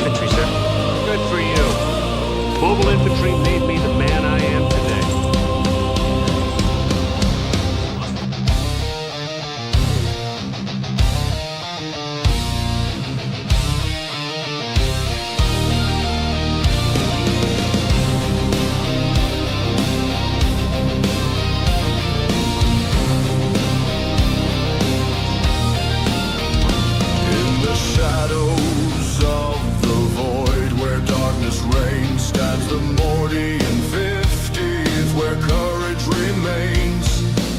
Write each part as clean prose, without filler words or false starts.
infantry, sir. Good for you. Mobile infantry made me the man I am today. In the shadows of the void where darkness reigns stands the Mordian 50th where courage remains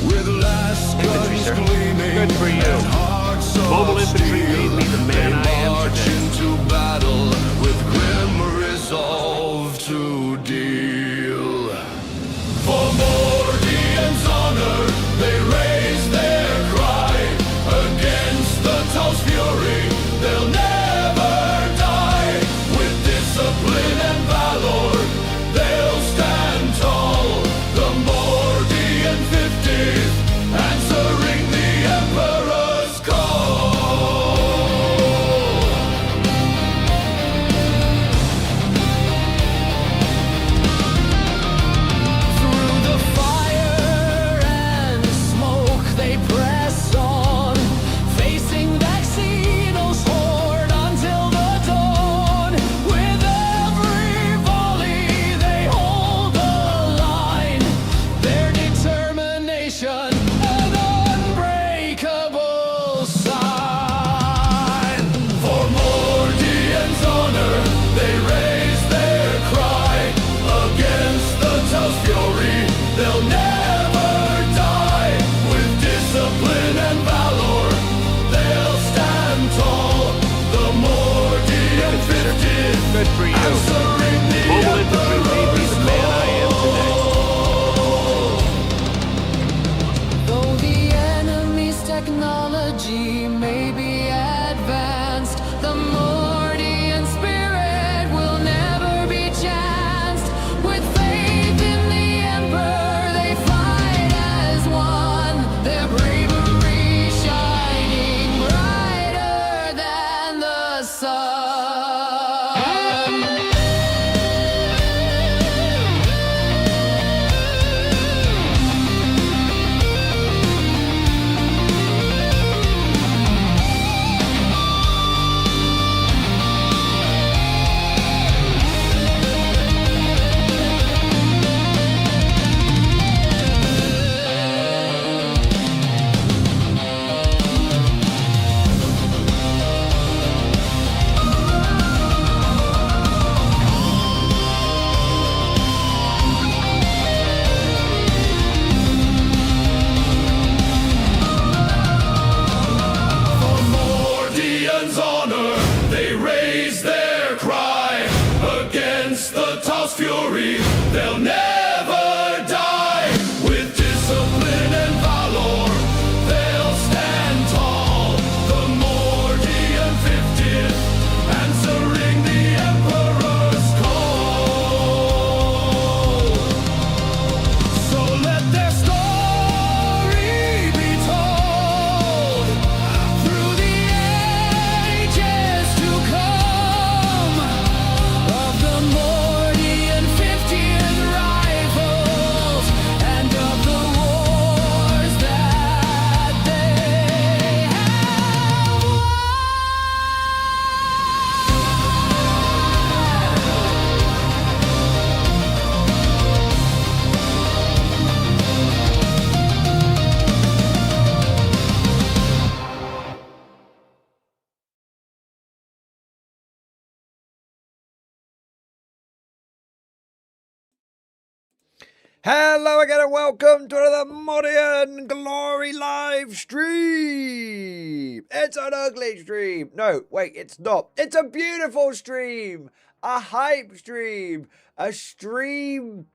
with last Infantry, guns sir. gleaming Good for you. and hearts Mobile of infantry steel. made me the man They I am march today. into battle with grim resolve to deal. For Mordian's honor, they raise their cry against the Tau's fury. They'll never die. With discipline and valor, they'll stand tall. The Mordian 50th, answering the Emperor's call. Through the fire and smoke, they press on, facing Vaccinos' horde until the dawn. With every volley, they hold the line. Their determination, an unbreakable sign. For Mordian's honor, they raise their cry against the Tau's fury. They'll never die. With discipline and valor, they'll stand tall. The Mordian 50th, Good for you. answering the Mobile infantry made me the man I am today. Though the enemy's technology may be advanced, the Mordian spirit will never be chanced. With faith in the Emperor, they fight as one. Their bravery shining brighter than the sun. For Mordian's honor, they raise their cry against the Tau's fury. They'll never die. With discipline and valor, they'll stand tall. The Mordian 50th, answering the Emperor's call. So let their story be told through the ages to come, of the Mordian 50th rifles and of the wars that they have won. Hello again and welcome to another Mordian Glory live stream. It's an ugly stream. No, wait, it's not. It's a beautiful stream. A hype stream. A stream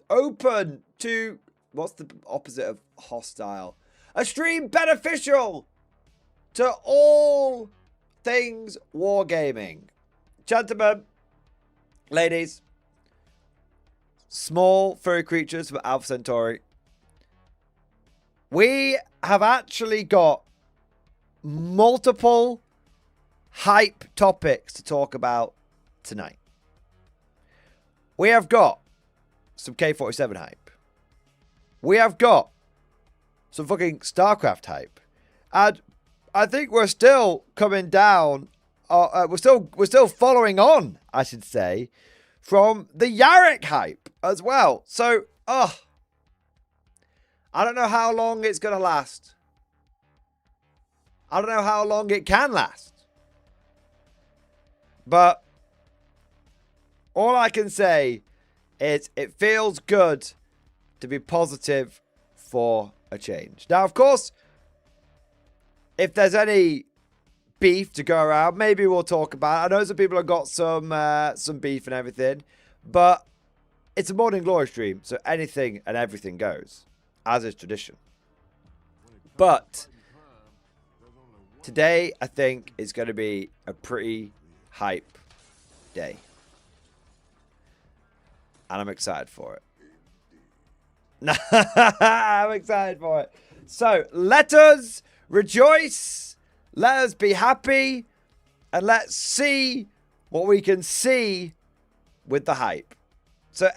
open to... What's the opposite of hostile? A stream beneficial to all things wargaming. Gentlemen, ladies, small furry creatures from Alpha Centauri, we have actually got multiple hype topics to talk about tonight. We have got some K-47 hype. We have got some fucking StarCraft hype. And I think we're still coming down. We're still following on, I should say, from the Yarrick hype as well. So, I don't know how long it's going to last. I don't know how long it can last. But all I can say is it feels good to be positive for a change. Now, of course, if there's any beef to go around, maybe we'll talk about it. I know some people have got some beef and everything, but it's a Morning Glory stream, so anything and everything goes, as is tradition. But today, I think, is going to be a pretty hype day. And I'm excited for it. I'm excited for it. So, let us rejoice. Let us be happy. And let's see what we can see with the hype. So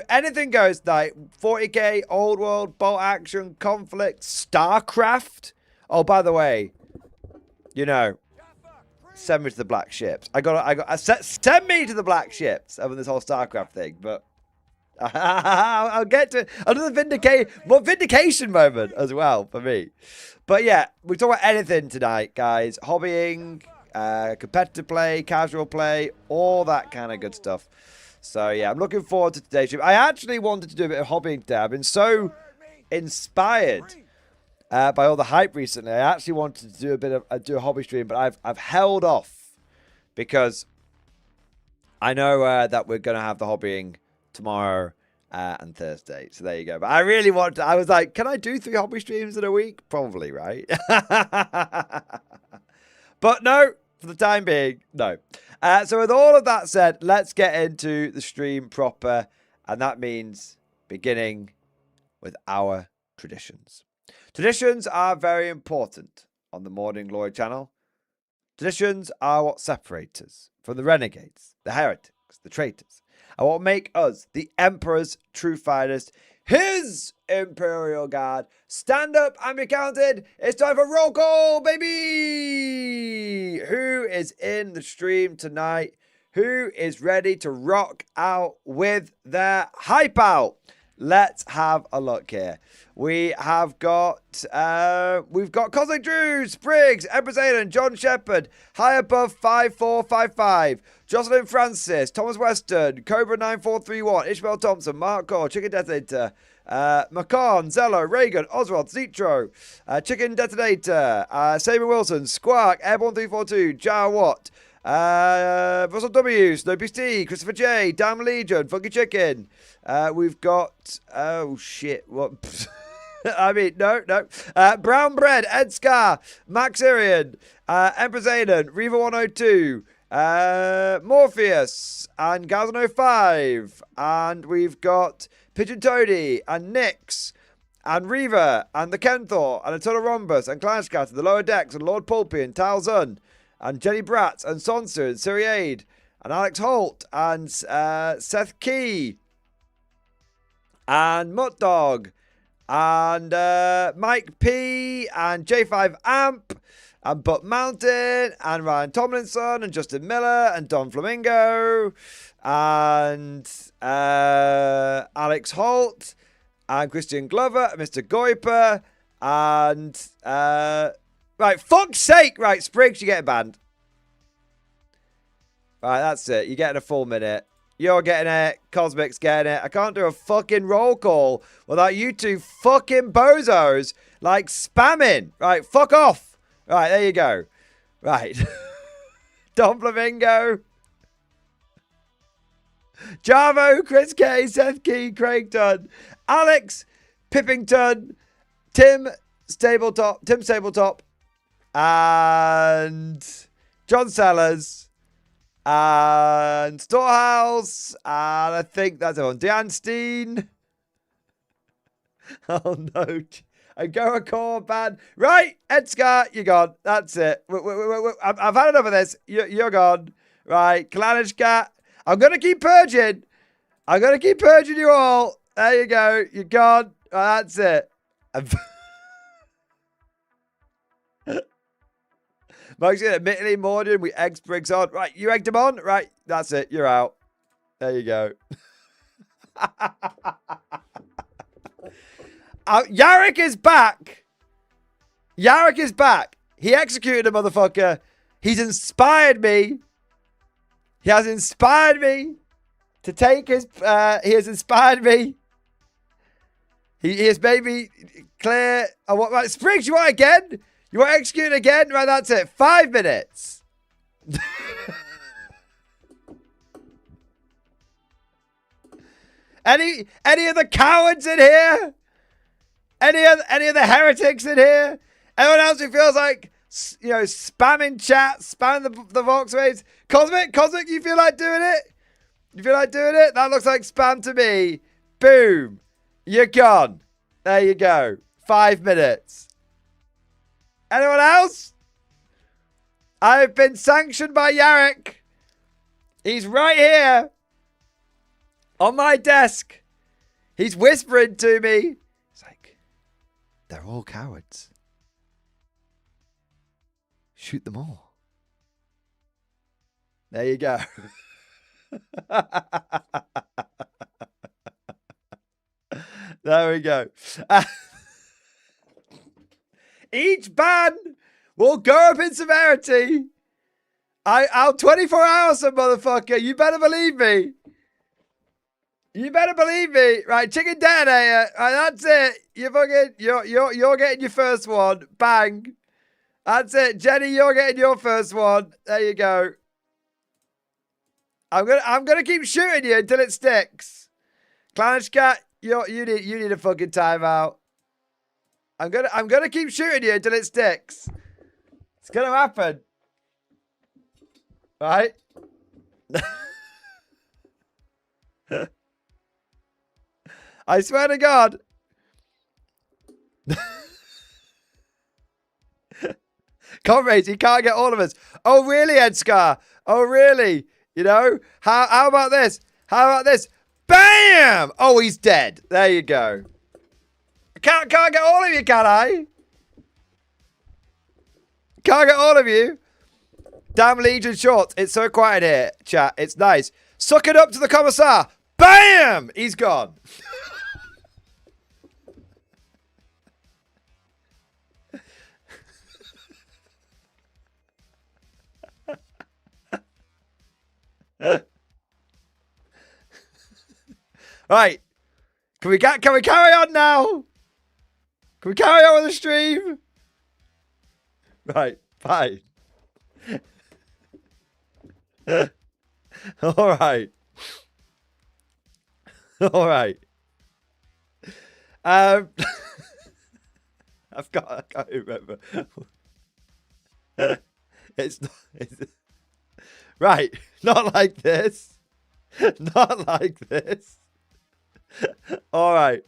anything goes tonight. 40k, Old World, Bolt Action, Conflict, StarCraft. Oh, by the way, you know, send me to the black ships. Send me to the black ships over this whole StarCraft thing, but I'll get to another vindication moment as well for me. But yeah, we talk about anything tonight, guys. Hobbying, competitive play, casual play, all that kind of good stuff. So yeah, I'm looking forward to today's stream. I actually wanted to do a bit of hobbying today. I've been so inspired by all the hype recently. I actually wanted to do a hobby stream, but I've held off because I know that we're gonna have the hobbying tomorrow and Thursday. So there you go. But I really want to, I was like, can I do 3 hobby streams in a week? Probably, right? But no, for the time being, no. So with all of that said, let's get into the stream proper. And that means beginning with our traditions. Traditions are very important on the Morning Glory channel. Traditions are what separate us from the renegades, the heretics, the traitors, and what make us the Emperor's true fighters, his Imperial Guard. Stand up and be counted. It's time for roll call, baby! Who is in the stream tonight? Who is ready to rock out with their hype out? Let's have a look here. We have got, we've got Cosmic Drew, Spriggs, Empress Aiden, John Shepherd, High Above 5455, Jocelyn Francis, Thomas Weston, Cobra 9431, Ishmael Thompson, Mark Core, Chicken Detonator, Macan, Zello, Reagan, Oswald, Zitro, Chicken Detonator, Saber Wilson, Squark, Airborne 342, Jar Watt, Russell W, Snoopy Steve, Christopher J, Damn Legion, Funky Chicken. We've got, oh shit, what? I mean, no. Brown Bread, Ed Scar, Max Irian, Empress Aiden, Reaver 102, Morpheus, and Gazan05. And we've got Pigeon Toady, and Nix, and Reaver, and the Kenthor, and Eternal Rhombus, and Clanscat, and the Lower Decks, and Lord Pulpy, and Talzun, and Jenny Bratz, and Sonsu, and Siriade, and Alex Holt, and Seth Key, and Mutt Dog, and Mike P, and J5 Amp, and Butt Mountain, and Ryan Tomlinson, and Justin Miller, and Don Flamingo, and Alex Holt, and Christian Glover, and Mr. Goiper, and right, fuck's sake, right, Spriggs, you're getting banned. Right, that's it. You're getting a full minute. You're getting it. Cosmic's getting it. I can't do a fucking roll call without you two fucking bozos, like, spamming. Right, fuck off. Right, there you go. Right. Don Flamingo. Javo, Chris K, Seth Key, Craig Dunn, Alex Pippington, Tim Stabletop, and John Sellers, and Storehouse, and I think that's everyone. Dan Steen. Oh no. And go a core ban. Right, Edgar, you're gone. That's it. I've had enough of this. You're gone. Right, Kalanishka. I'm going to keep purging. I'm going to keep purging you all. There you go. You're gone. Right, that's it. Mike's going to admittedly Mordian. We eggs Briggs on. Right, you egged him on. Right, that's it. You're out. There you go. Yarrick is back. Yarrick is back. He executed a motherfucker. He's inspired me. He has inspired me to take his... he has inspired me. He has made me clear... right, Spriggs, you want again? You want to execute again? Right, that's it. 5 minutes. Any of the cowards in here? Any of the heretics in here? Anyone else who feels like, you know, spamming chat, spamming the Voxways? Cosmic, you feel like doing it? You feel like doing it? That looks like spam to me. Boom. You're gone. There you go. 5 minutes. Anyone else? I've been sanctioned by Yarrick. He's right here. On my desk. He's whispering to me. It's like, they're all cowards. Shoot them all. There you go. There we go. Each ban will go up in severity. I'll 24 hours, some motherfucker. You better believe me. You better believe me. Right, chicken detonator. Right, that's it. You're getting your first one. Bang. That's it. Jenny, you're getting your first one. There you go. I'm gonna keep shooting you until it sticks. Clanishka, you need a fucking timeout. I'm gonna keep shooting you until it sticks. It's gonna happen. Right? I swear to God. Comrades, he can't get all of us. Oh, really, Edgar? Oh, really? You know? How about this? How about this? Bam! Oh, he's dead. There you go. Can't get all of you, can I? Can't get all of you. Damn Legion shorts. It's so quiet here, chat. It's nice. Suck it up to the commissar. Bam! He's gone. Right. Can we carry on now? Can we carry on with the stream? Right. Fine. All right. All right. I can't remember. It's right. Not like this. Not like this. All right.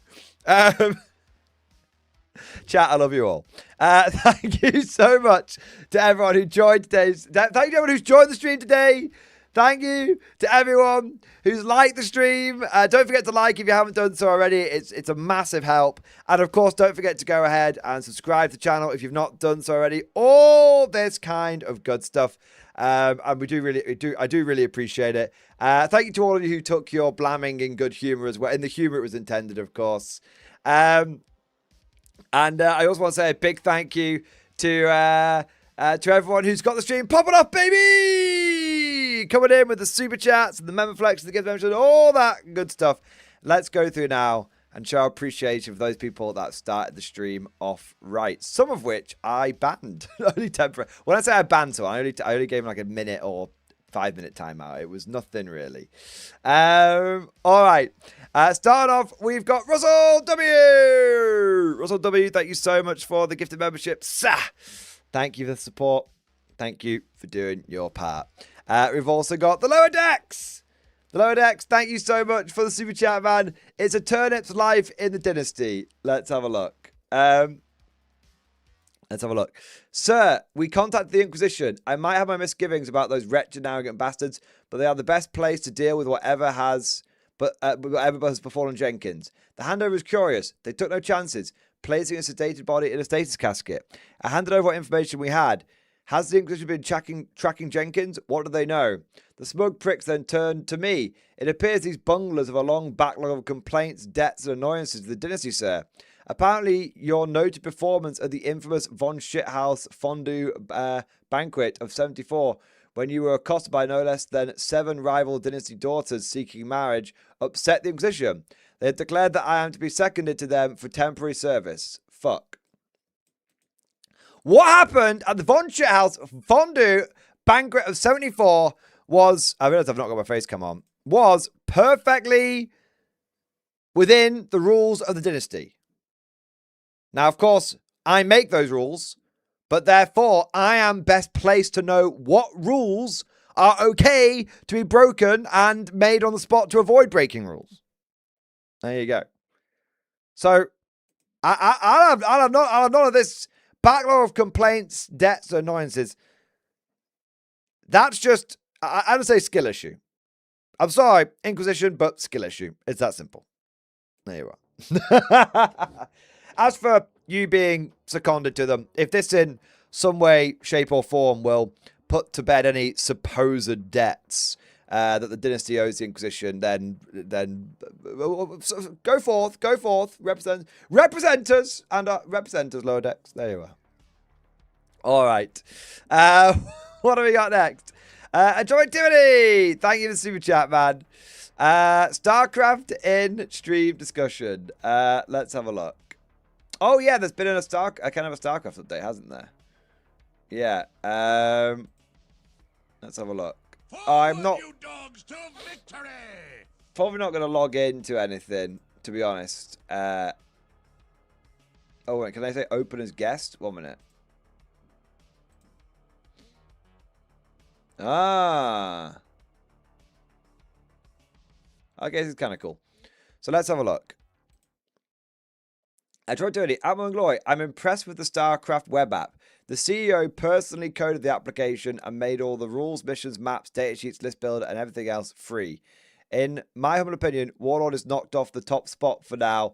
Chat, I love you all. Thank you so much to everyone who joined today's... Thank you to everyone who's joined the stream today. Thank you to everyone who's liked the stream. Don't forget to like if you haven't done so already. It's a massive help. And of course, don't forget to go ahead and subscribe to the channel if you've not done so already. All this kind of good stuff. And I do really appreciate it. Thank you to all of you who took your blamming in good humor as well. In the humor it was intended, of course. And I also want to say a big thank you to everyone who's got the stream popping off, baby! Coming in with the super chats and the member flex, the gift membership, all that good stuff. Let's go through now and show appreciation for those people that started the stream off right. Some of which I banned. Only temporary. When I say I banned someone, I only gave them like a minute or 5 minute timeout. It was nothing really. All right. Starting off, we've got Russell W. Russell W, thank you so much for the gifted membership. Thank you for the support. Thank you for doing your part. We've also got the Lower Decks. The Lower Decks, thank you so much for the super chat, man. It's a turnip's life in the dynasty. Let's have a look. Let's have a look. Sir, we contacted the Inquisition. I might have my misgivings about those wretched and arrogant bastards, but they are the best place to deal with whatever has befallen Jenkins. The handover is curious. They took no chances, placing a sedated body in a status casket. I handed over what information we had. Has the Inquisition been tracking Jenkins? What do they know? The smug pricks then turned to me. It appears these bunglers have a long backlog of complaints, debts, and annoyances to the dynasty, sir. Apparently, your noted performance at the infamous Von Shithouse Fondue banquet of 74, when you were accosted by no less than 7 rival dynasty daughters seeking marriage, upset the Inquisition. They have declared that I am to be seconded to them for temporary service. Fuck. What happened at the Von Shithouse Fondue banquet of 74 was, I realize I've not got my face come on, was perfectly within the rules of the dynasty. Now, of course, I make those rules, but therefore I am best placed to know what rules are okay to be broken and made on the spot to avoid breaking rules. There you go. So, I'll have none of this backlog of complaints, debts, annoyances. That's just, I would say, skill issue. I'm sorry, Inquisition, but skill issue. It's that simple. There you are. As for you being seconded to them, if this in some way, shape, or form will put to bed any supposed debts that the dynasty owes the Inquisition, then go forth, representers and representers, lower decks. There you are. All right. What do we got next? Enjoy activity. Thank you for the super chat, man. StarCraft in stream discussion. Let's have a look. Oh yeah, there's been a kind of a StarCraft update, hasn't there? Yeah. Let's have a look. I'm not. You dogs to victory. Probably not going to log into anything, to be honest. Oh wait, can I say open as guest? 1 minute. Ah. Okay, this is kind of cool. So let's have a look. I tried to edit Ammo and Glory. I'm impressed with the StarCraft web app. The CEO personally coded the application and made all the rules, missions, maps, datasheets, list builder, and everything else free. In my humble opinion, Warlord is knocked off the top spot for now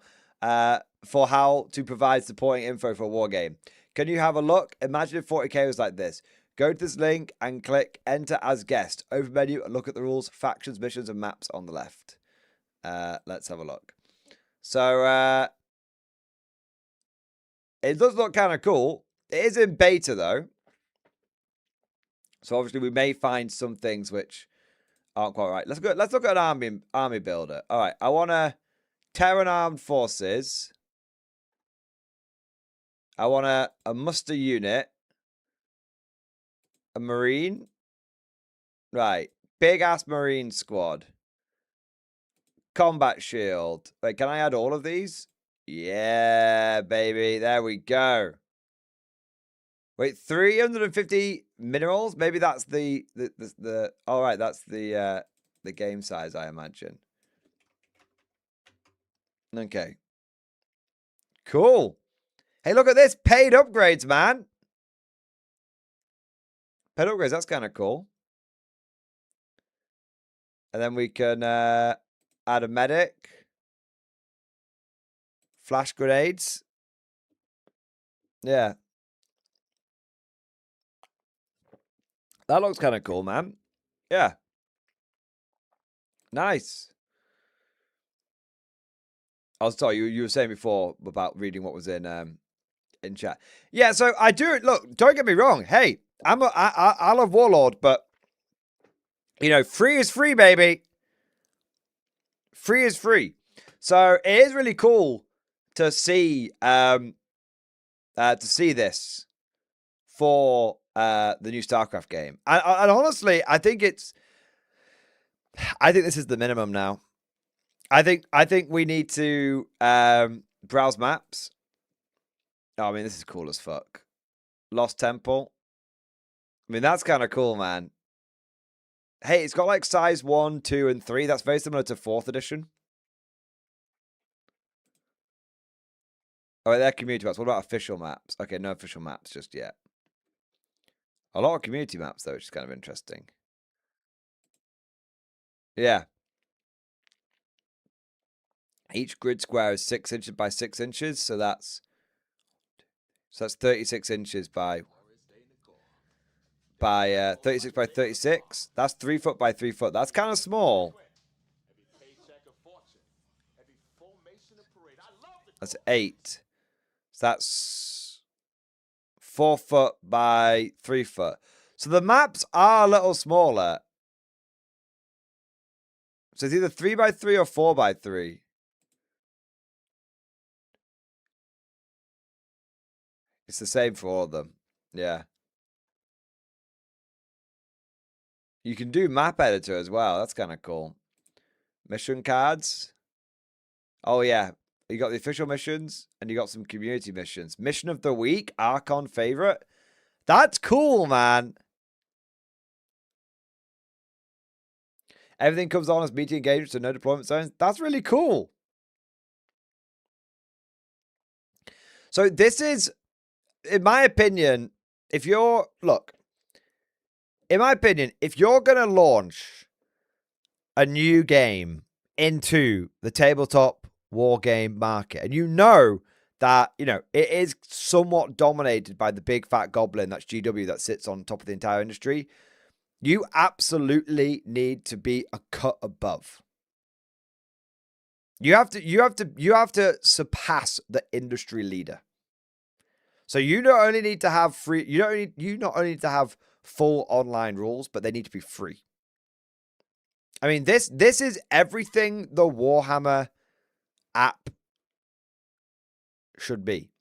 for how to provide supporting info for a war game. Can you have a look? Imagine if 40k was like this. Go to this link and click enter as guest. Open menu and look at the rules, factions, missions, and maps on the left. Let's have a look. So, it does look kind of cool. It is in beta, though. So, obviously, we may find some things which aren't quite right. Let's look at an army builder. All right. I want a Terran Armed Forces. I want a muster unit. A Marine. Right. Big-ass Marine squad. Combat shield. Wait, can I add all of these? Yeah, baby. There we go. Wait, 350 minerals? Maybe that's the all right, that's the game size, I imagine. Okay. Cool. Hey, look at this. Paid upgrades, man. Paid upgrades, that's kind of cool. And then we can add a medic. Flash grenades. Yeah. That looks kind of cool, man. Yeah. Nice. I was sorry, you were saying before about reading what was in chat. Yeah, so I do look, don't get me wrong. Hey, I love Warlord, but you know, free is free, baby. Free is free. So it is really cool to see this for the new StarCraft game. And honestly, I think this is the minimum now. I think we need to browse maps. Oh, I mean, this is cool as fuck. Lost Temple. I mean, that's kind of cool, man. Hey, it's got like size 1, 2, and 3. That's very similar to 4th edition. Oh, they're community maps. What about official maps? Okay, no official maps just yet. A lot of community maps, though, which is kind of interesting. Yeah. Each grid square is 6 inches by 6 inches, so that's 36 inches by 36 by 36. That's 3 foot by 3 foot. That's kind of small. That's 8. So that's 4 foot by 3 foot. So the maps are a little smaller. So it's either 3 by 3 or 4 by 3. It's the same for all of them. Yeah. You can do map editor as well. That's kind of cool. Mission cards. Oh, yeah. You got the official missions and you got some community missions. Mission of the week. Archon favorite. That's cool, man. Everything comes on as meeting engagements and no deployment zones. That's really cool. So this is, in my opinion, if you're going to launch a new game into the tabletop war game market, and you know that, it is somewhat dominated by the big fat goblin, that's GW, that sits on top of the entire industry, you absolutely need to be a cut above. You have to surpass the industry leader. So you not only need to have you not only need to have full online rules, but they need to be free. I mean, this is everything the Warhammer app should be.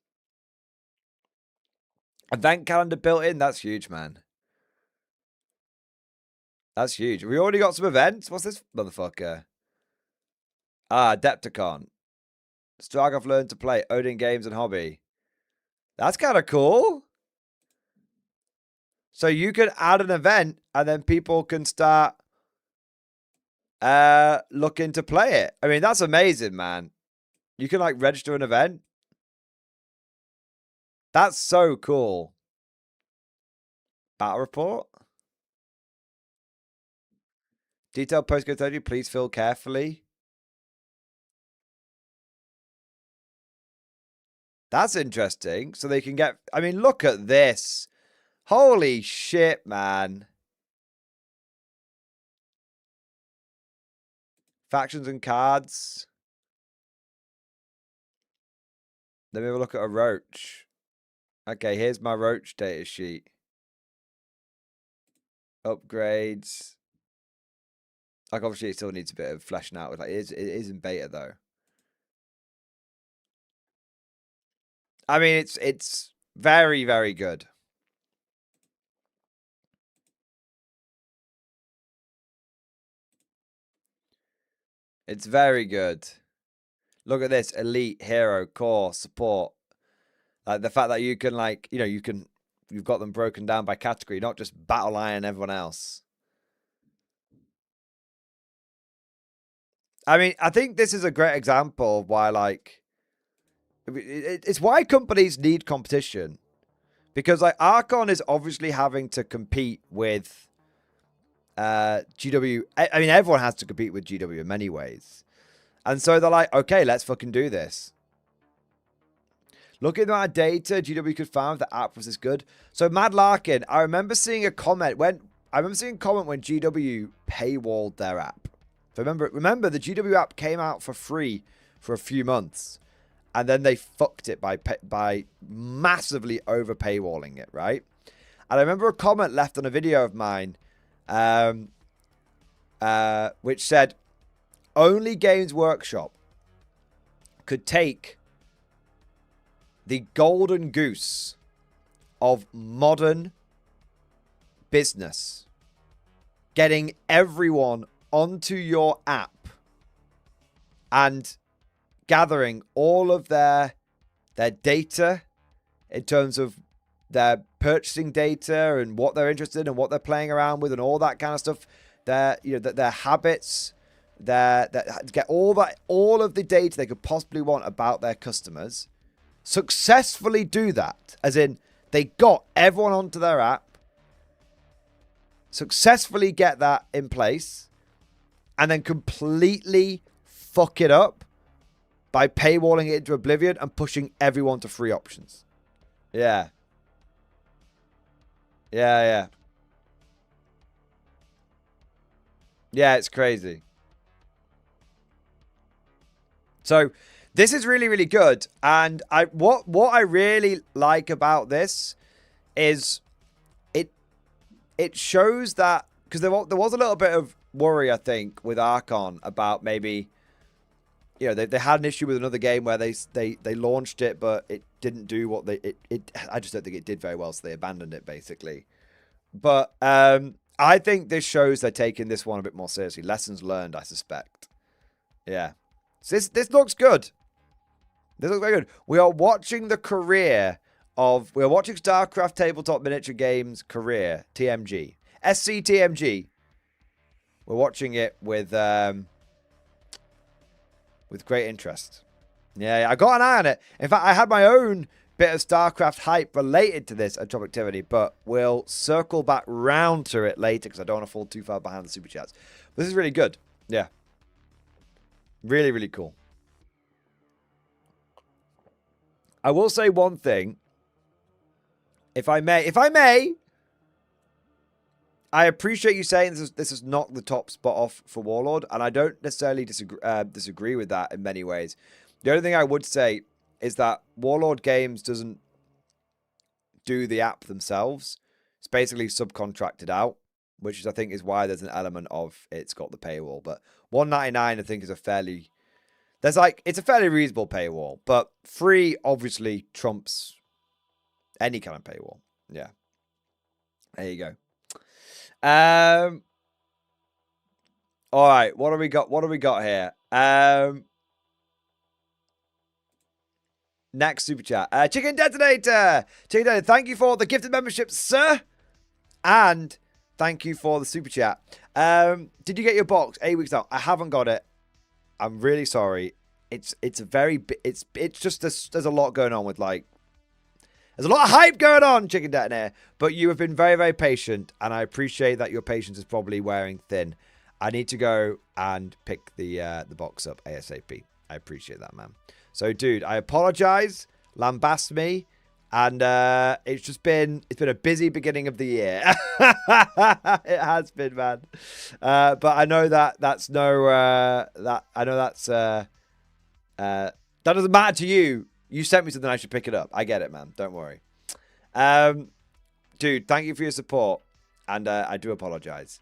Event calendar built in, that's huge, man. That's huge. We already got some events. What's this motherfucker? Adepticon. Stargov learned to play Odin games and hobby. That's kind of cool. So you can add an event and then people can start looking to play it. I mean, that's amazing, man. You can like register an event. That's so cool. Battle report. Detailed postcode 30, please fill carefully. That's interesting. So they can get, I mean, look at this. Holy shit, man. Factions and cards. Let me have a look at a roach. Okay, here's my roach data sheet. Upgrades. Like, obviously, it still needs a bit of fleshing out. Like, it is in beta, though. I mean, it's very, very good. It's very good. Look at this. Elite, hero, core, support. Like, the fact that you can, like, you've got them broken down by category, not just battle line and everyone else. I mean, I think this is a great example of why, like, it's why companies need competition. Because, like, Archon is obviously having to compete with GW. I mean, everyone has to compete with GW in many ways. And so they're like, okay, let's fucking do this. Looking at the amount of data GW could find if the app was this good. So, Mad Larkin, I remember seeing a comment when GW paywalled their app. So remember the GW app came out for free for a few months, and then they fucked it by massively over paywalling it, right? And I remember a comment left on a video of mine, which said, only Games Workshop could take the golden goose of modern business, getting everyone onto your app and gathering all of their data in terms of their purchasing data and what they're interested in and what they're playing around with and all that kind of stuff. Their habits, get all of the data they could possibly want about their customers, successfully do that, as in they got everyone onto their app, successfully get that in place, and then completely fuck it up by paywalling it into oblivion and pushing everyone to free options. Yeah. Yeah. Yeah, it's crazy. So this is really, really good. And what I really like about this is it shows that, because there was a little bit of worry, I think, with Archon about maybe, you know, they had an issue with another game where they launched it, but it didn't do what I just don't think it did very well, so they abandoned it basically. But I think this shows they're taking this one a bit more seriously. Lessons learned, I suspect. Yeah. So this looks good. This looks very good. We are watching the career of... We're watching StarCraft Tabletop Miniature Games career, TMG. SCTMG. We're watching it with great interest. Yeah, I got an eye on it. In fact, I had my own bit of StarCraft hype related to this Atomic Activity, but we'll circle back round to it later because I don't want to fall too far behind the Super Chats. This is really good. Yeah. Really, really cool. I will say one thing. If I may, I appreciate you saying this is not the top spot off for Warlord, and I don't necessarily disagree with that in many ways. The only thing I would say is that Warlord Games doesn't do the app themselves. It's basically subcontracted out, which I think is why there's an element of it's got the paywall. But $1.99 I think is it's a fairly reasonable paywall, but free obviously trumps any kind of paywall. Yeah. There you go. All right, what do we got here? Next super chat. Chicken Detonator. Chicken Detonator, thank you for the gifted membership, sir. And thank you for the super chat. Did you get your box 8 weeks out? I haven't got it. I'm really sorry. It's just there's a lot going on with there's a lot of hype going on, Chicken Detonator. But you have been very, very patient, and I appreciate that your patience is probably wearing thin. I need to go and pick the box up ASAP. I appreciate that, man. So, dude, I apologize. Lambast me. And it's been a busy beginning of the year. It has been, man. But I know that doesn't matter to you. You sent me something, I should pick it up. I get it, man. Don't worry. Dude, thank you for your support. And I do apologize.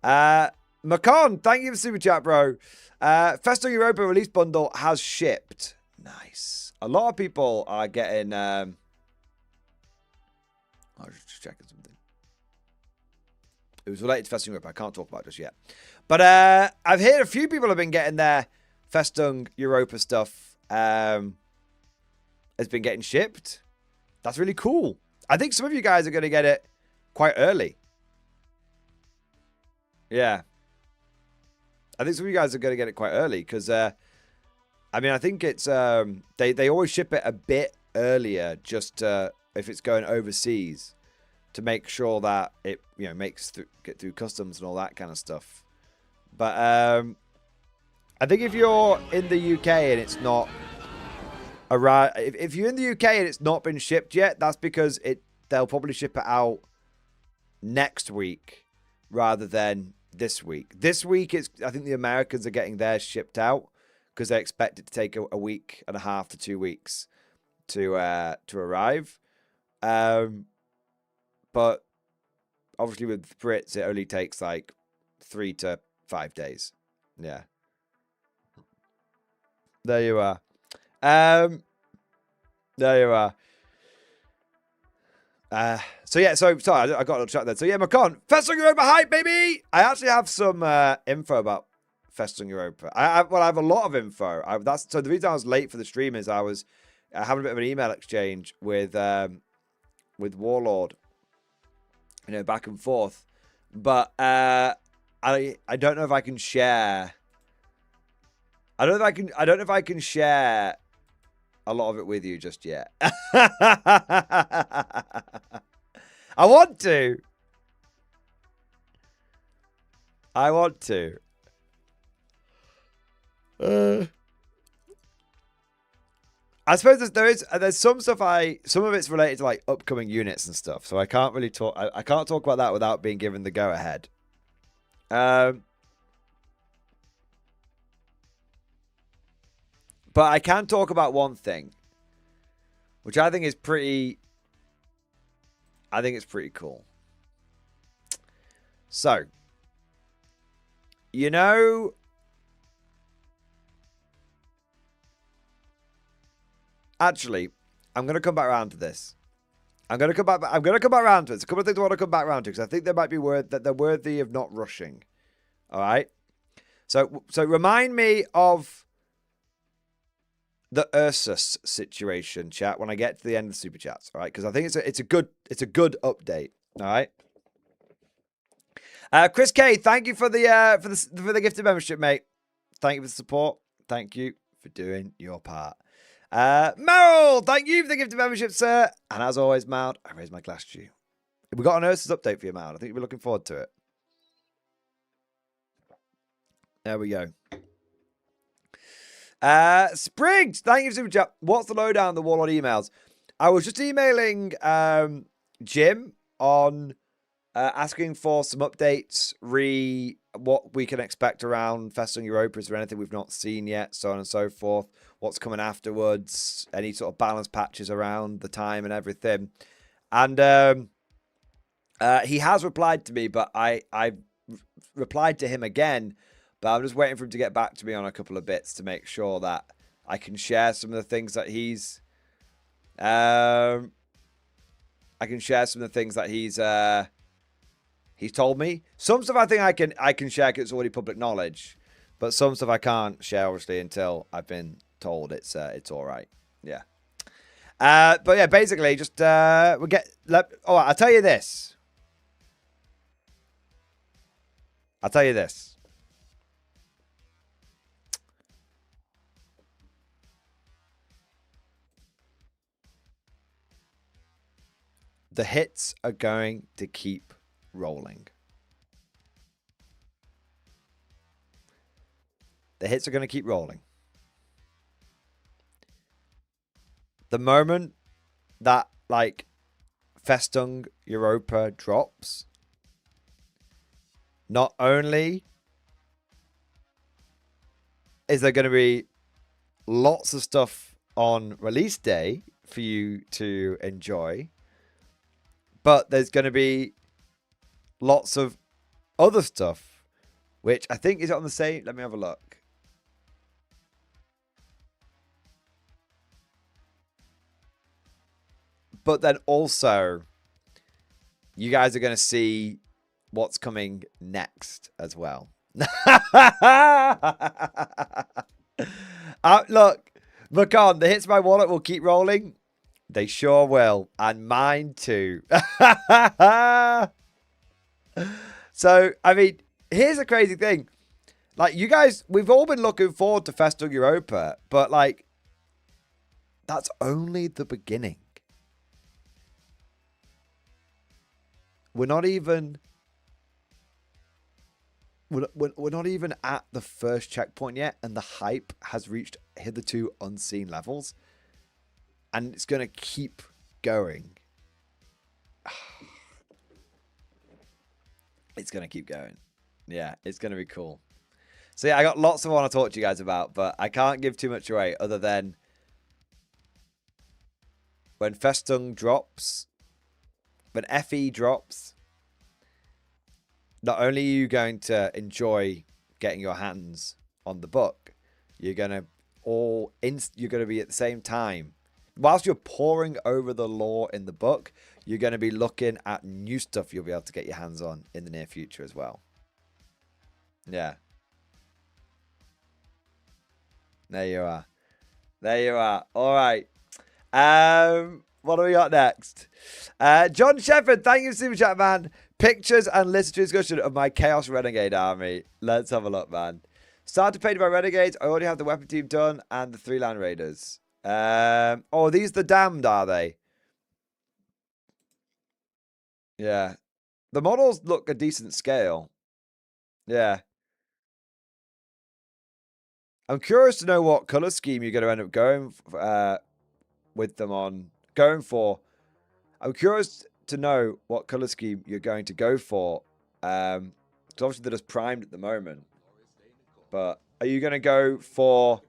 Macon, thank you for super chat, bro. Festo Europa release bundle has shipped. Nice. A lot of people are getting... I was just checking something. It was related to Festung Europa. I can't talk about it just yet. But I've heard a few people have been getting their Festung Europa stuff has been getting shipped. That's really cool. I think some of you guys are going to get it quite early. Yeah. I think some of you guys are going to get it quite early because, I mean, I think it's, they always ship it a bit earlier just if it's going overseas to make sure that it, you know, get through customs and all that kind of stuff. But I think if you're in the UK and it's not if you're in the UK and it's not been shipped yet, that's because they'll probably ship it out next week rather than this week. This week I think the Americans are getting theirs shipped out because they expect it to take a week and a half to 2 weeks to arrive. But obviously with Brits, it only takes like 3 to 5 days. Yeah. There you are. There you are. So yeah, sorry, I got a little chat there. So yeah, Macon, Festung Europa hype, baby! I actually have some info about Festung Europa. I have a lot of info. So the reason I was late for the stream is I was having a bit of an email exchange with Warlord, you know, back and forth. But I don't know if I can share. I don't know if I can share a lot of it with you just yet. I want to. I want to. I suppose there's some stuff some of it's related to like upcoming units and stuff, so I can't really talk. I can't talk about that without being given the go ahead. But I can talk about one thing, which I think is pretty. I think it's pretty cool. So, you know, actually, I'm going to come back around to this. I'm going to come back around to it. There's a couple of things I want to come back around to because I think they might be they're worthy of not rushing. All right. So remind me of the Ursus situation, chat, when I get to the end of the super chats. All right, because I think it's a good update. All right. Chris K, thank you for the gifted membership, mate. Thank you for the support. Thank you for doing your part. Meryl, thank you for the gifted membership, sir. And as always, Maud, I raise my glass to you. We got an Ursus update for you, Maud. I think we're looking forward to it. There we go. Spriggs, thank you for super chat. What's the lowdown on the Warlord emails? I was just emailing Jim on asking for some updates, what we can expect around Festung Europa. Is there anything we've not seen yet? So on and so forth. What's coming afterwards? Any sort of balance patches around the time and everything. And he has replied to me, but I replied to him again. But I'm just waiting for him to get back to me on a couple of bits to make sure that I can share some of the things that he's he's told me. Some stuff I think I can share because it's already public knowledge, but some stuff I can't share obviously until I've been told it's all right. Yeah. But yeah, basically just I'll tell you this. The hits are going to keep rolling. The hits are going to keep rolling. The moment that, like, Festung Europa drops, not only is there going to be lots of stuff on release day for you to enjoy, but there's going to be lots of other stuff, which I think is on the same. Let me have a look. But then also, you guys are going to see what's coming next as well. Look, Macan, the hits my wallet will keep rolling. They sure will. And mine too. So, I mean, here's a crazy thing. Like, you guys, we've all been looking forward to Festung Europa, but, like, that's only the beginning. We're not even at the first checkpoint yet, and the hype has reached hitherto unseen levels. And it's going to keep going. It's going to keep going. Yeah, it's going to be cool. So yeah, I got lots of what I want to talk to you guys about, but I can't give too much away other than when Festung drops, when FE drops, not only are you going to enjoy getting your hands on the book, you're going to be at the same time. Whilst you're poring over the lore in the book, you're going to be looking at new stuff you'll be able to get your hands on in the near future as well. Yeah. There you are. There you are. All right. What do we got next? John Shepard, thank you for super chat, man. Pictures and literature discussion of my Chaos Renegade army. Let's have a look, man. Started painting my Renegades. I already have the weapon team done and the 3 Land Raiders. Oh, are these the damned, are they? Yeah. The models look a decent scale. Yeah. I'm curious to know what color scheme you're going to end up going with them on. Going for. I'm curious to know what color scheme you're going to go for. Because obviously they're just primed at the moment. But are you going to go for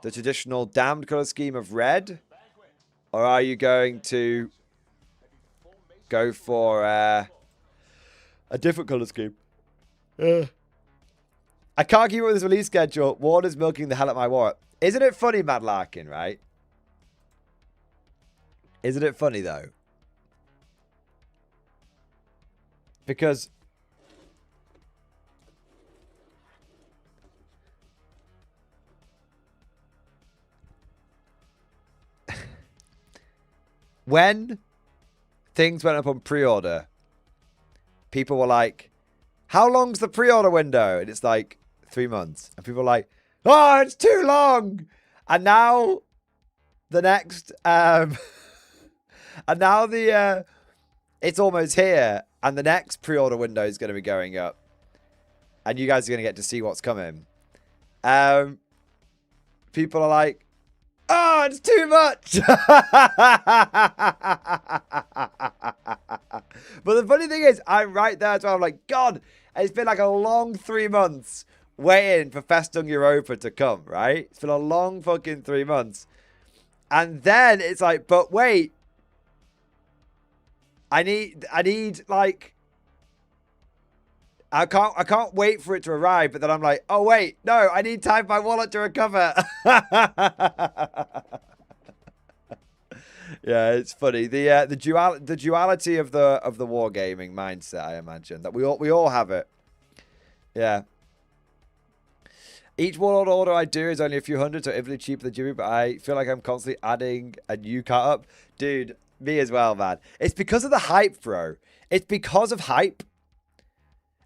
the traditional damned color scheme of red? Or are you going to go for a different color scheme? I can't keep up with this release schedule. Warner's milking the hell out of my wallet. Isn't it funny, Mad Larkin, right? Isn't it funny, though? Because when things went up on pre-order, people were like, how long's the pre-order window? And it's like 3 months. And people are like, oh, it's too long. And now the next, and now the, it's almost here. And the next pre-order window is going to be going up. And you guys are going to get to see what's coming. People are like, oh, it's too much. But the funny thing is, I'm right there as well. I'm like, God, it's been like a long 3 months waiting for Festung Europa to come, right? It's been a long fucking 3 months. And then it's like, but wait. I need like, I can't wait for it to arrive, but then I'm like, oh wait, no, I need time for my wallet to recover. Yeah, it's funny. The duality of the wargaming mindset, I imagine. That we all have it. Yeah. Each warlord order I do is only a few hundred, so infinitely cheaper than Jimmy, but I feel like I'm constantly adding a new cut up. Dude, me as well, man. It's because of the hype, bro. It's because of hype.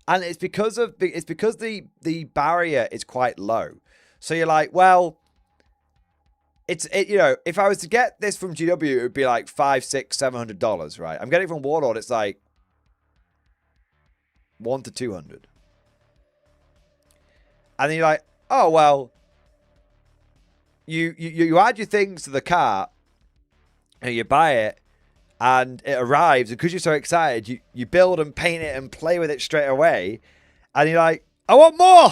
And it's because the barrier is quite low. So you're like, well, you know, if I was to get this from GW, it would be like $500, $600, $700, right? I'm getting it from Warlord, it's like $100 to $200. And then you're like, oh well, you add your things to the cart and you buy it and it arrives, and because you're so excited, you build and paint it and play with it straight away, and you're like, I want more!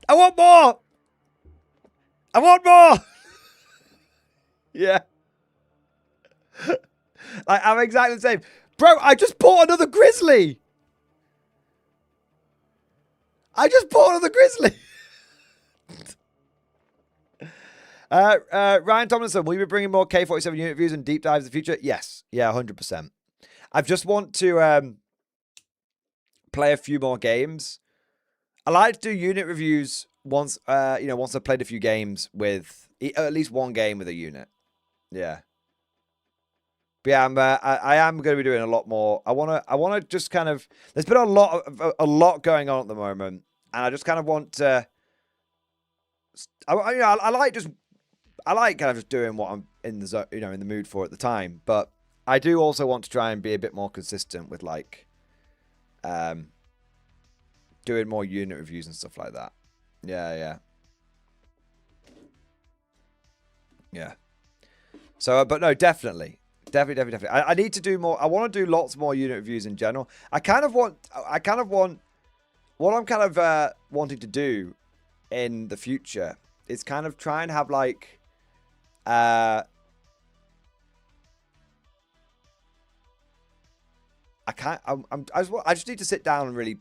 I want more! I want more! Yeah. Like, I'm exactly the same. Bro, I just bought another Grizzly! I just bought another Grizzly! Ryan Tomlinson, will you be bringing more K47 unit reviews and deep dives in the future? Yes. Yeah, 100%. I just want to play a few more games. I like to do unit reviews once, once I've played a few games with, at least one game with a unit. Yeah. But yeah, I am going to be doing a lot more. I want to just kind of, there's been a lot going on at the moment, and I just kind of want to, I like kind of just doing what I'm in the in the mood for at the time, but I do also want to try and be a bit more consistent with like doing more unit reviews and stuff like that. Yeah. So, but no, definitely. I need to do more. I want to do lots more unit reviews in general. I kind of want what I'm kind of wanting to do in the future is kind of try and have like I just need to sit down and really,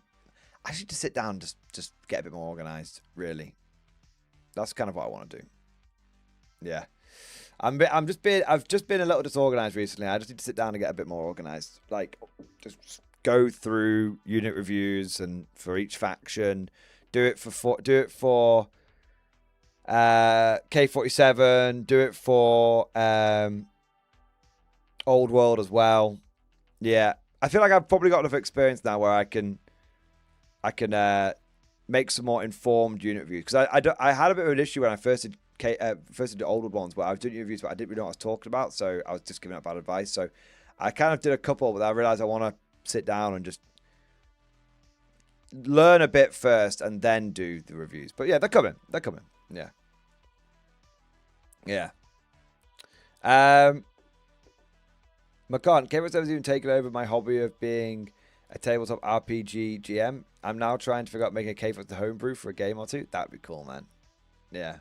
I just need to sit down and just get a bit more organized, really. That's kind of what I want to do. Yeah. I've just been a little disorganized recently. I just need to sit down and get a bit more organized. Like, just go through unit reviews and for each faction, do it for K47, do it for Old World as well. Yeah, I feel like I've probably got enough experience now where I can make some more informed unit reviews, because I had a bit of an issue when I first did first edition Oldwood ones where I was doing reviews, but I didn't really know what I was talking about, so I was just giving out bad advice. So I kind of did a couple, but I realized I want to sit down and just learn a bit first and then do the reviews. But yeah, they're coming. They're coming. Yeah. Yeah. McCann, K47 has even taken over my hobby of being a tabletop RPG GM. I'm now trying to figure out making a K47 homebrew for a game or two. That'd be cool, man. Yeah.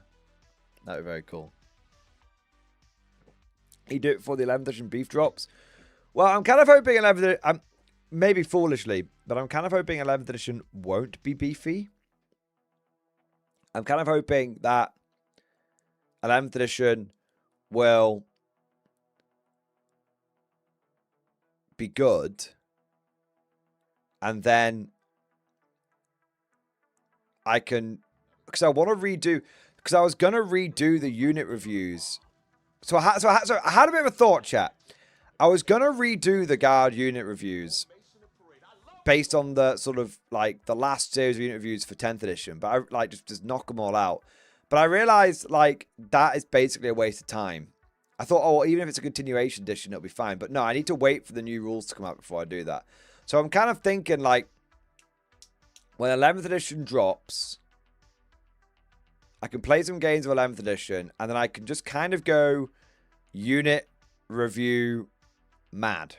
That'd be very cool. You do it for the 11th edition beef drops? Well, I'm kind of hoping 11th edition, maybe foolishly, but I'm kind of hoping 11th edition won't be beefy. I'm kind of hoping that 11th edition will be good, and then I can, because I want to redo, because I was gonna redo the unit reviews. So I had a bit of a thought, chat. I was gonna redo the guard unit reviews based on the sort of like the last series of unit reviews for 10th edition, but I like just knock them all out. But I realized like that is basically a waste of time. I thought, oh, well, even if it's a continuation edition, it'll be fine. But no, I need to wait for the new rules to come out before I do that. So I'm kind of thinking like when 11th edition drops, I can play some games of 11th edition, and then I can just kind of go unit review mad,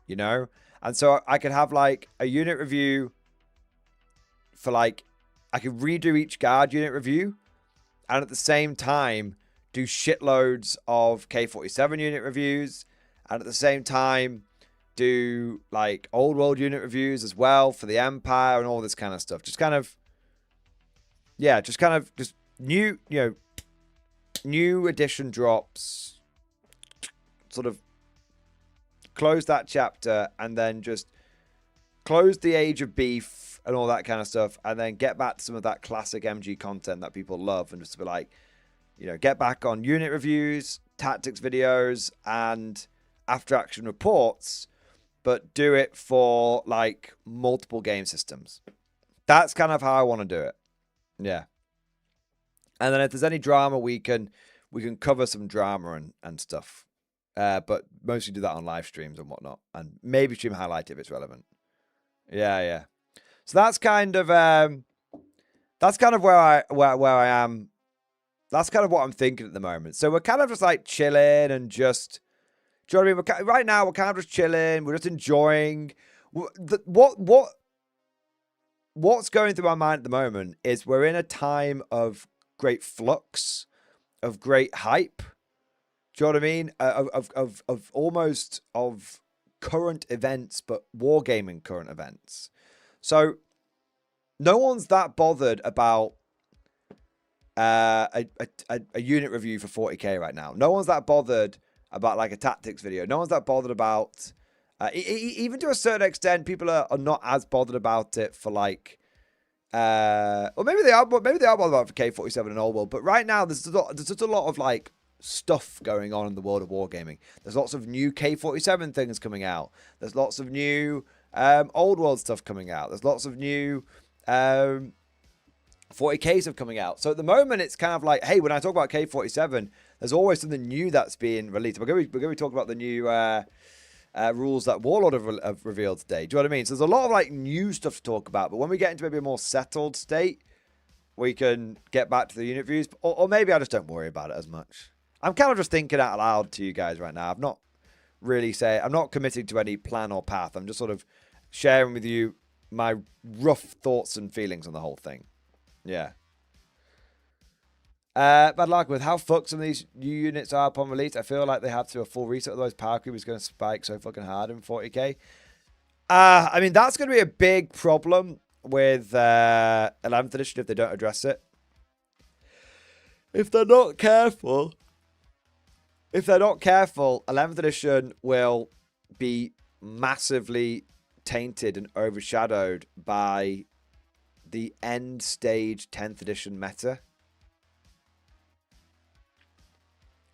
you know? And so I could have like a unit review for like, I could redo each guard unit review, and at the same time do shitloads of K47 unit reviews, and at the same time do like old world unit reviews as well for the Empire and all this kind of stuff. Just kind of, yeah, just new, you know, new edition drops, sort of close that chapter, and then just close the Age of Beef and all that kind of stuff, and then get back to some of that classic MG content that people love, and just be like, you know, get back on unit reviews, tactics videos, and after action reports, but do it for like multiple game systems. That's kind of how I want to do it. Yeah. And then if there's any drama, we can cover some drama and stuff. But mostly do that on live streams and whatnot, and maybe stream highlight if it's relevant. Yeah, yeah. So that's kind of where I am. That's kind of what I'm thinking at the moment. So we're kind of just like chilling and just, do you know what I mean? Right now we're kind of just chilling. We're just enjoying. What's going through my mind at the moment is we're in a time of great flux, of great hype. Do you know what I mean? Of almost of current events, but wargaming current events. So no one's that bothered about a unit review for 40k right now. No one's that bothered about like a tactics video. No one's that bothered about even to a certain extent, people are not as bothered about it for like or maybe they are bothered about it for K47 and Old World. But right now there's just a lot of like stuff going on in the world of wargaming. There's lots of new K47 things coming out. There's lots of new Old World stuff coming out. There's lots of new 40k stuff coming out. So at the moment, it's kind of like, hey, when I talk about K47, there's always something new that's being released. We're going to be talking about the new rules that Warlord have revealed today. Do you know what I mean? So there's a lot of like new stuff to talk about. But when we get into maybe a more settled state, we can get back to the unit views. Or maybe I just don't worry about it as much. I'm kind of just thinking out loud to you guys right now. I'm not committing to any plan or path. I'm just sort of sharing with you my rough thoughts and feelings on the whole thing. Yeah. Bad luck with how fucked some of these new units are upon release. I feel like they have to do a full reset, otherwise power creep is going to spike so fucking hard in 40k. I mean, that's going to be a big problem with 11th edition if they don't address it. If they're not careful, 11th edition will be massively tainted and overshadowed by the end stage 10th edition meta.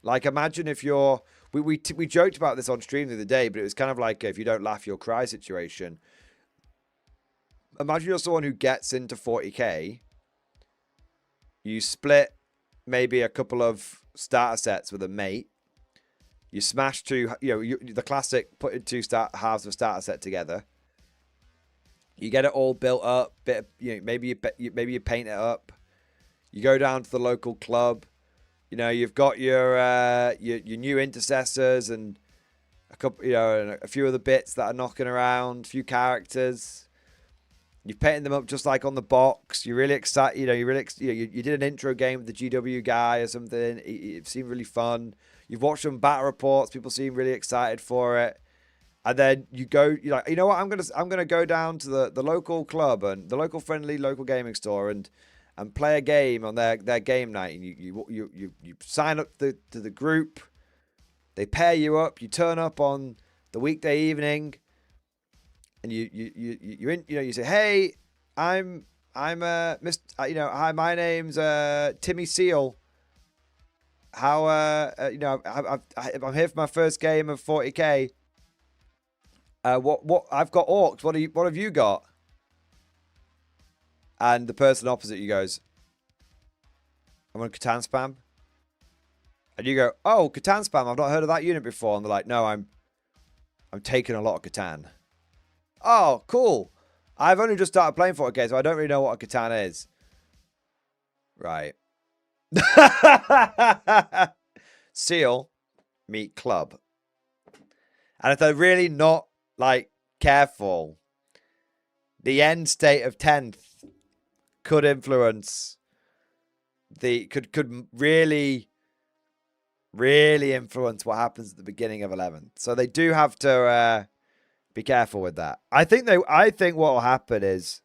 Like, imagine if you're... We joked about this on stream the other day, but it was kind of like if you don't laugh, you'll cry situation. Imagine you're someone who gets into 40k. You split maybe a couple of starter sets with a mate. You smash two, the classic putting two halves of a starter set together. You get it all built up. Maybe you paint it up. You go down to the local club. You've got your new intercessors and a couple, and a few other bits that are knocking around. A few characters. You've painted them up just like on the box. You're really excited. You did an intro game with the GW guy or something. It seemed really fun. You've watched some battle reports. People seem really excited for it. And then you're like, you know what? I'm gonna go down to the local club and the local gaming store and play a game on their game night. And you sign up to the group. They pair you up. You turn up on the weekday evening. And you say, hey, I'm Mr. Hi, my name's Timmy Seal. How I'm here for my first game of 40k. What I've got orcs. What have you got? And the person opposite you goes, I'm on Catan spam. And you go, oh, Catan spam. I've not heard of that unit before. And they're like, no, I'm taking a lot of Catan. Oh, cool. I've only just started playing 40k, so I don't really know what a Catan is. Right. Seal meet club. And if they're really not, careful, the end state of 10th could influence could really influence what happens at the beginning of 11th. So they do have to be careful with that. I think what will happen is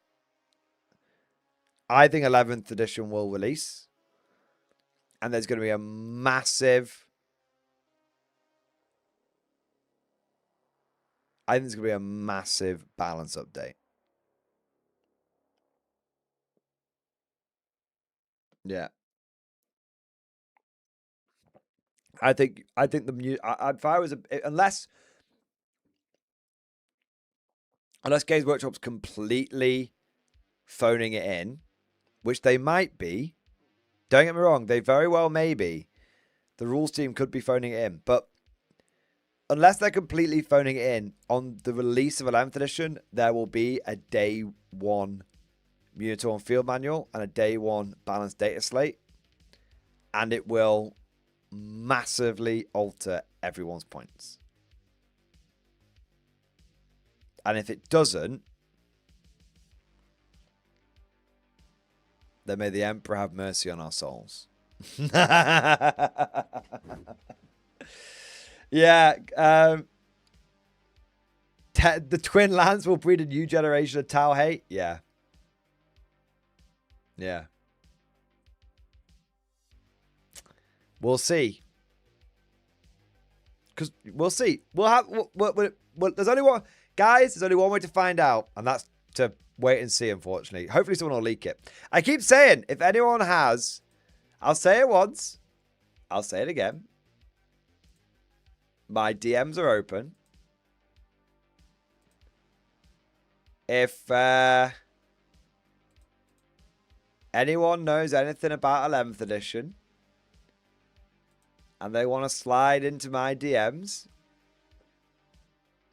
I think 11th edition will release and there's going to be a massive balance update. Yeah. I think if I was unless Games Workshop's completely phoning it in, which they might be. Don't get me wrong, they very well may be. The rules team could be phoning it in, but unless they're completely phoning it in, on the release of 11th edition, there will be a day 1 Minotaur and Field Manual and a day 1 balanced data slate, and it will massively alter everyone's points. And if it doesn't, then may the Emperor have mercy on our souls. Yeah. The twin lands will breed a new generation of Tau hate. Yeah. Yeah. We'll see. Because we'll see. We'll have. There's only one. Guys, there's only one way to find out, and that's to wait and see, unfortunately. Hopefully someone will leak it. I keep saying, if anyone has, I'll say it once, I'll say it again. My DMs are open. If anyone knows anything about 11th edition, and they want to slide into my DMs,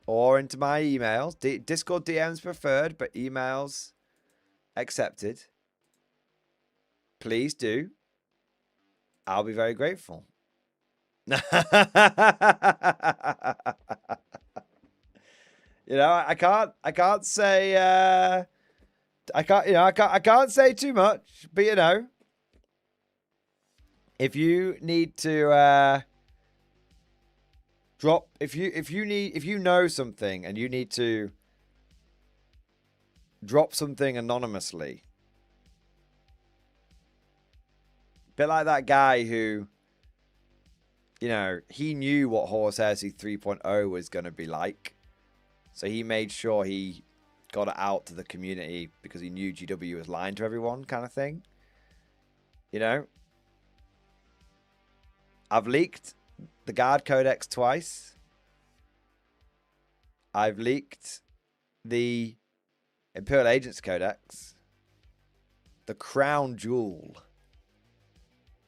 or into my emails. Discord DMs preferred, but emails accepted. Please do. I'll be very grateful. I can't say I can't say too much, but if you need to if you know something and you need to drop something anonymously, bit like that guy who, he knew what Horus Heresy 3.0 was going to be like, so he made sure he got it out to the community because he knew GW was lying to everyone, kind of thing. I've leaked the Guard Codex twice. I've leaked the Imperial Agents Codex. The Crown Jewel.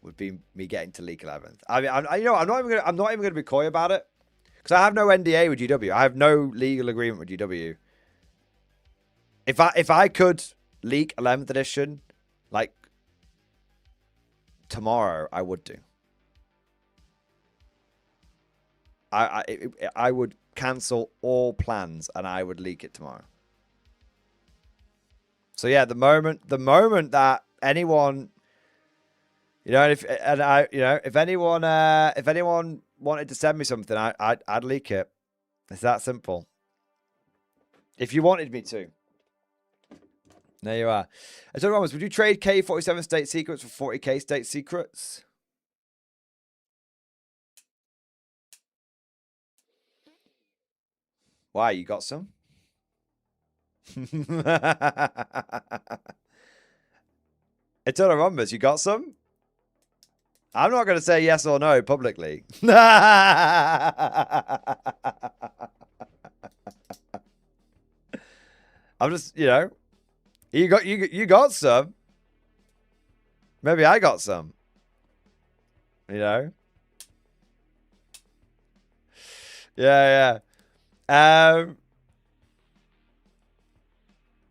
would be me getting to leak 11th. I mean, I'm not even gonna be coy about it because I have no NDA with GW. I have no legal agreement with GW. If I could leak 11th edition, like tomorrow, I would do. I would cancel all plans and I would leak it tomorrow. So yeah, the moment that anyone, if anyone wanted to send me something, I'd leak it. It's that simple. If you wanted me to. There you are. So Ramos, would you trade K47 state secrets for 40k state secrets? Why, you got some? It's on a Rhombus. You got some? I'm not going to say yes or no publicly. I'm just, you got some. Maybe I got some. Yeah.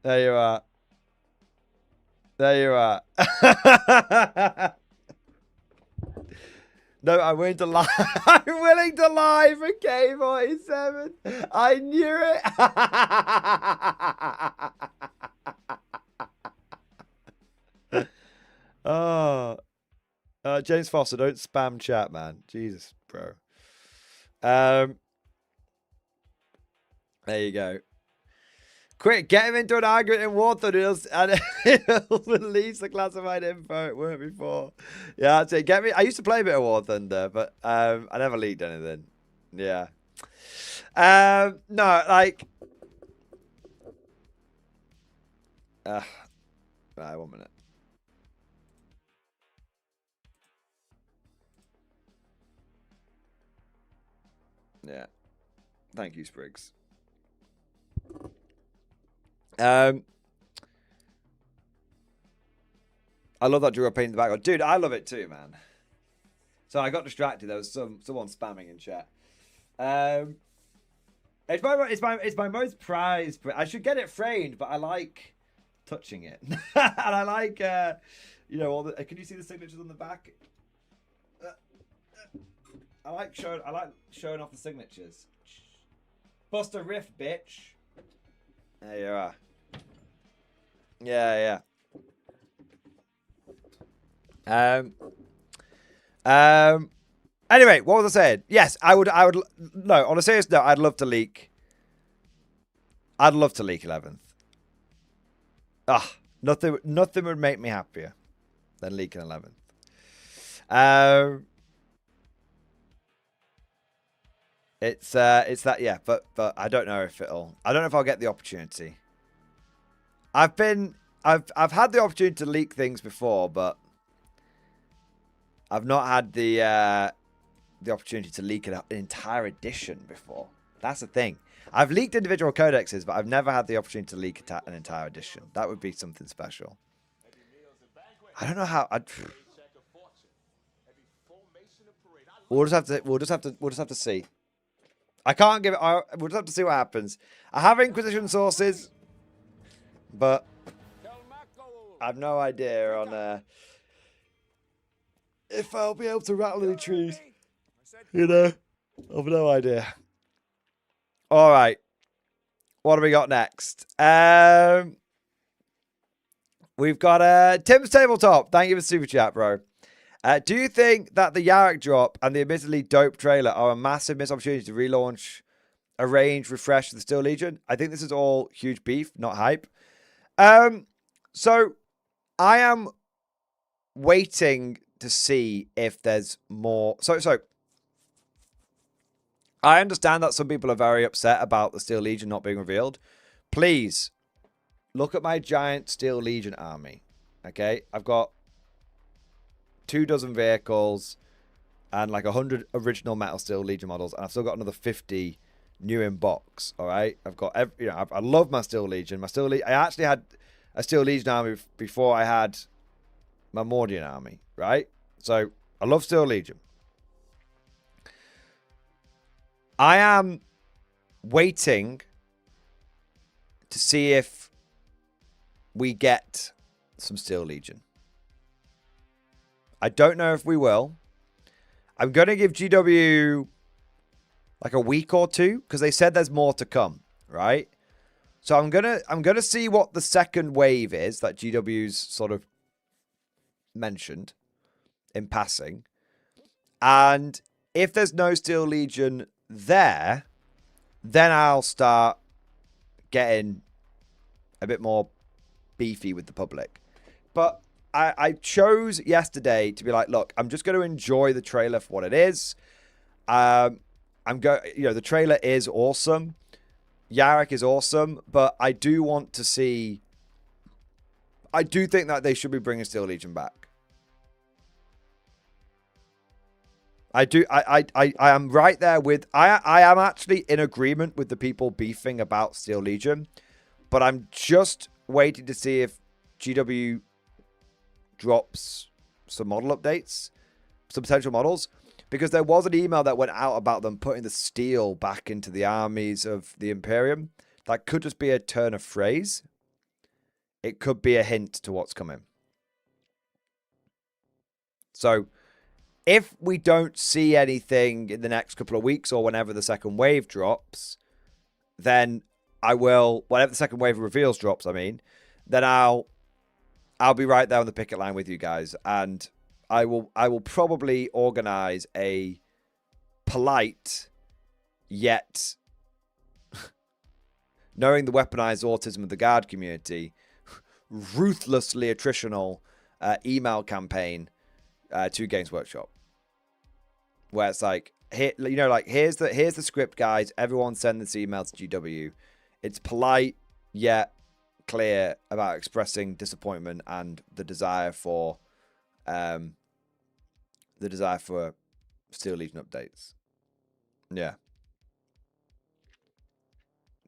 There you are. There you are. No, I'm willing to lie. I'm willing to lie for K47. I knew it. Oh. James Foster, don't spam chat, man. Jesus, bro. There you go. Quick, get him into an argument in Warthog and he'll release the classified info. It worked before. Yeah, I'd say get me. I used to play a bit of War Thunder, but I never leaked anything. Yeah. No, like. Right, 1 minute. Yeah. Thank you, Spriggs. I love that Drew paint in the background. Dude, I love it too, man. So I got distracted. There was someone spamming in chat. It's my most prized. I should get it framed, but I like touching it, and I like all the. Can you see the signatures on the back? I like showing off the signatures. Bust a riff, bitch. There you are. Yeah. Anyway, what was I saying? Yes, I would. No, on a serious note, I'd love to leak 11th. Nothing would make me happier than leaking 11th. It's that, yeah, but I don't know if I'll get the opportunity. I've had the opportunity to leak things before, but I've not had the opportunity to leak an entire edition before. That's the thing. I've leaked individual codexes, but I've never had the opportunity to leak an entire edition. That would be something special. I don't know how. We'll just have to see. I can't give it. We'll just have to see what happens. I have Inquisition sources, but I have no idea on if I'll be able to rattle any trees. I've no idea. All right, what do we got next? We've got Tim's Tabletop. Thank you for super chat, bro. Do you think that the Yarrick drop and the admittedly dope trailer are a massive missed opportunity to relaunch, arrange, refresh the Steel Legion? I think this is all huge beef, not hype. So I am waiting to see if there's more. So I understand that some people are very upset about the Steel Legion not being revealed. Please look at my giant Steel Legion army. Okay, I've got 24 vehicles and like 100 original Metal Steel Legion models, and I've still got another 50 new in box. All right, I've got I love my Steel Legion. I actually had a Steel Legion army before I had my Mordian army, right? So I love Steel Legion. I am waiting to see if we get some Steel Legion. I don't know if we will. I'm going to give GW like a week or two because they said there's more to come, right? So I'm going to see what the second wave is that GW's sort of mentioned in passing. And if there's no Steel Legion there, then I'll start getting a bit more beefy with the public. But I chose yesterday to be like, look, I'm just going to enjoy the trailer for what it is. The trailer is awesome. Yarrick is awesome, but I do want to see. I do think that they should be bringing Steel Legion back. I do. I am right there with. I am actually in agreement with the people beefing about Steel Legion, but I'm just waiting to see if GW drops some model updates, some potential models, because there was an email that went out about them putting the steel back into the armies of the Imperium. That could just be a turn of phrase. It could be a hint to what's coming. So if we don't see anything in the next couple of weeks or whenever the second wave drops, then I will, whenever the second wave of reveals drops, I mean, then I'll be right there on the picket line with you guys, and I will probably organize a polite yet knowing the weaponized autism of the guard community, ruthlessly attritional email campaign to Games Workshop, where it's like, here, you know, like here's the script, guys. Everyone send this email to GW. It's polite yet clear about expressing disappointment and the desire for Steel Legion updates. Yeah.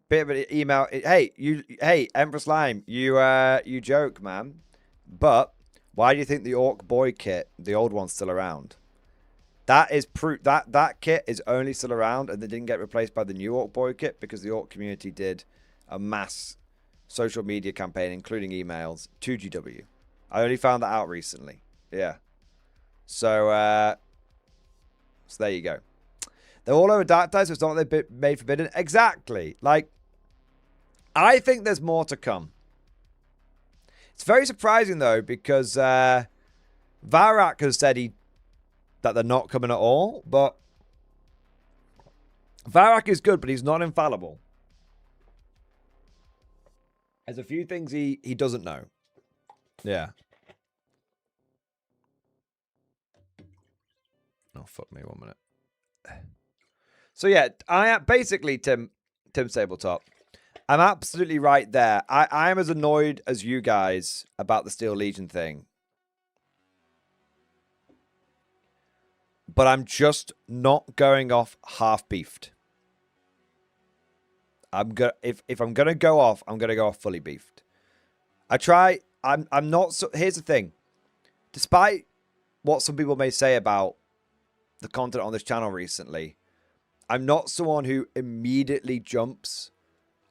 Bit of an email. Hey, Empress Lime, you joke, man. But why do you think the Orc Boy kit, the old one's still around? That is proof that kit is only still around and they didn't get replaced by the new Orc Boy kit because the Orc community did a mass social media campaign, including emails, to GW. I only found that out recently. Yeah. So there you go. They're all over Dark Tide, so it's not like they've made forbidden. Exactly. Like, I think there's more to come. It's very surprising, though, because Varak has said that they're not coming at all, but Varak is good, but he's not infallible. There's a few things he doesn't know. Yeah. Oh, fuck me, 1 minute. So yeah, basically Tim Tabletop, I'm absolutely right there. I am as annoyed as you guys about the Steel Legion thing. But I'm just not going off half beefed. If I'm gonna go off, I'm gonna go off fully beefed. I'm not so. Here's the thing. Despite what some people may say about the content on this channel recently, I'm not someone who immediately jumps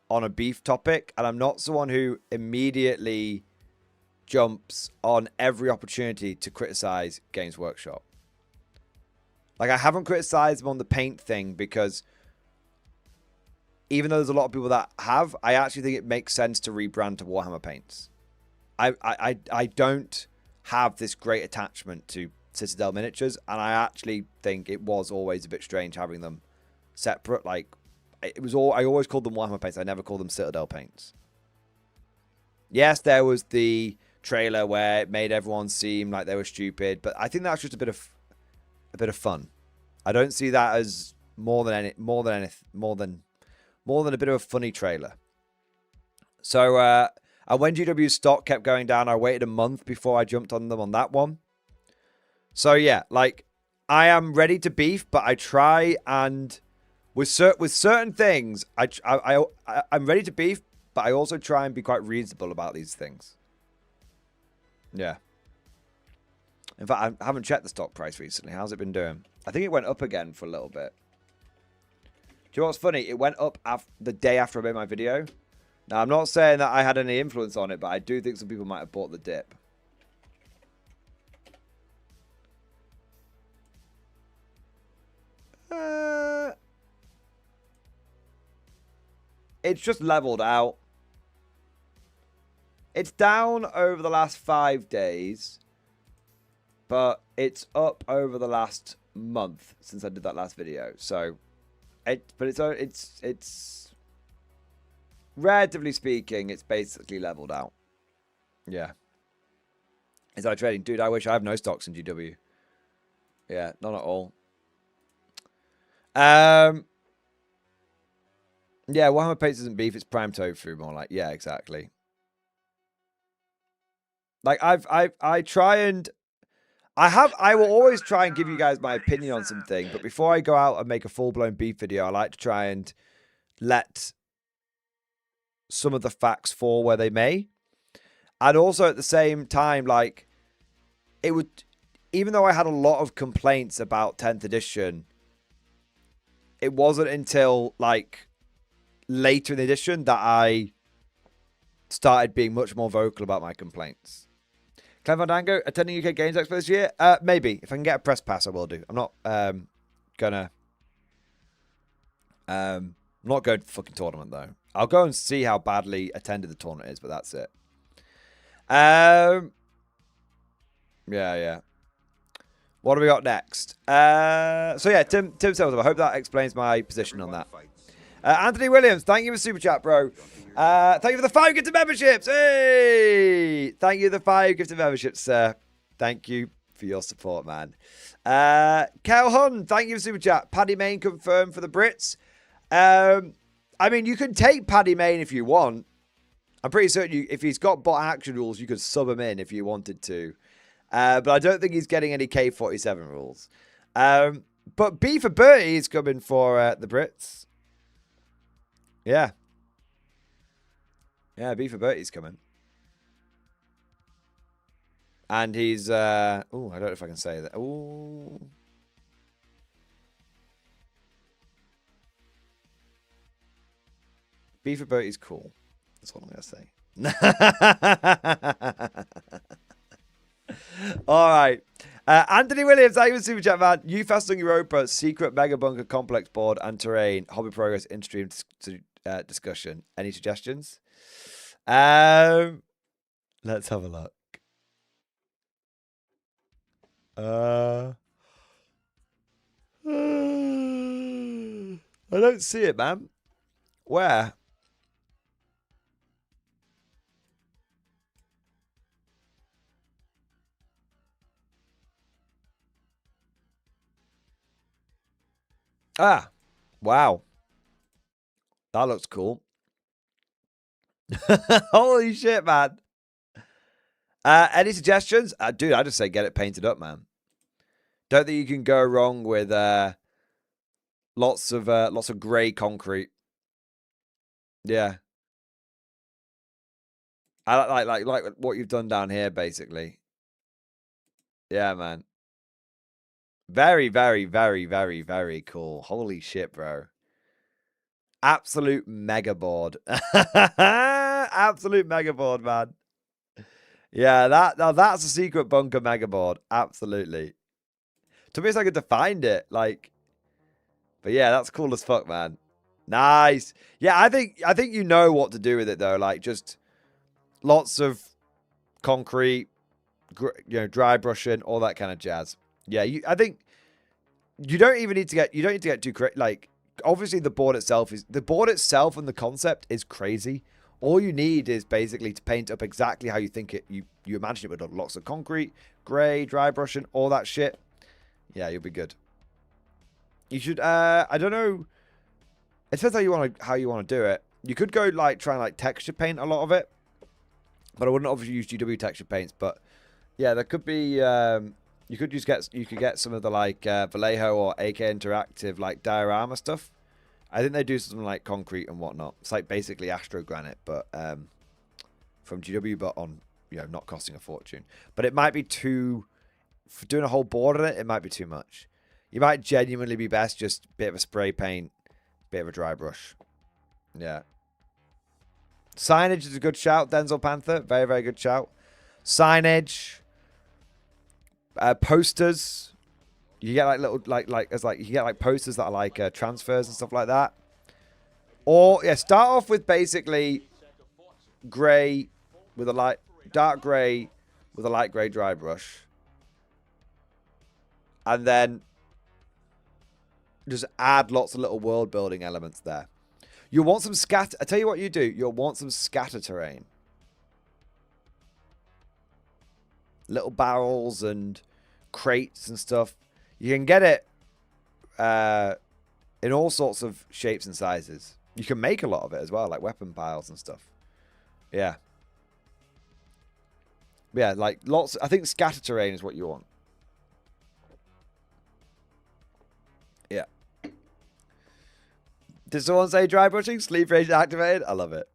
on a beef topic, and I'm not someone who immediately jumps on every opportunity to criticize Games Workshop. Like, I haven't criticized them on the paint thing because even though there's a lot of people that have, I actually think it makes sense to rebrand to Warhammer paints. I don't have this great attachment to Citadel miniatures, and I actually think it was always a bit strange having them separate. Like, it was all, I always called them Warhammer paints. I never called them Citadel paints. Yes, there was the trailer where it made everyone seem like they were stupid, but I think that's just a bit of fun. I don't see that as more than a bit of a funny trailer. So when GW's stock kept going down, I waited a month before I jumped on them on that one. So yeah, like, I am ready to beef, but I try and with certain things, I'm ready to beef, but I also try and be quite reasonable about these things. Yeah. In fact, I haven't checked the stock price recently. How's it been doing? I think it went up again for a little bit. Do you know what's funny? It went up the day after I made my video. Now, I'm not saying that I had any influence on it, but I do think some people might have bought the dip. It's just leveled out. It's down over the last 5 days, but it's up over the last month since I did that last video. So, it's relatively speaking, it's basically leveled out. Yeah. Is that trading? Dude, I wish I have no stocks in GW. Yeah, not at all. Yeah, Warhammer Pates isn't beef, it's prime tofu, more like. Yeah, exactly. Like, I try and... I will always try and give you guys my opinion on something, but before I go out and make a full-blown beef video, I like to try and let some of the facts fall where they may. And also at the same time, like, it would... Even though I had a lot of complaints about 10th edition, it wasn't until, like, later in the edition that I started being much more vocal about my complaints. Clem Fandango, attending UK Games Expo this year? Maybe. If I can get a press pass, I will do. I'm not gonna... I'm not going to the fucking tournament, though. I'll go and see how badly attended the tournament is, but that's it. Yeah. What do we got next? So yeah, Tim tells I hope that explains my position on that. Anthony Williams, thank you for super chat, bro. Thank you for the 5 gifted memberships. Hey, thank you for the 5 gifted memberships, sir. Thank you for your support, man. Kel Hun, thank you for super chat. Paddy Mayne confirmed for the Brits. I mean, you can take Paddy Mayne if you want. I'm pretty certain if he's got bot action rules, you could sub him in if you wanted to. But I don't think he's getting any K47 rules. But B for Bertie is coming for the Brits. Yeah. Yeah, B for Bertie's coming. And he's... oh, I don't know if I can say that. Oh. B for Bertie's cool. That's what I'm going to say. All right. Anthony Williams, thank you for super chat, man. UFast on Europa, secret mega bunker complex board and terrain, hobby progress, in-stream discussion. Any suggestions? Let's have a look. I don't see it, man. Where? Ah, wow. That looks cool. Holy shit, man. Any suggestions? Dude, I just say get it painted up, man. Don't think you can go wrong with lots of grey concrete. Yeah. I like what you've done down here, basically. Yeah, man. Very, very, very, very, very cool. Holy shit, bro. Absolute mega board. Absolute mega board, man. Yeah, that's a secret bunker mega board. Absolutely. Took me a second to find it. Like, but yeah, that's cool as fuck, man. Nice. Yeah, I think you know what to do with it though. Like, just lots of concrete, dry brushing, all that kind of jazz. Yeah, I think you don't need to get too crazy. Like, obviously the board itself and the concept is crazy. All you need is basically to paint up exactly how you think it, you imagine it with lots of concrete, grey, dry brushing, all that shit. Yeah, you'll be good. You should, I don't know. It depends how you want to do it. You could go try and texture paint a lot of it, but I wouldn't obviously use GW texture paints. But yeah, there could be. You could get some of the Vallejo or AK Interactive diorama stuff. I think they do something like concrete and whatnot. It's like basically Astro Granite, but from GW, but on not costing a fortune. But it might be too for doing a whole board on it, it might be too much. You might genuinely be best just a bit of a spray paint, bit of a dry brush. Yeah. Signage is a good shout, Denzel Panther. Very, very good shout. Signage. Posters. You get like little, you can get like posters that are like transfers and stuff like that. Or, yeah, start off with basically grey with a light, dark grey with a light grey dry brush. And then just add lots of little world building elements there. You'll want some scatter. I tell you what you do. You'll want some scatter terrain. Little barrels and crates and stuff. You can get it in all sorts of shapes and sizes. You can make a lot of it as well, like weapon piles and stuff. Yeah. Yeah, like lots. I think scatter terrain is what you want. Yeah. Did someone say dry brushing? Sleep rage activated? I love it.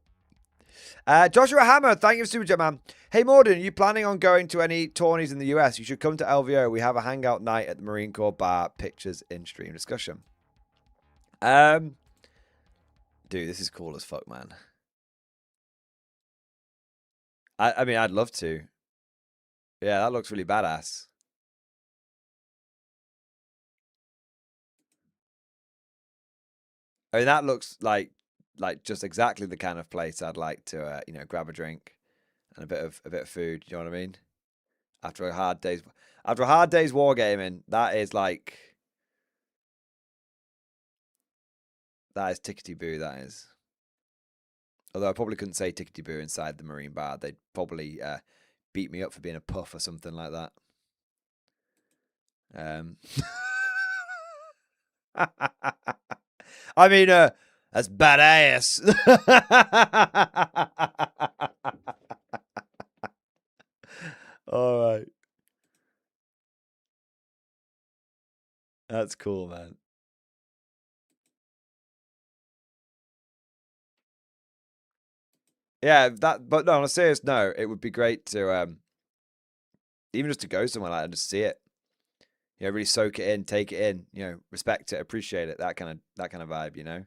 Joshua Hammer, thank you, Super Chat, man. Hey, Morden, are you planning on going to any tourneys in the US? You should come to LVO. We have a hangout night at the Marine Corps bar. Pictures in stream discussion. Dude, this is cool as fuck, man. I mean, I'd love to. Yeah, that looks really badass. I mean, that looks like just exactly the kind of place I'd like to, you know, grab a drink and a bit of food. You know what I mean? After a hard day's wargaming, that is tickety boo. That is. Although I probably couldn't say tickety boo inside the Marine bar. They'd probably beat me up for being a puff or something like that. I mean, that's badass. All right. That's cool, man. Yeah, but no, on a serious note, it would be great to even just to go somewhere like that and just see it. You know, really soak it in, take it in, you know, respect it, appreciate it, that kind of vibe, you know.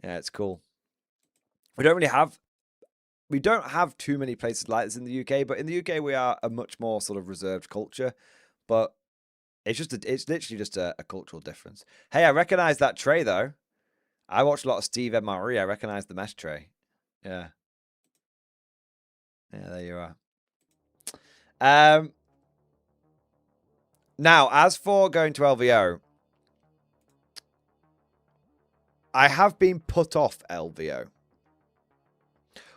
Yeah, it's cool. We don't have too many places like this in the UK, but in the UK we are a much more sort of reserved culture. But it's literally just a cultural difference. Hey, I recognize that tray though. I watched a lot of Steve MRE. I recognize the mesh tray. Yeah. Yeah, there you are. Now, as for going to LVO, I have been put off LVO.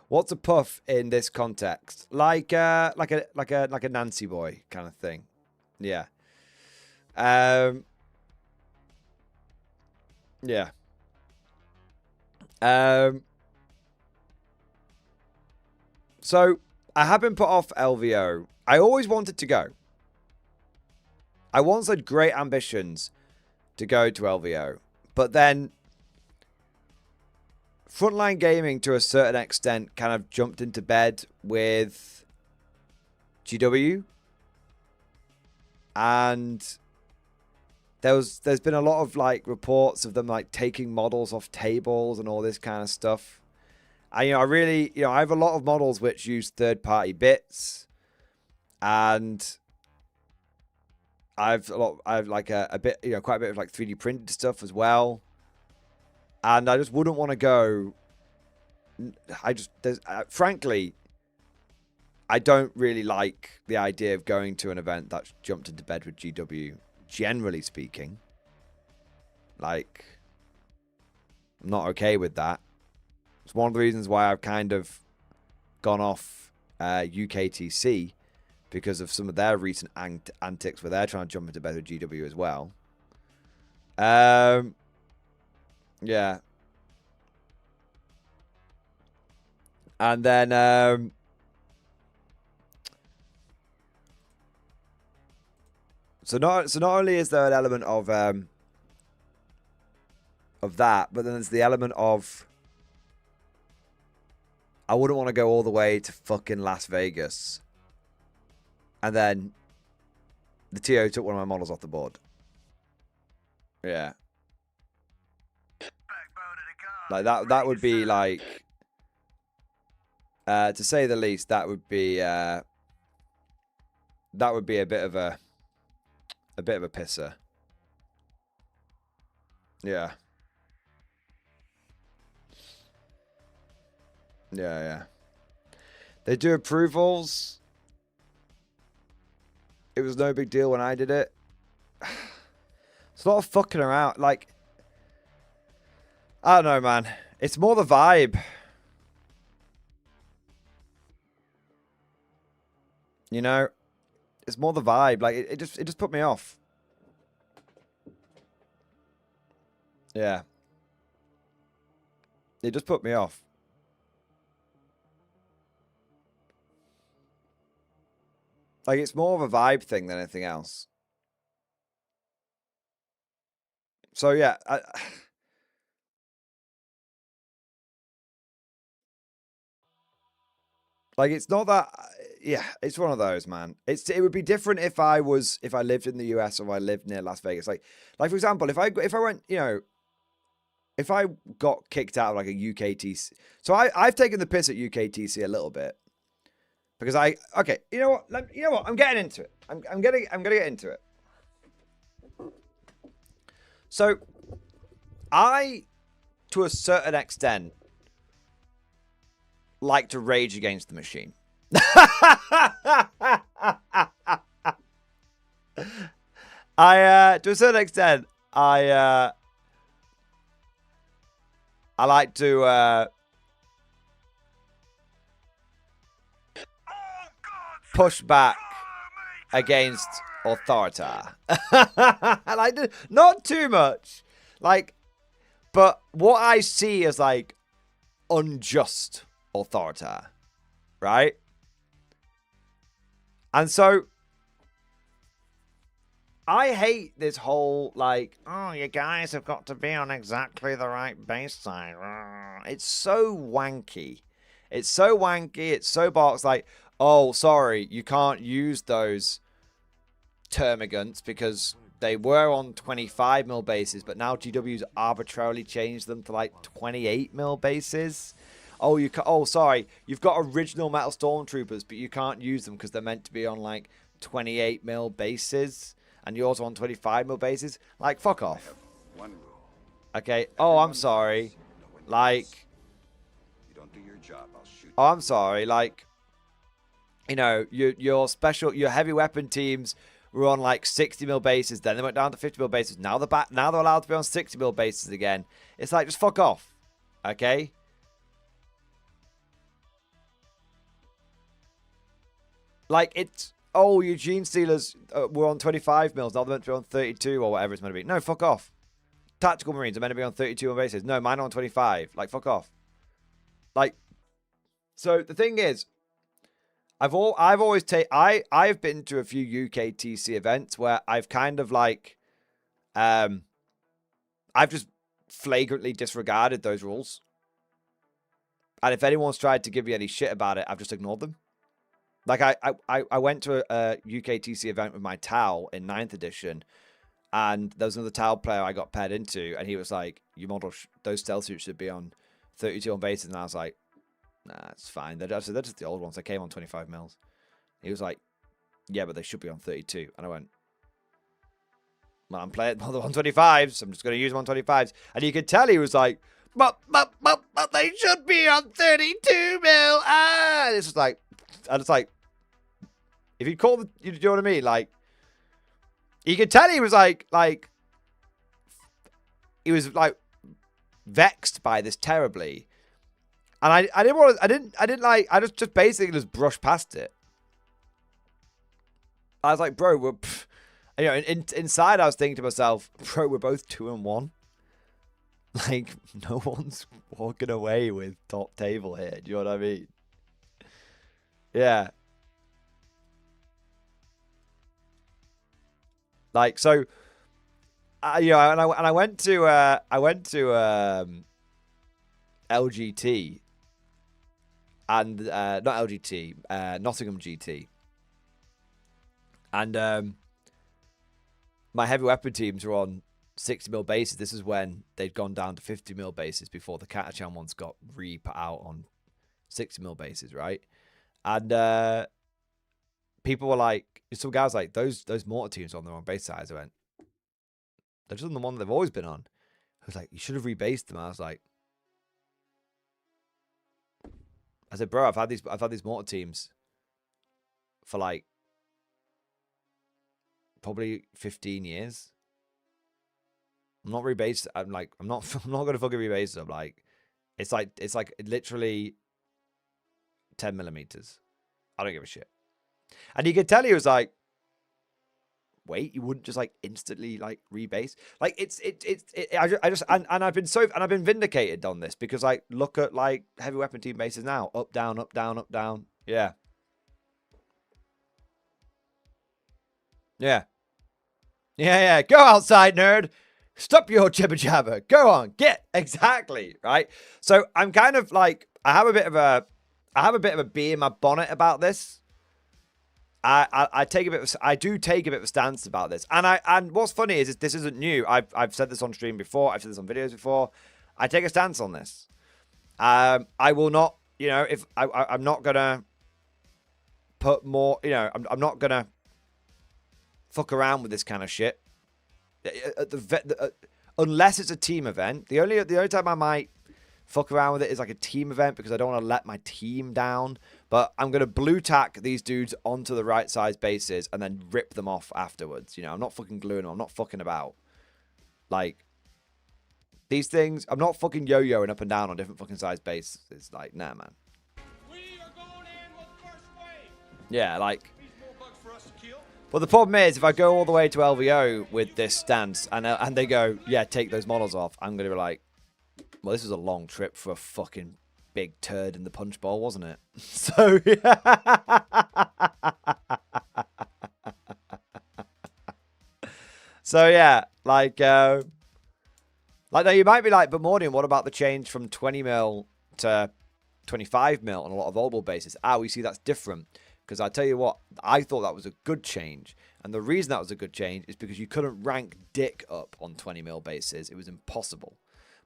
What's a puff in this context? Like a Nancy boy kind of thing. Yeah. Yeah. So I have been put off LVO. I always wanted to go. I once had great ambitions to go to LVO, but then Frontline Gaming, to a certain extent, kind of jumped into bed with GW, and there's been a lot of like reports of them like taking models off tables and all this kind of stuff. I have a lot of models which use third-party bits, and I've like a bit, you know, quite a bit of like 3D printed stuff as well. And I just wouldn't want to go. Frankly, I don't really like the idea of going to an event that's jumped into bed with GW, generally speaking. Like, I'm not okay with that. It's one of the reasons why I've kind of gone off UKTC, because of some of their recent antics where they're trying to jump into bed with GW as well. Yeah. And then so not only is there an element of that, but then there's the element of I wouldn't want to go all the way to fucking Las Vegas and then The TO took one of my models off the board. Yeah. Like that would be like, to say the least, that would be a bit of a pisser. Yeah. Yeah. They do approvals. It was no big deal when I did it. It's a lot of fucking around. Like, I don't know, man. It's more the vibe. You know? It's more the vibe. Like, it just put me off. Yeah. It just put me off. Like, it's more of a vibe thing than anything else. So, yeah. Like, it's not that... Yeah, it's one of those, man. It would be different if I lived in the US or I lived near Las Vegas. Like for example, if I went, you know... If I got kicked out of, like, a UKTC... So, I've taken the piss at UKTC a little bit. Because okay, you know what? I'm getting into it. I'm gonna get into it. So, to a certain extent, like to rage against the machine. To a certain extent, I like to push back against authority. Like, not too much. Like, but what I see as, like, unjust authority, right? And so, I hate this whole, like, oh, you guys have got to be on exactly the right base side. It's so wanky. It's so wanky. It's so box. Like, oh, sorry, you can't use those termagants because they were on 25mm bases, but now GW's arbitrarily changed them to, like, 28mm bases. Oh, sorry, you've got original metal stormtroopers, but you can't use them because they're meant to be on, like, 28mm bases, and yours are on 25mm bases. Like, fuck off. Okay. Oh, I'm sorry. Like, oh, I'm sorry. Like, you know, your heavy weapon teams were on, like, 60mm bases. Then they went down to 50mm bases. Now they're back. Now they're allowed to be on 60mm bases again. It's like, just fuck off. Okay. Like, it's, oh, Eugene Steelers were on 25mm. Now they're meant to be on 32 or whatever it's meant to be. No, fuck off. Tactical Marines are meant to be on 32 on bases. No, mine are on 25. Like, fuck off. Like, so the thing is, I've been to a few UKTC events where I've kind of, like, I've just flagrantly disregarded those rules. And if anyone's tried to give me any shit about it, I've just ignored them. Like, I went to a UKTC event with my Tau in 9th edition, and there was another Tau player I got paired into, and he was like, your model, those stealth suits should be on 32 on bases, and I was like, nah, it's fine. They're just the old ones. They came on 25mm. He was like, yeah, but they should be on 32. And I went, well, I'm playing on 125s, so I'm just going to use 125s. And you could tell he was like, but they should be on 32mm. Ah! And it's just like, and it's like, if you call the, you know what I mean? Like, you could tell he was like, he was like vexed by this terribly. And I just basically just brushed past it. I was like, bro, you know, inside I was thinking to myself, bro, we're both 2-1. Like, no one's walking away with top table here. Do you know what I mean? Yeah. Like, so, you know, and I went to LGT, and not LGT, Nottingham GT, and my heavy weapon teams were on 60mm bases. This is when they'd gone down to 50mm bases before the Katachan ones got re-put out on 60mm bases, right? And people were like, some guys like, those mortar teams on the wrong base size. I went, they're just on the one they've always been on. I was like, you should have rebased them. I was like, I said, bro, I've had these mortar teams for like probably 15 years. I'm not rebased. I'm not I'm not gonna fucking rebase them. Like, it's like literally 10mm. I don't give a shit. And you could tell he was like, wait, you wouldn't just like instantly like rebase? Like I've been vindicated on this because like look at like heavy weapon team bases now. Up, down, up, down, up, down. Yeah. Yeah. Yeah. Go outside, nerd. Stop your jibber jabber. Go on. Get exactly right. So I'm kind of like I have a bit of a bee in my bonnet about this. I do take a bit of a stance about this, and what's funny is this isn't new. I've said this on stream before. I've said this on videos before. I take a stance on this. I will not, if I'm not gonna put more, I'm not gonna fuck around with this kind of shit. Unless it's a team event, the only time I might fuck around with it is like a team event because I don't want to let my team down. But I'm going to blue tack these dudes onto the right size bases and then rip them off afterwards. I'm not fucking gluing them. I'm not fucking about. Like, these things, I'm not fucking yo-yoing up and down on different fucking size bases. It's like, nah, man. We are going in with the first wave. Yeah, like. These more bugs for us to kill. But the problem is, if I go all the way to LVO with this stance and they go, yeah, take those models off, I'm going to be like, well, this was a long trip for a fucking big turd in the punch bowl, wasn't it? So, yeah. So, yeah, like now you might be like, but Mordian, what about the change from 20mm to 25mm on a lot of old bases? We see that's different. Because I tell you what, I thought that was a good change. And the reason that was a good change is because you couldn't rank dick up on 20mm bases. It was impossible.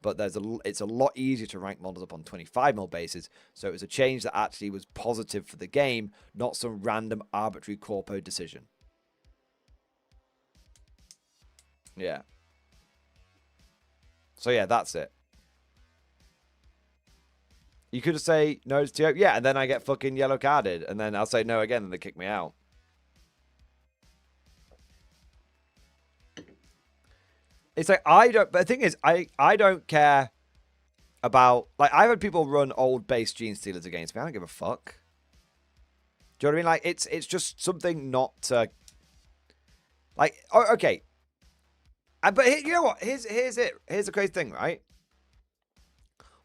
But it's a lot easier to rank models up on 25mm bases. So it was a change that actually was positive for the game, not some random arbitrary corpo decision. Yeah. So yeah, that's it. You could say no to TO. Yeah, and then I get fucking yellow carded. And then I'll say no again and they kick me out. It's like, but the thing is, I don't care about, like, I've had people run old base Gene Stealers against me. I don't give a fuck. Do you know what I mean? Like, it's just something not to, like, okay. But you know what? Here's it. Here's the crazy thing, right?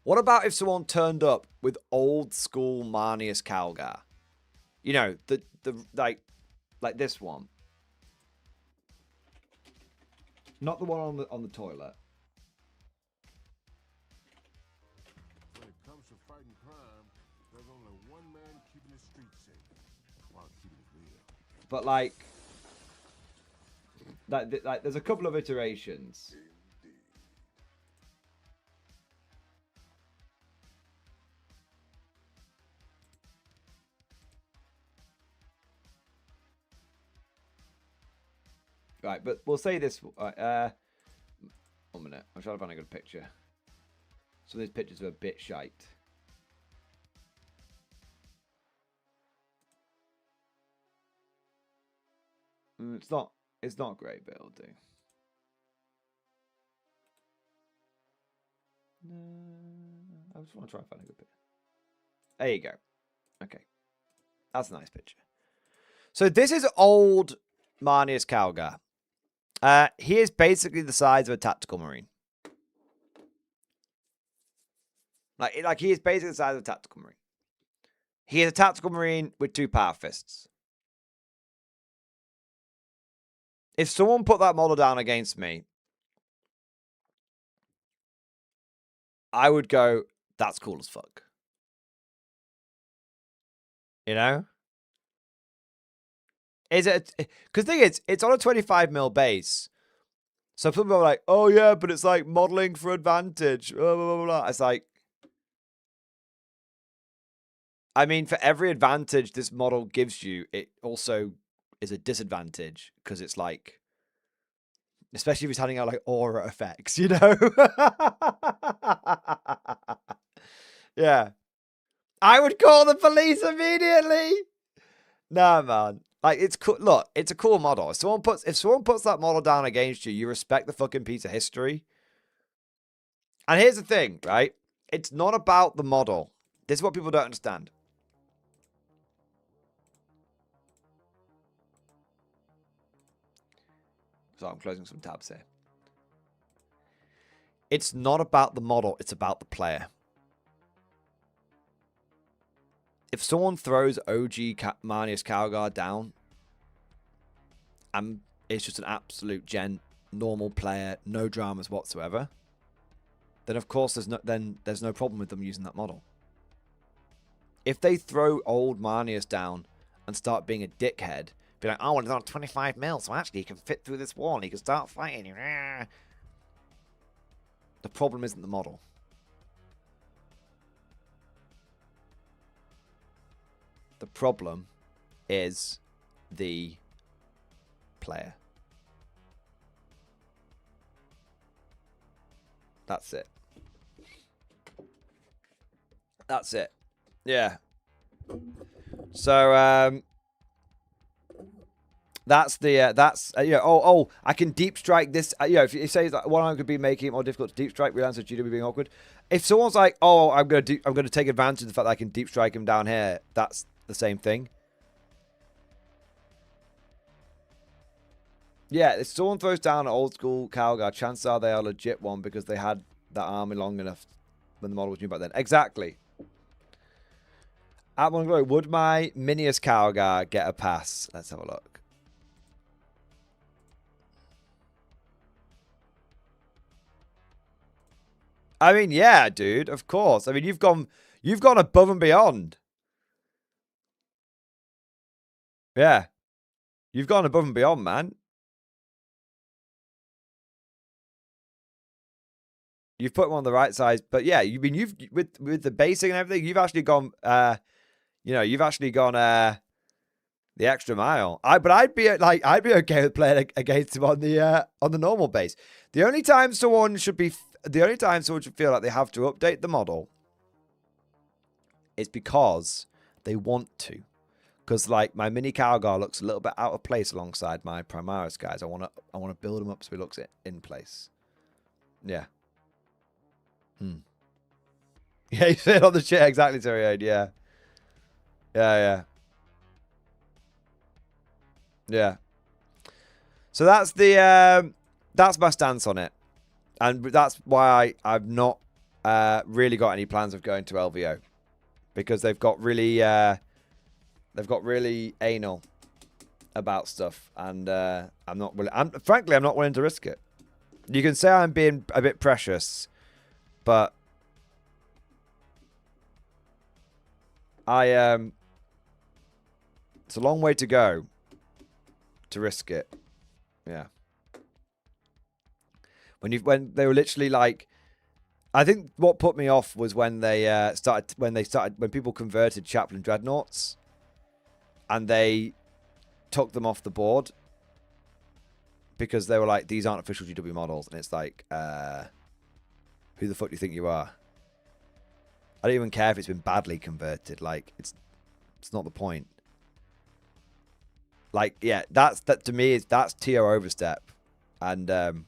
What about if someone turned up with old school Marnius Calgar? The like this one. Not the one on the toilet. When it comes to fighting crime, there's only one man keeping the streets safe while keeping it real. But like there's a couple of iterations. Right, but we'll say this. 1 minute. I'm trying to find a good picture. Some of these pictures are a bit shite. It's not great, but it'll do. I just want to try and find a good picture. There you go. Okay. That's a nice picture. So this is old Marnius Calgar. He is basically the size of a tactical marine. Like he is basically the size of a tactical marine. He is a tactical marine with 2 power fists. If someone put that model down against me, I would go, that's cool as fuck. Is it? Because the thing is, it's on a 25mm base, So some people are like, oh yeah, but it's like modeling for advantage. Blah, blah, blah, blah. It's like, I mean, for every advantage this model gives you, it also is a disadvantage because it's like, especially if it's handing out like aura effects, you know? Yeah. I would call the police immediately. Nah, man. Like, it's cool. Look, it's a cool model. If someone puts that model down against you, you respect the fucking piece of history. And here's the thing, right? It's not about the model. This is what people don't understand. So I'm closing some tabs here. It's not about the model. It's about the player. If someone throws OG Marnius Calgar down, and it's just an absolute normal player, no dramas whatsoever, then of course there's no problem with them using that model. If they throw old Marnius down and start being a dickhead, be like, oh, it's on 25 mil, so actually he can fit through this wall and he can start fighting. The problem isn't the model. The problem is the player. That's it. That's it. Yeah. So that's the yeah. I can deep strike this. If it says that one I could be making it more difficult to deep strike, real answer GW being awkward. If someone's like, oh, I'm gonna take advantage of the fact that I can deep strike him down here, that's the same thing. Yeah, if someone throws down an old school Calgar, chances are they are a legit one because they had that army long enough when the model was new back then. Exactly. At one glory, would my Minius Calgar get a pass? Let's have a look. I mean, yeah, dude, of course. I mean, you've gone above and beyond. Yeah. You've gone above and beyond, man. You've put them on the right size, but yeah, you've with the basing and everything, you've actually gone you've actually gone the extra mile. I'd be okay with playing against him on the normal base. The only time someone should feel like they have to update the model is because they want to. Because like my mini Calgar looks a little bit out of place alongside my Primaris guys. I wanna build him up so he looks in place. Yeah. Yeah, you said on the shit exactly, Terry. Yeah. Yeah. So that's my stance on it, and that's why I've not really got any plans of going to LVO, because they've got really anal about stuff, and I'm not willing. Frankly, I'm not willing to risk it. You can say I'm being a bit precious, but it's a long way to go to risk it. Yeah. When they were literally like, I think what put me off was when they when people converted Chaplain Dreadnoughts and they took them off the board because they were like, these aren't official GW models, and it's like, who the fuck do you think you are? I don't even care if it's been badly converted. Like, it's not the point. Like, yeah, that to me that's TO overstep, and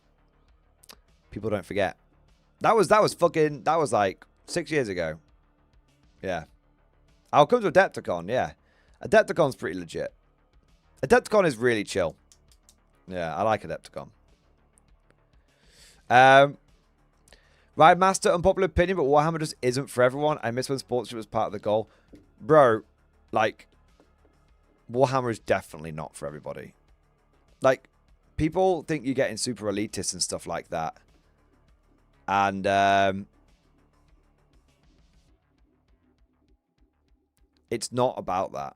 people don't forget. That was like 6 years ago. Yeah, I'll come to Adepticon. Yeah, Adepticon's pretty legit. Adepticon is really chill. Yeah, I like Adepticon. Ride Master, unpopular opinion, but Warhammer just isn't for everyone. I miss when sportsmanship was part of the goal. Bro, like, Warhammer is definitely not for everybody. Like, people think you're getting super elitist and stuff like that. And, it's not about that.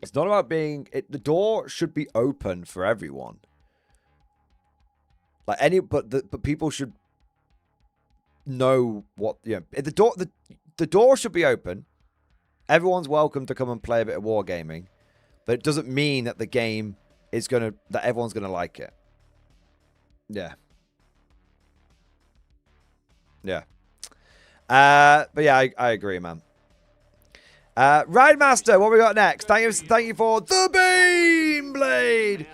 It's not about being... the door should be open for everyone. Like but people should know what, the door should be open. Everyone's welcome to come and play a bit of wargaming, but it doesn't mean that the game is that everyone's gonna like it. Yeah. Yeah. But yeah, I agree, man. Ride Master, what we got next? Thank you for the Beam Blade.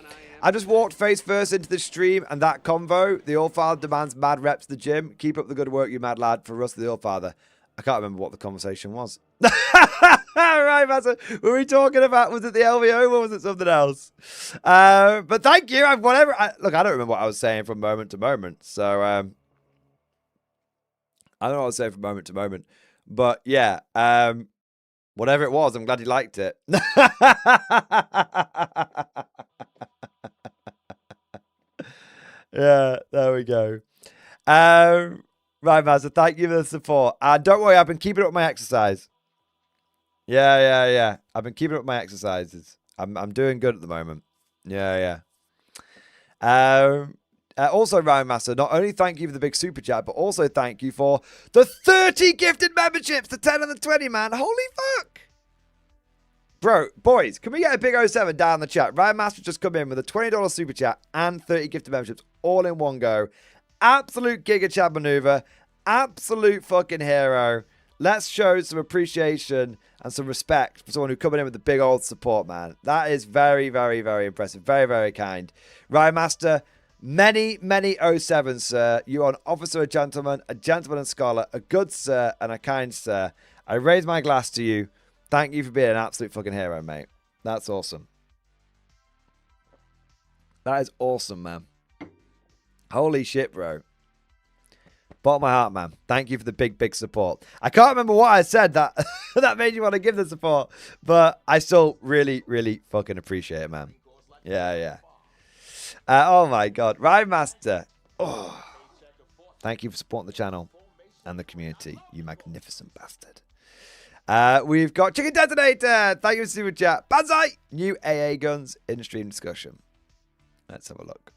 I just walked face first into the stream and that convo. The Allfather demands mad reps to the gym. Keep up the good work, you mad lad. For Russ the Allfather. I can't remember what the conversation was. Right, Master. Were we talking about, was it the LVO or was it something else? But thank you. Look, I don't remember what I was saying from moment to moment. So, I don't know what I was saying from moment to moment. But yeah, whatever it was, I'm glad you liked it. Yeah, there we go. Right, Master, thank you for the support. And don't worry, I've been keeping up my exercise. Yeah. I've been keeping up my exercises. I'm doing good at the moment. Yeah. Also, Ryan Master, not only thank you for the big super chat, but also thank you for the 30 gifted memberships, the 10 and the 20, man. Holy fuck. Bro, boys, can we get a big 07 down in the chat? Ryan Master just come in with a $20 super chat and 30 gifted memberships all in one go. Absolute Giga Chat maneuver. Absolute fucking hero. Let's show some appreciation and some respect for someone who's coming in with the big old support, man. That is very, very, very impressive. Very, very kind. Ryan Master, many, many 07s, sir. You are an officer, a gentleman and scholar, a good sir, and a kind sir. I raise my glass to you. Thank you for being an absolute fucking hero, mate. That's awesome. That is awesome, man. Holy shit, bro. Bottom of my heart, man. Thank you for the big, big support. I can't remember what I said that that made you want to give the support, but I still really, really fucking appreciate it, man. Yeah. Oh my God. Ride Master. Oh. Thank you for supporting the channel and the community, you magnificent bastard. We've got Chicken Detonator. Thank you for super chat. Banzai. New AA guns in stream discussion. Let's have a look.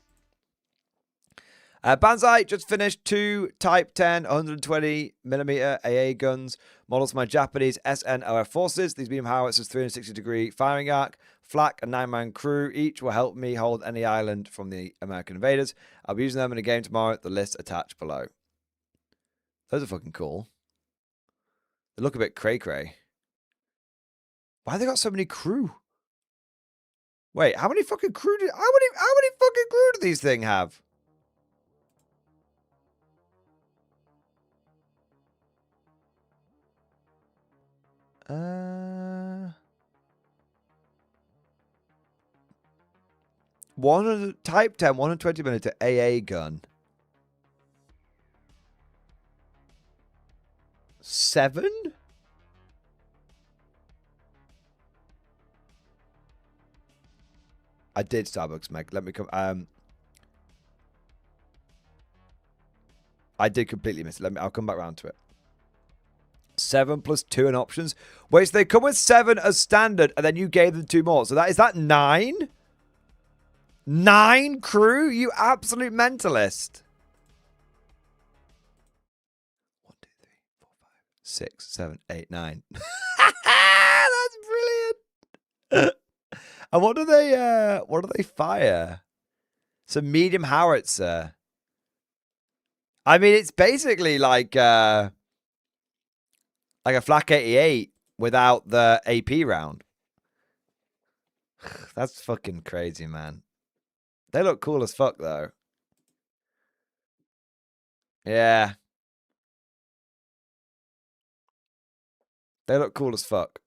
Banzai just finished 2 Type 10 120mm AA guns. Models for my Japanese SNOF forces. These beam howitzers 360-degree firing arc. Flak and 9-man crew. Each will help me hold any island from the American invaders. I'll be using them in a game tomorrow. The list attached below. Those are fucking cool. They look a bit cray-cray. Why have they got so many crew? Wait, how many fucking crew how many fucking crew do these things have? Type 10 120mm AA gun. 7? I did Starbucks, Meg. Let me come. I did completely miss it. I'll come back around to it. 7 plus 2 in options. Wait, so they come with 7 as standard, and then you gave them 2 more. So is that 9? 9 crew? You absolute mentalist. 1, 2, 3, 4, 5, 6, 7, 8, 9. That's brilliant. And what do they fire? It's a medium howitzer. I mean, it's basically like a Flak 88 without the AP round. That's fucking crazy, man. They look cool as fuck, though. Yeah. They look cool as fuck.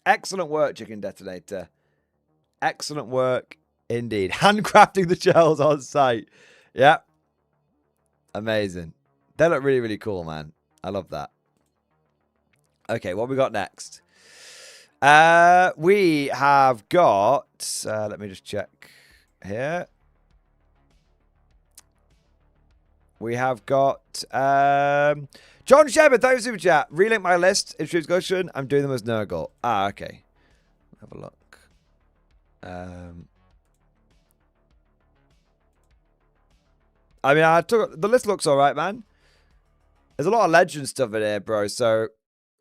Excellent work, Chicken Detonator. Excellent work indeed. Handcrafting the shells on site. Yeah. Amazing. They look really, really cool, man. I love that. Okay, what we got next? We have got... let me just check here. We have got... John Shepard, thank you for super chat. Relink my list. Introduce discussion. I'm doing them as Nurgle. Ah, okay. Have a look. I mean, the list looks all right, man. There's a lot of legend stuff in here, bro. So,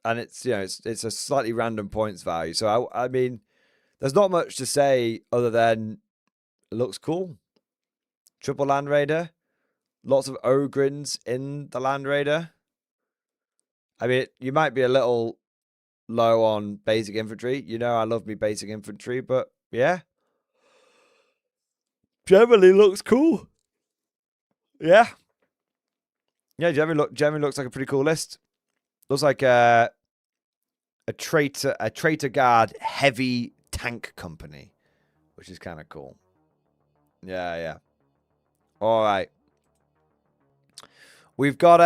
and it's, you know, it's a slightly random points value. So, I mean, there's not much to say other than it looks cool. Triple Land Raider. Lots of Ogrins in the Land Raider. I mean, you might be a little low on basic infantry. You know, I love me basic infantry, but yeah. Generally looks cool. Yeah. Yeah, generally looks like a pretty cool list. Looks like a traitor guard heavy tank company, which is kind of cool. Yeah, yeah. All right. We've got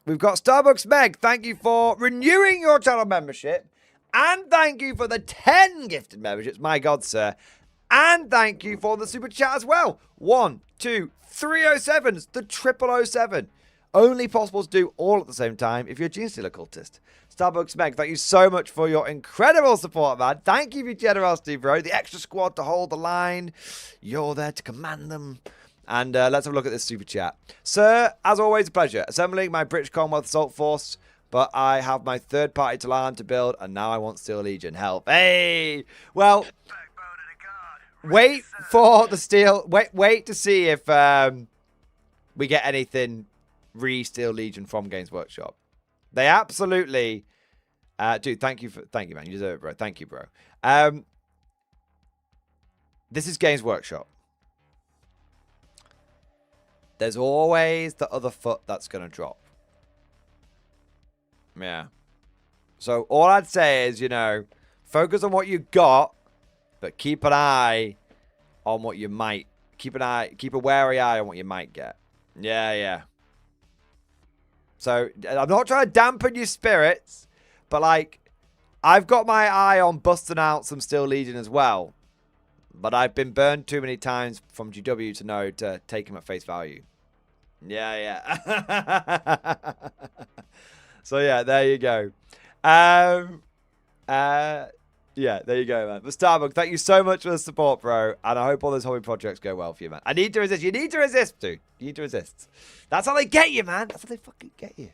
Starbucks Meg. Thank you for renewing your channel membership, and thank you for the 10 gifted memberships. My God, sir. And thank you for the super chat as well. 1, 2, 307s, the 007. Only possible to do all at the same time if you're a Gene Stealer cultist. Starbucks Meg, thank you so much for your incredible support, man. Thank you for your generosity, bro. The extra squad to hold the line. You're there to command them. And let's have a look at this super chat. Sir, as always, a pleasure. Assembling my British Commonwealth Assault Force, but I have my third party Talan to build, and now I want Steel Legion. Help. Hey! Well, wait for the Steel... Wait to see if we get anything re-Steel Legion from Games Workshop. They absolutely... dude, thank you, man. You deserve it, bro. Thank you, bro. This is Games Workshop. There's always the other foot that's going to drop. Yeah. So all I'd say is, you know, focus on what you got, but keep an eye on what you might. Keep a wary eye on what you might get. Yeah, yeah. So I'm not trying to dampen your spirits, but like, I've got my eye on busting out some Steel Legion as well. But I've been burned too many times from GW to know to take him at face value. Yeah, yeah. So, yeah, there you go. Yeah, there you go, man. But Starbucks, thank you so much for the support, bro. And I hope all those hobby projects go well for you, man. I need to resist. You need to resist, dude. You need to resist. That's how they get you, man. That's how they fucking get you.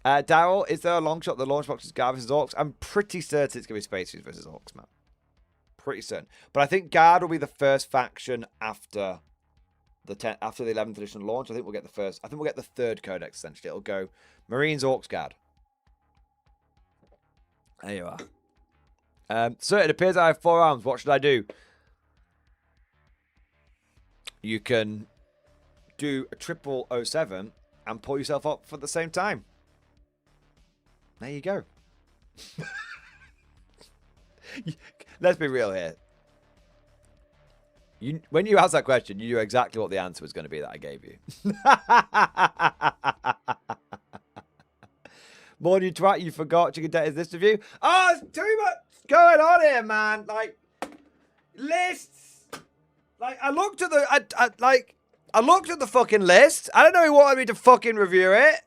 Daryl, is there a long shot the launch box is Guard versus Orcs? I'm pretty certain it's going to be Space Marines versus Orcs, man. Pretty certain. But I think Guard will be the first faction after the 11th edition launch. I think we'll get the first. I think we'll get the third codex, essentially. It'll go Marines, Orcs, Guard. There you are. So it appears I have 4 arms. What should I do? You can do a 007 and pull yourself up for the same time. There you go. Let's be real here. When you asked that question, you knew exactly what the answer was going to be that I gave you. Morning twat, you forgot Chicken Debt is this review. Oh, it's too much going on here, man. Like, lists. Like, I looked at the fucking list. I don't know who wanted me to fucking review it.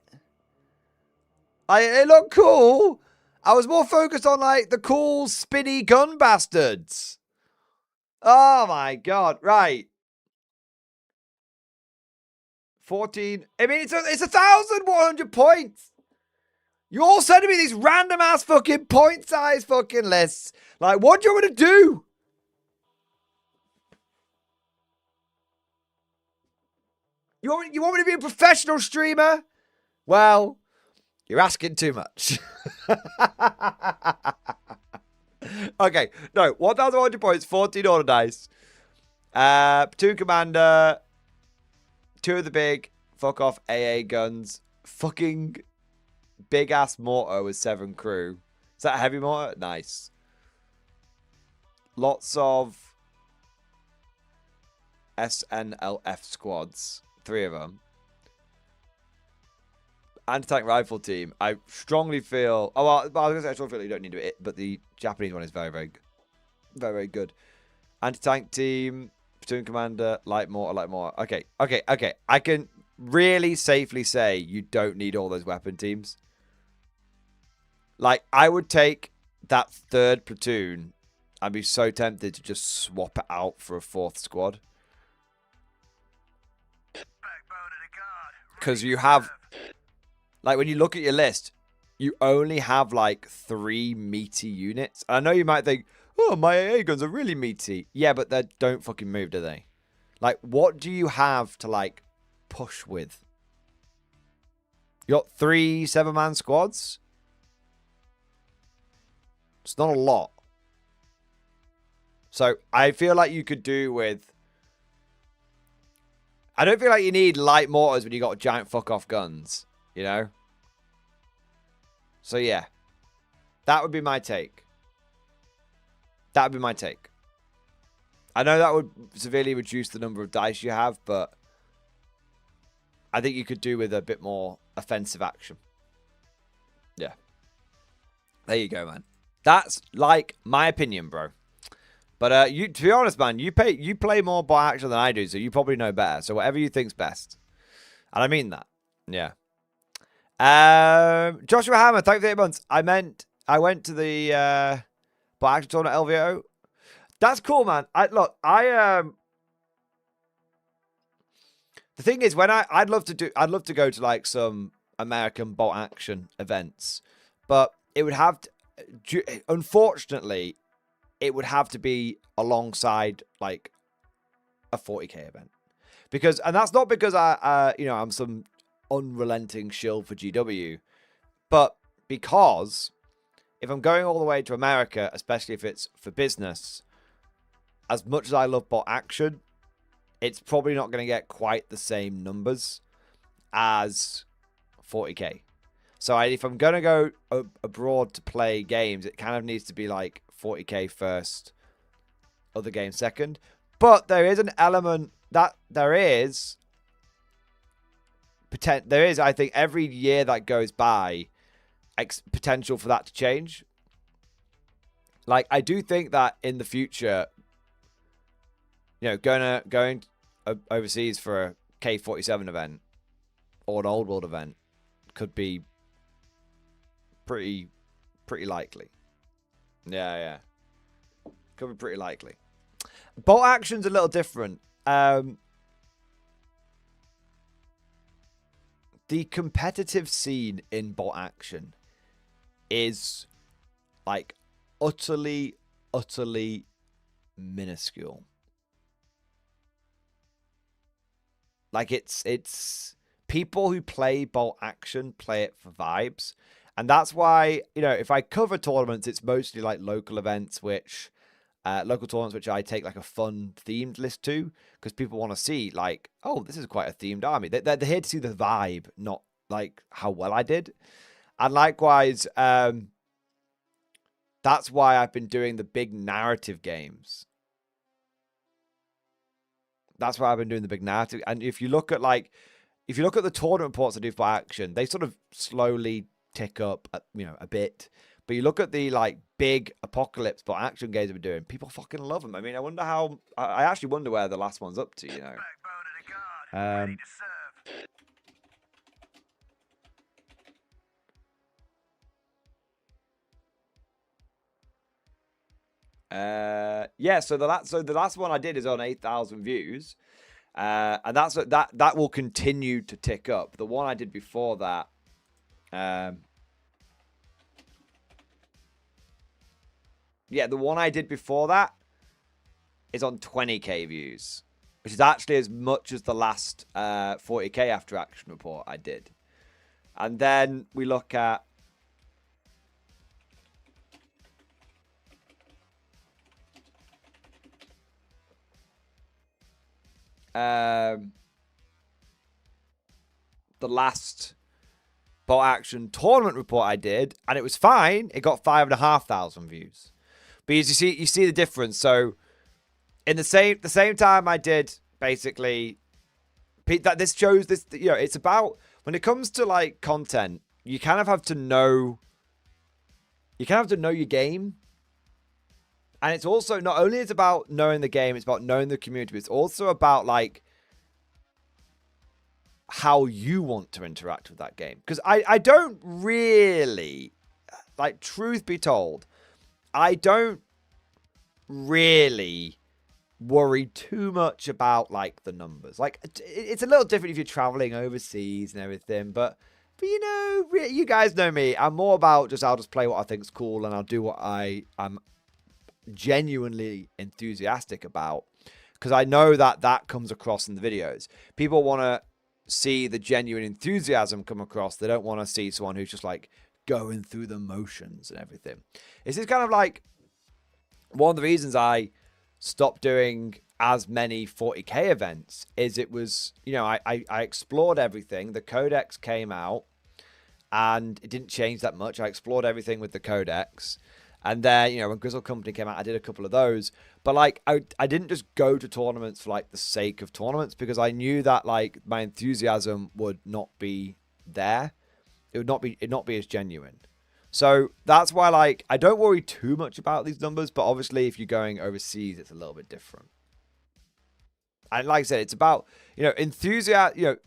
It looked cool. I was more focused on, like, the cool, spinny gun bastards. Oh, my God. Right. 14. I mean, it's 1,100 points. You're all sending me these random-ass fucking point-size fucking lists. Like, what do you want me to do? You want me to be a professional streamer? Well... You're asking too much. Okay, no, 1,100 points, 14 order dice. 2 commander, 2 of the big, fuck off AA guns, fucking big ass mortar with 7 crew. Is that a heavy mortar? Nice. Lots of SNLF squads, 3 of them. Anti-tank rifle team. I strongly feel... Oh, well, I was going to say I strongly feel you don't need it, but the Japanese one is very, very, very, very good. Anti-tank team, platoon commander, light mortar. Okay. I can really safely say you don't need all those weapon teams. Like, I would take that 3rd platoon I'd be so tempted to just swap it out for a 4th squad. Because you have, like, when you look at your list, you only have, like, 3 meaty units. And I know you might think, oh, my AA guns are really meaty. Yeah, but they don't fucking move, do they? Like, what do you have to, like, push with? You got 3 7-man squads? It's not a lot. So, I feel like you could do with... I don't feel like you need light mortars when you got giant fuck-off guns, you know? So, yeah. That would be my take. That would be my take. I know that would severely reduce the number of dice you have, but I think you could do with a bit more offensive action. Yeah. There you go, man. That's, like, my opinion, bro. But you, to be honest, man, you play more bot action than I do, so you probably know better. So whatever you think's best. And I mean that. Yeah. Joshua Hammer, thank you for 8 months. I went to the bot action tournament at LVO. That's cool, man. The thing is, I'd love to go to like some American bot action events, but it would have to, unfortunately, it would have to be alongside like a 40k event, and that's not because I'm some unrelenting shill for GW, but because if I'm going all the way to America, especially if it's for business, as much as I love bot action, it's probably not going to get quite the same numbers as 40k. So if I'm going to go abroad to play games, it kind of needs to be like 40k first, other games second. But there is an element that there is, I think, every year that goes by, potential for that to change. Like, I do think that in the future, going overseas for a K47 event or an Old World event could be pretty likely. Yeah. Could be pretty likely. Bolt action's a little different. The competitive scene in bot action is like utterly minuscule. Like it's people who play bot action play it for vibes. And that's why, if I cover tournaments, it's mostly like local tournaments, which I take like a fun themed list to, because people want to see like, oh, this is quite a themed army. They're here to see the vibe, not like how well I did. And likewise, that's why I've been doing the big narrative games. That's why I've been doing the big narrative. And if you look at the tournament reports I do for action, they sort of slowly tick up, a bit. But you look at the like big apocalypse but action games we're doing, people fucking love them. I mean, I actually wonder where the last one's up to, Yeah, so the last one I did is on 8,000 views. And that will continue to tick up. The one I did before that, the one I did before that is on 20k views, which is actually as much as the last 40k after action report I did. And then we look at the last bot action tournament report I did, and it was fine. It got 5,500 views. But you see the difference. So in the same time I did, basically, that this shows this, it's about, when it comes to like content, you kind of have to know your game. And it's also, not only it's about knowing the game, it's about knowing the community, but it's also about like how you want to interact with that game. Because I don't really, like, truth be told, I don't really worry too much about like the numbers. Like it's a little different if you're traveling overseas and everything, but you know, you guys know me. I'm more about just I'll just play what I think's cool and I'll do what I'm genuinely enthusiastic about, because I know that that comes across in the videos. People want to see the genuine enthusiasm come across. They don't want to see someone who's just like going through the motions and everything. This is kind of like one of the reasons I stopped doing as many 40k events is it was, you know, I explored everything. The codex came out and it didn't change that much. I explored everything with the codex. And then, you know, when Grizzle Company came out, I did a couple of those. But, like, I didn't just go to tournaments for, like, the sake of tournaments, because I knew that, like, my enthusiasm would not be there. It'd not be as genuine. So that's why, like, I don't worry too much about these numbers. But obviously, if you're going overseas, it's a little bit different. And like I said, it's about, you know,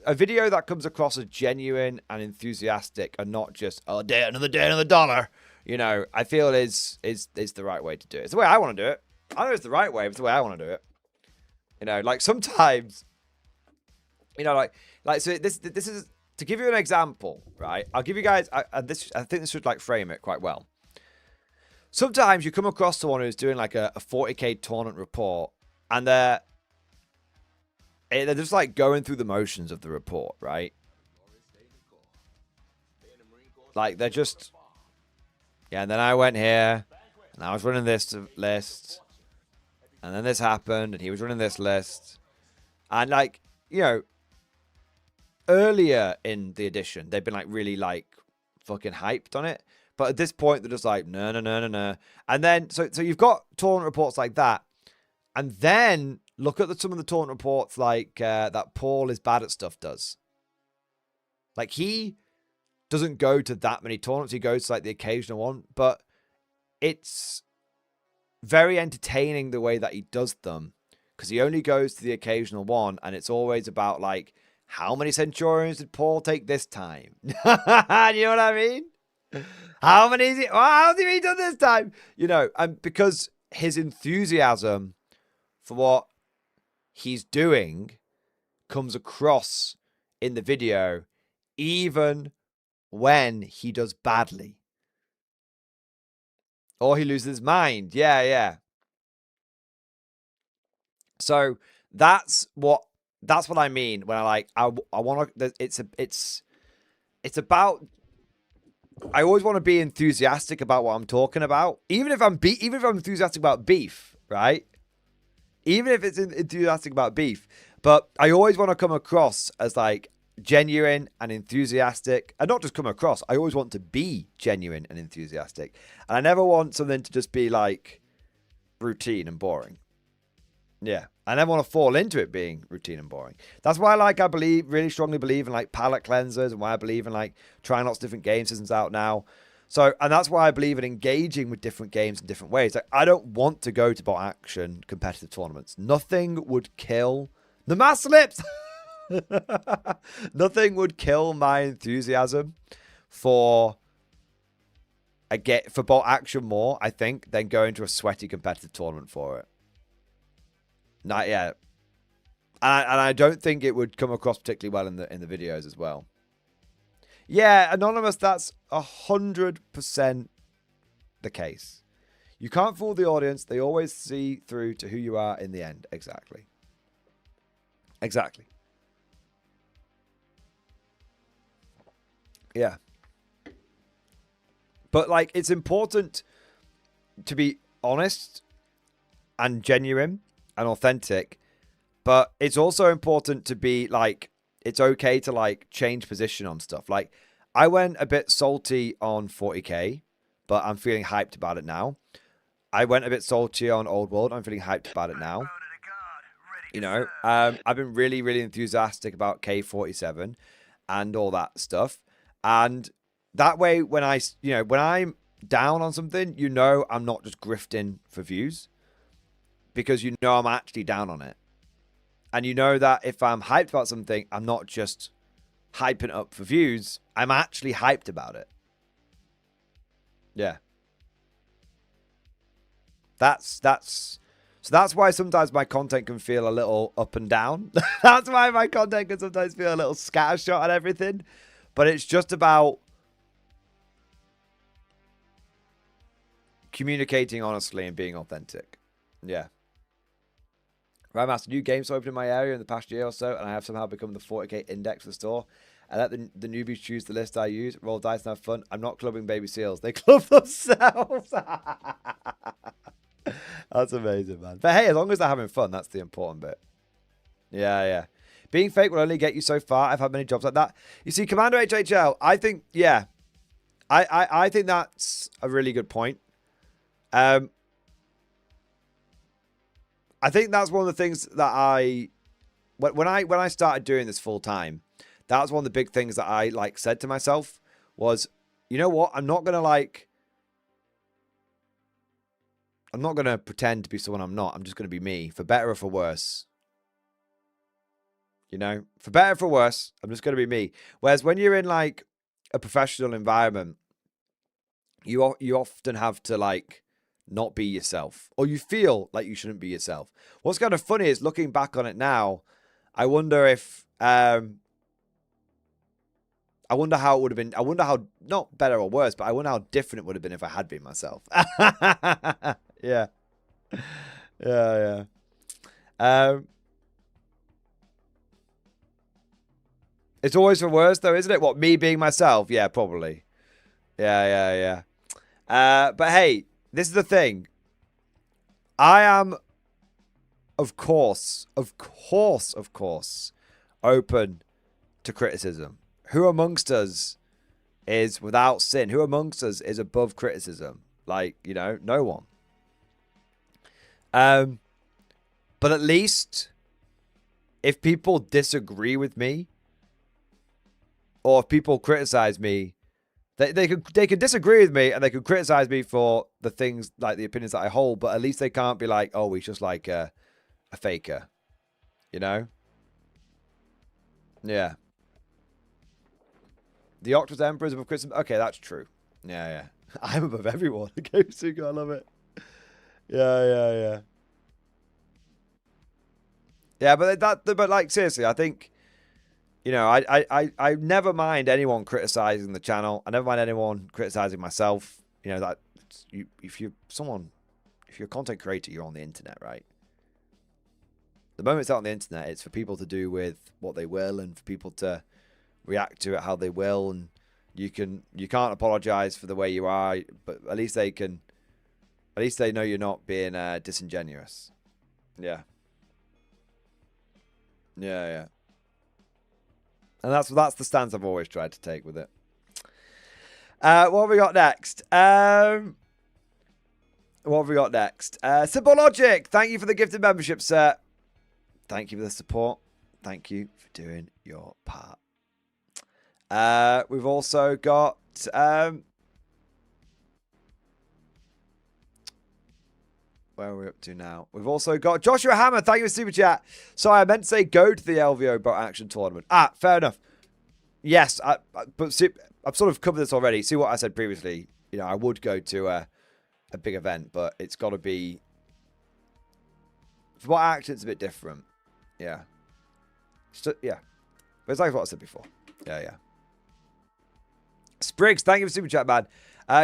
a video that comes across as genuine and enthusiastic and not just, oh, another day, another dollar. You know, I feel is the right way to do it. It's the way I want to do it. I know it's the right way, but it's the way I want to do it. You know, like sometimes, you know, like so this is to give you an example, right? I'll give you guys I think this should like frame it quite well. Sometimes you come across someone who's doing like a 40k tournament report, and they're just like going through the motions of the report, right? Like they're just. Yeah, and then I went here, and I was running this list, and then this happened, and he was running this list. And, like, you know, earlier in the edition, they've been, like, really, like, fucking hyped on it. But at this point, they're just like, no. And then, so you've got tournament reports like that. And then look at some of the tournament reports like that Paul is bad at stuff does. Like, he doesn't go to that many tournaments. He goes to like the occasional one, but it's very entertaining the way that he does them, because he only goes to the occasional one, and it's always about like, how many Centurions did Paul take this time? You know what I mean? How's he done this time? You know, and because his enthusiasm for what he's doing comes across in the video, even when he does badly or he loses his mind. Yeah. So that's what I mean when I want to. It's about. I always want to be enthusiastic about what I'm talking about, even if I'm enthusiastic about beef, right? Even if it's enthusiastic about beef, but I always want to come across as like genuine and enthusiastic, and not just come across. I always want to be genuine and enthusiastic, and I never want something to just be like routine and boring. Yeah, I never want to fall into it being routine and boring. That's why, like, I really strongly believe in like palette cleansers, and why I believe in like trying lots of different game systems out now. So, and that's why I believe in engaging with different games in different ways. Like, I don't want to go to bot action competitive tournaments. Nothing would kill the mass slips. Nothing would kill my enthusiasm for bot action more, I think, than going to a sweaty competitive tournament for it. Not yet. And I don't think it would come across particularly well in the videos as well. Yeah, Anonymous, that's 100% the case. You can't fool the audience. They always see through to who you are in the end. Exactly. Yeah. But, like, it's important to be honest and genuine and authentic. But it's also important to be, like, it's okay to, like, change position on stuff. Like, I went a bit salty on 40k, but I'm feeling hyped about it now. I went a bit salty on Old World. I'm feeling hyped about it now. You know, I've been really, really enthusiastic about K47 and all that stuff. And that way, when I'm down on something, you know, I'm not just grifting for views, because you know I'm actually down on it. And you know that if I'm hyped about something, I'm not just hyping up for views. I'm actually hyped about it. Yeah. So that's why sometimes my content can feel a little up and down. That's why my content can sometimes feel a little scattershot and everything. But it's just about communicating honestly and being authentic. Yeah. Right, Master, new games opened in my area in the past year or so, and I have somehow become the 40k index for the store. I let the newbies choose the list I use, roll dice and have fun. I'm not clubbing baby seals. They club themselves. That's amazing, man. But hey, as long as they're having fun, that's the important bit. Yeah. Being fake will only get you so far. I've had many jobs like that. You see, Commander HHL, I think, yeah. I think that's a really good point. I think that's one of the things that when I started doing this full time, that was one of the big things that I like said to myself was, you know what? I'm not going to pretend to be someone I'm not. I'm just going to be me, for better or for worse. You know, for better or for worse, I'm just going to be me. Whereas when you're in like a professional environment, you often have to like not be yourself, or you feel like you shouldn't be yourself. What's kind of funny is looking back on it now, I wonder if I wonder how it would have been. I wonder how, not better or worse, but I wonder how different it would have been if I had been myself. Yeah. It's always for worse though, isn't it? What, me being myself? Yeah, probably. Yeah. But hey, this is the thing. I am, of course, open to criticism. Who amongst us is without sin? Who amongst us is above criticism? Like, you know, no one. But at least if people disagree with me, or if people criticize me, they can disagree with me and they can criticize me for the things, like the opinions that I hold, but at least they can't be like, oh, he's just like a faker, you know? Yeah. The Octopus Emperor is above criticism. Okay, that's true. Yeah. I'm above everyone. Okay, Sugo, I love it. Yeah. Yeah, but like seriously, I think, you know, I never mind anyone criticizing the channel. I never mind anyone criticizing myself. You know, that if you're a content creator, you're on the internet, right? The moment it's out on the internet, it's for people to do with what they will and for people to react to it how they will, and you can't apologize for the way you are, but at least they know you're not being disingenuous. Yeah. And that's the stance I've always tried to take with it. What have we got next? Simple Logic, thank you for the gifted membership, sir. Thank you for the support. Thank you for doing your part. We've also got where are we up to now? We've also got Joshua Hammer. Thank you for super chat. Sorry, I meant to say go to the LVO Boat Action Tournament. Fair enough. Yes, but see, I've sort of covered this already. See what I said previously. You know, I would go to a big event, but it's got to be for what action. It's a bit different. Yeah. Yeah. But it's like what I said before. Yeah. Spriggs, thank you for super chat, man.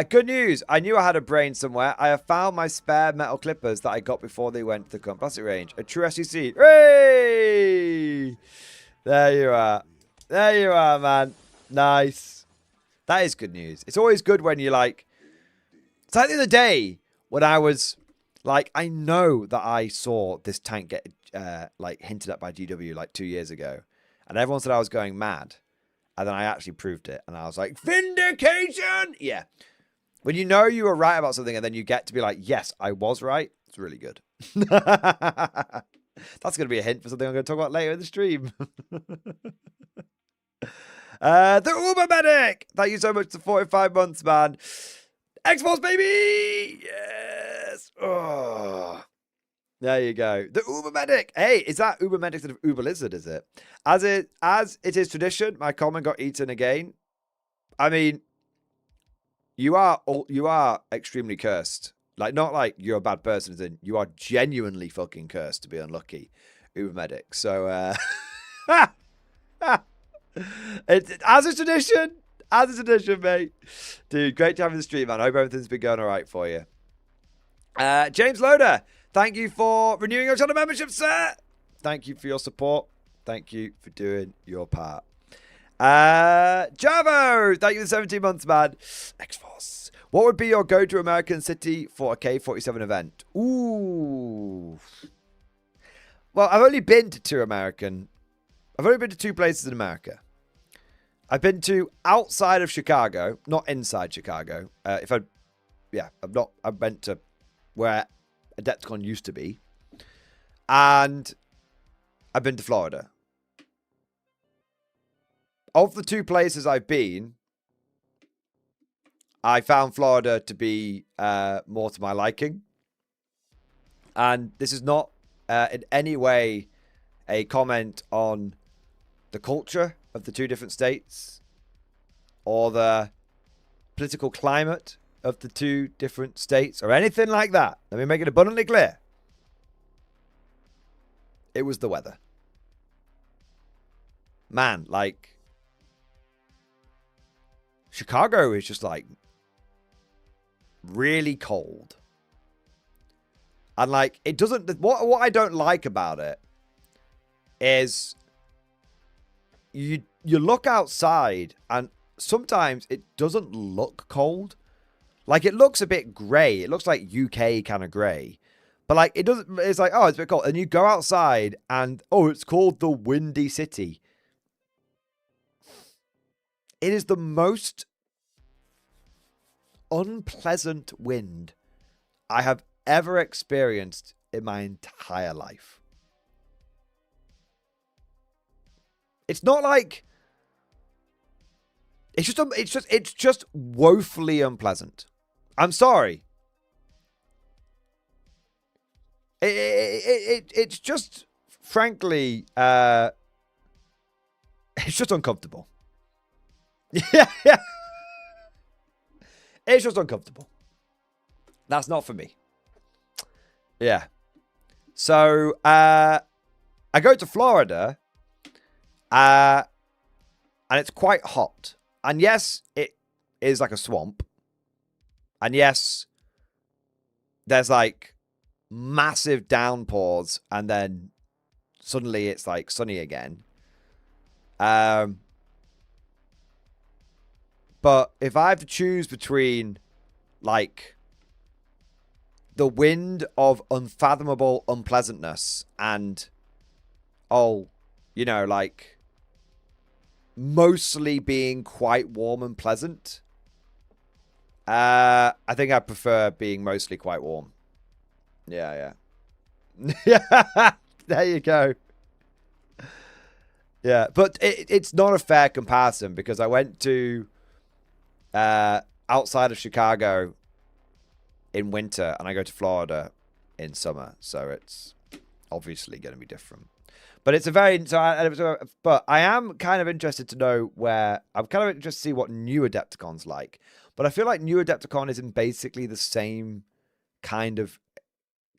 Good news. I knew I had a brain somewhere. I have found my spare metal clippers that I got before they went to the Complastic range. A true SEC. Hooray! There you are. There you are, man. Nice. That is good news. It's always good when you're like... It's like the other day when I was like, I know that I saw this tank get like hinted at by GW like 2 years ago. And everyone said I was going mad. And then I actually proved it. And I was like, vindication! Yeah. When you know you were right about something and then you get to be like, yes, I was right. It's really good. That's going to be a hint for something I'm going to talk about later in the stream. The Uber Medic! Thank you so much for 45 months, man. X-Force, baby! Yes! Oh. There you go. The Uber Medic. Hey, is that Uber Medic instead of Uber Lizard, is it? As it is tradition, my comment got eaten again. I mean, you are extremely cursed Like, not like you're a bad person, as in you are genuinely fucking cursed to be unlucky, Uber Medic. So, as a tradition, mate. Dude, great to have you in the stream, man. I hope everything's been going all right for you. James Loader, thank you for renewing your channel membership, sir. Thank you for your support. Thank you for doing your part. Javo, thank you for 17 months, man. X-Force. What would be your go-to American city for a K-47 event? Ooh. Well, I've only been to two places in America. I've been to outside of Chicago, not inside Chicago. I went to where Adepticon used to be. And I've been to Florida. Of the two places I've been, I found Florida to be more to my liking. And this is not in any way a comment on the culture of the two different states or the political climate of the two different states or anything like that. Let me make it abundantly clear. It was the weather. Man, like, Chicago is just like really cold. And like, it doesn't, what I don't like about it is you look outside and sometimes it doesn't look cold. Like, it looks a bit grey. It looks like UK kind of grey. But like, it doesn't, it's like, oh, it's a bit cold. And you go outside and, oh, it's called the Windy City. It is the most unpleasant wind I have ever experienced in my entire life. It's not like, it's just woefully unpleasant. I'm sorry. It's just, frankly, it's just uncomfortable. Yeah. It's just uncomfortable. That's not for me. Yeah. So, I go to Florida, and it's quite hot. And yes, it is like a swamp. And yes, there's like massive downpours, and then suddenly it's like sunny again. But if I have to choose between, like, the wind of unfathomable unpleasantness and, oh, you know, like, mostly being quite warm and pleasant, I think I prefer being mostly quite warm. Yeah. Yeah, there you go. Yeah, but it's not a fair comparison because I went to outside of Chicago in winter and I go to Florida in summer, so it's obviously going to be different. But it's a very but I am kind of interested to know where I'm kind of interested to see what new Adepticon's like. But I feel like new Adepticon is in basically the same kind of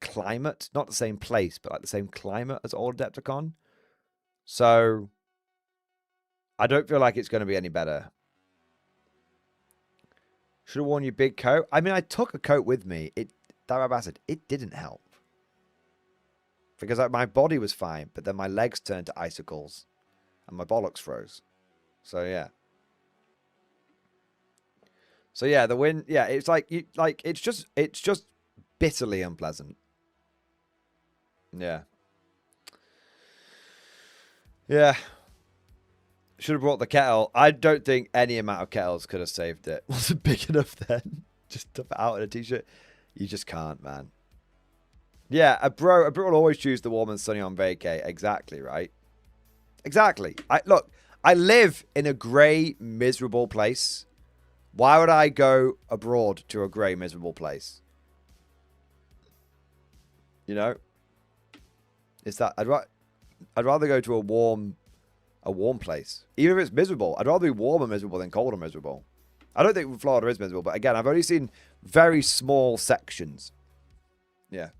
climate, not the same place, but like the same climate as old Adepticon. So I don't feel like it's going to be any better. Should have worn your big coat. I mean, I took a coat with me. It didn't help. Because my body was fine, but then my legs turned to icicles. And my bollocks froze. So, yeah. So, yeah, the wind... Yeah, it's like... it's just bitterly unpleasant. Yeah. Yeah. Should have brought the kettle. I don't think any amount of kettles could have saved it. Wasn't big enough then. Just stuff it out in a t-shirt. You just can't, man. Yeah, a bro will always choose the warm and sunny on vacay. Exactly, right? Exactly. Look, I live in a grey, miserable place. Why would I go abroad to a grey, miserable place? You know? It's that I'd rather go to a warm place. Even if it's miserable, I'd rather be warm and miserable than cold and miserable. I don't think Florida is visible, but again, I've only seen very small sections. Yeah.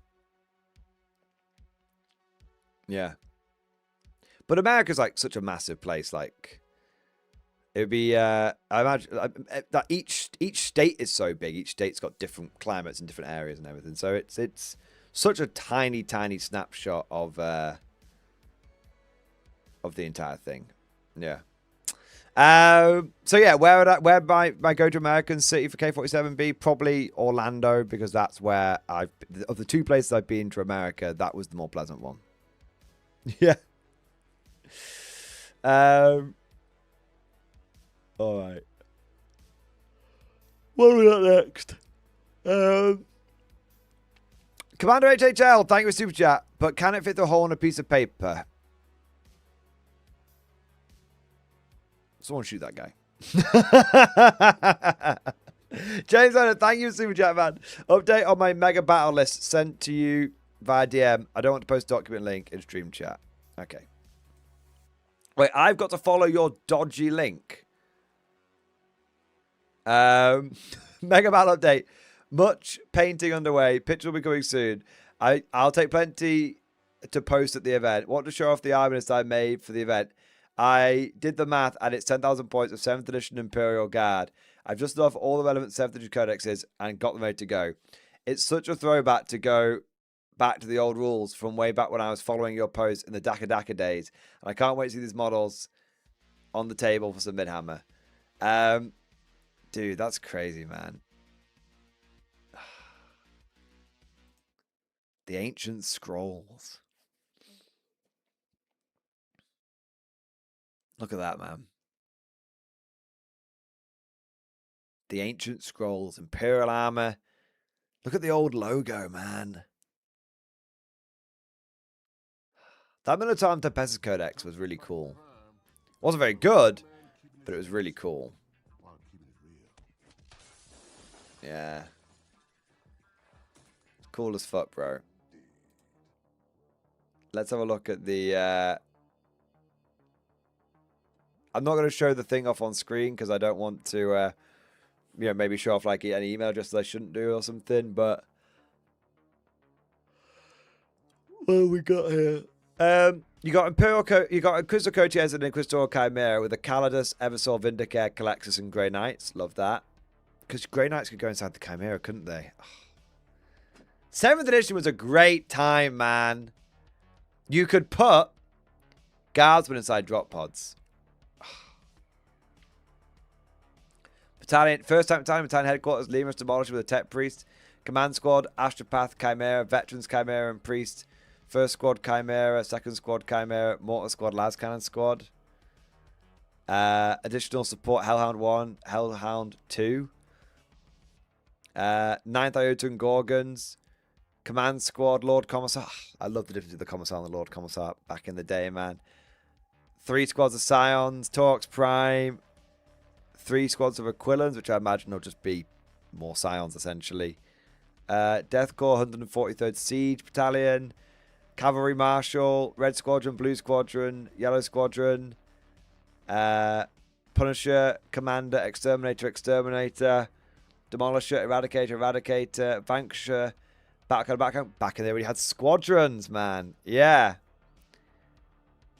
Yeah. But America's like such a massive place. Like, it would be, I imagine that each state is so big. Each state's got different climates and different areas and everything. So it's such a tiny snapshot of the entire thing. Yeah. So yeah, where my go to American city for K47B? Probably Orlando, because that's where of the two places I've been to America, that was the more pleasant one. Yeah. All right. What do we got next? Commander HHL, thank you for super chat. But can it fit the hole in a piece of paper? Someone shoot that guy. James Leonard, thank you for super chat, man. Update on my mega battle list sent to you via DM. I don't want to post document link in stream chat. Okay. Wait, I've got to follow your dodgy link. Mega battle update. Much painting underway. Picture will be coming soon. I'll take plenty to post at the event. Want to show off the army list I made for the event. I did the math and it's 10,000 points of 7th edition Imperial Guard. I've just done off all the relevant 7th edition codexes and got them ready to go. It's such a throwback to go back to the old rules from way back when I was following your posts in the Daka Daka days. And I can't wait to see these models on the table for some Midhammer. Dude, that's crazy, man. The Ancient Scrolls. Look at that, man. The Ancient Scrolls, Imperial Armor. Look at the old logo, man. That Minotaur Tempestus Codex was really cool. Wasn't very good, but it was really cool. Yeah. Cool as fuck, bro. Let's have a look at the... I'm not going to show the thing off on screen because I don't want to, maybe show off like any email addresses I shouldn't do or something. But what have we got here? You got Inquisitor Coaches and Inquisitor Chimera with the Calidus, Eversol, Vindicare, Calexis, and Grey Knights. Love that. Because Grey Knights could go inside the Chimera, couldn't they? 7th edition was a great time, man. You could put Guardsmen inside drop pods. Battalion, first time battalion headquarters, Lemurs demolished with a tech priest. Command squad, Astropath, Chimera, Veterans, Chimera, and Priest. First squad, Chimera. Second squad, Chimera. Mortar squad, Las Cannon squad. Additional support, Hellhound 1, Hellhound 2. 9th Iota and Gorgons. Command squad, Lord Commissar. I love the difference of the Commissar and the Lord Commissar back in the day, man. 3 squads of Scions, Torx Prime. 3 squads of Aquilans, which I imagine will just be more Scions, essentially. Death Corps, 143rd Siege Battalion. Cavalry Marshal, Red Squadron, Blue Squadron, Yellow Squadron. Punisher, Commander, Exterminator, Exterminator. Demolisher, Eradicator, Eradicator. Vanquisher, Background. Back in there, we had squadrons, man. Yeah.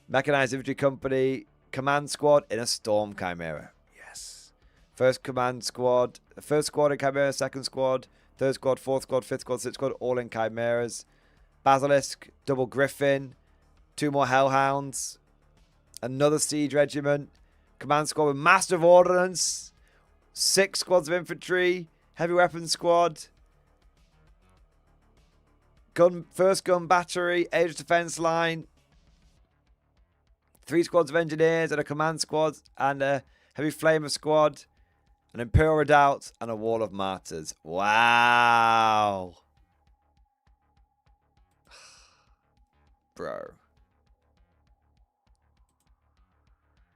Mechanized Infantry Company, Command Squad in a Storm Chimera. First command squad, first squad in Chimera, second squad, third squad, fourth squad, fifth squad, sixth squad, all in Chimeras. Basilisk, double Griffin, 2 more Hellhounds, another Siege Regiment, command squad with Master of Ordnance, 6 squads of infantry, heavy weapons squad, first gun battery, Aegis defense line, 3 squads of engineers and a command squad and a heavy flamer squad. An Imperial Redoubt and a Wall of Martyrs. Wow. Bro.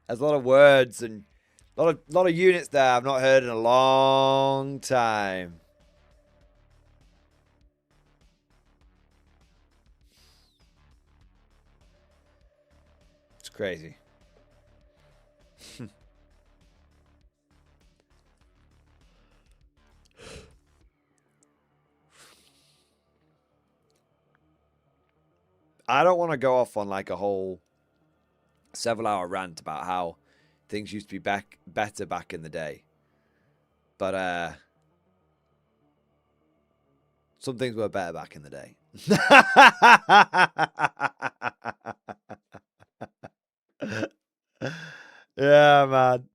There's a lot of words and a lot of units there I've not heard in a long time. It's crazy. I don't want to go off on like a whole several-hour rant about how things used to be better back in the day. But some things were better back in the day. Yeah, man.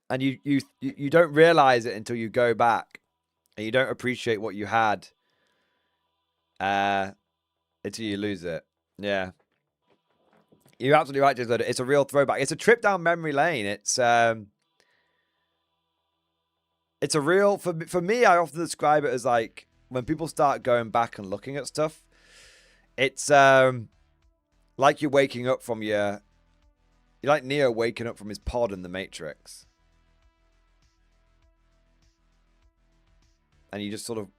And you don't realize it until you go back, and you don't appreciate what you had until you lose it. Yeah. You're absolutely right, Jason. It's a real throwback. It's a trip down memory lane. It's a real, for me, I often describe it as like when people start going back and looking at stuff, it's like you're waking up from you're like Neo waking up from his pod in the Matrix. And you just sort of,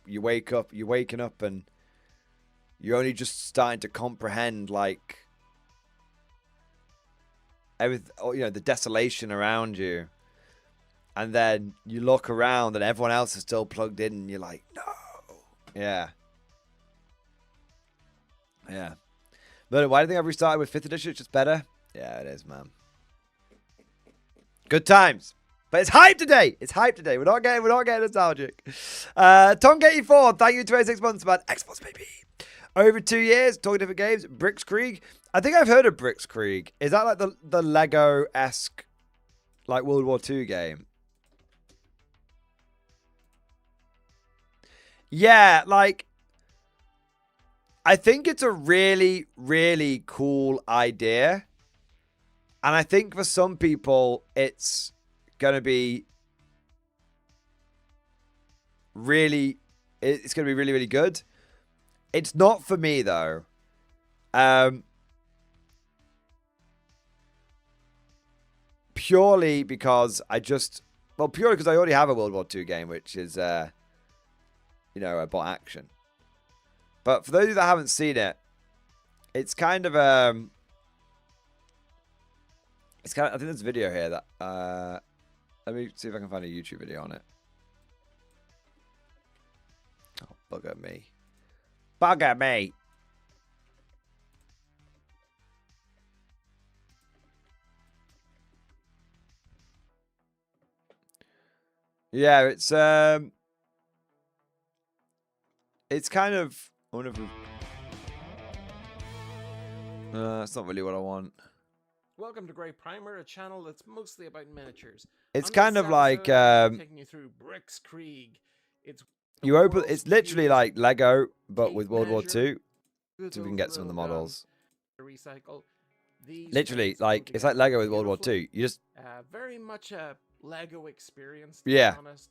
you're waking up and you're only just starting to comprehend like everything, the desolation around you. And then you look around and everyone else is still plugged in and you're like, no. Yeah. Yeah. But why do you think I've restarted with 5th edition? It's just better? Yeah, it is, man. Good times. But it's hype today. It's hype today. We're not getting nostalgic. Tonk84, thank you 26 months, man. Xbox, baby. Over 2 years, talking different games. Brickskrieg. I think I've heard of Brickskrieg. Is that like the Lego-esque like World War II game? Yeah, like I think it's a really, really cool idea. And I think for some people it's going to be really really good. It's not for me though. Purely because I already have a World War II game, which is a bot action. But for those of you that haven't seen it, it's kind of I think there's a video here that let me see if I can find a YouTube video on it. Oh, bugger me. Bugger me. Yeah, it's kind of one of it's not really what I want. Welcome to Grey Primer, a channel that's mostly about miniatures. It's On kind this of like episode, I'm taking you through Brickskrieg. It's it's literally like Lego but with World War II. So we can get some of the models. Recycle these Literally, like it's like Lego with World War II. You just very much a Lego experience, to yeah. be honest.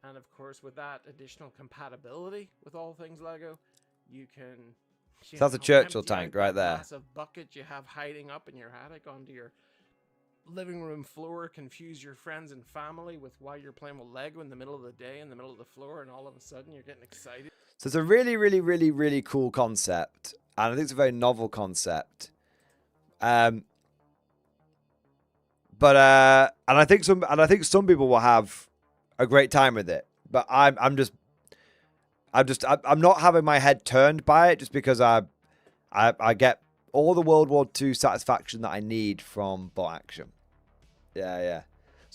And of course, with that additional compatibility with all things Lego, you can. So that's a Churchill empty tank out right that there. Massive bucket you have hiding up in your attic onto your living room floor. Confuse your friends and family with why you're playing with Lego in the middle of the day, in the middle of the floor, and all of a sudden you're getting excited. So it's a really, really, really, really cool concept, and I think it's a very novel concept. And I think some people will have a great time with it, but I'm not having my head turned by it just because I get all the World War II satisfaction that I need from bot action. Yeah.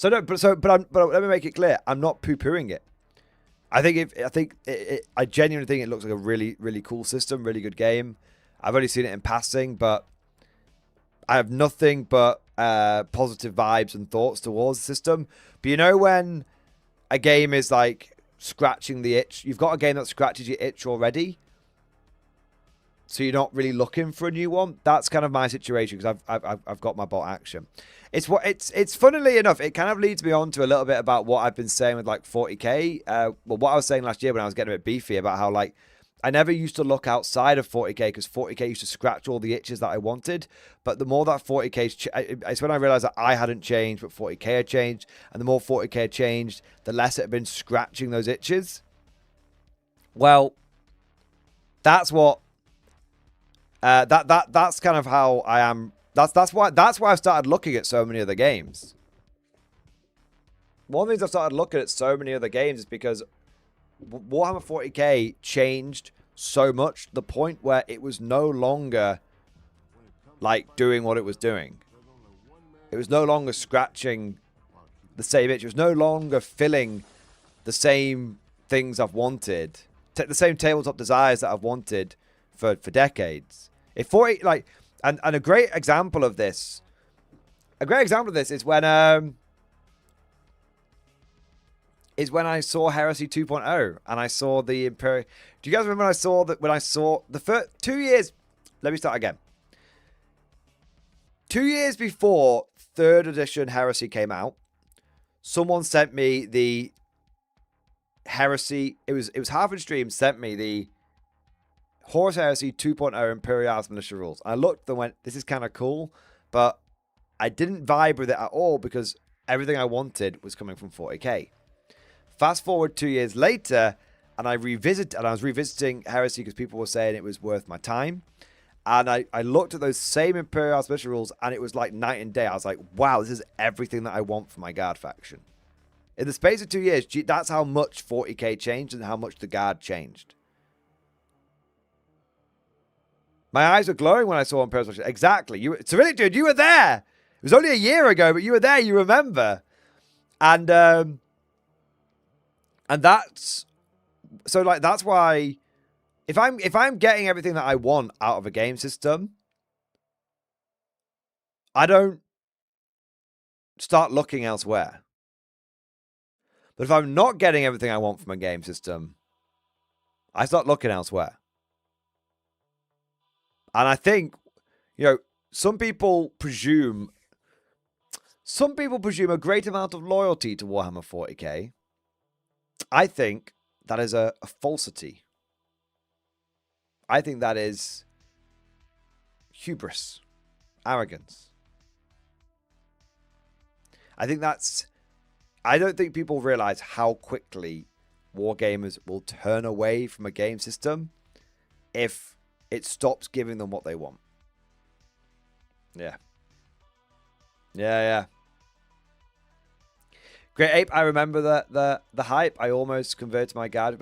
But let me make it clear, I'm not poo-pooing it. I genuinely think it looks like a really, really cool system, really good game. I've only seen it in passing, but I have nothing but positive vibes and thoughts towards the system. But you know when a game is like scratching the itch, you've got a game that scratches your itch already, so you're not really looking for a new one. That's kind of my situation because I've got my bot action. It's funnily enough, it kind of leads me on to a little bit about what I've been saying with like 40k. Well, what I was saying last year when I was getting a bit beefy about how like I never used to look outside of 40k because 40k used to scratch all the itches that I wanted. But the more that 40k, it's when I realized that I hadn't changed, but 40k had changed. And the more 40k had changed, the less it had been scratching those itches. Well, that's what, that's kind of how I am. That's why I've started looking at so many other games. One of the things I've started looking at so many other games is because Warhammer 40k changed so much, the point where it was no longer like doing what it was doing. It was no longer scratching the same itch. It was no longer filling the same things I've wanted, the same tabletop desires that I've wanted for decades. If 40, like, and a great example of this, is when I saw Heresy 2.0 and I saw the Imperial. Do you guys remember when I saw the first 2 years? Let me start again. 2 years before 3rd edition Heresy came out, someone sent me the Heresy. It was half in stream. Sent me the Horus Heresy 2.0 Imperialis Militia Rules. I looked and went, "This is kind of cool," but I didn't vibe with it at all because everything I wanted was coming from 40k. Fast forward 2 years later, and I was revisiting Heresy because people were saying it was worth my time. And I looked at those same Imperialis Militia Rules, and it was like night and day. I was like, wow, this is everything that I want for my Guard faction. In the space of 2 years, that's how much 40k changed and how much the Guard changed. My eyes were glowing when I saw Imperialis Militia. Exactly. Cyrillic dude, you were there. It was only a year ago, but you were there. You remember. And that's so like that's why if I'm getting everything that I want out of a game system, I don't start looking elsewhere. But if I'm not getting everything I want from a game system, I start looking elsewhere. And I think, some people presume a great amount of loyalty to Warhammer 40k. I think that is a falsity. I think that is hubris, arrogance. I don't think people realize how quickly wargamers will turn away from a game system if it stops giving them what they want. Yeah. Yeah. Great Ape, I remember the hype. I almost converted to my Guard.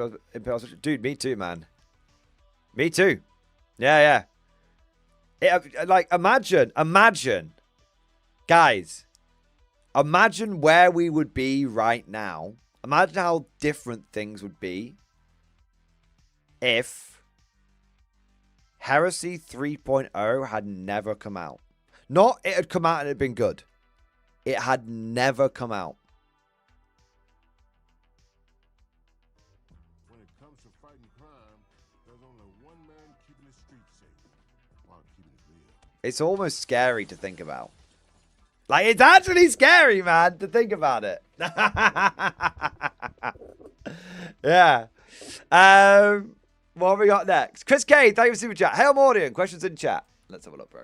Dude, me too, man. Me too. Yeah. Imagine. Guys, imagine where we would be right now. Imagine how different things would be if Heresy 3.0 had never come out. Not it had come out and it had been good. It had never come out. When it comes to fighting crime, there's only one man keeping the streets safe while keeping it real. It's almost scary to think about. Like, it's actually scary, man, to think about it. Yeah. What have we got next? Chris K, thank you for super chat. Hail Mordian, questions in chat. Let's have a look, bro.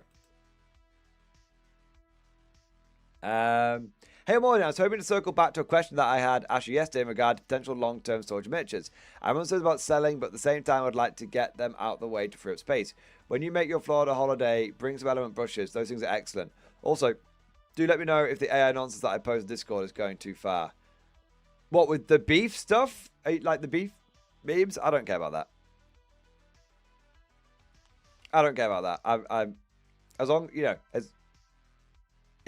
Hey Mordian, I was hoping to circle back to a question that I had asked you yesterday in regard to potential long-term storage miniatures. I'm uncertain about selling, but at the same time, I'd like to get them out of the way to free up space. When you make your Florida holiday, bring some element brushes. Those things are excellent. Also, do let me know if the AI nonsense that I post in Discord is going too far. What, with the beef stuff? Like the beef memes? I don't care about that. I don't care about that. I'm as long, if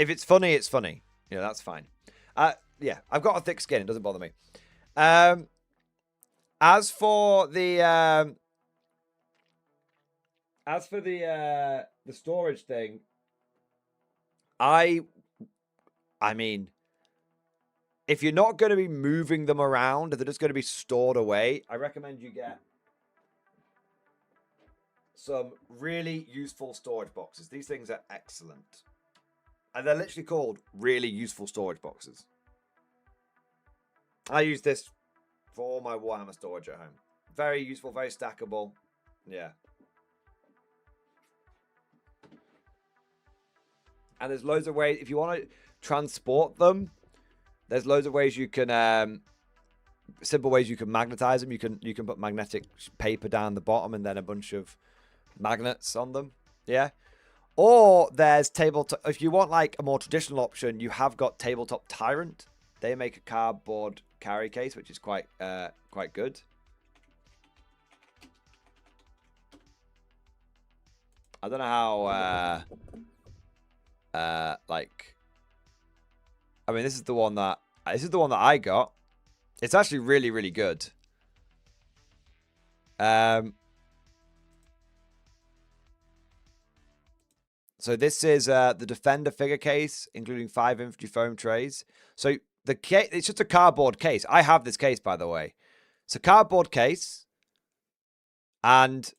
it's funny, it's funny. That's fine. Yeah, I've got a thick skin. It doesn't bother me. As for the storage thing, I mean, if you're not going to be moving them around, if they're just going to be stored away, I recommend you get some really useful storage boxes. These things are excellent. And they're literally called really useful storage boxes. I use this for all my Warhammer storage at home. Very useful, very stackable. Yeah. And there's loads of ways, if you want to transport them, there's loads of ways you can, simple ways you can magnetize them. You can put magnetic paper down the bottom and then a bunch of magnets on them. Yeah. Or there's tabletop. If you want like a more traditional option, you have got Tabletop Tyrant. They make a cardboard carry case, which is quite good. I don't know how, like, I mean, this is the one that I got. It's actually really, really good. So this is the Defender figure case, including 5 infantry foam trays. So the case, it's just a cardboard case. I have this case, by the way. It's a cardboard case, and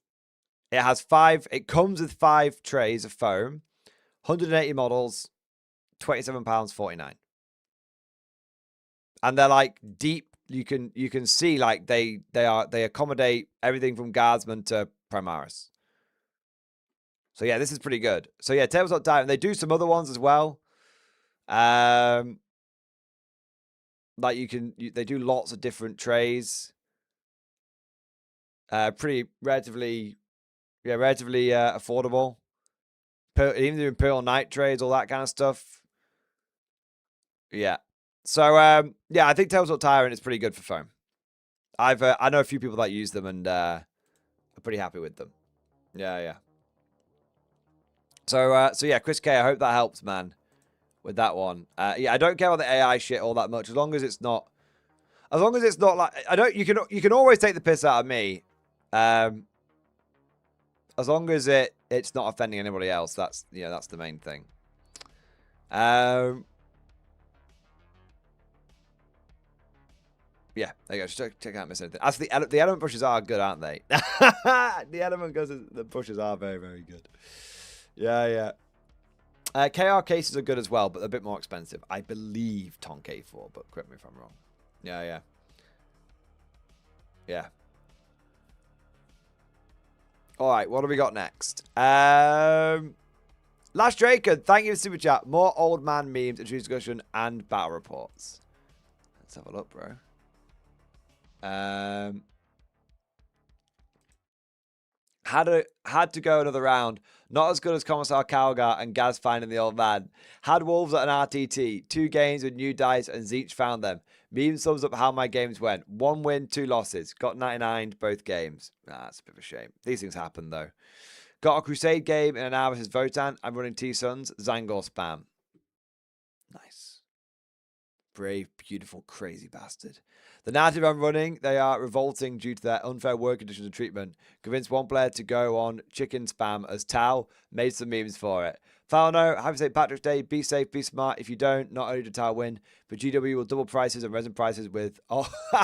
it comes with 5 trays of foam, 180 models, £27.49. And they're like deep. You can see like they accommodate everything from guardsmen to Primaris. So yeah, this is pretty good. So yeah, Tables Not Down. They do some other ones as well. Like they do lots of different trays. Relatively affordable. Even the Imperial Knight trays, all that kind of stuff. Yeah. So yeah, I think Tables Not Tyrant is pretty good for foam. I know a few people that use them and are pretty happy with them. Yeah. So yeah, Chris K, I hope that helps, man, with that one. Yeah, I don't care about the AI shit all that much, as long as it's not like you can always take the piss out of me, as long as it's not offending anybody else. That's the main thing. Yeah, there you go. Just check out miss anything. As the element brushes are good, aren't they? The element the brushes are very, very good. Yeah. KR cases are good as well, but they're a bit more expensive. I believe Tonk A4, but correct me if I'm wrong. Yeah. All right, what do we got next? Last Draken, thank you for super chat. More old man memes, introduced discussion, and battle reports. Let's have a look, bro. Had to go another round. Not as good as Commissar Calgar and Gaz finding the old man. Had Wolves at an RTT. 2 games with new dice and Zeech found them. Meme sums up how my games went. 1 win, 2 losses. Got 99 both games. That's a bit of a shame. These things happen though. Got a Crusade game in an hour versus Votan. I'm running T-Suns. Zangor spam. Nice. Brave, beautiful, crazy bastard. The narrative I'm running, they are revolting due to their unfair work conditions and treatment. Convinced one player to go on chicken spam as Tau. Made some memes for it. Falno, happy St. Patrick's Day. Be safe, be smart. If you don't, not only did Tau win, but GW will double prices and resin prices with...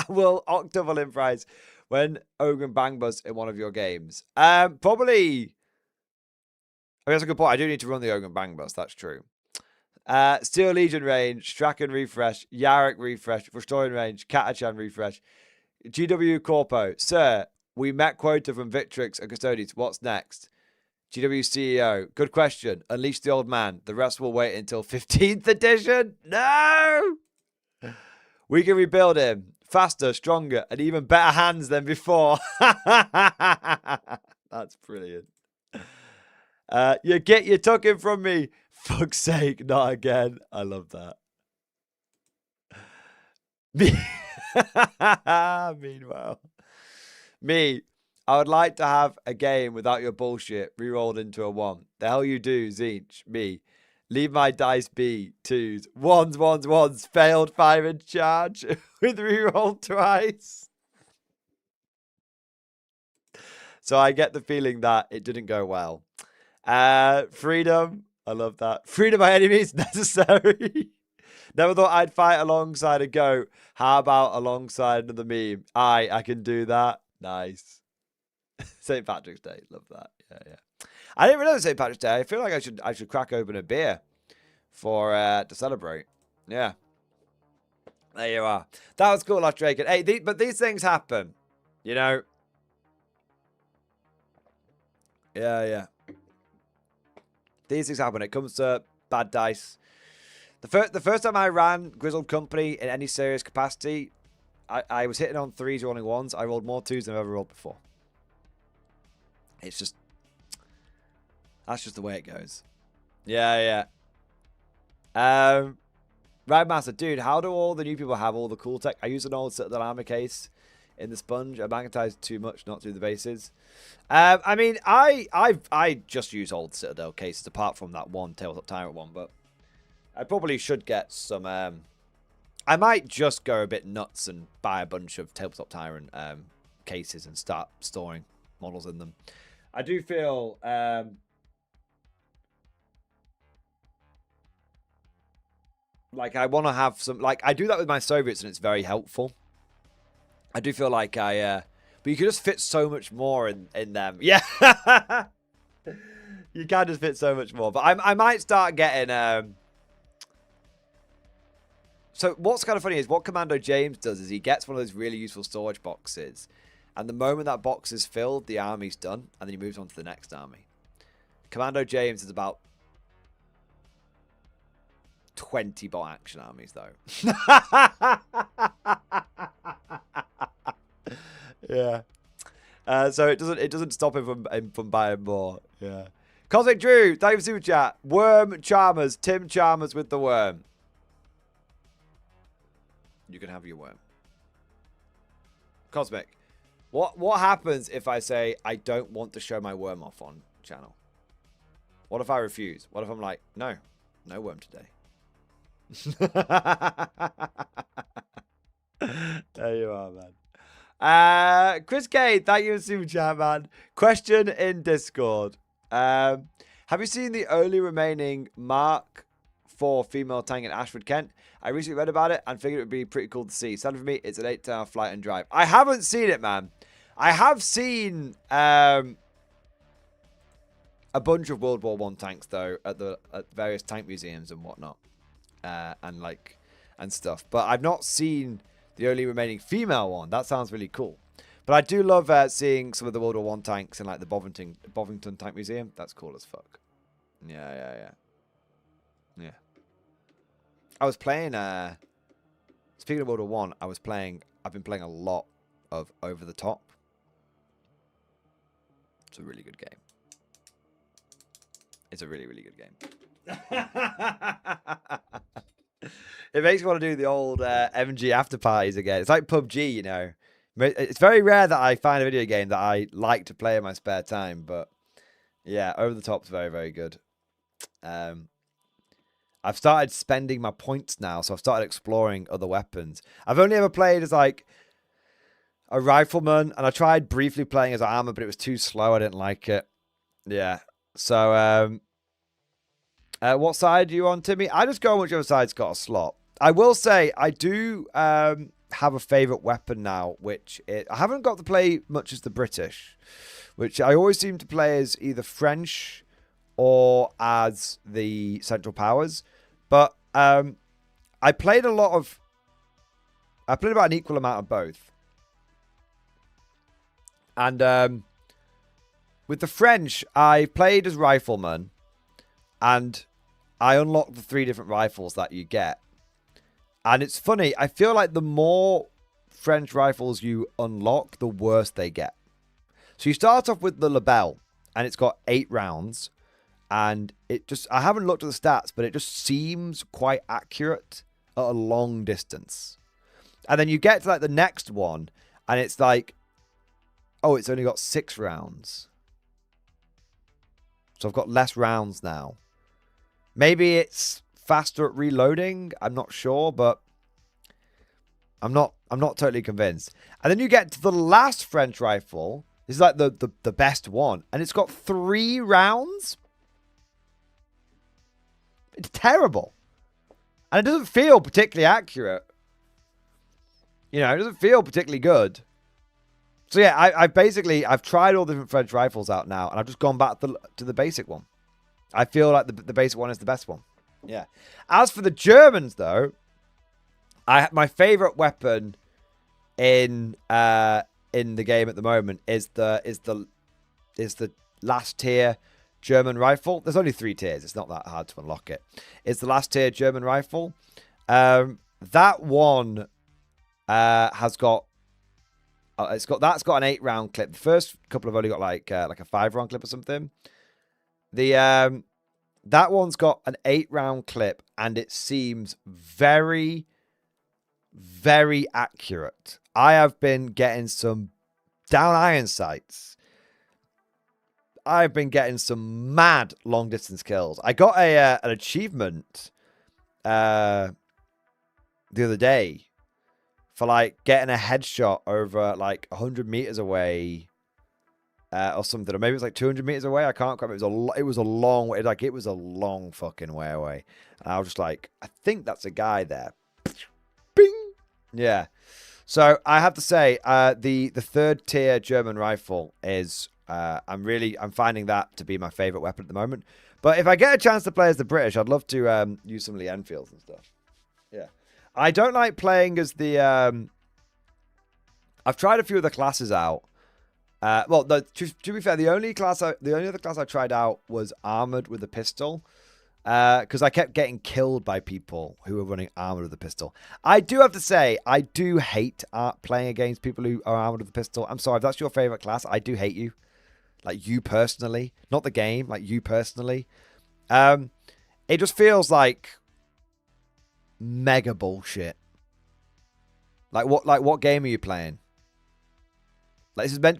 will octuple in price when Ogre Bang Bus in one of your games. Probably... I mean, that's a good point. I do need to run the Ogre Bang Bus. That's true. Steel Legion range, Strachan refresh, Yarrick refresh, Restoring range, Katachan refresh, GW Corpo. Sir, we met quota from Victrix and Custodes. What's next? GW CEO. Good question. Unleash the old man. The rest will wait until 15th edition. No! We can rebuild him. Faster, stronger, and even better hands than before. That's brilliant. You took him from me. Fuck's sake, not again. I love that. Meanwhile, I would like to have a game without your bullshit re-rolled into a 1. The hell you do, Zeech. Me. Leave my dice be. 2s. 1s. Failed 5 in charge with re-rolled twice. So I get the feeling that it didn't go well. Freedom. I love that. Freedom by any means necessary. Never thought I'd fight alongside a goat. How about alongside another meme? I can do that. Nice. St. Patrick's Day. Love that. Yeah. I didn't realize St. Patrick's Day. I feel like I should crack open a beer for to celebrate. Yeah. There you are. That was cool, Last Drake. Hey, but these things happen. You know. Yeah. These things happen. It comes to bad dice. The first time I ran Grizzled Company in any serious capacity, I was hitting on 3s, rolling 1s. I rolled more 2s than I've ever rolled before. It's just... That's just the way it goes. Yeah. Right, Master. Dude, how do all the new people have all the cool tech? I use an old Citadel armor case in the sponge. I magnetize too much, not through the bases. I mean, I just use old Citadel cases apart from that one Tabletop Tyrant one, but I probably should get some. I might just go a bit nuts and buy a bunch of Tabletop Tyrant cases and start storing models in them. I do feel like I want to have some. Like I do that with my Soviets, and it's very helpful. I do feel like but you can just fit so much more in them. Yeah, you can just fit so much more. But I might start getting. So what's kind of funny is what Commando James does is he gets one of those really useful storage boxes, and the moment that box is filled, the army's done, and then he moves on to the next army. Commando James is about 20 bot action armies though. Yeah. So it doesn't stop him from buying more. Yeah. Cosmic Drew, thank you for super chat. Worm Charmers, Tim Chalmers with the worm. You can have your worm. Cosmic, what happens if I say I don't want to show my worm off on channel? What if I refuse? What if I'm like, no worm today? There you are, man. Chris K, thank you for super chat, man. Question in Discord. Have you seen the only remaining Mark IV female tank in Ashford, Kent? I recently read about it and figured it would be pretty cool to see. Sadly for me, it's an 8-hour flight and drive. I haven't seen it, man. I have seen a bunch of World War I tanks though at various tank museums and whatnot, and stuff. But I've not seen the only remaining female one. That sounds really cool. But I do love seeing some of the World War I tanks in like the Bovington Tank Museum. That's cool as fuck. Yeah. I was playing. Speaking of World War I, I've been playing a lot of Over the Top. It's a really good game. It's a really, really good game. It makes me want to do the old MG after parties again. It's like PUBG, you know. It's very rare that I find a video game that I like to play in my spare time, but yeah, Over the Top's very, very good. I've started spending my points now, so I've started exploring other weapons. I've only ever played as like a rifleman, and I tried briefly playing as armor, but it was too slow. I didn't like it. Yeah. So, what side are you on, Timmy? I just go on whichever side's got a slot. I will say I do have a favorite weapon now, which I haven't got to play much as the British, which I always seem to play as either French or as the Central Powers. But I played about an equal amount of both. And with the French, I played as rifleman, and I unlocked the 3 different rifles that you get. And it's funny, I feel like the more French rifles you unlock, the worse they get. So you start off with the Lebel, and it's got 8 rounds. And I haven't looked at the stats, but it just seems quite accurate at a long distance. And then you get to like the next one, and it's like, oh, it's only got 6 rounds. So I've got less rounds now. Maybe it's faster at reloading. I'm not sure, but I'm not totally convinced. And then you get to the last French rifle. This is like the best one, and it's got 3 rounds. It's terrible. And it doesn't feel particularly accurate. You know, it doesn't feel particularly good. So yeah, I've tried all the different French rifles out now, and I've just gone back to the basic one. I feel like the basic one is the best one. Yeah. As for the Germans, though, my favorite weapon in the game at the moment is the last tier German rifle. There's only 3 tiers. It's not that hard to unlock it. It's the last tier German rifle. That one has got that's got an 8-round clip. The first couple have only got like a 5-round clip or something. That one's got an 8-round clip, and it seems very, very accurate. I have been getting some down iron sights. I've been getting some mad long distance kills. I got an achievement the other day for like getting a headshot over like 100 meters away or something, or maybe it's like 200 meters away. I can't quite remember. It was a long way. Like it was a long fucking way away. And I was just like, I think that's a guy there. Bing. Yeah. So I have to say, the third tier German rifle is I'm finding that to be my favorite weapon at the moment. But if I get a chance to play as the British, I'd love to use some of the Enfields and stuff. Yeah. I don't like playing as the I've tried a few of the classes out. Well, no, to be fair, the only other class I tried out was armored with a pistol. Because I kept getting killed by people who were running armored with a pistol. I do have to say, I do hate playing against people who are armored with a pistol. I'm sorry, if that's your favorite class, I do hate you. Like, you personally. Not the game, like you personally. It just feels like mega bullshit. Like what game are you playing? Like, this is meant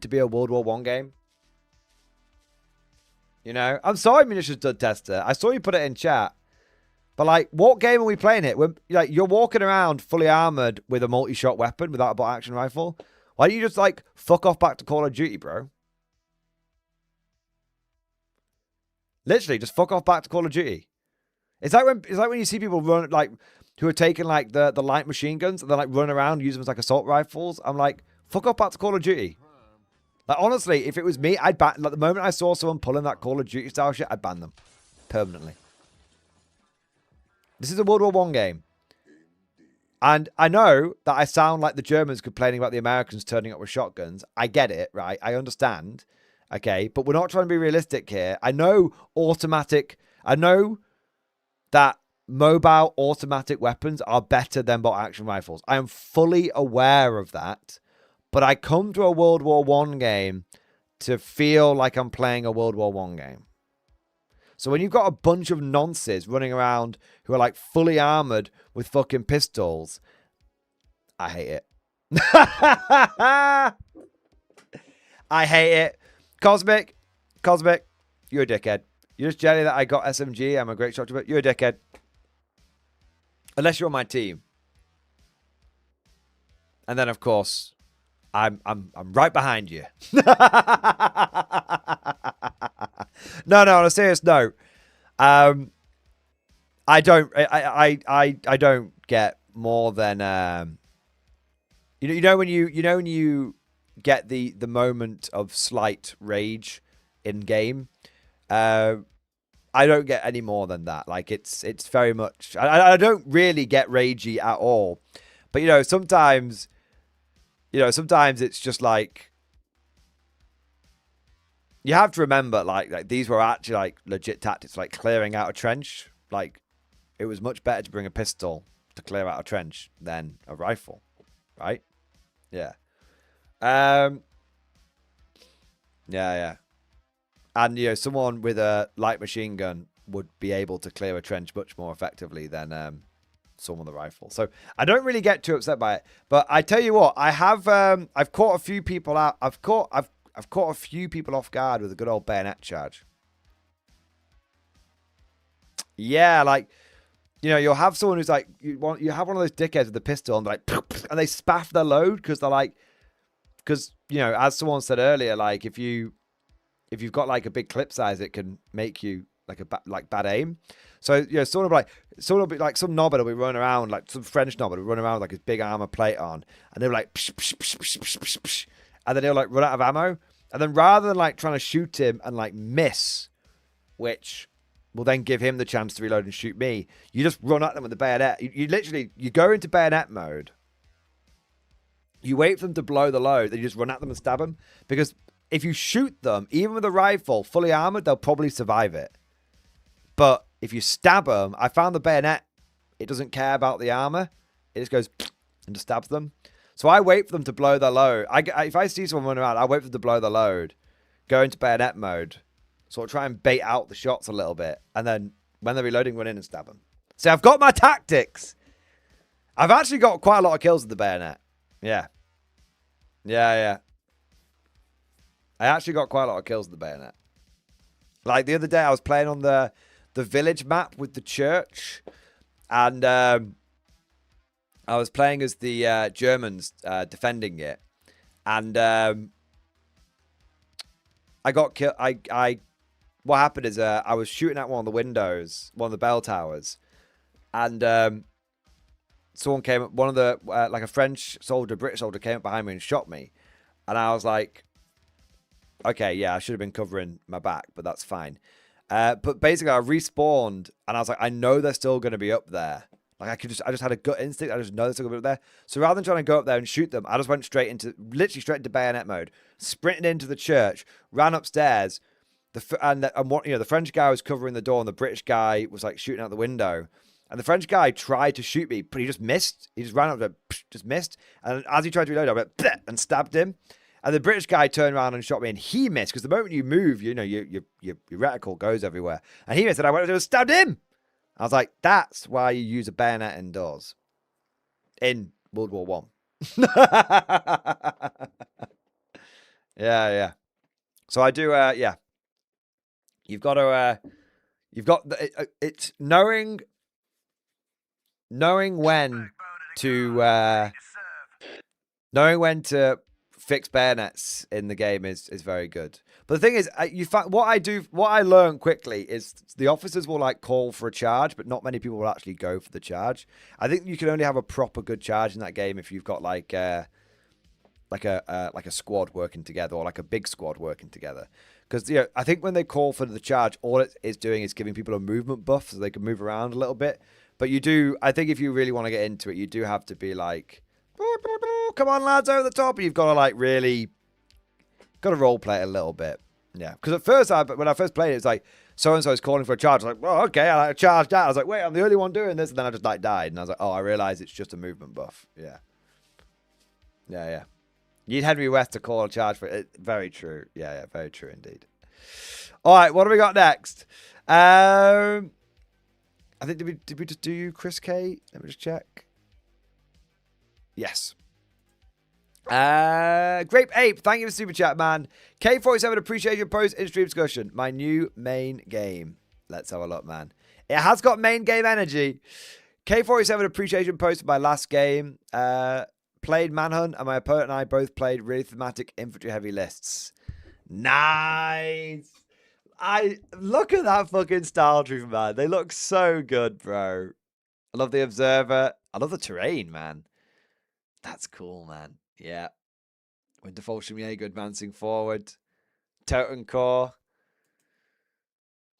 to be a World War I game. You know, I'm sorry, Munitions Dud Tester. I saw you put it in chat. But, like, what game are we playing it? When, like, you're walking around fully armored with a multi-shot weapon without a bolt-action rifle. Why don't you just, like, fuck off back to Call of Duty, bro? Literally, just fuck off back to Call of Duty. It's like when you see people run, like, who are taking, like, the light machine guns and they're, like, run around using them as, like, assault rifles. I'm like, fuck off back to Call of Duty. Like, honestly, if it was me, I'd ban... Like, the moment I saw someone pulling that Call of Duty style shit, I'd ban them. Permanently. This is a World War I game. And I know that I sound like the Germans complaining about the Americans turning up with shotguns. I get it, right? I understand. Okay? But we're not trying to be realistic here. I know that mobile automatic weapons are better than bolt-action rifles. I am fully aware of that. But I come to a World War I game to feel like I'm playing a World War I game. So when you've got a bunch of nonces running around who are like fully armored with fucking pistols, I hate it. I hate it. Cosmic, you're a dickhead. You're just jelly that I got SMG. I'm a great shot, but you're a dickhead. Unless you're on my team. And then, of course... I'm right behind you. No, on a serious note, I don't get more than you know when you get the moment of slight rage in game. I don't get any more than that. Like it's very much I don't really get ragey at all. But sometimes it's just like, you have to remember, like these were actually like legit tactics, like clearing out a trench. Like, it was much better to bring a pistol to clear out a trench than a rifle, right? Yeah. Yeah. And someone with a light machine gun would be able to clear a trench much more effectively than someone with a rifle. So I don't really get too upset by it. But I tell you what, I've caught a few people out. I've caught a few people off guard with a good old bayonet charge. Yeah, like you'll have someone who's like you have one of those dickheads with a pistol and they're like, and they spaff their load because as someone said earlier, like if you've got like a big clip size, it can make you like bad aim. So sort of like some knobber will be running around, like some French knobber will run around with like his big armor plate on, and they're like psh, psh, psh, psh, psh, psh, psh, and then he'll like run out of ammo, and then rather than like trying to shoot him and like miss, which will then give him the chance to reload and shoot me, you just run at them with the bayonet. You literally go into bayonet mode, you wait for them to blow the load, then you just run at them and stab them, because if you shoot them, even with a rifle fully armored, they'll probably survive it. But if you stab them, I found the bayonet, it doesn't care about the armor. It just goes and just stabs them. So I wait for them to blow their load. If I see someone running around, I wait for them to blow their load, go into bayonet mode, sort of try and bait out the shots a little bit, and then when they're reloading, run in and stab them. See, I've got my tactics. I've actually got quite a lot of kills with the bayonet. Yeah. Yeah. I actually got quite a lot of kills with the bayonet. Like, the other day, I was playing on the village map with the church. And I was playing as the Germans defending it. And I got killed. What happened is I was shooting at one of the windows, one of the bell towers. And someone came up, one of the, like a French soldier, British soldier came up behind me and shot me. And I was like, okay, yeah, I should have been covering my back, but that's fine. But basically, I respawned, and I was like, I know they're still going to be up there. Like, I just had a gut instinct. I just know they're still going to be up there. So rather than trying to go up there and shoot them, I just went literally straight into bayonet mode, sprinted into the church, ran upstairs, the French guy was covering the door, and the British guy was like shooting out the window. And the French guy tried to shoot me, but he just missed. He just ran up, just missed. And as he tried to reload, I went bleh, and stabbed him. And the British guy turned around and shot me, and he missed, because the moment you move, your reticle goes everywhere. And he missed, and I went and stabbed him. I was like, that's why you use a bayonet indoors. In World War One. Yeah. So I do, yeah. You've got to, it's knowing when to fix bayonets in the game is very good. But the thing is, what I learned quickly is the officers will like call for a charge, but not many people will actually go for the charge. I think you can only have a proper good charge in that game if you've got like a squad working together, or like a big squad working together. Because I think when they call for the charge, all it is doing is giving people a movement buff so they can move around a little bit. But I think if you really want to get into it, you do have to be like, come on, lads, over the top. And you've got to like really, got to role play it a little bit. Yeah. Because at first, when I first played it, it's like, so-and-so is calling for a charge. I was like, well, okay, I like charged out. I was like, wait, I'm the only one doing this. And then I just like died. And I was like, oh, I realized it's just a movement buff. Yeah. Yeah. You need Henry West to call a charge for it. Very true. Yeah, very true indeed. All right, what do we got next? I think, did we just do Chris K? Let me just check. Yes. Grape Ape, thank you for super chat, man. K47, appreciation post in stream discussion. My new main game. Let's have a look, man. It has got main game energy. K47, appreciation post for my last game. Played Manhunt, and my opponent and I both played really thematic infantry heavy lists. Nice. I look at that fucking style trooper, man. They look so good, bro. I love the observer. I love the terrain, man. That's cool, man. Yeah. Winterfalsham Jaeger advancing forward. Totem Core.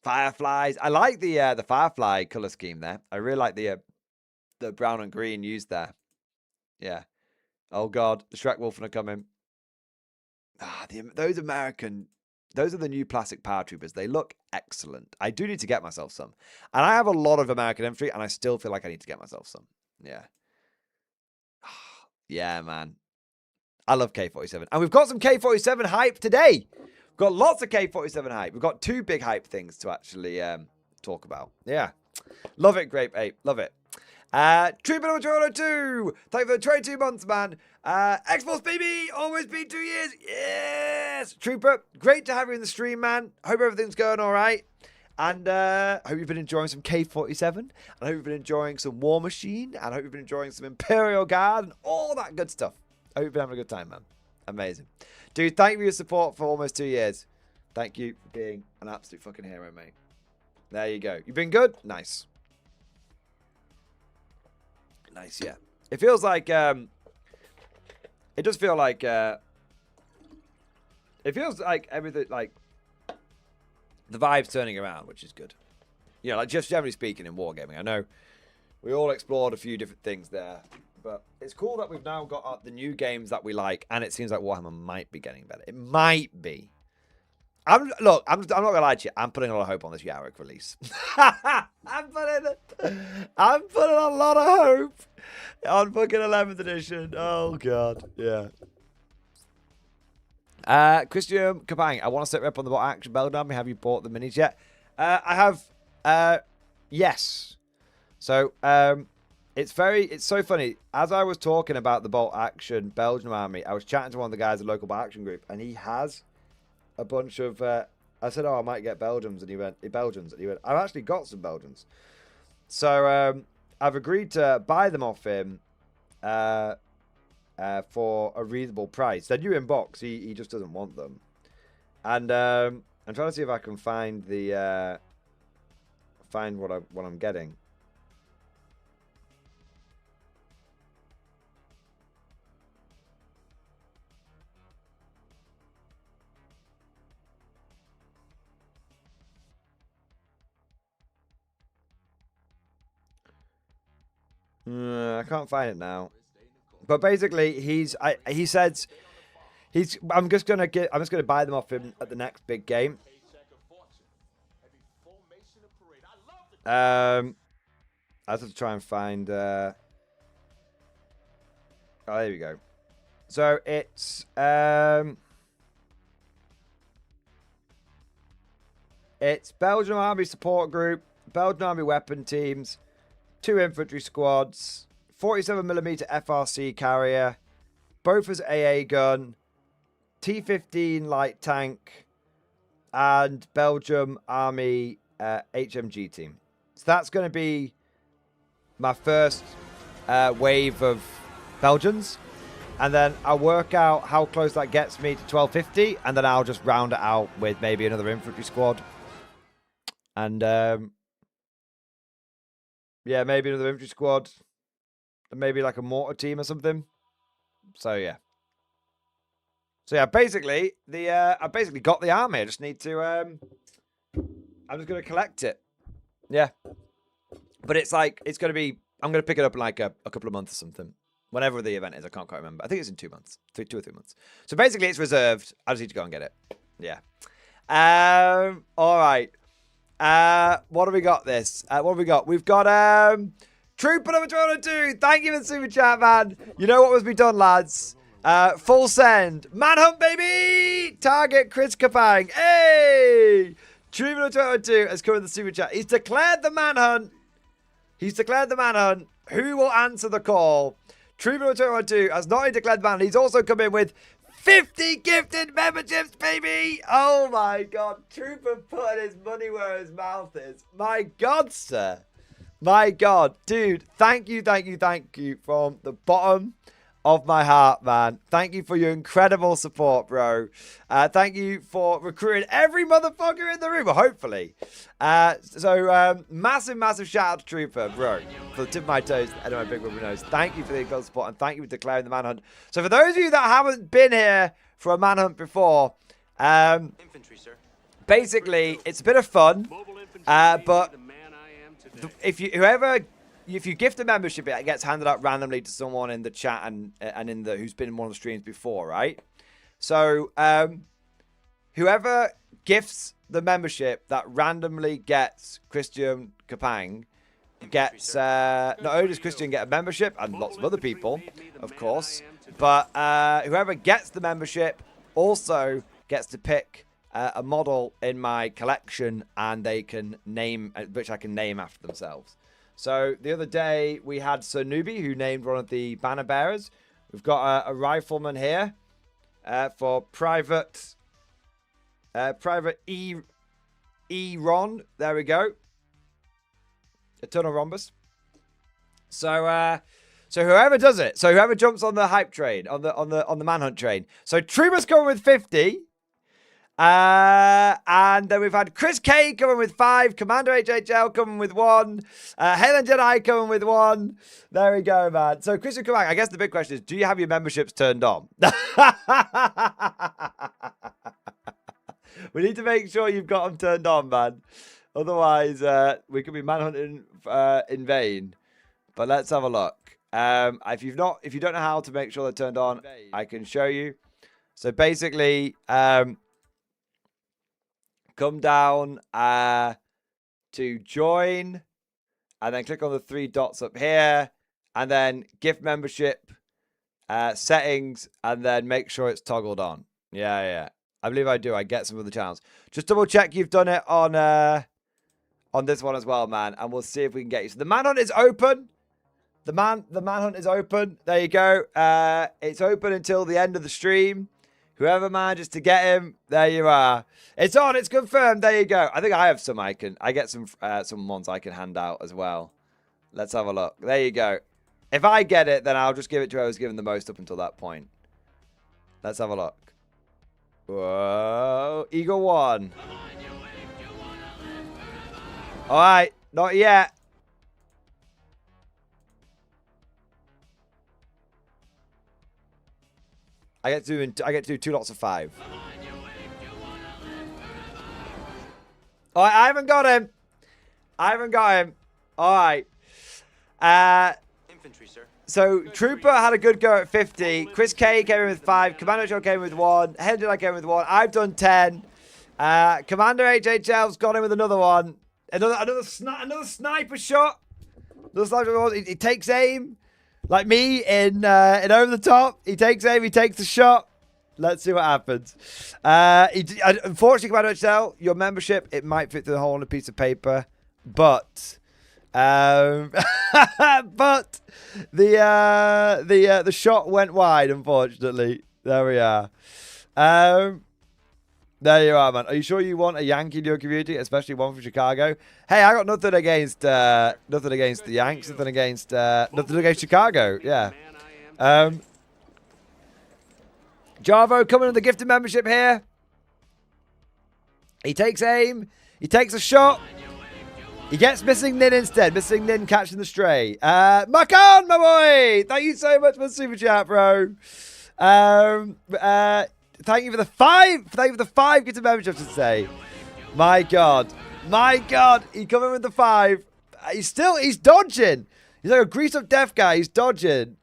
Fireflies. I like the Firefly color scheme there. I really like the brown and green used there. Yeah. Oh god, the Shrek Wolfen are coming. Those are the new plastic paratroopers. They look excellent. I do need to get myself some. And I have a lot of American infantry, and I still feel like I need to get myself some. Yeah. Yeah, man. I love K47. And we've got some K47 hype today. We've got lots of K47 hype. We've got two big hype things to actually talk about. Yeah. Love it, Grape Ape. Love it. Trooper number 202. Thank you for the 22 months, man. X-Force BB, always been 2 years. Yes. Trooper, great to have you in the stream, man. Hope everything's going all right. And hope you've been enjoying some K47. And I hope you've been enjoying some War Machine. And I hope you've been enjoying some Imperial Guard and all that good stuff. I hope you've been having a good time, man. Amazing. Dude, thank you for your support for almost 2 years. Thank you for being an absolute fucking hero, mate. There you go. You've been good? Nice. Nice, yeah. It feels like, it does feel like, it feels like everything, like, the vibe's turning around, which is good. You know, like, just generally speaking in wargaming, I know we all explored a few different things there, but it's cool that we've now got the new games that we like, and it seems like Warhammer might be getting better. It might be. Look, I'm not gonna lie to you. I'm putting a lot of hope on this Yarrick release. I'm putting a lot of hope on fucking 11th edition. Oh god, yeah. Christian Kapang, I want to set rep on the bot action bell down. Have you bought the minis yet? I have. Yes. So it's so funny. As I was talking about the Bolt Action Belgian army, I was chatting to one of the guys at the local Bolt Action group, and he has a bunch of. I said, "Oh, I might get Belgians," and he went, "Belgians," and he went, "I've actually got some Belgians." So I've agreed to buy them off him for a reasonable price. They're new in box. He just doesn't want them, and I'm trying to see if I can find the find what I'm getting. I can't find it now. But basically, he says I'm just gonna buy them off him at the next big game. I have to try and find. Oh, there we go. So it's Belgian Army Support Group, Belgian Army Weapon Teams, 2 infantry squads, 47mm FRC carrier, Bofors AA gun, T-15 light tank, and Belgium Army HMG team. So that's going to be my first wave of Belgians. And then I'll work out how close that gets me to 1250, and then I'll just round it out with maybe another infantry squad. And yeah, maybe another infantry squad. And maybe like a mortar team or something. So yeah. So yeah, basically I basically got the army. I just need to I'm just gonna collect it. Yeah. But it's like I'm gonna pick it up in like a couple of months or something. Whenever the event is, I can't quite remember. I think it's in 2 months. 2 or 3 months. So basically it's reserved. I just need to go and get it. Yeah. All right. What have we got this? What have we got? We've got Trooper number 202. Thank you for the super chat, man. You know what must be done, lads. Full send. Manhunt, baby! Target Chris Kapang. Hey! Trooper number 202 has come in the super chat. He's declared the manhunt. Who will answer the call? Trooper number 202 has not only declared the manhunt, he's also come in with 50 gifted memberships, baby! Oh my god. Trooper putting his money where his mouth is. My god, sir. My god. Dude, thank you from the bottom of my heart, man. Thank you for your incredible support, bro. Thank you for recruiting every motherfucker in the room, hopefully. Massive shout out to Trooper, bro. For the tip of my toes, the end of my big rubber nose. Thank you for the incredible support, and thank you for declaring the manhunt. So for those of you that haven't been here for a manhunt before, infantry, sir. Basically, it's a bit of fun, but if you gift a membership, it gets handed out randomly to someone in the chat and in the who's been in one of the streams before, right? So whoever gifts the membership that randomly gets Christian Kapang gets not only does Christian get a membership and lots of other people, of course, but whoever gets the membership also gets to pick a model in my collection, and they can name, which I can name after themselves. So the other day we had Sir Newbie, who named one of the banner bearers. We've got a rifleman here for Private E Ron. There we go. Eternal Rhombus. So whoever does it, so whoever jumps on the hype train, on the manhunt train. So Trooper's coming with 50. And then we've had Chris K coming with 5, Commander HHL coming with 1, Helens Jedi coming with 1. There we go, man. So Christian Kapang, I guess the big question is, do you have your memberships turned on? We need to make sure you've got them turned on, man. Otherwise, we could be manhunting in vain. But let's have a look. If you don't know how to make sure they're turned on, I can show you. So basically, come down to join, and then click on the 3 dots up here, and then gift membership, settings, and then make sure it's toggled on. Yeah. I believe I do. I get some of the channels. Just double check you've done it on this one as well, man, and we'll see if we can get you. So the manhunt is open. The manhunt is open. There you go. It's open until the end of the stream. Whoever manages to get him, there you are. It's on. It's confirmed. There you go. I think I have some. I get some ones I can hand out as well. Let's have a look. There you go. If I get it, then I'll just give it to whoever's given the most up until that point. Let's have a look. Whoa. Eagle 1. All right. Not yet. I get to do 2 lots of 5. All right, I haven't got him. All right. Infantry, sir. So Trooper had a good go at 50. Chris K came in with 5. Commander Joe came in with 1. Hendry came in with 1. I've done 10. Commander HHL's got in with another one. Another sniper shot. Another sniper shot. He takes aim. Like me in Over the Top. He takes aim, he takes the shot. Let's see what happens. Unfortunately, Commander HL, your membership, it might fit through the hole on a piece of paper. But but the shot went wide, unfortunately. There we are. There you are, man. Are you sure you want a Yankee in your community, especially one from Chicago? Hey, I got nothing against the Yanks, nothing against Chicago. Yeah. Jarvo coming with the gifted membership here. He takes aim. He takes a shot. He gets Missing Nin instead. Missing Nin catching the stray. Makan, my boy. Thank you so much for the super chat, bro. Thank you for the 5. Thank you for the 5 gifted memberships to say. My God. My God. He coming with the 5. He's dodging. He's like a grease up death guy. He's dodging.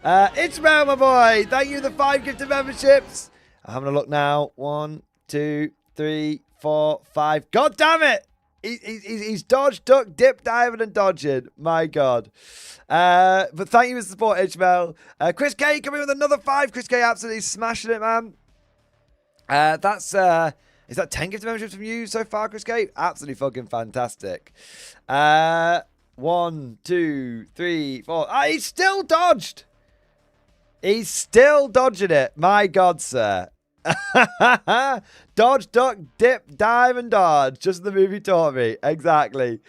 Ishmael, my boy. Thank you for the 5 gifted memberships. I'm having a look now. 1, 2, 3, 4, 5. God damn it. He's dodged, duck, dip, diving, and dodging. My God. But thank you for the support, Ishmael. Chris K coming with another 5. Chris K absolutely smashing it, man. Is that 10 gifted memberships from you so far, Chris K? Absolutely fucking fantastic. 1, 2, 3, 4. He's still dodged. He's still dodging it. My God, sir. Dodge, duck, dip, dive, and dodge. Just as the movie taught me. Exactly.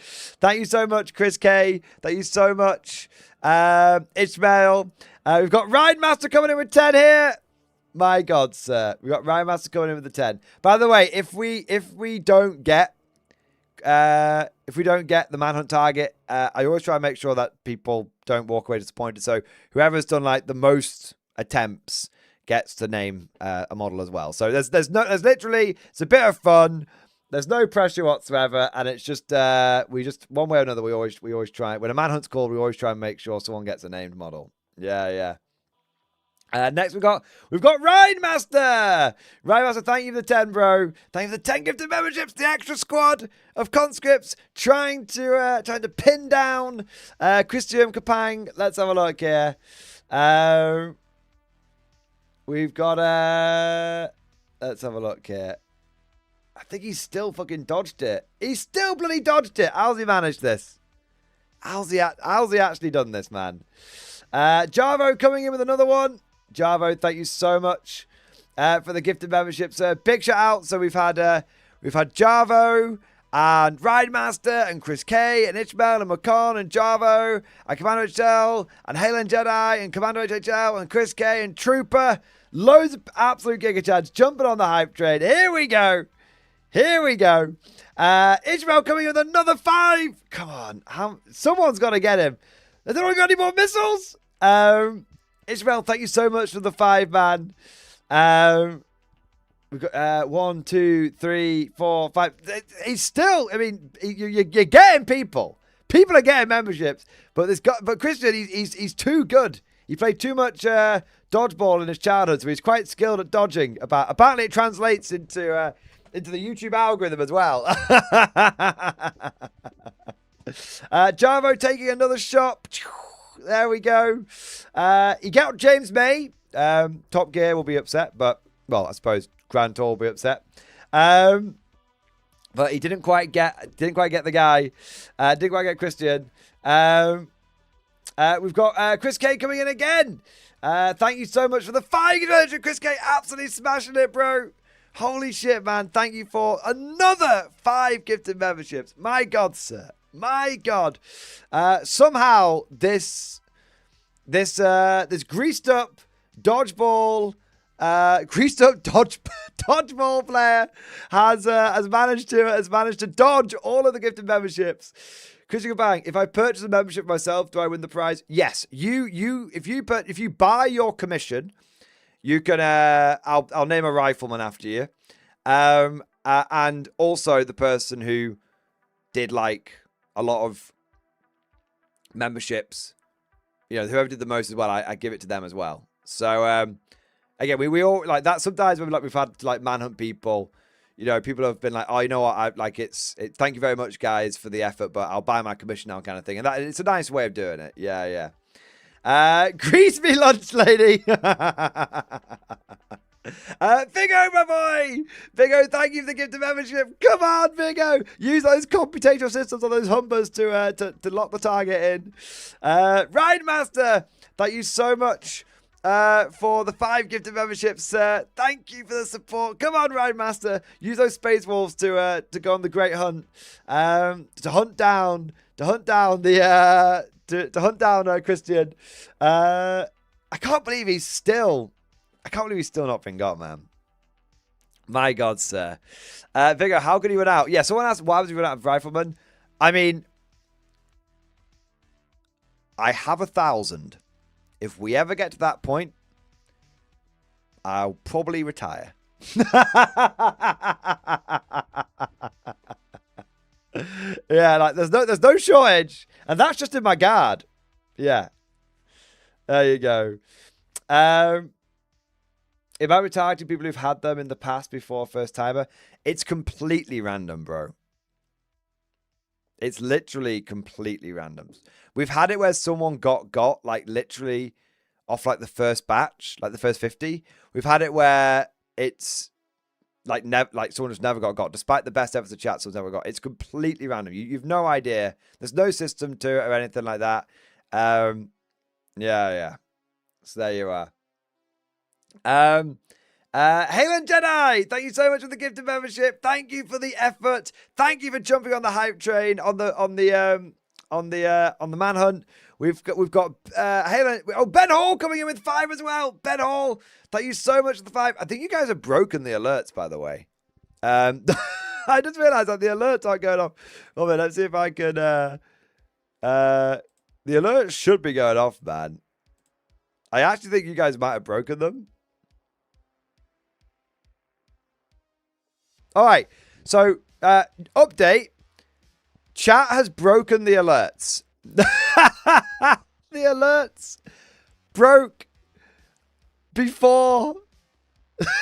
Thank you so much, Chris K. Thank you so much, Ishmael. We've got Ride Master coming in with 10 here. My God, sir. We've got Ride Master coming in with the 10. By the way, if we don't get the manhunt target, I always try and make sure that people don't walk away disappointed. So whoever's done like the most attempts gets to name a model as well. So there's literally, it's a bit of fun. There's no pressure whatsoever, and it's just we just one way or another we always try, when a manhunt's called, we always try and make sure someone gets a named model. Yeah. Next we've got Ride Master. Ride Master, thank you for the 10, bro. Thank you for the 10 gifted memberships. The extra squad of conscripts trying to pin down Christian Kapang. Let's have a look here. We've got let's have a look here. I think he's still fucking dodged it. He's still bloody dodged it. How's he managed this? How's he actually done this, man? Jarvo coming in with another one. Jarvo, thank you so much for the gifted memberships. Big shout out. So we've had Jarvo and Ride Master and Chris K and Ishmael and Makan and Jarvo and Commander HL and Halen Jedi and Commander HHL and Chris K and Trooper. Loads of absolute Giga Chads jumping on the hype train. Here we go. Ishmael coming with another 5. Come on. Someone's got to get him. They don't got any more missiles. Ishmael, thank you so much for the 5, man. We've got 1, 2, 3, 4, 5. He's still, I mean, you're getting people. People are getting memberships, but Christian, he's too good. He played too much dodgeball in his childhood, so he's quite skilled at dodging. Apparently, it translates into the YouTube algorithm as well. Jarvo taking another shot. There we go. He got James May. Top Gear will be upset, but, well, I suppose Grand Tour will be upset. But he didn't quite get the guy. Didn't quite get Christian. We've got Chris K coming in again. Thank you so much for the 5 membership. Chris K, absolutely smashing it, bro. Holy shit, man. Thank you for another 5 gifted memberships. My God, sir. My God. Somehow this greased up dodgeball dodgeball player has managed to dodge all of the gifted memberships. Christian Bang, if I purchase a membership myself, do I win the prize? Yes. If you buy your commission, you can I'll name a rifleman after you. And also the person who did like a lot of memberships, you know, whoever did the most as well, I give it to them as well. So again, we all like that. Sometimes when we've had to like manhunt people, you know, people have been like, oh, you know what, thank you very much, guys, for the effort, but I'll buy my commission now, kind of thing. And that it's a nice way of doing it. Yeah. Grease me lunch, lady. Vigo, my boy! Vigo, thank you for the gift of membership. Come on, Vigo! Use those computational systems on those humbers to lock the target in. Ridemaster, thank you so much for the 5 gifted memberships, sir. Thank you for the support. Come on, Ridemaster. Use those space wolves to go on the great hunt. To hunt down Christian. I can't believe he's still not been got, man. My God, sir. Vigo, how could he run out? Yeah, someone asked, why was he run out of rifleman? I mean, I have 1,000. If we ever get to that point, I'll probably retire. Yeah, like there's no shortage, and that's just in my guard. Yeah, there you go. If I'm targeting people who've had them in the past before first timer, it's completely random, bro. It's literally completely random. We've had it where someone got like literally off like the first batch, like the first 50. We've had it where it's like someone just never got, despite the best efforts of chat, someone's never got. It's completely random. You've no idea. There's no system to it or anything like that. Yeah. So there you are. Halen Jedi, thank you so much for the gift of membership. Thank you for the effort. Thank you for jumping on the hype train on the manhunt. We've got Halen. Oh, Ben Hall coming in with 5 as well. Ben Hall, thank you so much for the 5. I think you guys have broken the alerts, by the way. I just realized that the alerts aren't going off. Oh man, let's see if I can. The alerts should be going off, man. I actually think you guys might have broken them. All right, so update. Chat has broken the alerts. The alerts broke before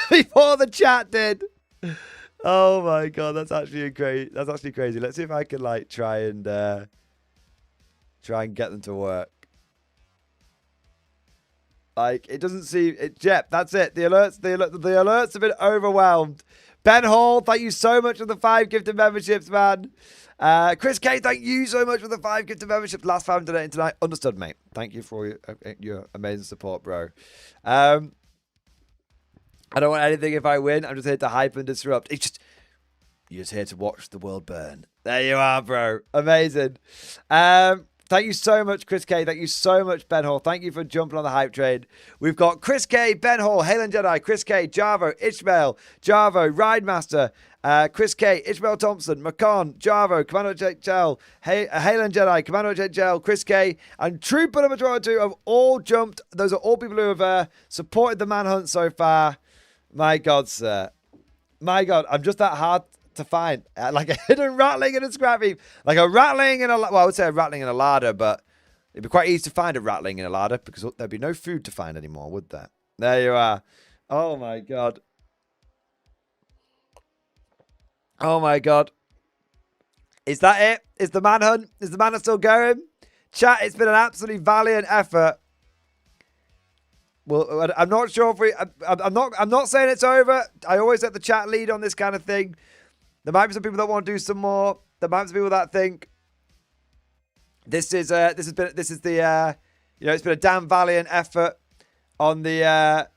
the chat did. Oh my God, that's actually crazy. Let's see if I can like try and get them to work. Like it doesn't seem it. Yep, that's it. The alerts have been overwhelmed. Ben Hall, thank you so much for the 5 gifted memberships, man. Chris K, thank you so much for the 5 gifted memberships. Last 5 donating tonight. Understood, mate. Thank you for your amazing support, bro. I don't want anything if I win. I'm just here to hype and disrupt. You're just here to watch the world burn. There you are, bro. Amazing. Thank you so much, Chris K. Thank you so much, Ben Hall. Thank you for jumping on the hype train. We've got Chris K, Ben Hall, Halen Jedi, Chris K, Javo, Ishmael, Javo, Ridemaster, Chris K, Ishmael Thompson, Macon, Javo, Commando JHL, Halen Jedi, Commando JHL, Chris K, and Trooper number 22 have all jumped. Those are all people who have supported the manhunt so far. My God, sir. My God, I'm just that hard to find. Like a hidden rattling and a scrap heap. Like a rattling and I would say a rattling and a larder, but it'd be quite easy to find a rattling and a larder because there'd be no food to find anymore, would there? There you are. Oh my God. Oh my God. Is that it? Is the manhunt? Is the manhunt still going? Chat, it's been an absolutely valiant effort. Well, I'm not sure if I'm not saying it's over. I always let the chat lead on this kind of thing. There might be some people that want to do some more. There might be some people that think this is the you know, it's been a damn valiant effort on the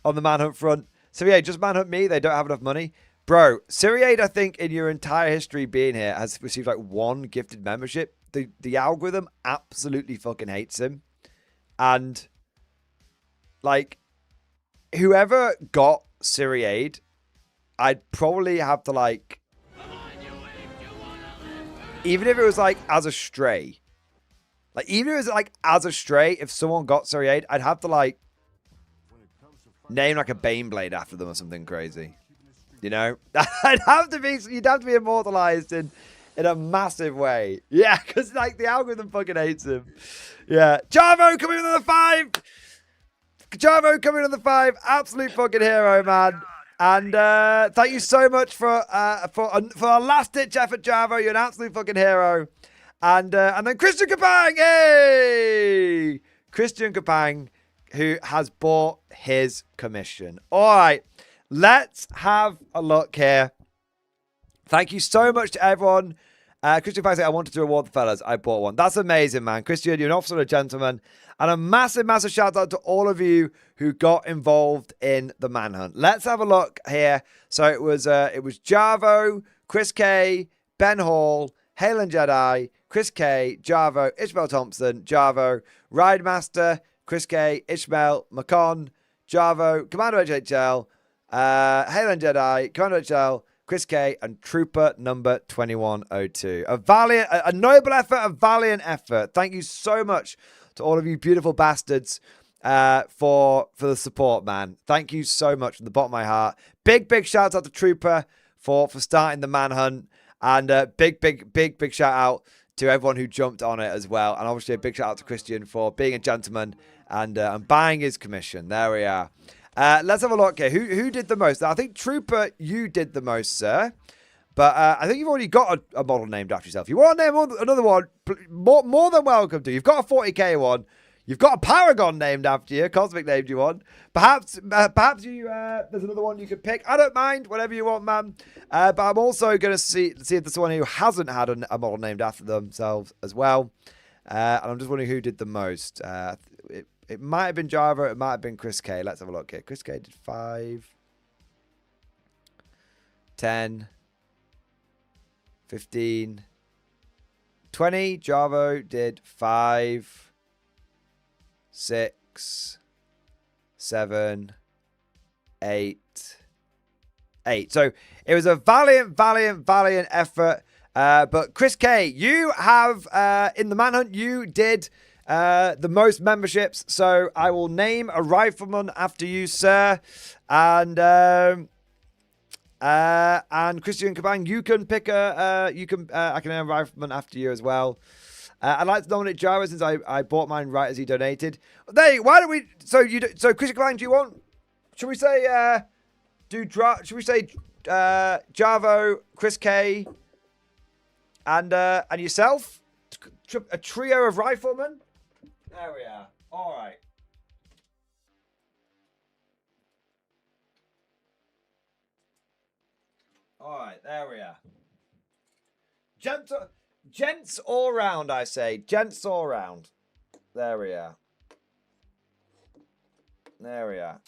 manhunt front. So yeah, just manhunt me. They don't have enough money. Bro, Siriade, I think in your entire history being here has received like 1 gifted membership. The algorithm absolutely fucking hates him. And like whoever got Siriade, I'd probably have to like, even if it was like as a stray, like even if it was like as a stray, if someone got Siriade, I'd have to like name like a Baneblade after them or something crazy. You know, you'd have to be immortalized in a massive way. Yeah, because like the algorithm fucking hates him. Yeah, Javo coming in on the 5. Javo coming on the 5. Absolute fucking hero, man. And thank you so much for a last ditch effort, Javo. You're an absolute fucking hero. And then Christian Kapang, hey, Christian Kapang, who has bought his commission. All right. Let's have a look here. Thank you so much to everyone. Christian Faxi, I wanted to reward the fellas. I bought one. That's amazing, man. Christian, you're an officer and a gentleman. And a massive, massive shout out to all of you who got involved in the manhunt. Let's have a look here. So it was Javo, Chris K, Ben Hall, Halen Jedi, Chris K, Javo, Ishmael Thompson, Javo, Ridemaster, Chris K, Ishmael, Macon, Javo, Commander HHL, Halen Jedi, Commander HL, Chris K, and Trooper number 2102. A noble effort, a valiant effort. Thank you so much to all of you beautiful bastards for the support, man. Thank you so much from the bottom of my heart. Big shout out to Trooper for starting the manhunt, and big shout out to everyone who jumped on it as well. And obviously a big shout out to Christian for being a gentleman and buying his commission. There we are. Let's have a look here. Who did the most? I think Trooper, you did the most, sir. But I think you've already got a model named after yourself. You want to name another one? More than welcome to. You've got a 40k one. You've got a Paragon named after you. Cosmic named you one. Perhaps you there's another one you could pick. I don't mind. Whatever you want, man. But I'm also going to see if there's someone who hasn't had a model named after themselves as well. And I'm just wondering who did the most. It might have been Java. It might have been Chris K. Let's have a look here. Chris K did 5, 10, 15, 20. Javo did 5, 6, 7, 8. So it was a valiant effort. But Chris K, you have in the manhunt, you did the most memberships, so I will name a rifleman after you, sir. And Christian Kabang, you can pick I can name a rifleman after you as well. I'd like to nominate Java since I bought mine right as he donated. Why don't we? So Christian Kabang, do you want? Should we say should we say Javo, Chris K, and yourself? A trio of riflemen. There we are. All right. All right. There we are. Gents all round, I say. Gents all round. There we are. There we are.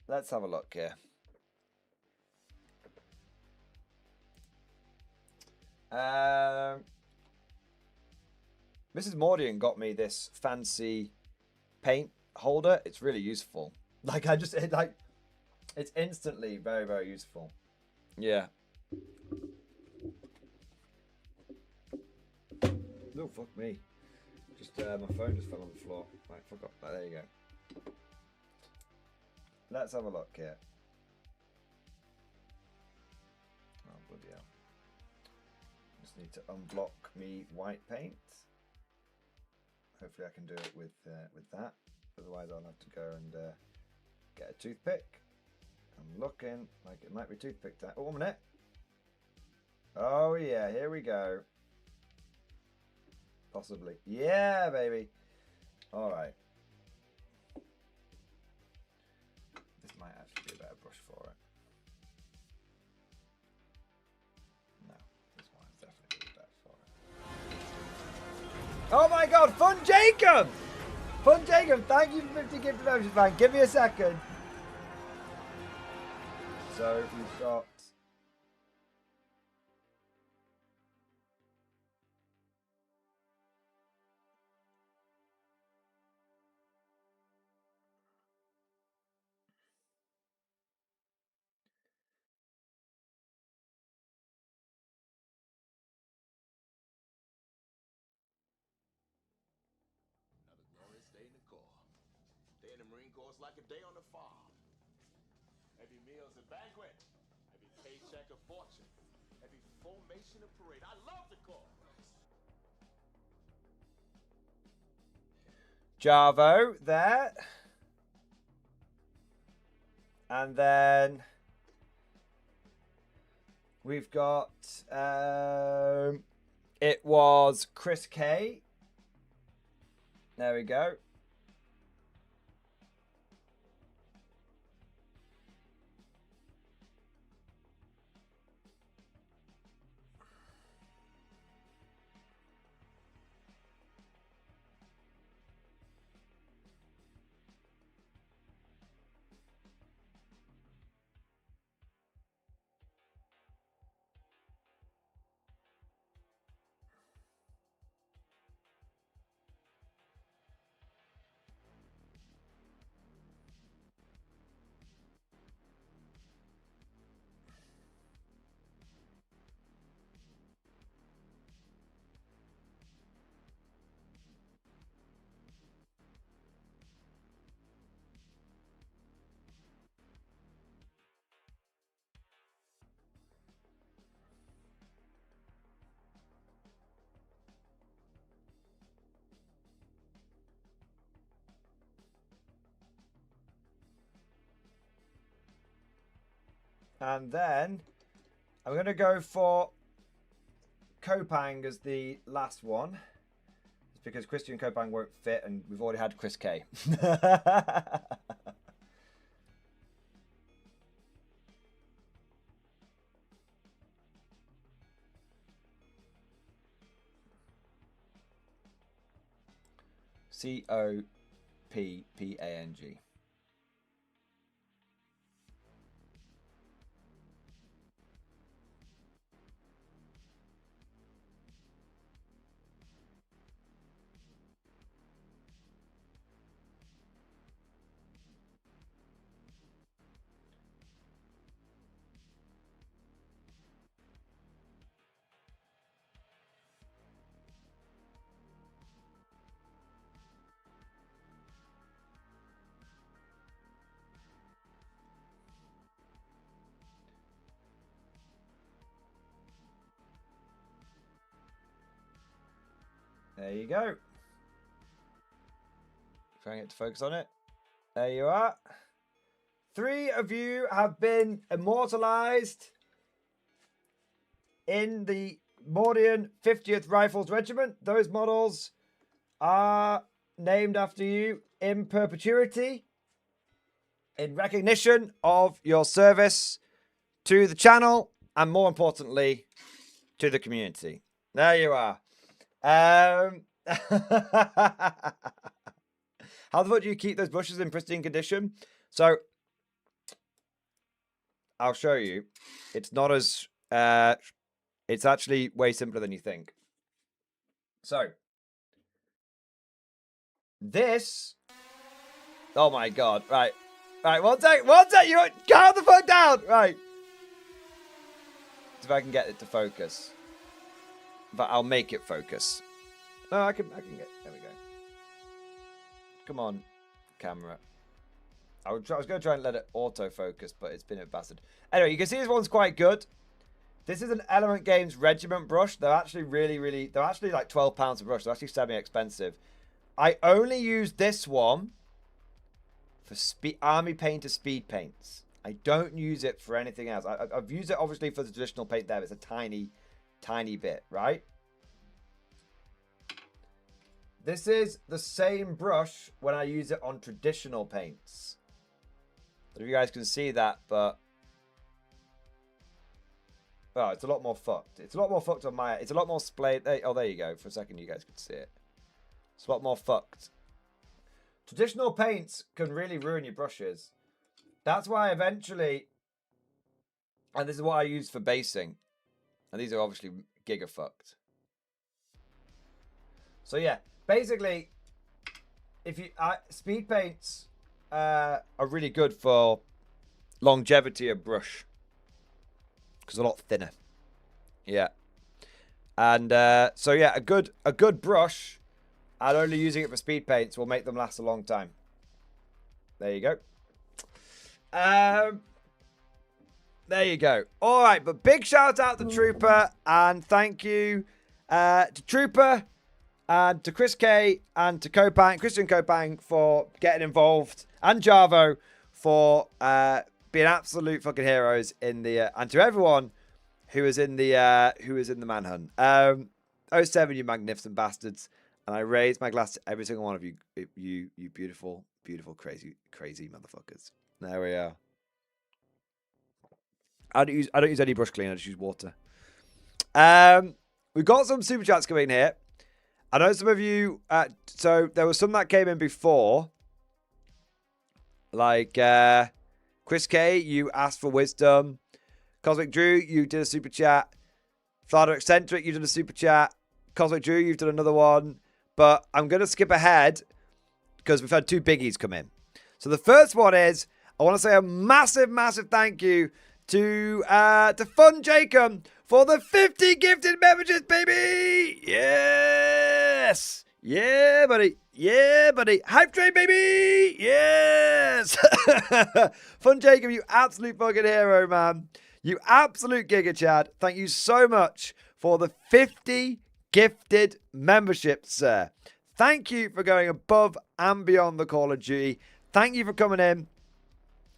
Let's have a look here. Mrs. Mordian got me this fancy paint holder. It's really useful. Like it's instantly very, very useful. Yeah. Oh, fuck me. Just my phone just fell on the floor. Right, forgot. Right, there you go. Let's have a look here. Oh, bloody hell. Just need to unblock me white paint. Hopefully I can do it with that. Otherwise I'll have to go and get a toothpick. I'm looking like it might be toothpick time. Oh, 1 minute. Oh yeah, here we go. Possibly. Yeah, baby. All right. This might actually be a better brush for it. No. Oh my god, Fun Jacob! Fun Jacob, thank you for 50 gift memberships, man. Give me a second. So we've got... Another glorious day in the Corps. Day in the Marine Corps is like a day on the farm. Every meal's a banquet. Every paycheck a fortune. Every formation a parade. I love the Corps. Javo there. And then we've got it was Chris K. There we go. And then I'm going to go for Kopang as the last one. It's because Christian Kopang won't fit and we've already had Chris K. Coppang. There you go. Trying to get to focus on it. There you are. 3 of you have been immortalized in the Mordian 50th Rifles Regiment. Those models are named after you in perpetuity in recognition of your service to the channel and, more importantly, to the community. There you are. How the fuck do you keep those bushes in pristine condition? So, I'll show you. It's not as... it's actually way simpler than you think. So, this... Oh my god, right. Right, one sec, you calm the fuck down! Right. See if I can get it to focus. But I'll make it focus. No, I can get... There we go. Come on, camera. I was going to try and let it autofocus, but it's been a bastard. Anyway, you can see this one's quite good. This is an Element Games Regiment brush. They're actually they're actually like £12 a brush. They're actually semi-expensive. I only use this one for army painter speed paints. I don't use it for anything else. I've used it obviously for the traditional paint there. It's a tiny bit, right? This is the same brush when I use it on traditional paints. I don't know if you guys can see that, but... Oh, it's a lot more fucked. It's a lot more fucked on my... It's a lot more splayed. Oh, there you go. For a second, you guys could see it. It's a lot more fucked. Traditional paints can really ruin your brushes. That's why eventually, and this is what I use for basing, and these are obviously giga fucked. So yeah, basically, if you speed paints are really good for longevity of brush because they're a lot thinner. Yeah, and so yeah, a good brush, and only using it for speed paints will make them last a long time. There you go. There you go. All right, but big shout out to Trooper, and thank you to Trooper and to Chris K and to Christian Kopang for getting involved, and Javo for being absolute fucking heroes in the and to everyone who was in the manhunt. 07, you magnificent bastards, and I raise my glass to every single one of you, you beautiful, beautiful, crazy motherfuckers. There we are. I don't use any brush cleaner. I just use water. We've got some super chats coming in here. I know some of you. So there was some that came in before, like Chris K. You asked for wisdom. Cosmic Drew, you did a super chat. Flado Eccentric, you did a super chat. Cosmic Drew, you've done another one. But I'm gonna skip ahead because we've had two biggies come in. So the first one is I want to say a massive, massive thank you to Fun Jacob for the 50 gifted memberships, baby! Yes! Yeah, buddy. Yeah, buddy. Hype train, baby! Yes! Fun Jacob, you absolute fucking hero, man. You absolute giga Chad. Thank you so much for the 50 gifted memberships, sir. Thank you for going above and beyond the Call of Duty. Thank you for coming in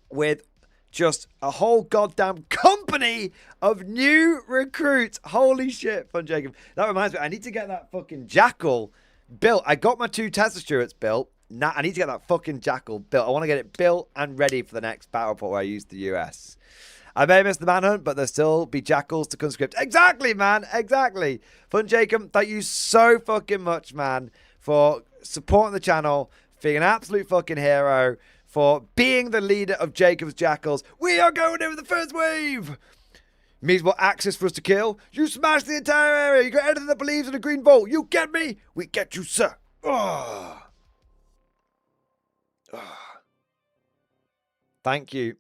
with just a whole goddamn company of new recruits. Holy shit, Fun Jacob. That reminds me, I need to get that fucking jackal built. I got my 2 Tesla turrets built. Now I need to get that fucking jackal built. I want to get it built and ready for the next battle report where I use the US. I may miss the manhunt, but there'll still be jackals to conscript. Exactly, man. Exactly. Fun Jacob, thank you so fucking much, man, for supporting the channel, being an absolute fucking hero, for being the leader of Jacob's Jackals. We are going in with the first wave. Means what access for us to kill? You smash the entire area. You got anything that believes in a green vault. You get me? We get you, sir. Oh. Oh. Thank you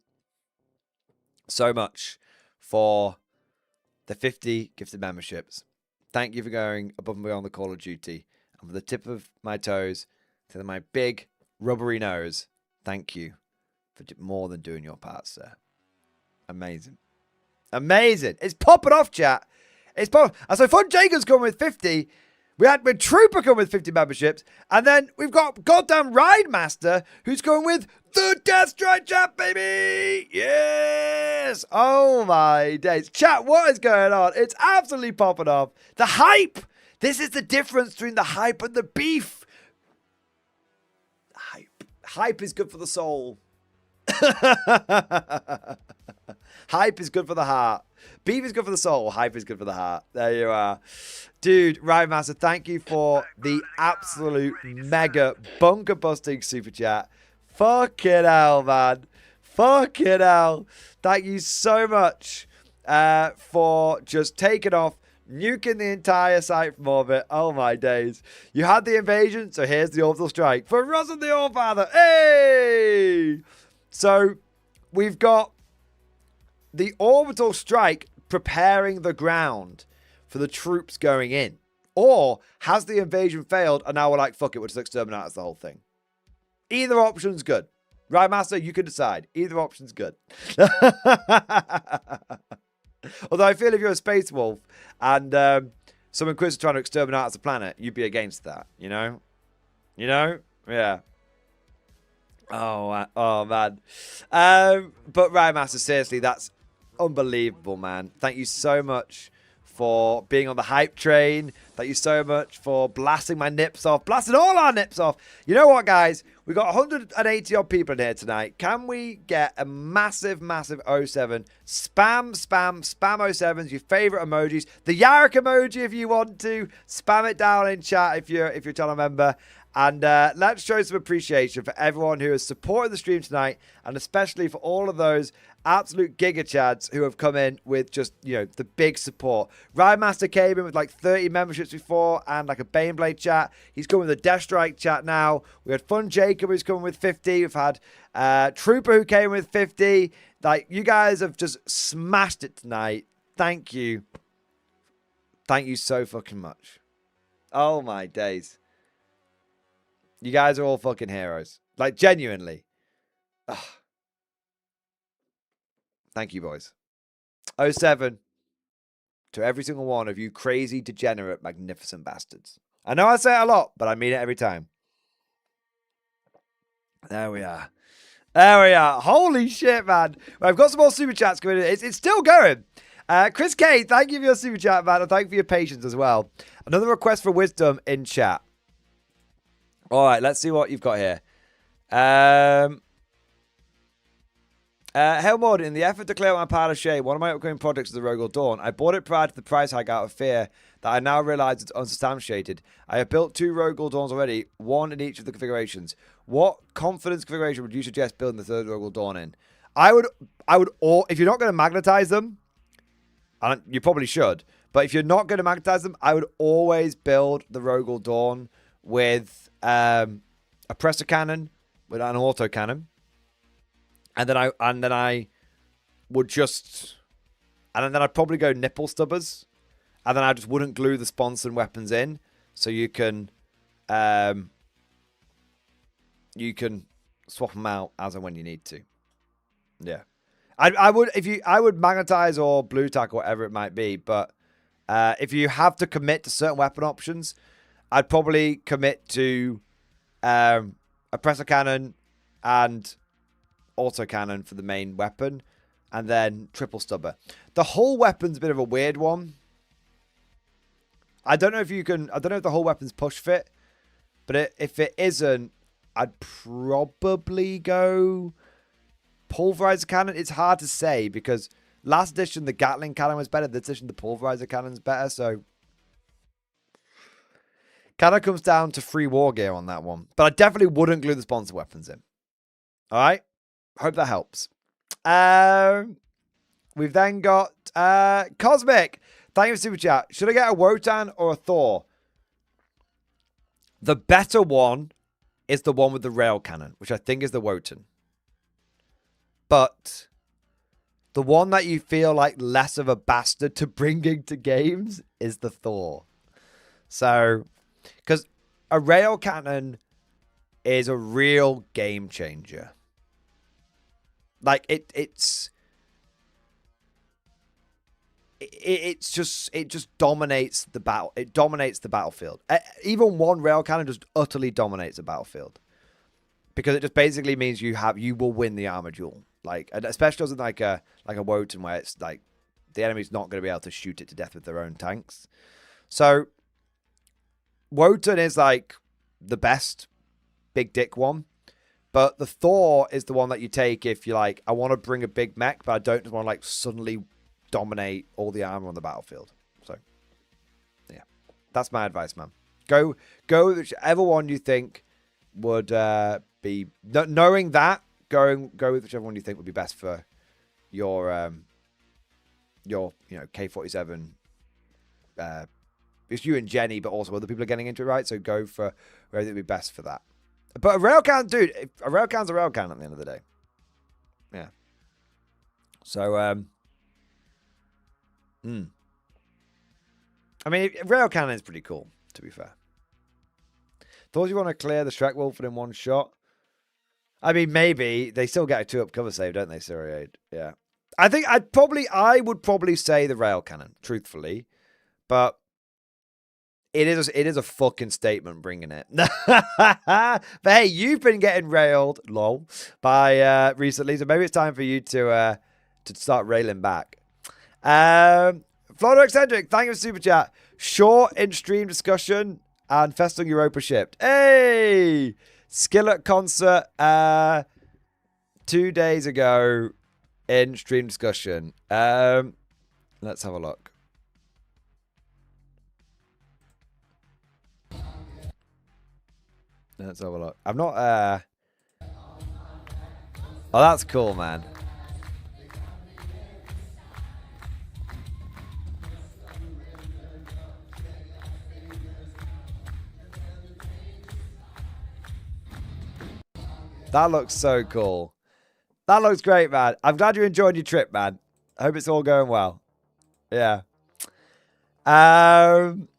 so much for the 50 gifted memberships. Thank you for going above and beyond the Call of Duty. And from the tip of my toes to my big rubbery nose, thank you for more than doing your part, sir. Amazing. Amazing. It's popping off, chat. It's popping. And so Fun Jacob's come with 50. We had Trooper come with 50 memberships. And then we've got goddamn Ride Master who's going with the Death Strike chat, baby. Yes. Oh, my days. Chat, what is going on? It's absolutely popping off. The hype. This is the difference between the hype and the beef. Hype. Hype is good for the soul. Hype is good for the heart. Beef is good for the soul. Hype is good for the heart. There you are. Dude, Ryan Master, thank you for the absolute mega bunker busting super chat. Fucking hell, man. Fucking hell. Thank you so much for just taking off, nuking the entire site from orbit. Oh my days. You had the invasion, so here's the orbital strike for Russell the Allfather. Hey! So we've got the orbital strike preparing the ground for the troops going in. Or has the invasion failed and now we're like, fuck it, we'll just exterminate the whole thing. Either option's good. Right, Master, you can decide. Either option's good. Although I feel if you're a space wolf and someone quits trying to exterminate us the planet, you'd be against that, you know? You know? Yeah. Oh man. But Ryan Master, seriously, that's unbelievable, man. Thank you so much for being on the hype train. Thank you so much for blasting my nips off. Blasting all our nips off. You know what, guys? We got 180 odd people in here tonight. Can we get a massive, massive 07? Spam 07s, your favorite emojis. The Yarrick emoji if you want to. Spam it down in chat if you're a channel member. And let's show some appreciation for everyone who has supported the stream tonight, and especially for all of those absolute giga chads who have come in with just, the big support. Rydemaster came in with like 30 memberships before and like a Baneblade chat. He's coming with a Death Strike chat now. We had Fun Jacob who's coming with 50. We've had Trooper who came with 50. Like, you guys have just smashed it tonight. Thank you. Thank you so fucking much. Oh my days. You guys are all fucking heroes. Like, genuinely. Ugh. Thank you, boys. 07. To every single one of you crazy, degenerate, magnificent bastards. I know I say it a lot, but I mean it every time. There we are. There we are. Holy shit, man. Well, I've got some more super chats coming in. It's still going. Chris K, thank you for your super chat, man. And thank you for your patience as well. Another request for wisdom in chat. All right, let's see what you've got here. Helmord, in the effort to clear out my pile of shame, one of my upcoming projects is the Rogal Dawn. I bought it prior to the price hike out of fear that I now realize it's unsubstantiated. I have built 2 Rogal Dawns already, one in each of the configurations. What confidence configuration would you suggest building the 3rd Rogal Dawn in? I would, if you're not going to magnetize them, and you probably should, but if you're not going to magnetize them, I would always build the Rogal Dawn with a presser cannon, with an auto cannon. And then I would just, and then I'd probably go nipple stubbers, and then I just wouldn't glue the sponson weapons in, so you can swap them out as and when you need to. Yeah, I would magnetize or blue tack or whatever it might be, but if you have to commit to certain weapon options, I'd probably commit to a presser cannon and autocannon for the main weapon, and then triple stubber. The whole weapon's a bit of a weird one. I don't know if the whole weapon's push fit, but if it isn't, I'd probably go pulverizer cannon. It's hard to say because last edition the Gatling cannon was better. This edition the pulverizer cannon's better, so kind of comes down to free war gear on that one. But I definitely wouldn't glue the sponsor weapons in. All right? Hope that helps. We've then got Cosmic. Thank you for super chat. Should I get a Wotan or a Thor? The better one is the one with the rail cannon, which I think is the Wotan. But the one that you feel like less of a bastard to bring into games is the Thor. So, because a rail cannon is a real game changer. Like it just dominates the battle. It dominates the battlefield. Even one rail cannon just utterly dominates the battlefield because it just basically means you will win the armor duel. Like, especially as in like a Wotan where it's like the enemy's not going to be able to shoot it to death with their own tanks. So Wotan is like the best big dick one. But the Thor is the one that you take if you're like, I want to bring a big mech, but I don't just want to like suddenly dominate all the armor on the battlefield. So, yeah, that's my advice, man. Go with whichever one you think would be. Knowing that, go with whichever one you think would be best for your K-47. It's you and Jenny, but also other people are getting into it, right? So go for where it would be best for that. But a railcan, dude, a railcan's a railcan at the end of the day. Yeah. So, I mean, railcan is pretty cool, to be fair. Thought you want to clear the Shrek Wolf in one shot? I mean, maybe. They still get a 2-up cover save, don't they, Siriade? Yeah. I think I would probably say the rail cannon, truthfully. But it is a fucking statement bringing it. But hey, you've been getting railed, lol, by recently, so maybe it's time for you to start railing back. Florida Eccentric, thank you for super chat. Short in-stream discussion and Festung Europa shipped. Hey! Skillet concert 2 days ago in stream discussion. Let's have a look. Let's have a look. I'm not... Oh, that's cool, man. That looks so cool. That looks great, man. I'm glad you enjoyed your trip, man. I hope it's all going well. Yeah. And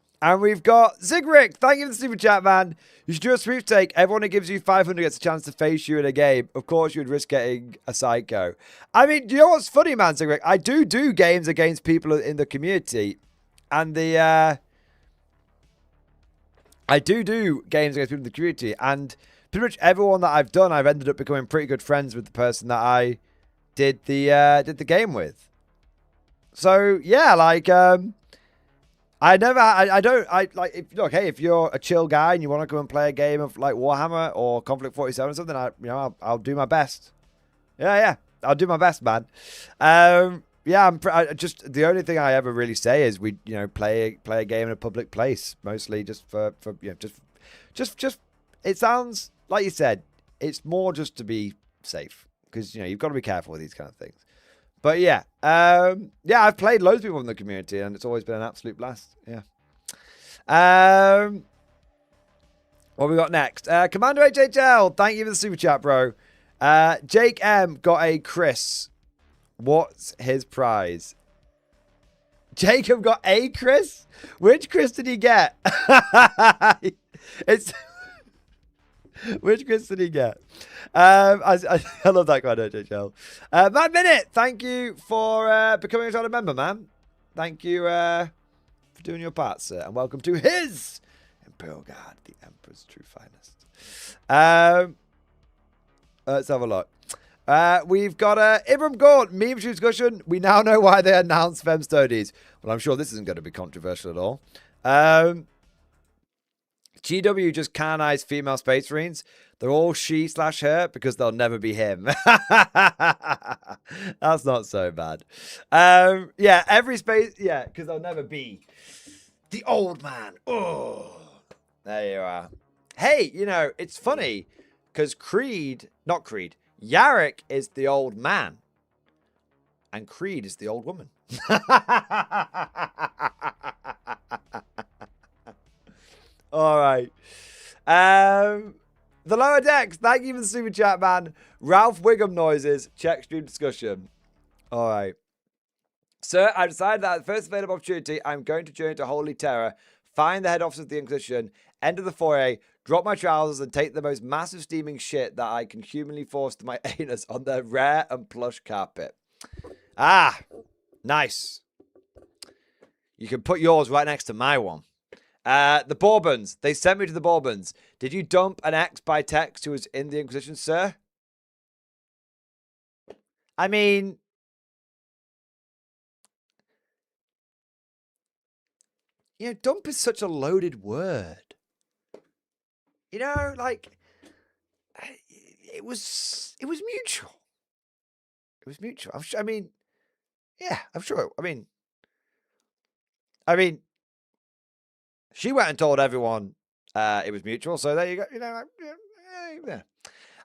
we've got Zigrick. Thank you for the super chat, man. You should do a sweepstake. Everyone who gives you 500 gets a chance to face you in a game. Of course, you would risk getting a psycho. I mean, do you know what's funny, man, Zigrick? I do games against people in the community. And I do games against people in the community. And pretty much everyone that I've done, I've ended up becoming pretty good friends with the person that I did the game with. So yeah, like if you're a chill guy and you want to come and play a game of like Warhammer or Conflict 47 or something, I'll do my best. Yeah, I'll do my best, man. Just the only thing I ever really say is we play a game in a public place, mostly just for just it sounds like you said, it's more just to be safe because you've got to be careful with these kind of things. But yeah, I've played loads of people in the community and it's always been an absolute blast. Yeah. What we got next? Commander HHL, thank you for the super chat, bro. Jake M got a Chris. What's his prize? Jacob got a Chris? Which Chris did he get? Which Chris did he get? I love that guy, HHL. Matt Minute, thank you for becoming a channel member, man. Thank you for doing your part, sir. And welcome to his Imperial Guard, the Emperor's true finest. Let's have a look. We've got Ibram Gaunt, meme discussion. We now know why they announced Fem Studies. Well, I'm sure this isn't going to be controversial at all. GW just canonized female space marines. They're all she/her because they'll never be him. That's not so bad. Yeah, every space. Yeah, because they'll never be the old man. Oh, there you are. Hey, it's funny because Yarrick is the old man, and Creed is the old woman. All right. The lower decks. Thank you for the super chat, man. Ralph Wiggum noises. Check stream discussion. All right. Sir, I've decided that at the first available opportunity, I'm going to journey to Holy Terror, find the head office of the Inquisition, enter the foyer, drop my trousers, and take the most massive steaming shit that I can humanly force to my anus on their rare and plush carpet. Ah, nice. You can put yours right next to my one. The Bourbons. They sent me to the Bourbons. Did you dump an ex by text who was in the Inquisition, sir? I mean, dump is such a loaded word. Like, it was mutual. It was mutual. I'm sure. I'm sure. I mean, she went and told everyone it was mutual. So there you go. Yeah.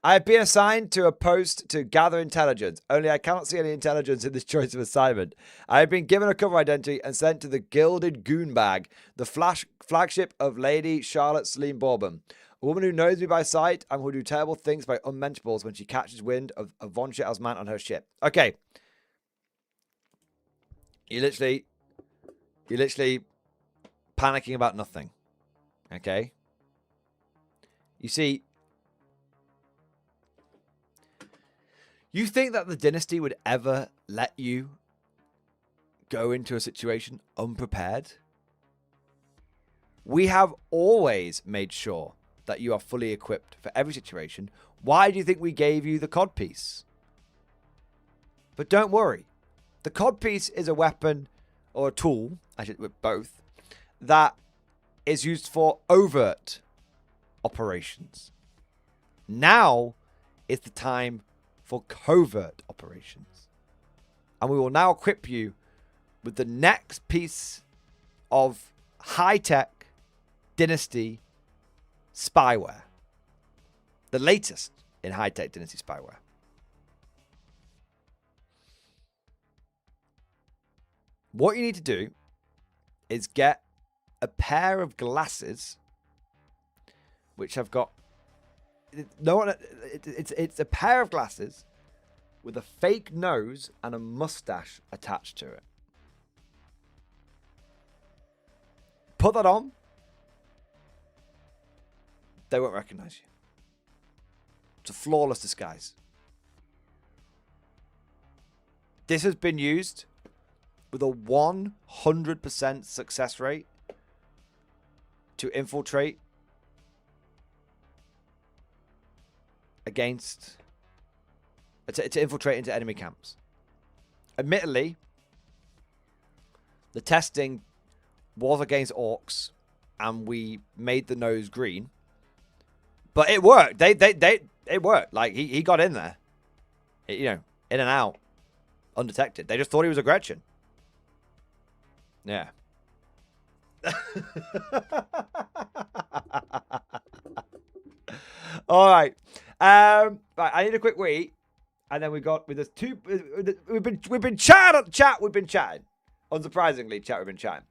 I have been assigned to a post to gather intelligence. Only I cannot see any intelligence in this choice of assignment. I have been given a cover identity and sent to the Gilded Goon Bag, the flagship of Lady Charlotte Celine Bourbon. A woman who knows me by sight and who will do terrible things by unmentionables when she catches wind of a Von Schittel's man on her ship. Okay. You're literally panicking about nothing. Okay? You see, you think that the dynasty would ever let you go into a situation unprepared? We have always made sure that you are fully equipped for every situation. Why do you think we gave you the codpiece? But don't worry. The codpiece is a weapon or a tool, actually with both, that is used for overt operations. Now is the time for covert operations. And we will now equip you with the next piece of high-tech Dynasty spyware. The latest in high-tech Dynasty spyware. What you need to do is get a pair of glasses which have got it's a pair of glasses with a fake nose and a mustache attached to it. Put that on. They won't recognize you. It's a flawless disguise. This has been used with a 100% success rate to infiltrate against... to infiltrate into enemy camps. Admittedly, the testing was against orcs, and we made the nose green. But it worked. It worked. Like, he got in there. You know, in and out. Undetected. They just thought he was a Gretchen. Yeah. All right. Right. I need a quick wee, and then we got with us two. We've been chat. We've been chatting. Unsurprisingly, we've been chatting.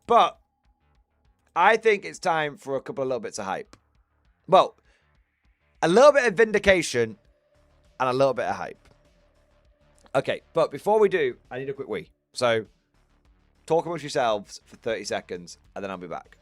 But I think it's time for a couple of little bits of hype. Well, a little bit of vindication and a little bit of hype. Okay, but before we do, I need a quick wee. So, talk amongst yourselves for 30 seconds, and then I'll be back.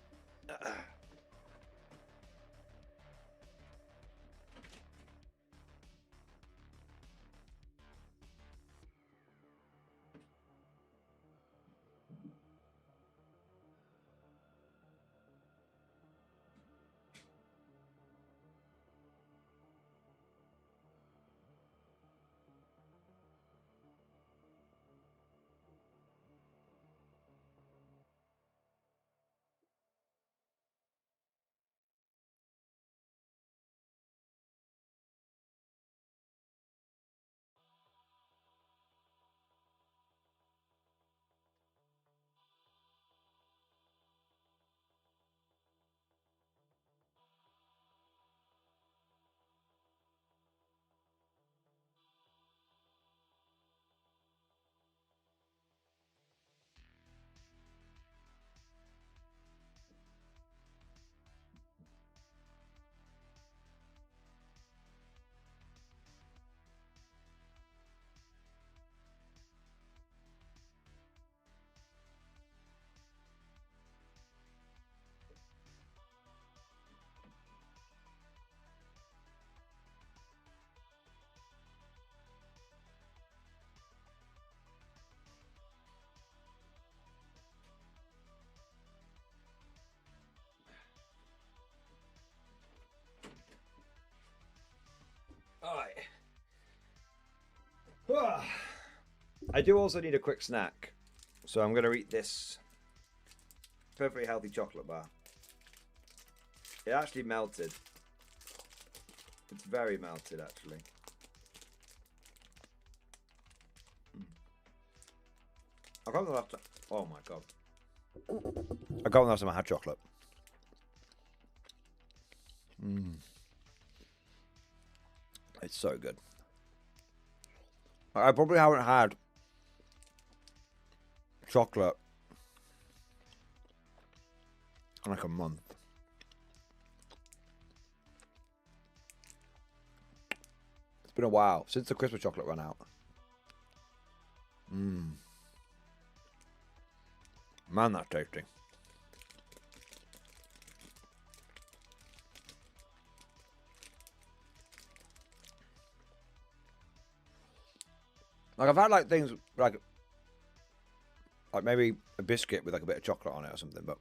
Alright. I do also need a quick snack. So I'm going to eat this perfectly healthy chocolate bar. It actually melted. It's very melted, actually. I can't remember the last time. Oh my god. I can't remember the last time I had chocolate. It's so good. I probably haven't had chocolate in like a month. It's been a while since the Christmas chocolate ran out. Man, that's tasty. Like, I've had, like, things, like maybe a biscuit with, like, a bit of chocolate on it or something, but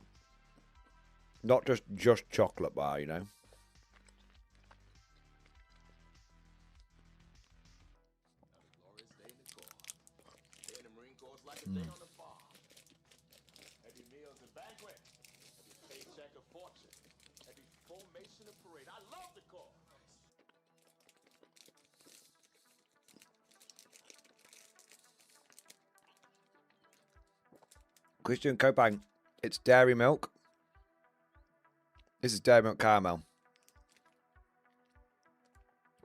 not just chocolate bar, you know? Christian Copang, it's dairy milk. This is dairy milk caramel.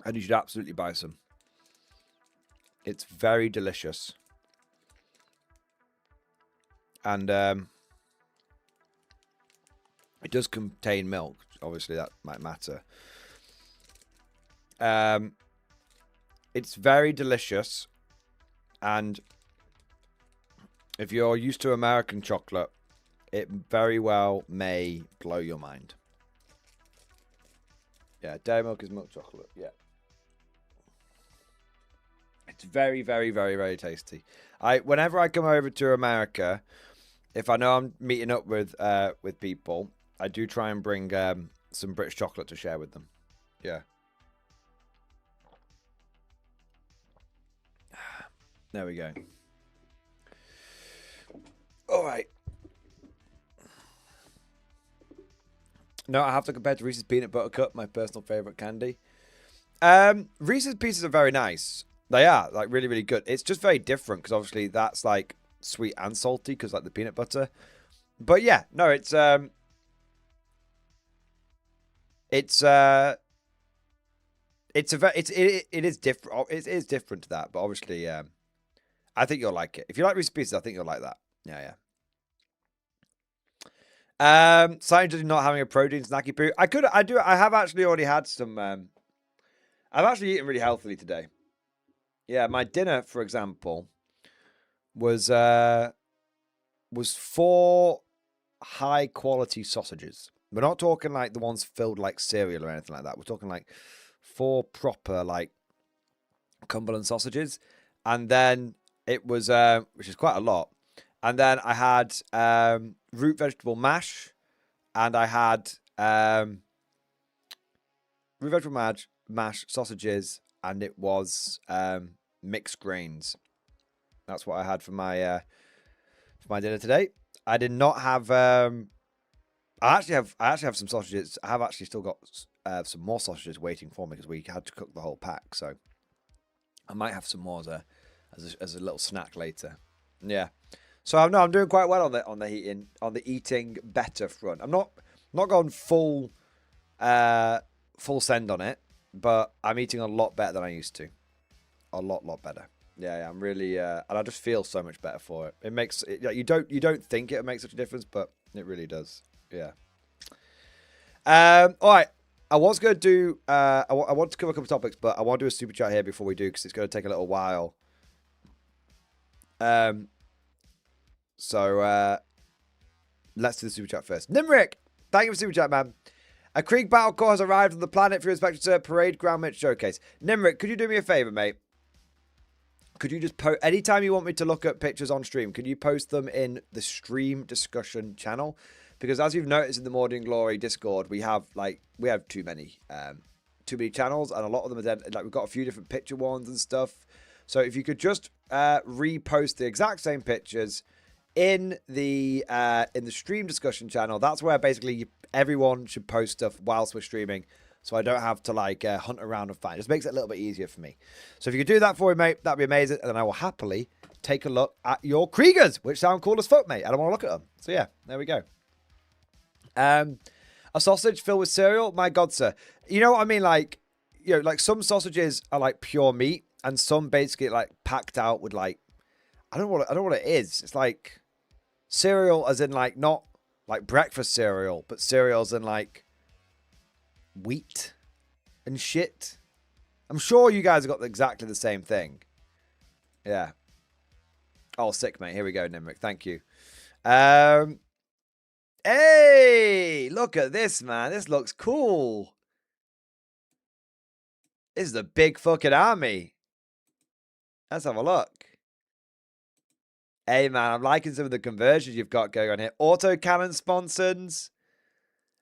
And you should absolutely buy some. It's very delicious. And it does contain milk. Obviously, that might matter. It's very delicious. And if you're used to American chocolate, it very well may blow your mind. Yeah, dairy milk is milk chocolate. Yeah. It's very, very, very, very tasty. Whenever I come over to America, if I know I'm meeting up with people, I do try and bring some British chocolate to share with them. Yeah. There we go. All right. No, I have to compare to Reese's Peanut Butter Cup, my personal favorite candy. Reese's Pieces are very nice. They are, like, really, really good. It's just very different because obviously that's, like, sweet and salty because, like, the peanut butter. But, yeah, no, it is different. It is different to that, but obviously, I think you'll like it. If you like Reese's Pieces, I think you'll like that. Yeah. Scientists not having a protein snacky poo. I have actually already had some. I've actually eaten really healthily today. Yeah, my dinner, for example, was 4 high quality sausages. We're not talking like the ones filled like cereal or anything like that. We're talking like 4 proper like Cumberland sausages, and then it was which is quite a lot. And then I had root vegetable mash, and I had root vegetable mash sausages, and it was mixed grains. That's what I had for my dinner today. I did not have. I actually have some sausages. I have actually still got some more sausages waiting for me because we had to cook the whole pack. So I might have some more as a little snack later. Yeah. So I'm doing quite well on the eating better front. I'm not going full send on it, but I'm eating a lot better than I used to. A lot better. Yeah, I'm really and I just feel so much better for it. It makes it, you don't think it makes such a difference, but it really does. Yeah. All right. I was going to do I want to cover a couple of topics, but I want to do a super chat here before we do because it's going to take a little while. So let's do the super chat first. Nimrick, thank you for super chat, man. A Krieg battle core has arrived on the planet for Inspector Sir Parade Ground Mitch Showcase. Nimrick, could you do me a favor, mate? Could you just post anytime you want me to look at pictures on stream? Can you post them in the stream discussion channel? Because as you've noticed in the Morning Glory Discord, we have too many channels, and a lot of them are dead. Like we've got a few different picture ones and stuff. So if you could just repost the exact same pictures in the stream discussion channel, that's where basically everyone should post stuff whilst we're streaming. So I don't have to like hunt around and find. It just makes it a little bit easier for me. So if you could do that for me, mate, that'd be amazing. And then I will happily take a look at your Kriegers, which sound cool as fuck, mate. I don't want to look at them. So yeah, there we go. A sausage filled with cereal? My God, sir. You know what I mean? Like, you know, like some sausages are like pure meat, and some basically like packed out with like, I don't know what it is. It's like cereal as in like not like breakfast cereal, but cereals in like wheat and shit. I'm sure you guys have got exactly the same thing. Yeah. Oh, sick, mate. Here we go, Nimrick. Thank you. Hey, look at this, man. This looks cool. This is a big fucking army. Let's have a look. Hey, man, I'm liking some of the conversions you've got going on here. Autocannon sponsons.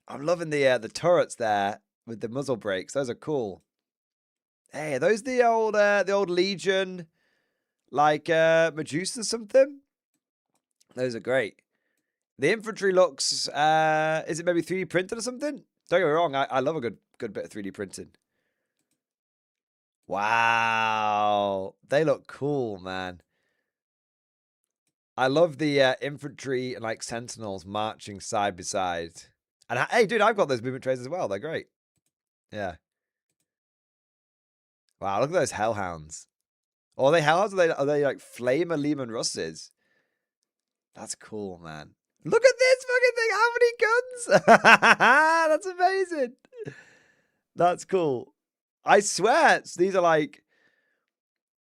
I'm loving the turrets there with the muzzle brakes. Those are cool. Hey, are those the old Legion, like Medusa something? Those are great. The infantry looks, is it maybe 3D printed or something? Don't get me wrong, I love a good bit of 3D printing. Wow. They look cool, man. I love the infantry and like sentinels marching side by side. And hey, dude, I've got those movement trays as well. They're great. Yeah. Wow, look at those hellhounds. Or are they hellhounds? Are they like Flamer Lehman Russes? That's cool, man. Look at this fucking thing. How many guns? That's amazing. That's cool. I swear, these are like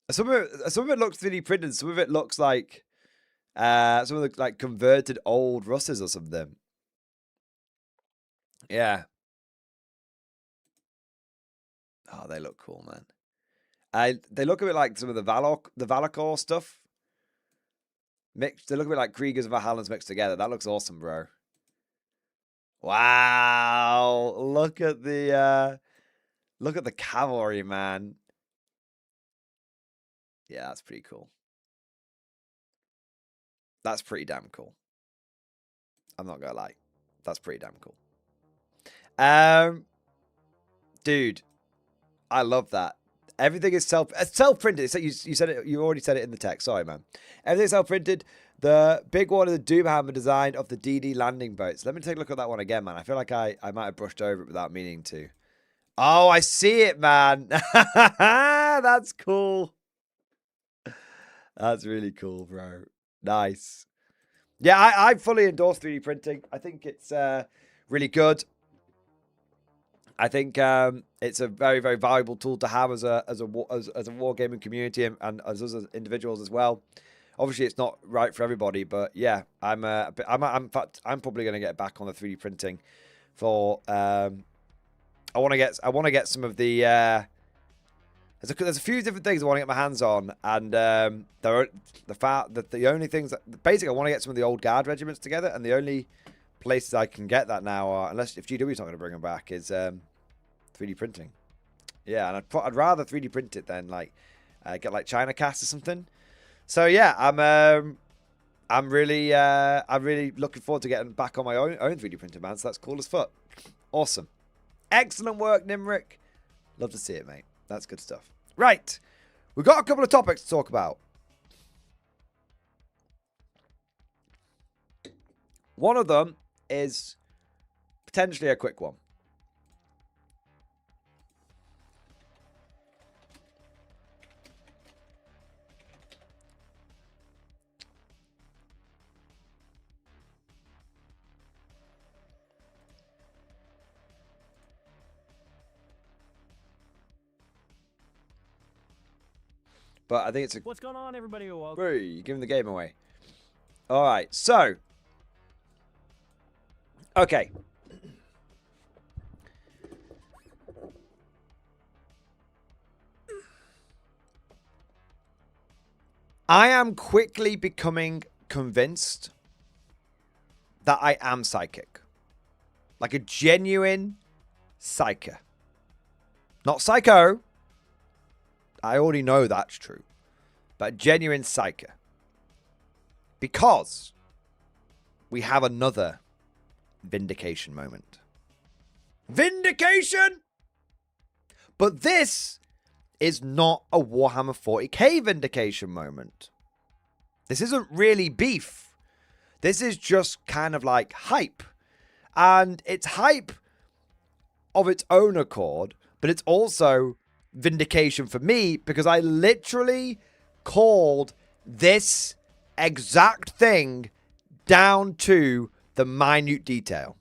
some of it looks 3D printed. Some of it looks like some of the like converted old Russes or something. Yeah. Oh, they look cool, man. They look a bit like some of the Valakor stuff. Mixed. They look a bit like Kriegers and Helens mixed together. That looks awesome, bro. Wow. Look at the cavalry, man. Yeah, that's pretty cool. That's pretty damn cool. I'm not gonna lie. That's pretty damn cool. Dude, I love that. Everything is self-printed. So you said it. You already said it in the text. Sorry, man. Everything's self-printed. The big one is the Doomhammer design of the DD landing boats. Let me take a look at that one again, man. I feel like I might have brushed over it without meaning to. Oh, I see it, man. That's cool. That's really cool, bro. Nice. Yeah, I fully endorse 3D printing. I think it's really good. I think it's a very, very valuable tool to have as a wargaming community and as individuals as well. Obviously, it's not right for everybody, but yeah, in fact, I'm probably going to get back on the 3D printing for. I want to get some of the. There's a few different things I want to get my hands on, and the only things that basically I want to get some of the old guard regiments together, and the only places I can get that now are, unless if GW's not going to bring them back, is 3D printing. Yeah, and I'd rather 3D print it than like get like China cast or something. So yeah, I'm really looking forward to getting back on my own 3D printer, man. So that's cool as fuck. Awesome, excellent work, Nimric. Love to see it, mate. That's good stuff. Right, we've got a couple of topics to talk about. One of them is potentially a quick one. But I think it's a... What's going on, everybody? Welcome. Bro, you're giving the game away. All right, so... Okay. I am quickly becoming convinced that I am psychic. Like a genuine psyker. Not psycho. I already know that's true. But a genuine psyker. Because we have another vindication moment. Vindication! But this is not a Warhammer 40k vindication moment. This isn't really beef. This is just kind of like hype. And it's hype of its own accord, but it's also vindication for me because I literally called this exact thing down to the minute detail.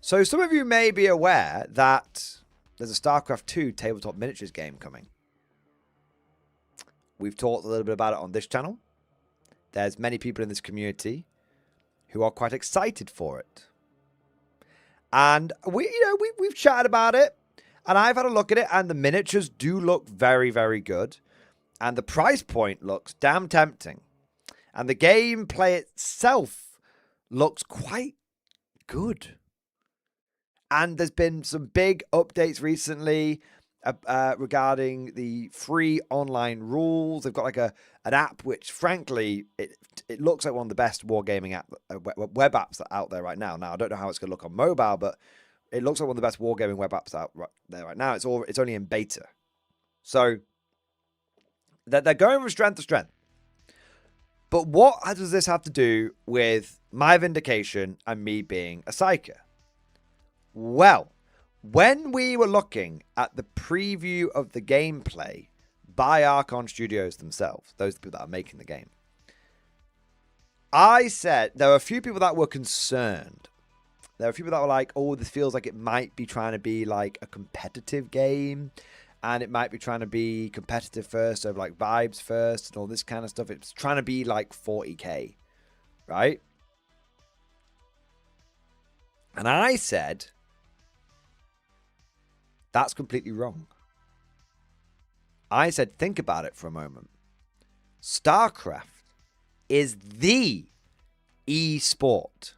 So some of you may be aware that there's a StarCraft 2 tabletop miniatures game coming. We've talked a little bit about it on this channel. There's many people in this community who are quite excited for it. And we've chatted about it, and I've had a look at it, and the miniatures do look very, very good. And the price point looks damn tempting. And the gameplay itself looks quite good. And there's been some big updates recently regarding the free online rules. They've got like an app which, frankly, it looks like one of the best wargaming web apps out there right now. Now, I don't know how it's going to look on mobile, but it looks like one of the best wargaming web apps out there right now. It's only in beta. So they're going from strength to strength. But what does this have to do with my vindication and me being a psyker? Well, when we were looking at the preview of the gameplay by Archon Studios themselves, those people that are making the game, I said there were a few people that were concerned. There were people that were like, oh, this feels like it might be trying to be like a competitive game. And it might be trying to be competitive first, over like vibes first and all this kind of stuff. It's trying to be like 40k, right? And I said, that's completely wrong. I said, think about it for a moment. StarCraft is the e-sport.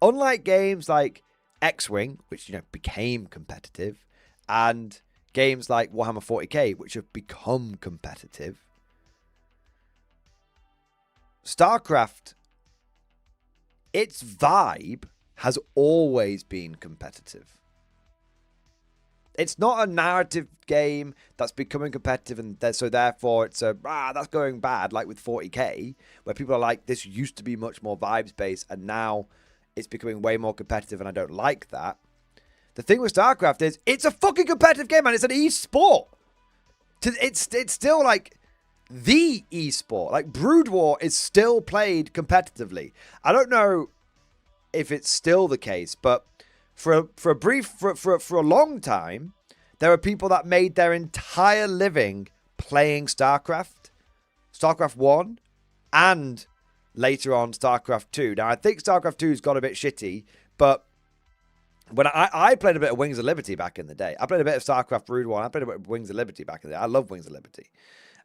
Unlike games like X-Wing, which, became competitive, and games like Warhammer 40k, which have become competitive, StarCraft, its vibe has always been competitive. It's not a narrative game that's becoming competitive, and so therefore it's that's going bad, like with 40k, where people are like, this used to be much more vibes-based, and now it's becoming way more competitive, and I don't like that. The thing with StarCraft is, it's a fucking competitive game, man. It's an e-sport. It's still like the e-sport. Like Brood War is still played competitively. I don't know if it's still the case, but for a long time, there are people that made their entire living playing StarCraft, StarCraft 1, and later on StarCraft 2. Now, I think StarCraft 2's got a bit shitty, but when I played a bit of Wings of Liberty back in the day. I played a bit of StarCraft Brood War. I played a bit of Wings of Liberty back in the day. I love Wings of Liberty.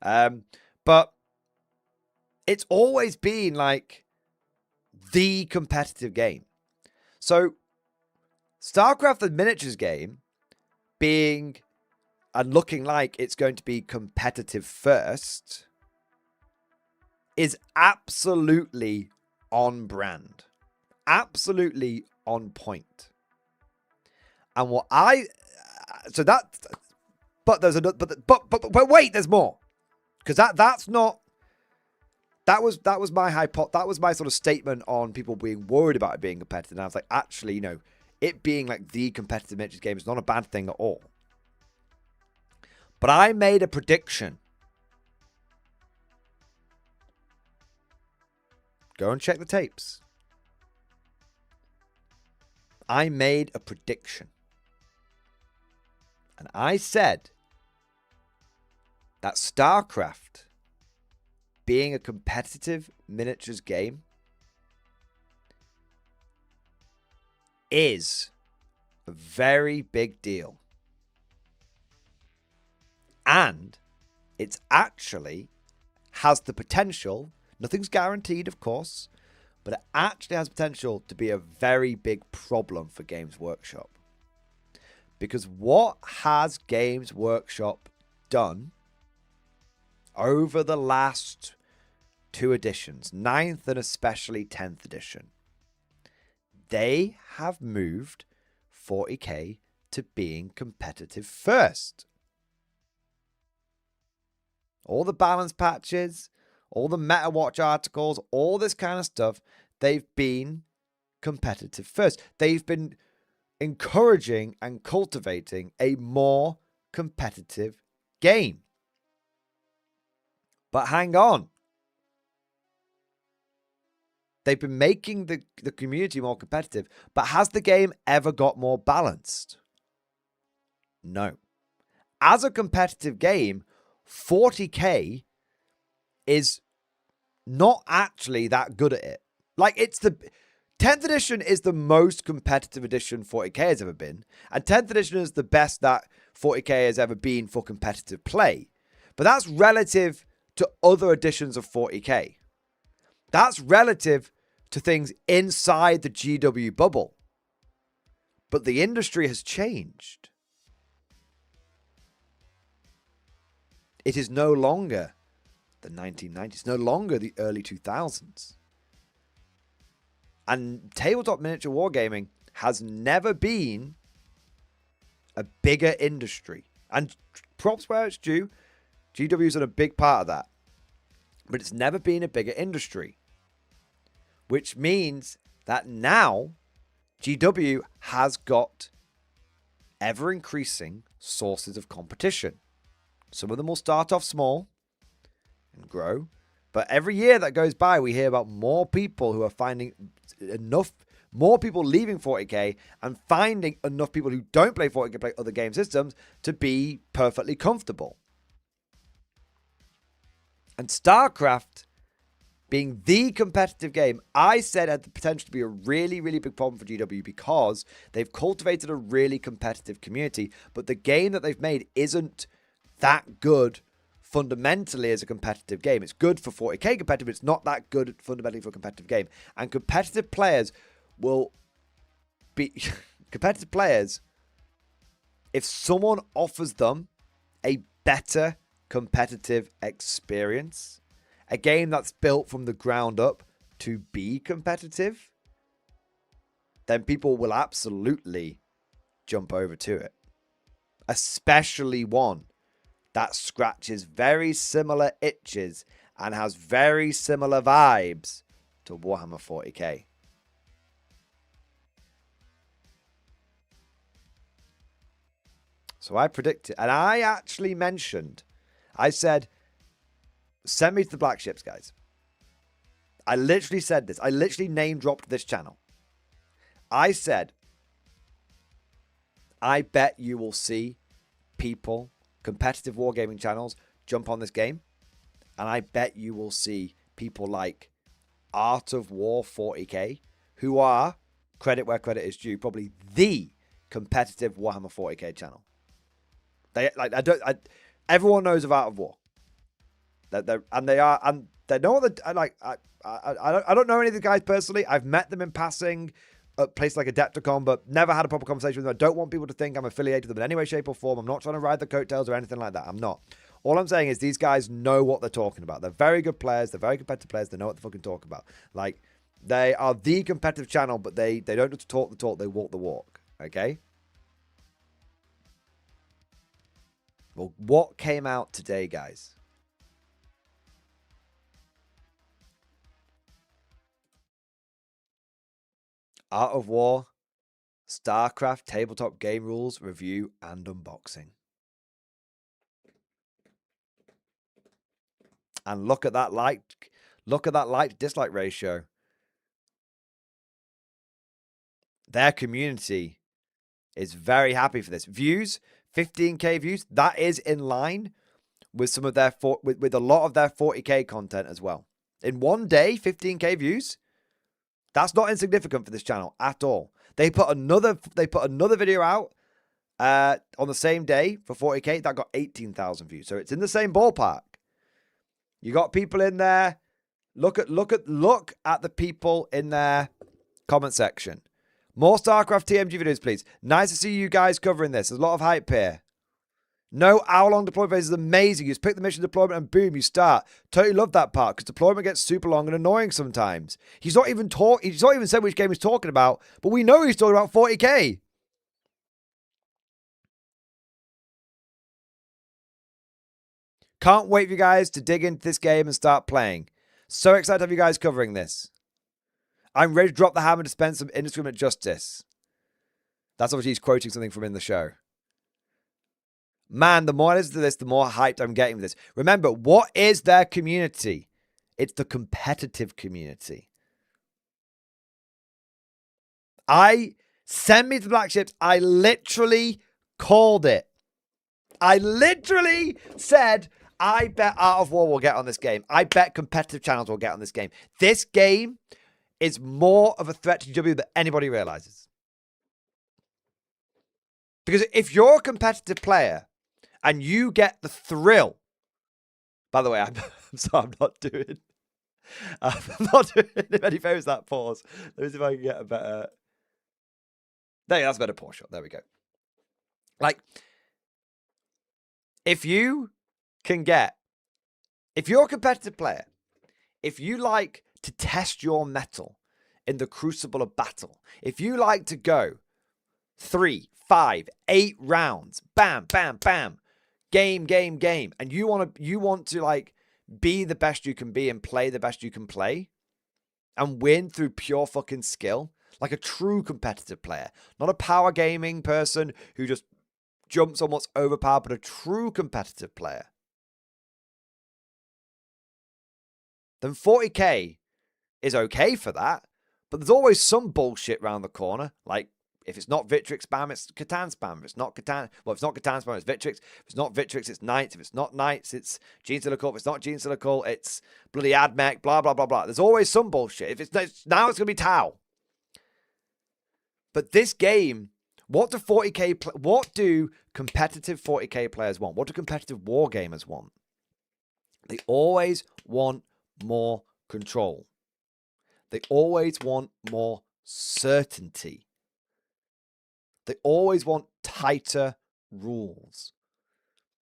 But it's always been like the competitive game. So StarCraft, the miniatures game, being and looking like it's going to be competitive first, is absolutely on brand. Absolutely on point. And what so that, but there's another, but wait, there's more, because that was my sort of statement on people being worried about it being competitive. And I was like, actually, it being like the competitive miniatures game is not a bad thing at all. But I made a prediction. Go and check the tapes. I made a prediction. And I said that StarCraft, being a competitive miniatures game, is a very big deal. And it's actually has the potential, nothing's guaranteed, of course, but it actually has potential to be a very big problem for Games Workshop. Because what has Games Workshop done over the last 2 editions, 9th and especially 10th edition? They have moved 40k to being competitive first. All the balance patches, all the Meta Watch articles, all this kind of stuff, they've been competitive first. They've been encouraging and cultivating a more competitive game. But hang on. They've been making the community more competitive, but has the game ever got more balanced? No. As a competitive game, 40k is not actually that good at it. Like, it's the 10th edition is the most competitive edition 40k has ever been, and 10th edition is the best that 40k has ever been for competitive play. But that's relative to other editions of 40k. That's relative to things inside the GW bubble. But the industry has changed. It is no longer the 1990s, no longer the early 2000s. And tabletop miniature wargaming has never been a bigger industry. And props where it's due, GW's done a big part of that. But it's never been a bigger industry. Which means that now GW has got ever-increasing sources of competition. Some of them will start off small and grow. But every year that goes by, we hear about more people who are finding more people leaving 40k and finding enough people who don't play 40k play other game systems to be perfectly comfortable. And StarCraft, being the competitive game, I said had the potential to be a really, really big problem for GW because they've cultivated a really competitive community, but the game that they've made isn't that good fundamentally as a competitive game. It's good for 40k competitive, but it's not that good fundamentally for a competitive game. And competitive players will be... competitive players, if someone offers them a better competitive experience, a game that's built from the ground up to be competitive, then people will absolutely jump over to it. Especially one that scratches very similar itches and has very similar vibes to Warhammer 40k. So I predicted, and I actually mentioned, I said, send me to the black ships, guys. I literally said this. I literally name dropped this channel. I said, I bet you will see people, competitive wargaming channels, jump on this game. And I bet you will see people like Art of War 40k, who are, credit where credit is due, probably the competitive Warhammer 40k channel. Everyone knows of Art of War. They know what I don't know any of the guys personally. I've met them in passing at places like Adepticon, but never had a proper conversation with them. I don't want people to think I'm affiliated with them in any way, shape, or form. I'm not trying to ride the coattails or anything like that. I'm not. All I'm saying is these guys know what they're talking about. They're very good players. They're very competitive players. They know what they're fucking talking about. Like, they are the competitive channel, but they don't just talk the talk. They walk the walk. Okay? Well, what came out today, guys? Art of War, StarCraft tabletop game rules, review, and unboxing. And look at that like to dislike ratio. Their community is very happy for this. Views, 15k views. That is in line with some of their with a lot of their 40k content as well. In one day, 15k views. That's not insignificant for this channel at all. They put another video out on the same day for 40k that got 18,000 views. So it's in the same ballpark. You got people in there. Look at the people in their comment section. More StarCraft TMG videos, please. Nice to see you guys covering this. There's a lot of hype here. No hour-long deployment phase is amazing. You just pick the mission deployment and boom, you start. Totally love that part because deployment gets super long and annoying sometimes. He's not even said which game he's talking about, but we know he's talking about 40k. Can't wait for you guys to dig into this game and start playing. So excited to have you guys covering this. I'm ready to drop the hammer to spend some indiscriminate justice. That's obviously he's quoting something from in the show. Man, the more I listen to this, the more hyped I'm getting with this. Remember, what is their community? It's the competitive community. Send me to the black ships. I literally called it. I literally said, I bet Art of War will get on this game. I bet competitive channels will get on this game. This game is more of a threat to GW than anybody realizes. Because if you're a competitive player and you get the thrill, by the way, I'm not doing any favors that pause. Let me see if I can get a better. That's a better pause shot. There we go. Like, if you can get If you're a competitive player, if you like to test your mettle in the crucible of battle, if you like to go 3, 5, 8 rounds, bam, bam, bam, game, and you want to like be the best you can be and play the best you can play and win through pure fucking skill, like a true competitive player, not a power gaming person who just jumps on what's overpowered, but a true competitive player, then 40k is okay for that. But there's always some bullshit around the corner. Like, if it's not Victrix spam, it's Catan spam. If it's not Catan, well, if it's not Catan spam, it's Victrix. If it's not Victrix, it's Knights. If it's not Knights, it's Gene Silicult. If it's not Gene Silicult, it's bloody Admech, blah, blah, blah, blah. There's always some bullshit. If it's now, it's going to be Tau. But this game, what do competitive 40k players want? What do competitive war gamers want? They always want more control. They always want more certainty. They always want tighter rules.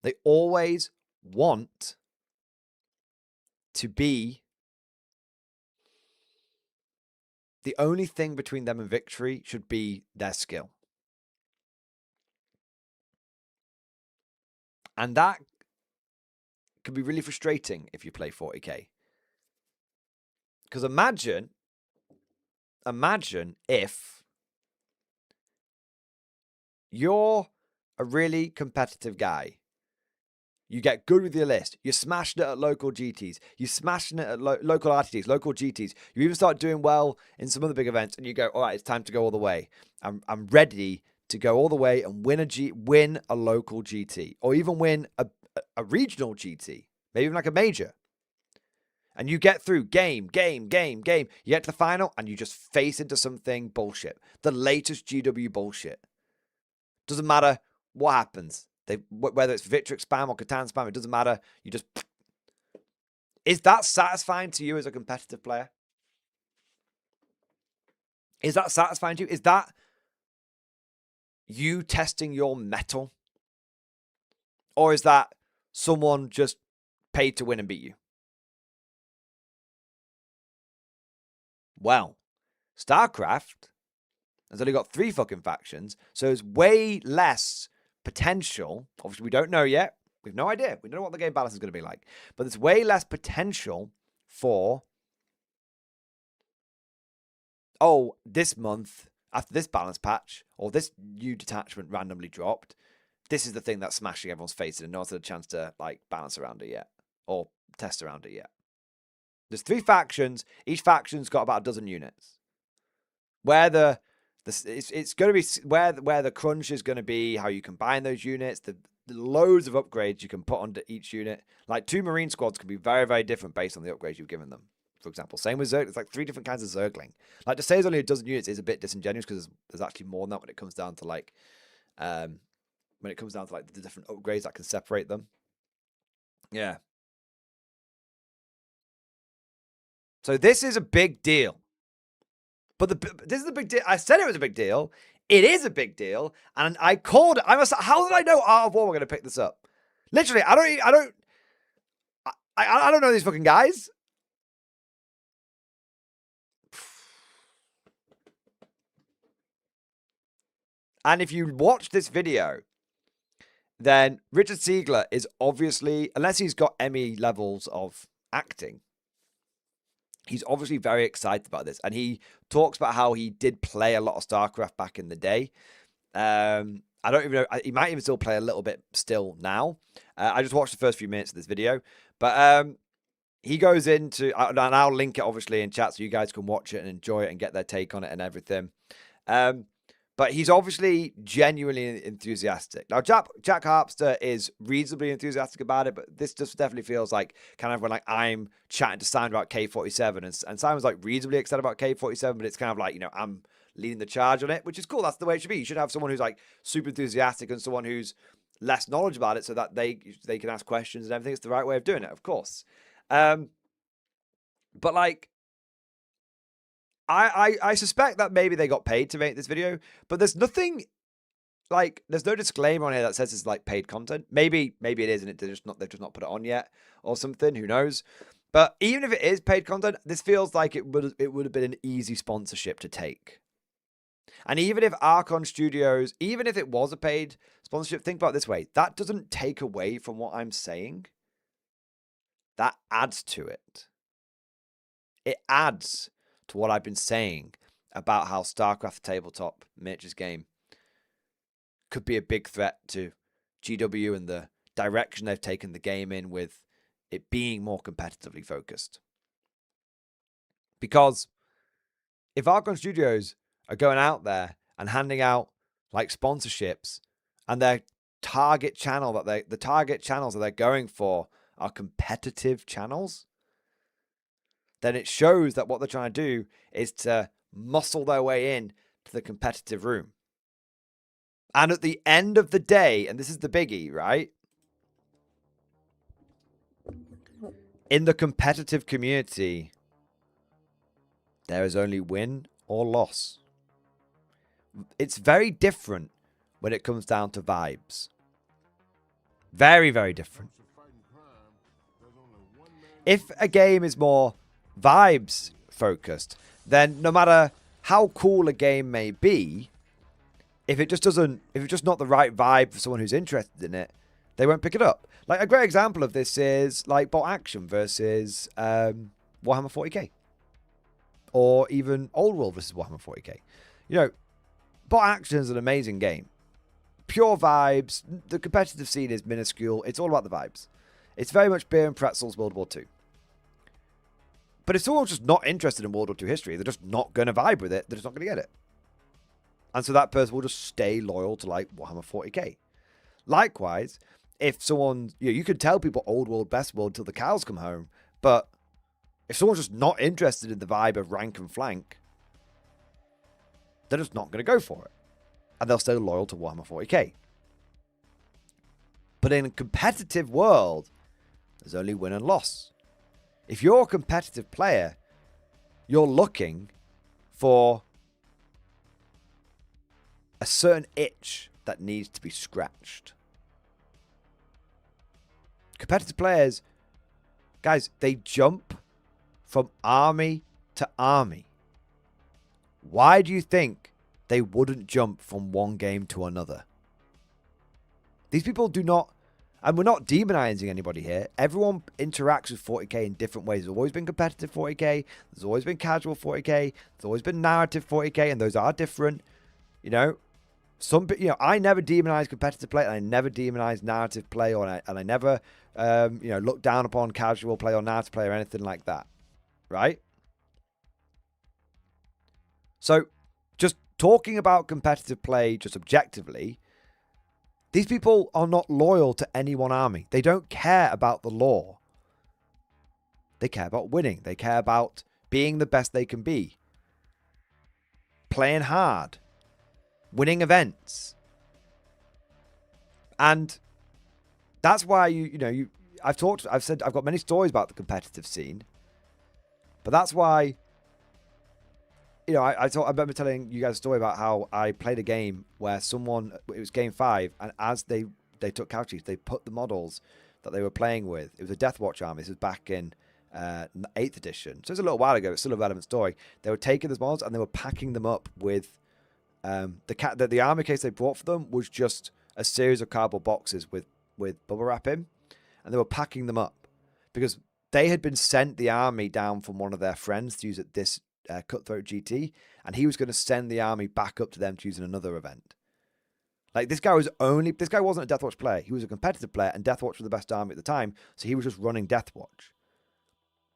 They always want to be the only thing between them and victory should be their skill. And that can be really frustrating if you play 40k. Because imagine if you're a really competitive guy. You get good with your list. You're smashing it at local GTs. You're smashing it at local RTTs, local GTs. You even start doing well in some other big events, and you go, all right, it's time to go all the way. I'm ready to go all the way and win a local GT, or even win a regional GT, maybe even like a major. And you get through game. You get to the final, and you just face into something bullshit. The latest GW bullshit. Doesn't matter what happens. Whether it's Victrix spam or Catan spam, it doesn't matter. You just... Is that satisfying to you as a competitive player? Is that satisfying to you? Is that you testing your mettle? Or is that someone just paid to win and beat you? Well, StarCraft has only got 3 fucking factions, so there's way less potential. Obviously, we don't know yet. We've no idea. We don't know what the game balance is going to be like. But there's way less potential for, oh, this month, after this balance patch, or this new detachment randomly dropped, this is the thing that's smashing everyone's face and no one's had a chance to like balance around it yet, or test around it yet. There's 3 factions. Each faction's got about a dozen units. Where it's going to be where the crunch is going to be, how you combine those units, the loads of upgrades you can put onto each unit. Like 2 Marine squads can be very, very different based on the upgrades you've given them. For example, same with Zerg. It's like 3 different kinds of Zergling. Like to say there's only a dozen units is a bit disingenuous because there's actually more than that when it comes down to like the different upgrades that can separate them. Yeah. So this is a big deal. But this is a big deal. I said it was a big deal. It is a big deal. And I called it. How did I know Art of War were going to pick this up? Literally, I don't know these fucking guys. And if you watch this video, then Richard Siegler is obviously, unless he's got Emmy levels of acting, he's obviously very excited about this. And he talks about how he did play a lot of StarCraft back in the day. I don't even know. He might even still play a little bit still now. I just watched the first few minutes of this video. But he goes into, and I'll link it obviously in chat so you guys can watch it and enjoy it and get their take on it and everything. But he's obviously genuinely enthusiastic. Now, Jack Harpster is reasonably enthusiastic about it, but this just definitely feels like kind of when like I'm chatting to Simon about K47, and Simon's like reasonably excited about K47, but it's kind of like, you know, I'm leading the charge on it, which is cool. That's the way it should be. You should have someone who's like super enthusiastic and someone who's less knowledge about it so that they can ask questions and everything. It's the right way of doing it, of course. But like, I suspect that maybe they got paid to make this video, but there's nothing like, there's no disclaimer on here that says it's like paid content. Maybe it is, and they've just not put it on yet or something. Who knows? But even if it is paid content, this feels like it would have been an easy sponsorship to take. And even if Archon Studios, even if it was a paid sponsorship, think about it this way. That doesn't take away from what I'm saying. That adds to it. It adds to what I've been saying about how StarCraft Tabletop, Mitch's game, could be a big threat to GW and the direction they've taken the game in with it being more competitively focused. Because if Archon Studios are going out there and handing out like sponsorships, and their target channel the target channels that they're going for are competitive channels, then it shows that what they're trying to do is to muscle their way in to the competitive room. And at the end of the day, and this is the biggie, right? In the competitive community, there is only win or loss. It's very different when it comes down to vibes. Very, very different. If a game is more vibes focused, then no matter how cool a game may be, if it's just not the right vibe for someone who's interested in it, they won't pick it up. Like, a great example of this is like Bot Action versus Warhammer 40k. Or even Old World versus Warhammer 40k. You know, Bot Action is an amazing game. Pure vibes. The competitive scene is minuscule. It's all about the vibes. It's very much beer and pretzels World War II. But if someone's just not interested in World War II history, they're just not going to vibe with it. They're just not going to get it. And so that person will just stay loyal to like Warhammer 40k. Likewise, if someone, you could tell people Old World, Best World till the cows come home, but if someone's just not interested in the vibe of rank and flank, they're just not going to go for it. And they'll stay loyal to Warhammer 40k. But in a competitive world, there's only win and loss. If you're a competitive player, you're looking for a certain itch that needs to be scratched. Competitive players, guys, they jump from army to army. Why do you think they wouldn't jump from one game to another? These people do not, and we're not demonizing anybody here. Everyone interacts with 40k in different ways. There's always been competitive 40k. There's always been casual 40k. There's always been narrative 40k, and those are different. You know, I never demonized competitive play, and I never demonized narrative play, and I never, looked down upon casual play or narrative play or anything like that. Right? So, just talking about competitive play just objectively, these people are not loyal to any one army. They don't care about the lore. They care about winning. They care about being the best they can be. Playing hard. Winning events. And that's why I've said I've got many stories about the competitive scene. But that's why, I remember telling you guys a story about how I played a game where it was game 5, and as they took couches, they put the models that they were playing with. It was a Deathwatch army. This was back in 8th edition. So it was a little while ago. It's still a relevant story. They were taking those models and they were packing them up with the armor case they brought for them was just a series of cardboard boxes with bubble wrap in, and they were packing them up because they had been sent the army down from one of their friends to use at this Cutthroat GT, and he was going to send the army back up to them to use in another event. Like, this guy wasn't a Deathwatch player. He was a competitive player, and Deathwatch was the best army at the time, so he was just running Deathwatch.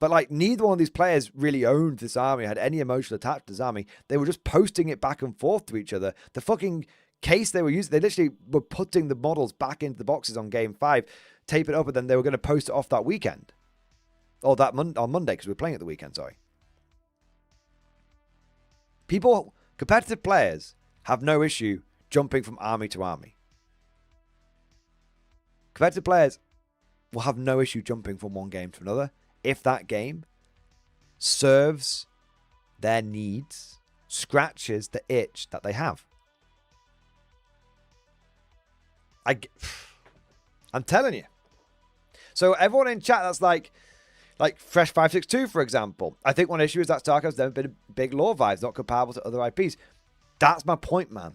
But like, neither one of these players really owned this army, had any emotional attachment to this army. They were just posting it back and forth to each other. The fucking case they were using, they literally were putting the models back into the boxes on game 5, tape it up, and then they were going to post it off that weekend. Or on Monday, because we were playing it the weekend, sorry. Competitive players have no issue jumping from army to army. Competitive players will have no issue jumping from one game to another if that game serves their needs, scratches the itch that they have. I'm telling you. So everyone in chat that's like Fresh 562, for example. I think one issue is that StarCraft's never been a big lore vibes, not comparable to other IPs. That's my point, man.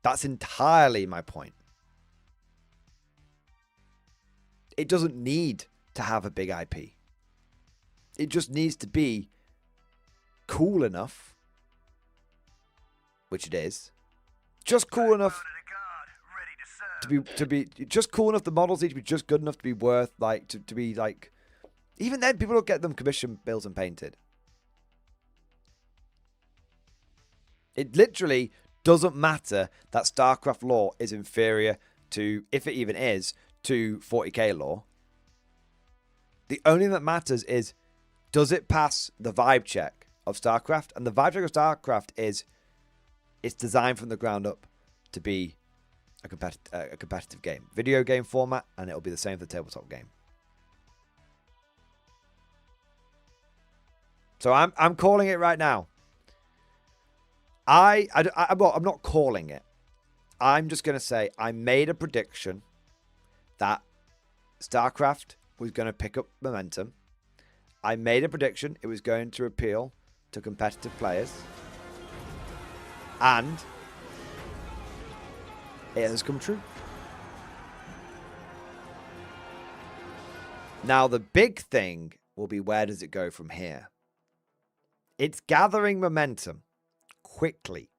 That's entirely my point. It doesn't need to have a big IP. It just needs to be cool enough, which it is. Just cool enough to be just cool enough. The models need to be just good enough to be worth to be like. Even then, people don't get them commission built and painted. It literally doesn't matter that StarCraft lore is inferior to, if it even is, to 40k lore. The only thing that matters is, does it pass the vibe check of StarCraft? And the vibe check of StarCraft is, it's designed from the ground up to be a competitive game. Video game format, and it'll be the same for the tabletop game. So I'm calling it right now. I'm not calling it. I'm just going to say I made a prediction that StarCraft was going to pick up momentum. I made a prediction it was going to appeal to competitive players. And it has come true. Now, the big thing will be, where does it go from here? It's gathering momentum quickly.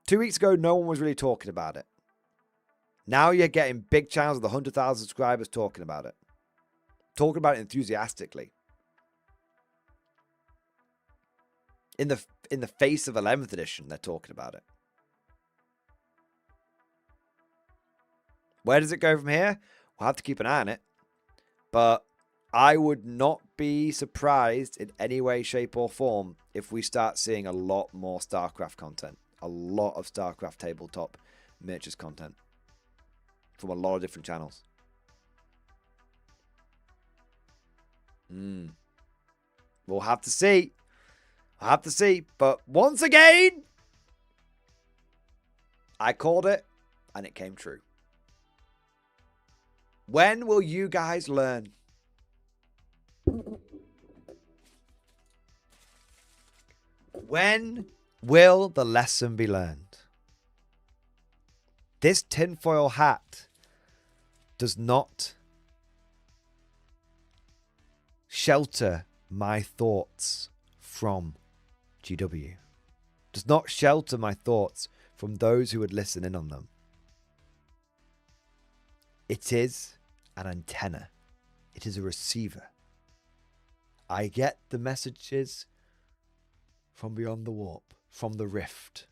2 weeks ago, no one was really talking about it. Now you're getting big channels with 100,000 subscribers talking about it. Talking about it enthusiastically. In the face of 11th edition, they're talking about it. Where does it go from here? We'll have to keep an eye on it. But I would not be surprised in any way, shape, or form if we start seeing a lot more StarCraft content. A lot of StarCraft tabletop miniatures content. From a lot of different channels. We'll have to see. I'll have to see. But once again, I called it, and it came true. When will you guys learn? When will the lesson be learned? This tinfoil hat does not shelter my thoughts from GW. Does not shelter my thoughts from those who would listen in on them. It is an antenna. It is a receiver. I get the messages from beyond the warp, from the rift.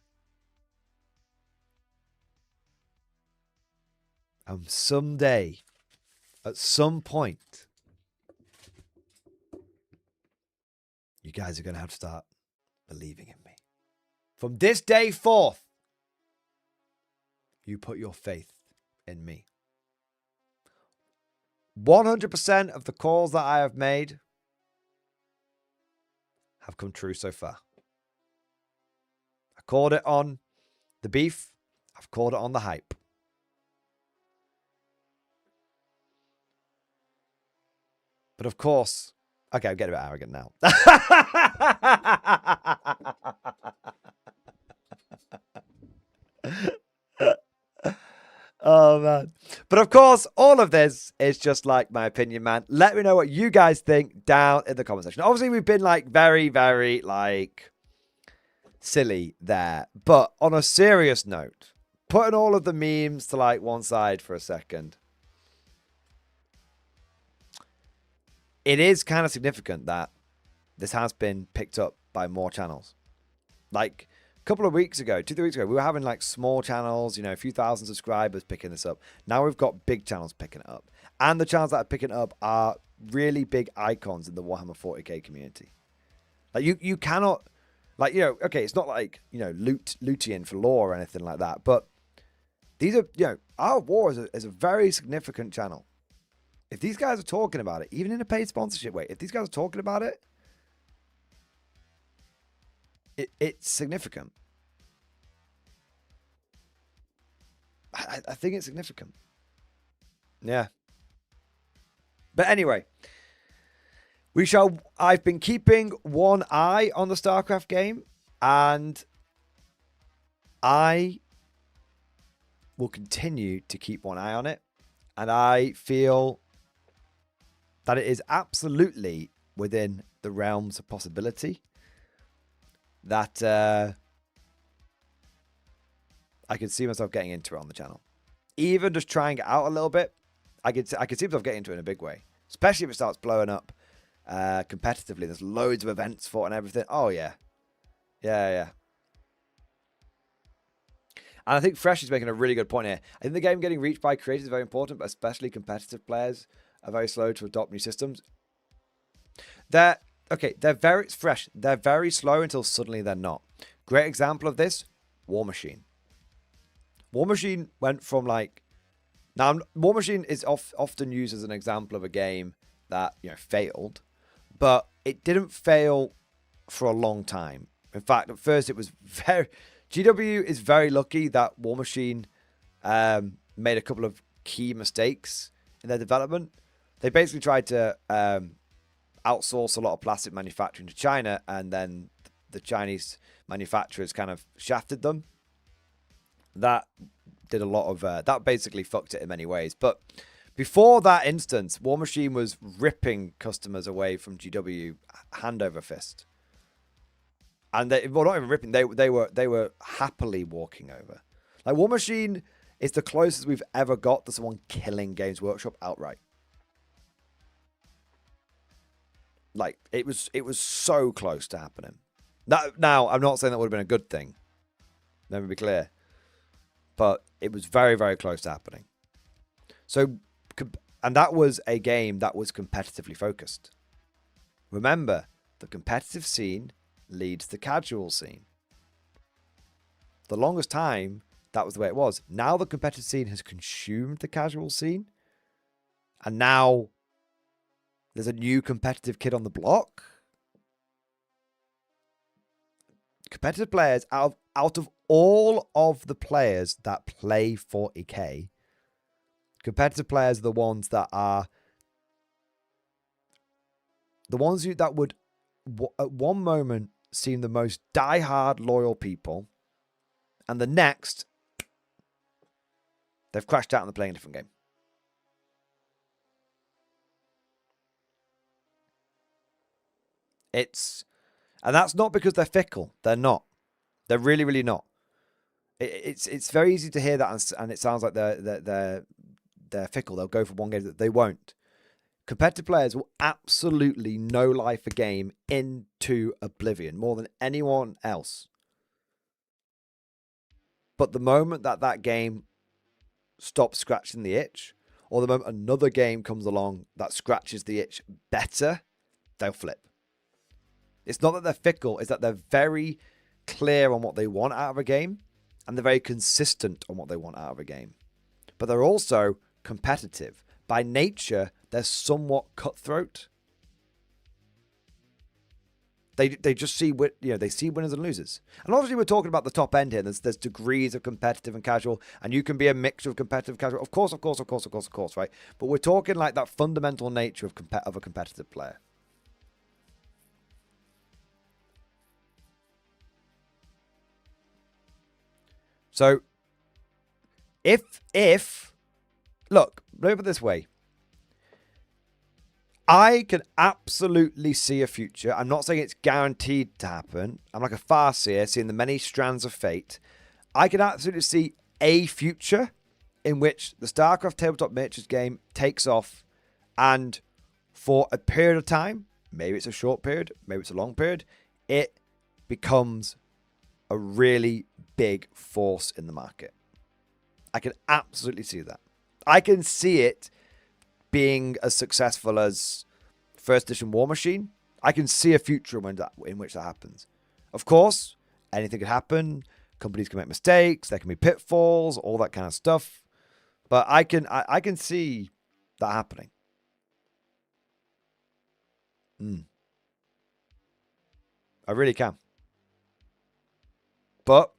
And someday, at some point, you guys are going to have to start believing in me. From this day forth, you put your faith in me. 100% of the calls that I have made have come true so far. I called it on the beef. I've called it on the hype. But of course, okay, I'm getting a bit arrogant now. Oh, man. But of course, all of this is just like my opinion, man. Let me know what you guys think down in the comment section. Obviously, we've been like very, very like silly there. But on a serious note, putting all of the memes to like one side for a second. It is kind of significant that this has been picked up by more channels. Like a couple of weeks ago, 2-3 weeks ago, we were having like small channels, you know, a few thousand subscribers picking this up. Now we've got big channels picking it up. And the channels that are picking it up are really big icons in the Warhammer 40k community. Like you cannot, like, you know, okay, it's not like, you know, Lutein for lore or anything like that. But these are, you know, Art of War is a very significant channel. If these guys are talking about it, even in a paid sponsorship way, if these guys are talking about it, it's significant. I think it's significant. Yeah. But anyway, I've been keeping one eye on the StarCraft game, and I will continue to keep one eye on it. And I feel that it is absolutely within the realms of possibility that I could see myself getting into it on the channel. Even just trying it out a little bit, I could see myself getting into it in a big way. Especially if it starts blowing up competitively. There's loads of events for it and everything. Oh, yeah. Yeah. And I think Fresh is making a really good point here. I think the game getting reached by creators is very important, but especially competitive players are very slow to adopt new systems. They're very Fresh. They're very slow until suddenly they're not. Great example of this, War Machine. War Machine went from like... Now, War Machine is often used as an example of a game that, failed. But it didn't fail for a long time. In fact, at first it was very... GW is very lucky that War Machine made a couple of key mistakes in their development. They basically tried to outsource a lot of plastic manufacturing to China, and then the Chinese manufacturers kind of shafted them. That did a lot of... that basically fucked it in many ways. But before that instance, War Machine was ripping customers away from GW hand over fist. And not even ripping, they were happily walking over. Like, War Machine is the closest we've ever got to someone killing Games Workshop outright. Like, it was so close to happening. Now, I'm not saying that would have been a good thing. Let me be clear. But it was very, very close to happening. So, and that was a game that was competitively focused. Remember, the competitive scene leads the casual scene. For the longest time, that was the way it was. Now the competitive scene has consumed the casual scene. And now there's a new competitive kid on the block. Competitive players, out of all of the players that play 40k, competitive players are the ones that are the ones that would at one moment seem the most die-hard loyal people, and the next they've crashed out and they're playing a different game. And that's not because they're fickle. They're not. They're really, really not. It's very easy to hear that, and it sounds like they're fickle. They'll go for one game that they won't. Competitive players will absolutely no life a game into oblivion more than anyone else. But the moment that game stops scratching the itch, or the moment another game comes along that scratches the itch better, they'll flip. It's not that they're fickle, it's that they're very clear on what they want out of a game, and they're very consistent on what they want out of a game. But they're also competitive. By nature, they're somewhat cutthroat. They just see they see winners and losers. And obviously we're talking about the top end here. There's degrees of competitive and casual, and you can be a mixture of competitive and casual. Of course, right? But we're talking like that fundamental nature of a competitive player. So if look, let me put it this way. I can absolutely see a future. I'm not saying it's guaranteed to happen. I'm like a farseer, seeing the many strands of fate. I can absolutely see a future in which the StarCraft Tabletop Miniatures game takes off, and for a period of time, maybe it's a short period, maybe it's a long period, it becomes a really big force in the market. I can absolutely see that. I can see it being as successful as First Edition War Machine. I can see a future in which that happens. Of course, anything could happen. Companies can make mistakes. There can be pitfalls, all that kind of stuff. But I can see that happening. I really can. But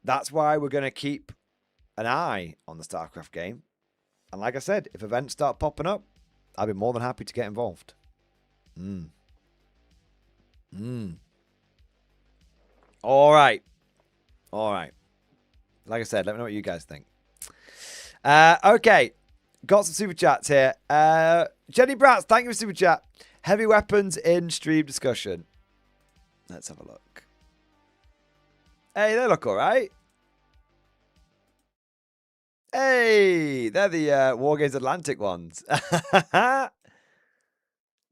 that's why we're going to keep an eye on the StarCraft game. And like I said, if events start popping up, I'll be more than happy to get involved. All right. Like I said, let me know what you guys think. Okay. Got some super chats here. Jenny Bratz, thank you for super chat. Heavy weapons in stream discussion. Let's have a look. Hey, they look all right. Hey, they're the Wargames Atlantic ones.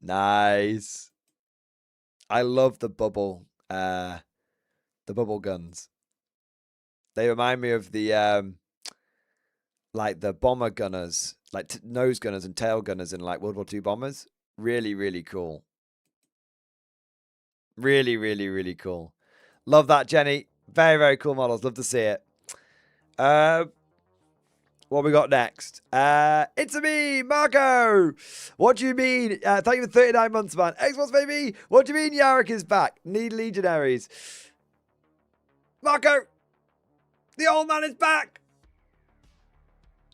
Nice. I love the bubble guns. They remind me of the like the bomber gunners, like nose gunners and tail gunners in like World War II bombers. Really, really cool. Really, really, really cool. Love that, Jenny. Very, very cool models. Love to see it. What we got next? It's me, Marco. What do you mean? Thank you for 39 months, man. Xbox baby. What do you mean Yarrick is back? Need legionaries. Marco, the old man is back.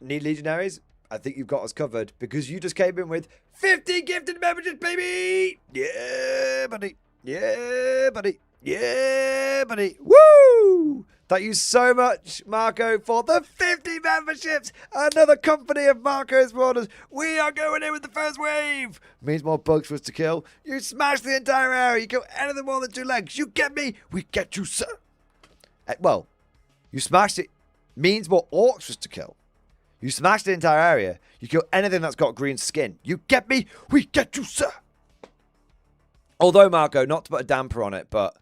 Need legionaries? I think you've got us covered because you just came in with 50 gifted memberships, baby. Yeah, buddy. Yeah, buddy. Yeah, buddy. Woo! Thank you so much, Marco, for the 50 memberships. Another company of Marco's Borders. We are going in with the first wave. Means more bugs for us to kill. You smash the entire area. You kill anything more than 2 legs. You get me? We get you, sir. Well, you smash it. Means more orcs for us to kill. You smash the entire area. You kill anything that's got green skin. You get me? We get you, sir. Although, Marco, not to put a damper on it, but,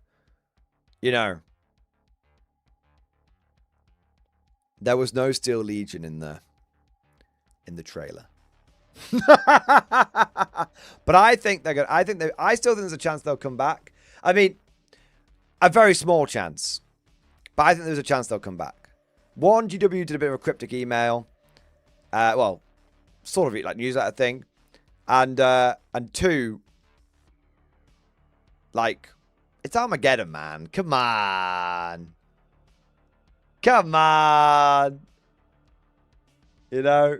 you know, there was no Steel Legion in the trailer. But I think they're going to, I still think there's a chance they'll come back. I mean, a very small chance. But I think there's a chance they'll come back. One, GW did a bit of a cryptic email. Well, sort of like newsletter thing. And 2, like, it's Armageddon, man. Come on. Come on. You know?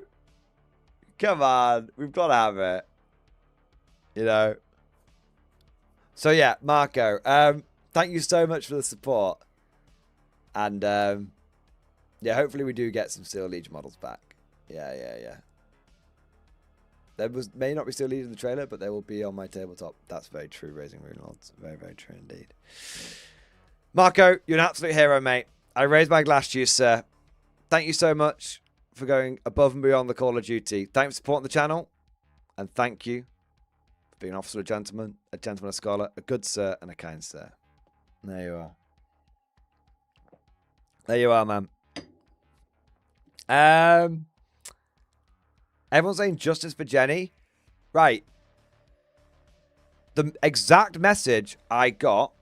Come on. We've got to have it. You know? So, yeah, Marco. Thank you so much for the support. And, yeah, hopefully we do get some Steel Legion models back. Yeah. There may not be Steel Legion in the trailer, but they will be on my tabletop. That's very true, Raising Rune Lords. Very, very true indeed. Marco, you're an absolute hero, mate. I raise my glass to you, sir. Thank you so much for going above and beyond the Call of Duty. Thanks for supporting the channel. And thank you for being an officer, a gentleman, a scholar, a good sir, and a kind sir. There you are. There you are, man. Everyone's saying justice for Jenny. Right. The exact message I got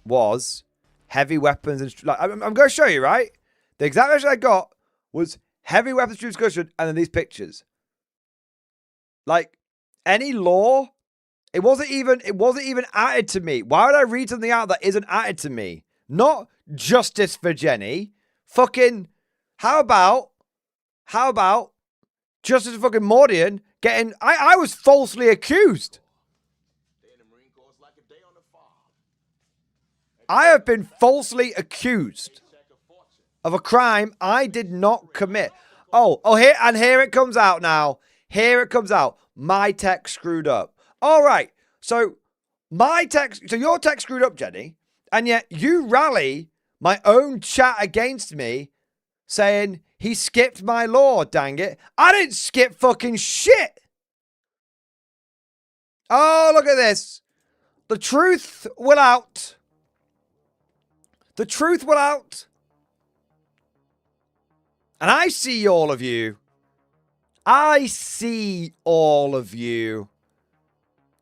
was heavy weapons and like, I'm going to show you, right? The exact message I got was heavy weapons stream discussion and then these pictures. Like any law, it wasn't even added to me. Why would I read something out that isn't added to me? Not justice for Jenny. Fucking how about Justice fucking Mordian getting... I was falsely accused. I have been falsely accused of a crime I did not commit. Here it comes out now. Here it comes out. My tech screwed up. All right. So your tech screwed up, Jenny, and yet you rally my own chat against me saying... He skipped my law, dang it. I didn't skip fucking shit. Oh, look at this. The truth will out. The truth will out. And I see all of you. I see all of you.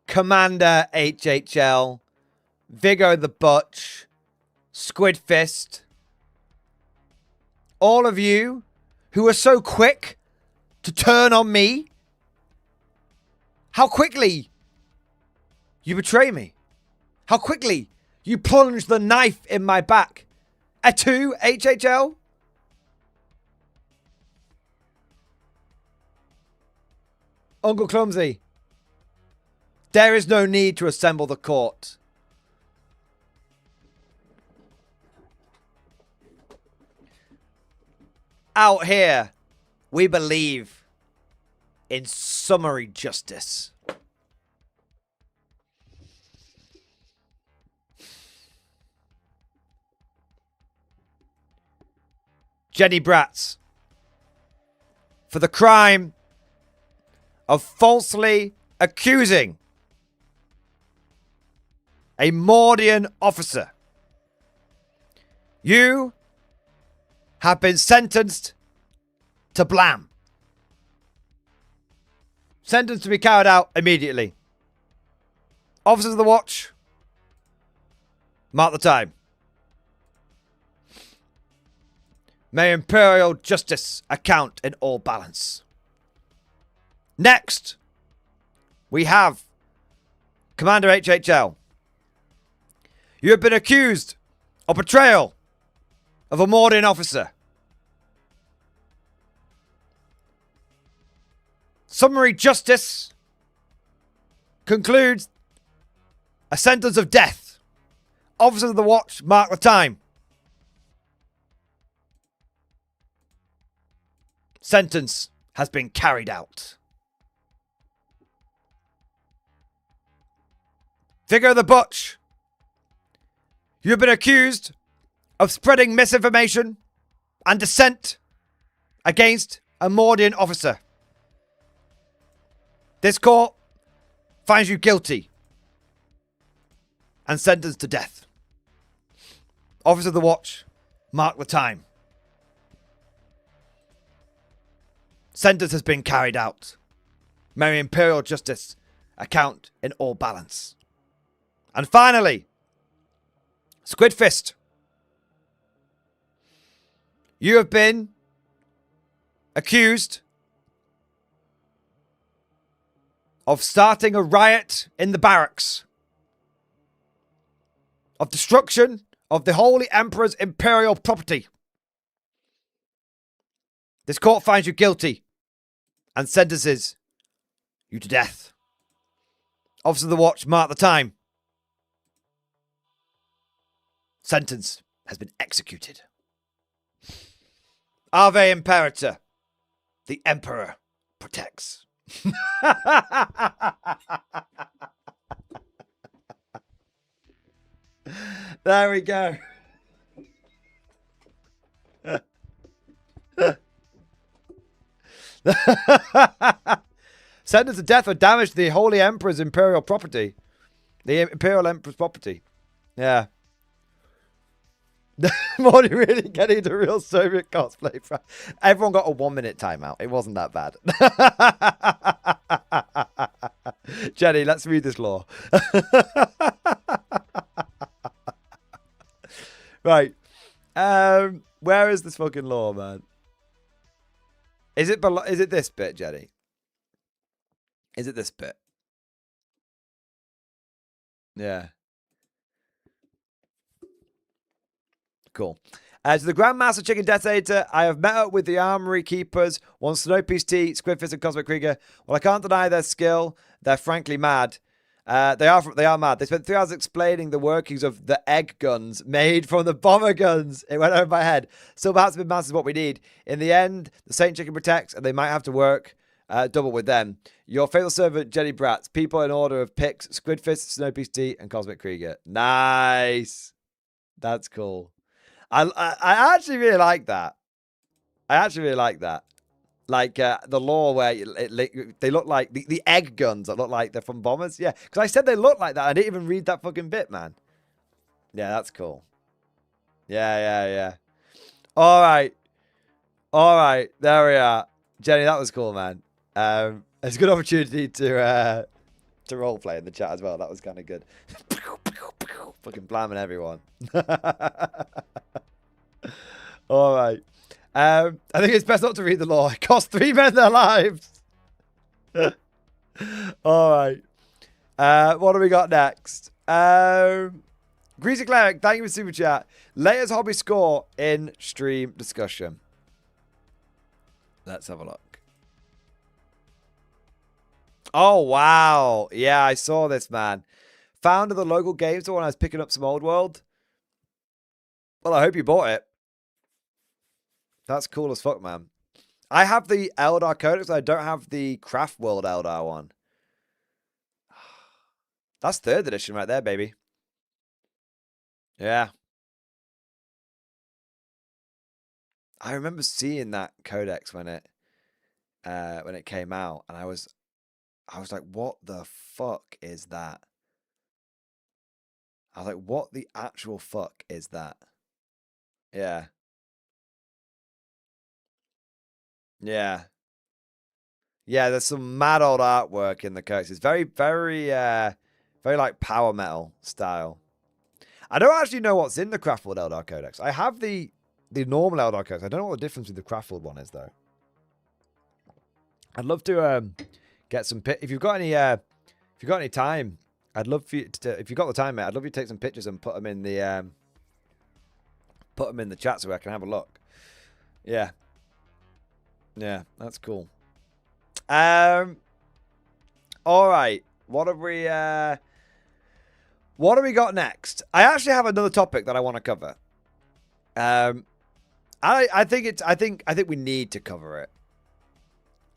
Commander HHL. Vigo the Butch. Squid Fist. All of you who are so quick to turn on me. How quickly you betray me. How quickly you plunge the knife in my back. A2, HHL. Uncle Clumsy. There is no need to assemble the court. Out here, we believe in summary justice. Jenny Bratz, for the crime of falsely accusing a Mordian officer, you have been sentenced to blam. Sentenced to be carried out immediately. Officers of the watch, mark the time. May Imperial Justice account in all balance. Next, we have Commander HHL. You have been accused of betrayal of a Mordian officer. Summary justice concludes a sentence of death. Officers of the watch, mark the time. Sentence has been carried out. Figure of the Butch. You have been accused of spreading misinformation and dissent against a Mordian officer. This court finds you guilty and sentenced to death. Officer of the watch, mark the time. Sentence has been carried out. May Imperial Justice account in all balance. And finally, Squidfist. You have been accused of starting a riot in the barracks, of destruction of the Holy Emperor's imperial property. This court finds you guilty and sentences you to death. Officer of the watch, mark the time. Sentence has been executed. Ave Imperator. The Emperor protects. There we go. Sentence to death for damage to the Holy Emperor's imperial property. The Imperial Emperor's property. Yeah. Morty really getting into real Soviet cosplay. Everyone got a 1-minute timeout. It wasn't that bad. Jenny, let's read this law. Right. Where is this fucking law, man? Is it this bit, Jenny? Is it this bit? Yeah. Cool. To the Grandmaster Chicken Detonator, I have met up with the Armory Keepers, one Snowpiece T, Squidfist, and Cosmic Krieger. Well, I can't deny their skill. They're frankly mad. They are mad. They spent 3 hours explaining the workings of the egg guns made from the bomber guns. It went over my head. So perhaps Big Mass is what we need. In the end, the Saint Chicken protects, and they might have to work double with them. Your faithful servant, Jenny Bratz. People in order of picks, Squidfist, Snowpiece T, and Cosmic Krieger. Nice. That's cool. I actually really like that. Like the law where they look like the egg guns that look like they're from bombers. Yeah, because I said they look like that. I didn't even read that fucking bit, man. Yeah, that's cool. Yeah. All right. There we are. Jenny, that was cool, man. It's a good opportunity to roleplay in the chat as well. That was kind of good. Fucking blamming everyone. All right. I think it's best not to read the law. It cost 3 men their lives. All right. What do we got next? Greasy Cleric, thank you for super chat. Latest hobby score in stream discussion. Let's have a look. Oh, wow. Yeah, I saw this, man. Found at the local game store when I was picking up some Old World. Well, I hope you bought it. That's cool as fuck, man. I have the Eldar Codex. I don't have the Craft World Eldar one. That's 3rd edition right there, baby. Yeah. I remember seeing that codex when it came out, and I was like, what the fuck is that? I was like, what the actual fuck is that? Yeah. Yeah. Yeah, there's some mad old artwork in the codex. It's very, very, very like power metal style. I don't actually know what's in the Craftworld Eldar Codex. I have the normal Eldar Codex. I don't know what the difference with the Craftworld one is, though. I'd love to get some if you've got any time, I'd love for you to, if you've got the time, mate, I'd love you to take some pictures and put them in the chat so I can have a look. Yeah. Yeah, that's cool. All right. What have we got next? I actually have another topic that I want to cover. I think we need to cover it.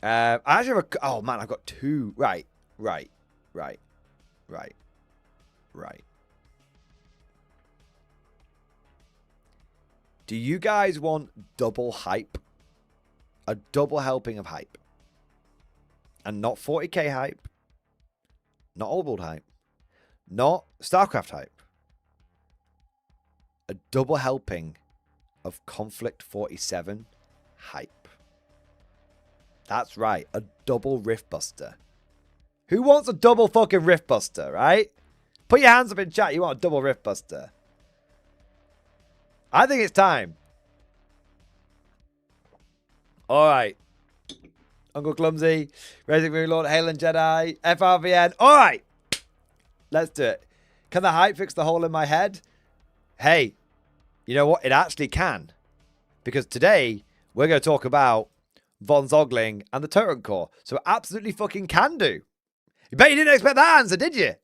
I actually have oh man, I've got 2. Right. Do you guys want double hype? A double helping of hype. And not 40k hype. Not Old World hype. Not StarCraft hype. A double helping of Conflict 47 hype. That's right. A double Riftbuster. Who wants a double fucking Riftbuster, right? Put your hands up in chat. You want a double Riftbuster. I think it's time. All right. Uncle Clumsy, Raising Moon Lord, Halen Jedi, FRVN. All right. Let's do it. Can the hype fix the hole in my head? Hey, you know what? It actually can. Because today, we're going to talk about Von Zogling and the Totem Core. So it absolutely fucking can do. You bet you didn't expect that answer, did you?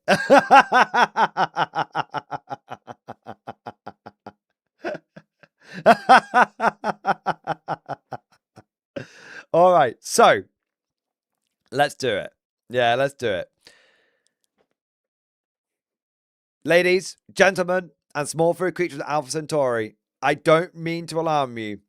All right, so let's do it. Yeah, let's do it. Ladies, gentlemen, and small furry creatures of Alpha Centauri, I don't mean to alarm you,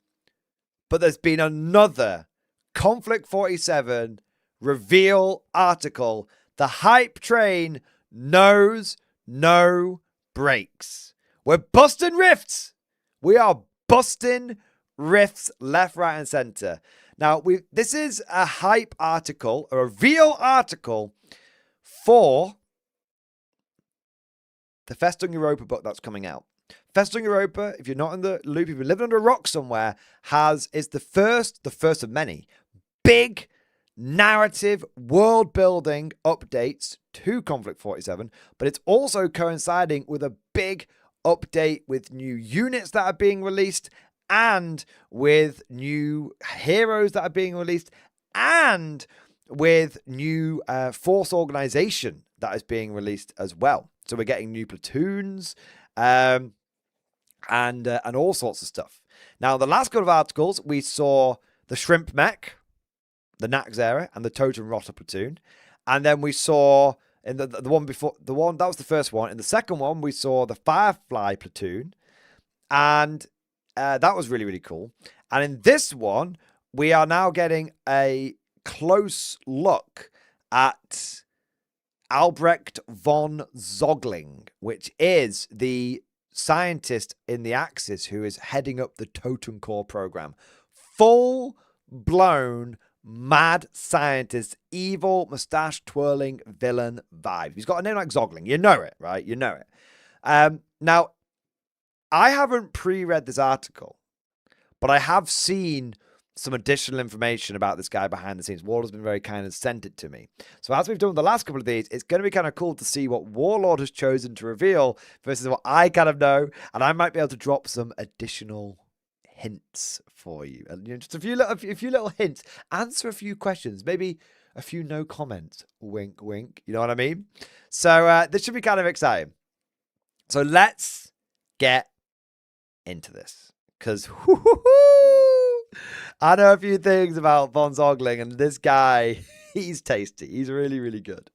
but there's been another Conflict 47 reveal article. The hype train knows no brakes. We're busting rifts. We are busting rifts left, right, and center. Now, this is a hype article, a reveal article for the Festung Europa book that's coming out. Festung Europa, if you're not in the loop, if you're living under a rock somewhere, is the first of many big narrative world-building updates to Conflict 47, but it's also coinciding with a big update with new units that are being released and with new heroes that are being released and with new force organization that is being released as well. So we're getting new platoons and all sorts of stuff. Now, the last couple of articles, we saw the Shrimp Mech, the Naxera, and the Totem Rotter platoon. And then we saw in the one before, that was the first one. In the second one, we saw the Firefly platoon. And that was really, really cool. And in this one, we are now getting a close look at Albrecht von Zogling, which is the scientist in the Axis who is heading up the Totem Core program. Full-blown mad scientist, evil, mustache-twirling villain vibe. He's got a name like Zogling. You know it, right? You know it. Now, I haven't pre-read this article, but I have seen some additional information about this guy behind the scenes. Warlord's been very kind and sent it to me. So as we've done the last couple of these, it's going to be kind of cool to see what Warlord has chosen to reveal versus what I kind of know, and I might be able to drop some additional hints for you. And just a few little hints. Answer a few questions. Maybe a few no comments. Wink, wink. You know what I mean? So this should be kind of exciting. So let's get into this. Because I know a few things about Von Zogling, and this guy, he's tasty. He's really, really good.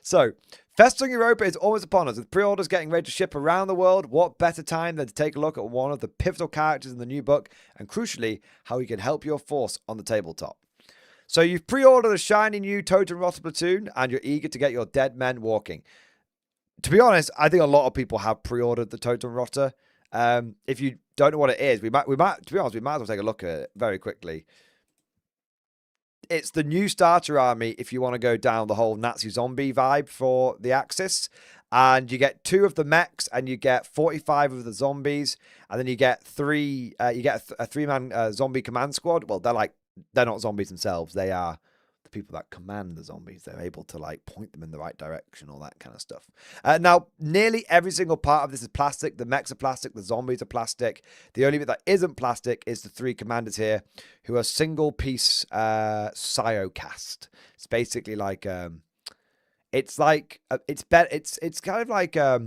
So, Festung Europa is almost upon us, with pre-orders getting ready to ship around the world. What better time than to take a look at one of the pivotal characters in the new book, and crucially, how he can help your force on the tabletop. So you've pre-ordered a shiny new Totenrotter platoon, and you're eager to get your dead men walking. To be honest, I think a lot of people have pre-ordered the Totenrotter. If you don't know what it is, we might, to be honest, we might as well take a look at it very quickly. It's the new starter army if you want to go down the whole Nazi zombie vibe for the Axis. And you get 2 of the mechs, and you get 45 of the zombies, and then you get 3. You get a 3-man zombie command squad. Well, they're not zombies themselves. They are the people that command the zombies. They're able to like point them in the right direction, all that kind of stuff. Now, nearly every single part of this is plastic. The mechs are plastic. The zombies are plastic. The only bit that isn't plastic is the 3 commanders here, who are single-piece Cyocast. It's basically like it's kind of like a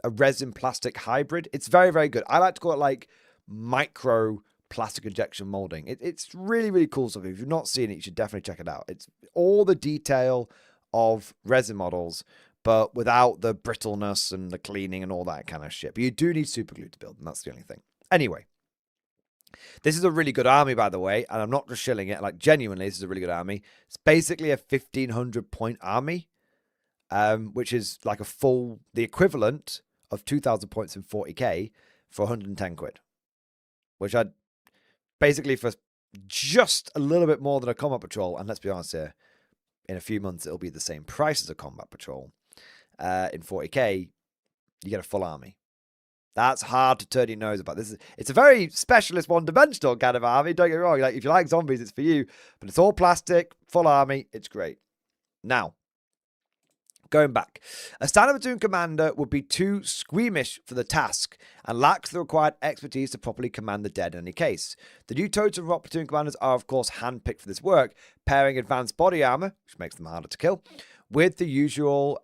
resin plastic hybrid. It's very, very good. I like to call it like micro plastic injection molding. It's really, really cool stuff. If you've not seen it, you should definitely check it out. It's all the detail of resin models, but without the brittleness and the cleaning and all that kind of shit. But you do need super glue to build them. That's the only thing. Anyway, this is a really good army, by the way, and I'm not just shilling it. Like, genuinely, this is a really good army. It's basically a 1,500 point army, which is like the equivalent of 2,000 points in 40k for 110 quid, which I'd basically for just a little bit more than a combat patrol. And let's be honest here, in a few months, it'll be the same price as a combat patrol. In 40k, you get a full army. That's hard to turn your nose about. It's a very specialist one-dimensional kind of army. Don't get me wrong. Like, if you like zombies, it's for you. But it's all plastic, full army. It's great. Now, going back, a standard platoon commander would be too squeamish for the task and lacks the required expertise to properly command the dead in any case. The new Totenrotter platoon commanders are, of course, handpicked for this work, pairing advanced body armor, which makes them harder to kill, with the usual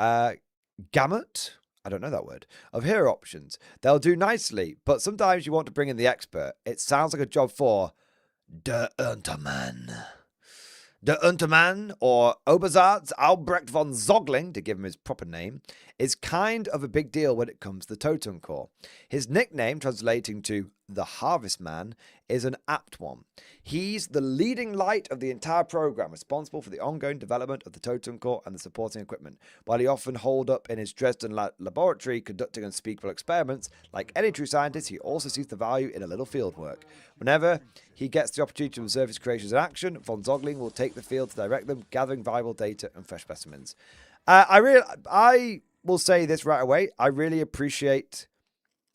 gamut, I don't know that word, of hero options. They'll do nicely, but sometimes you want to bring in the expert. It sounds like a job for Der Untermann. Der Untermann, or Oberzarz Albrecht von Zogling, to give him his proper name, is kind of a big deal when it comes to the Totem Corps. His nickname, translating to the Harvest Man, is an apt one. He's the leading light of the entire program, responsible for the ongoing development of the Totem Corps and the supporting equipment. While he often holed up in his Dresden laboratory conducting unspeakable experiments, like any true scientist, he also sees the value in a little field work. Whenever he gets the opportunity to observe his creations in action, von Zogling will take the field to direct them, gathering valuable data and fresh specimens. I will say this right away. I really appreciate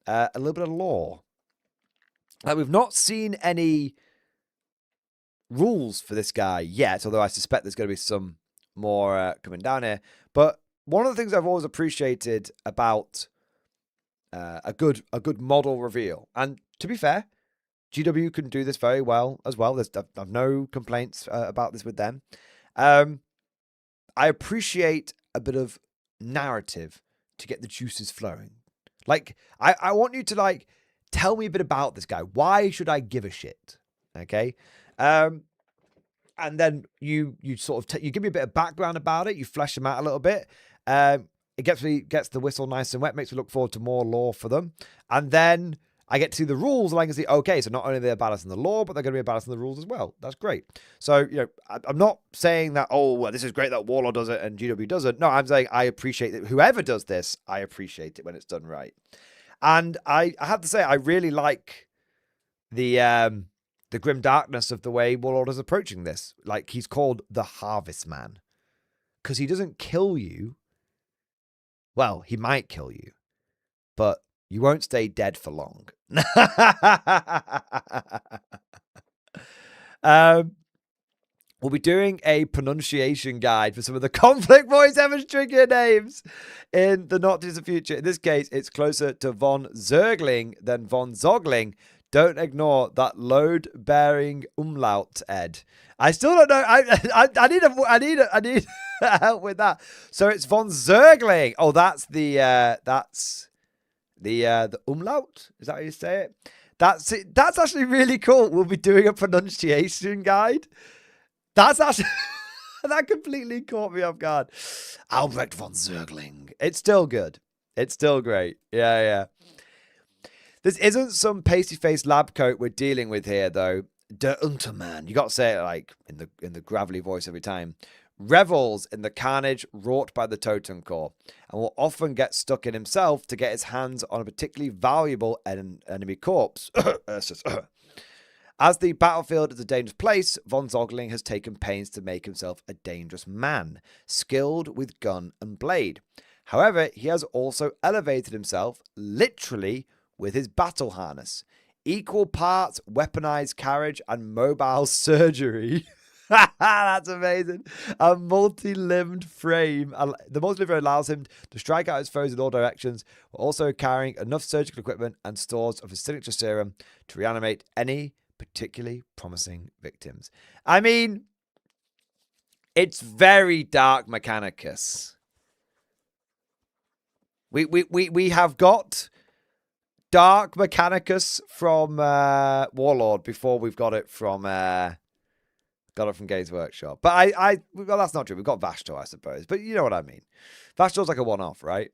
a little bit of lore. We've not seen any rules for this guy yet, although I suspect there's going to be some more coming down here. But one of the things I've always appreciated about a good model reveal, and to be fair, GW can do this very well as well. I've no complaints about this with them. I appreciate a bit of narrative to get the juices flowing. Like, I want you to, like, tell me a bit about this guy. Why should I give a shit? Okay? And then you sort of you give me a bit of background about it. You flesh them out a little bit. It gets the whistle nice and wet. Makes me look forward to more lore for them. And then I get to see the rules, and I can see, okay, so not only are they a badass in the lore, but they're going to be a badass in the rules as well. That's great. So, you know, I'm not saying that, oh, well, this is great that Warlord does it and GW doesn't. No, I'm saying I appreciate that whoever does this, I appreciate it when it's done right. And I have to say, I really like the grim darkness of the way Warlord is approaching this. Like, he's called the Harvest Man because he doesn't kill you. Well, he might kill you, but you won't stay dead for long. We'll be doing a pronunciation guide for some of the conflict voice ever trickier names in the not distant future. In this case, it's closer to von Zergling than von Zogling Don't ignore that load-bearing umlaut, Ed. I still don't know. I need help with that. So it's von Zergling. Oh, that's the umlaut. Is that how you say it? That's it. That's actually really cool. We'll be doing a pronunciation guide. That's actually that completely caught me off guard. Albrecht von Zergling. It's still good. It's still great. Yeah. This isn't some pasty-faced lab coat we're dealing with here, though. Der Untermann. You got to say it like in the gravelly voice every time. Revels in the carnage wrought by the Totem Core, and will often get stuck in himself to get his hands on a particularly valuable enemy corpse. As the battlefield is a dangerous place, von Zogling has taken pains to make himself a dangerous man, skilled with gun and blade. However, he has also elevated himself, literally, with his battle harness. Equal parts weaponized carriage and mobile surgery. That's amazing. A multi-limbed frame. The multi-limbed frame allows him to strike out his foes in all directions, while also carrying enough surgical equipment and stores of his signature serum to reanimate any particularly promising victims. I mean, it's very Dark Mechanicus. We have got Dark Mechanicus from Warlord before we've got it from Games Workshop. But well, that's not true. We've got Vashtor, I suppose. But you know what I mean. Vashtor's like a one-off, right?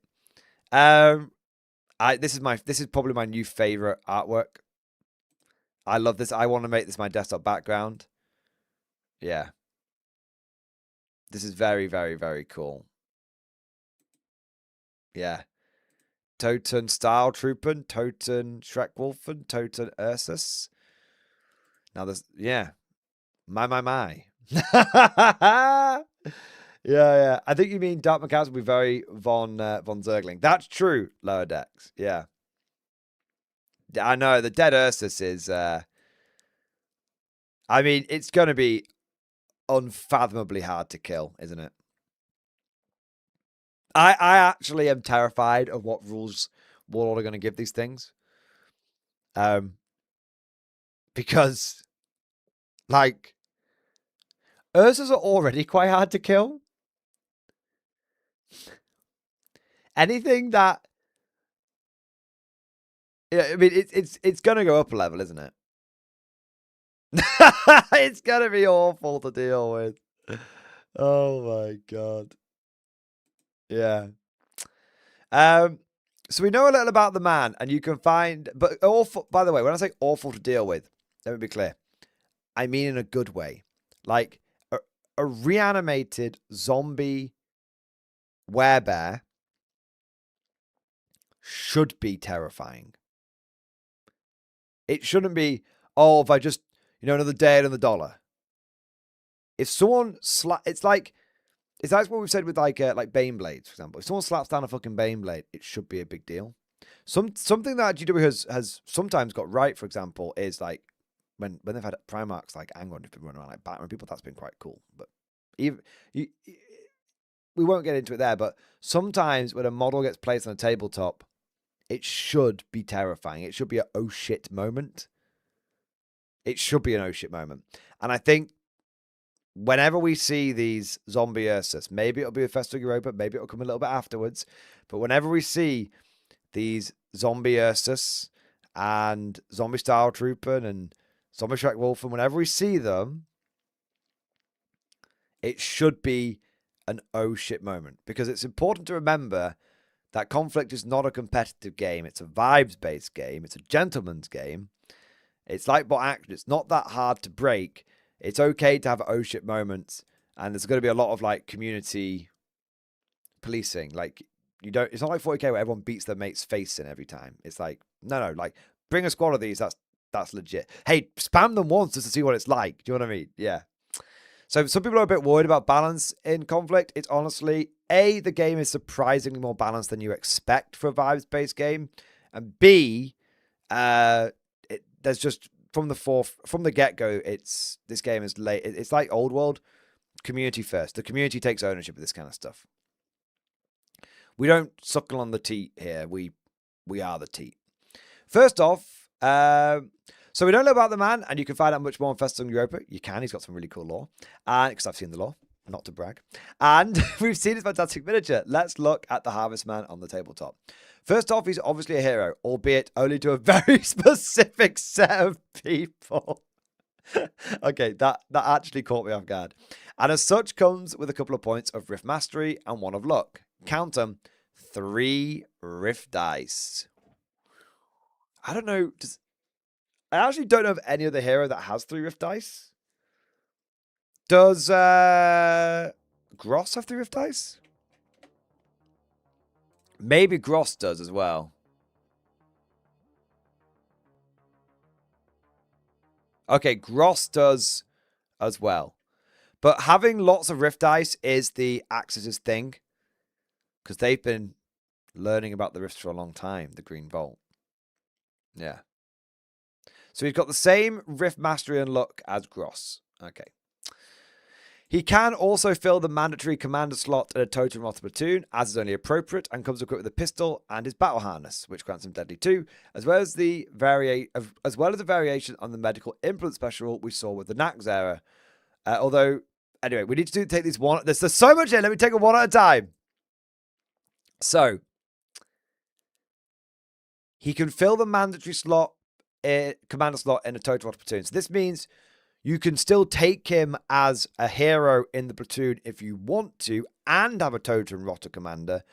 This is probably my new favorite artwork. I love this. I want to make this my desktop background. Yeah. This is very, very, very cool. Yeah. Toten Stahltruppen, Toten Schreckwolfen, Toten Ursus. Now there's, yeah. My. Yeah. I think you mean Dark Mechanicus will be very von Zergling. That's true, Lower Decks. Yeah. I know, the Dead Ursus is, I mean, it's going to be unfathomably hard to kill, isn't it? I actually am terrified of what rules Warlord are going to give these things. Because, like, Ursus are already quite hard to kill. Anything that... Yeah, I mean, it's going to go up a level, isn't it? It's going to be awful to deal with. Oh, my God. Yeah. So we know a little about the man, and you can find... But awful... By the way, when I say awful to deal with, let me be clear. I mean in a good way. Like, a reanimated zombie werebear should be terrifying. It shouldn't be, oh, if I just, another day and another dollar. If someone it's like what we've said with like Bane Blades, for example. If someone slaps down a fucking Bane Blade, it should be a big deal. Something that GW has sometimes got right, for example, is like when they've had Primarchs like anger on people running around like Batman people, that's been quite cool. But even we won't get into it there, but sometimes when a model gets placed on a tabletop, it should be terrifying. It should be an oh shit moment. It should be an oh shit moment. And I think whenever we see these zombie Ursus, maybe it'll be a Festool Europa, maybe it'll come a little bit afterwards, but whenever we see these zombie Ursus and zombie Stahltruppen and zombie Schreckwolfen, whenever we see them, it should be an oh shit moment. Because it's important to remember that Conflict is not a competitive game. It's a vibes-based game. It's a gentleman's game. It's like bot action. It's not that hard to break. It's okay to have oh shit moments. And there's going to be a lot of like community policing. Like, it's not like 40k where everyone beats their mate's face in every time. It's like, no, like, bring a squad of these. That's legit. Hey, spam them once just to see what it's like. Do you know what I mean? Yeah. So some people are a bit worried about balance in Conflict. It's honestly, A, the game is surprisingly more balanced than you expect for a vibes-based game. And B, there's just, from the get-go, this game is late. It's like Old World, community first. The community takes ownership of this kind of stuff. We don't suckle on the teat here. We are the teat. First off, So we don't know about the man, and you can find out much more on Festung Europa. You can. He's got some really cool lore. And because I've seen the lore, not to brag. And we've seen his fantastic miniature. Let's look at the Harvest Man on the tabletop. First off, he's obviously a hero, albeit only to a very specific set of people. Okay, that actually caught me off guard. And as such, comes with a couple of points of Rift Mastery and 1 of Luck. Count them, 3 Rift Dice. I don't know. I actually don't know of any other hero that has 3 Rift Dice. Does Gross have 3 Rift Dice? Maybe Gross does as well. Okay, Gross does as well. But having lots of Rift Dice is the Axis' thing. Because they've been learning about the Rifts for a long time, the Green Vault. Yeah. So he's got the same Rift Mastery and Luck as Gross. Okay. He can also fill the mandatory commander slot in a Totem Rot platoon, as is only appropriate, and comes equipped with a pistol and his battle harness, which grants him Deadly 2, as well as the variation on the medical implement special we saw with the Nax era. Although, anyway, we need to take these one. There's so much here. Let me take it one at a time. So, he can fill the mandatory slot, commander slot in a Totem Rot platoon. So this means you can still take him as a hero in the platoon if you want to and have a Totem Rotter commander.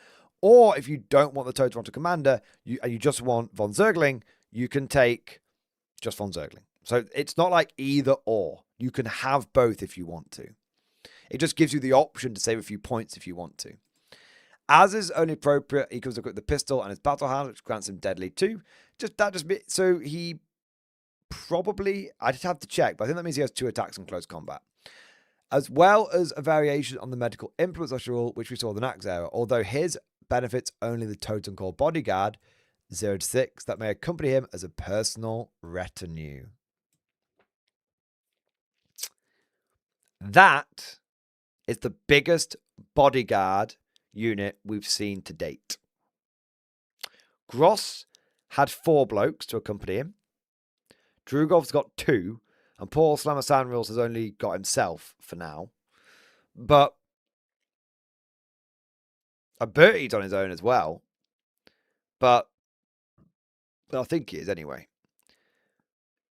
Or if you don't want the Totem Rotter commander and you just want Von Zergling, you can take just Von Zergling. So it's not like either or. You can have both if you want to. It just gives you the option to save a few points if you want to. As is only appropriate, he comes equipped with the pistol and his battle harness, which grants him Deadly 2. So he probably, I'd have to check, but I think that means he has 2 attacks in close combat. As well as a variation on the medical implement special, which we saw in the Nax era, although his benefits only the Totem Core bodyguard, 0 to 6, that may accompany him as a personal retinue. That is the biggest bodyguard unit we've seen to date. Gross had 4 blokes to accompany him. Drugov's got 2, and Paul Slammer Sandrills has only got himself for now. But Bertie's on his own as well. But I think he is anyway.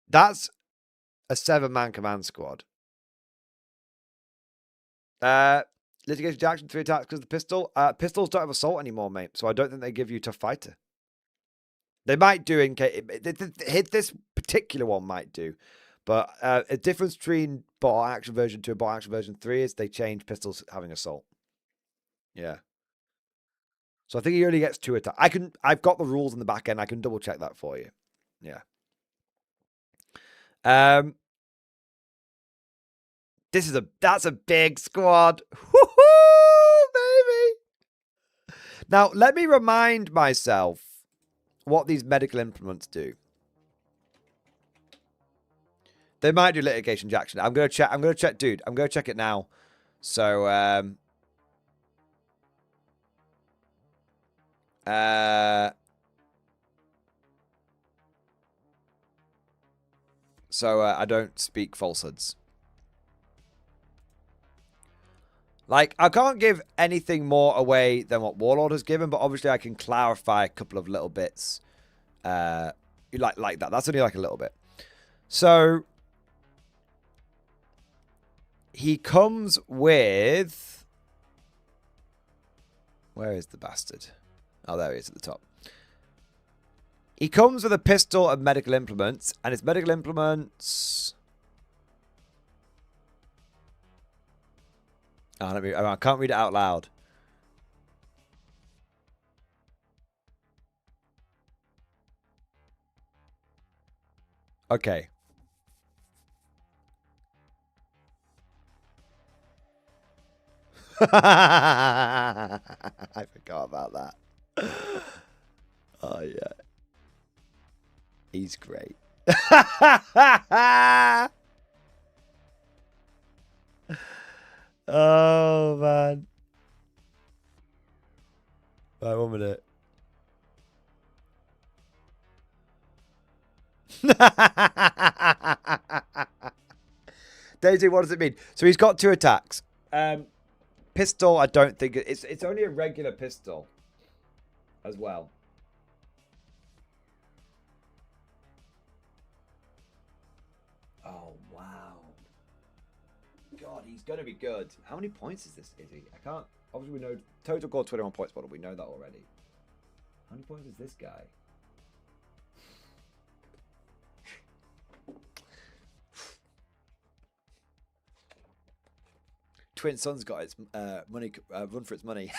That's a 7-man command squad. Litigation to action, 3 attacks because of the pistol. Pistols don't have assault anymore, mate. So I don't think they give you tough fighter. They might do in case this particular one might do, but a difference between bot action version 2 and bot action version 3 is they change pistols having assault. Yeah. So I think he only gets 2 attacks. I've got the rules in the back end. I can double check that for you. Yeah. That's a big squad. Woohoo, baby. Now let me remind myself what these medical implements do. They might do litigation Jackson. I'm gonna check, dude. I'm gonna check it now. So I don't speak falsehoods. Like, I can't give anything more away than what Warlord has given, but obviously I can clarify a couple of little bits. Like that. That's only like a little bit. So, he comes with... Where is the bastard? Oh, there he is at the top. He comes with a pistol and medical implements, and his medical implements... I can't read it out loud. Okay. I forgot about that. Oh, yeah. He's great. Oh, man. Right, 1 minute. Daisy, what does it mean? So he's got 2 attacks. Pistol, I don't think it's only a regular pistol as well. Oh wow. God, he's gonna be good. How many points is this, is he? I can't obviously we know total core 21 points, but we know that already. How many points is this guy? Twin Son's got its money run for its money.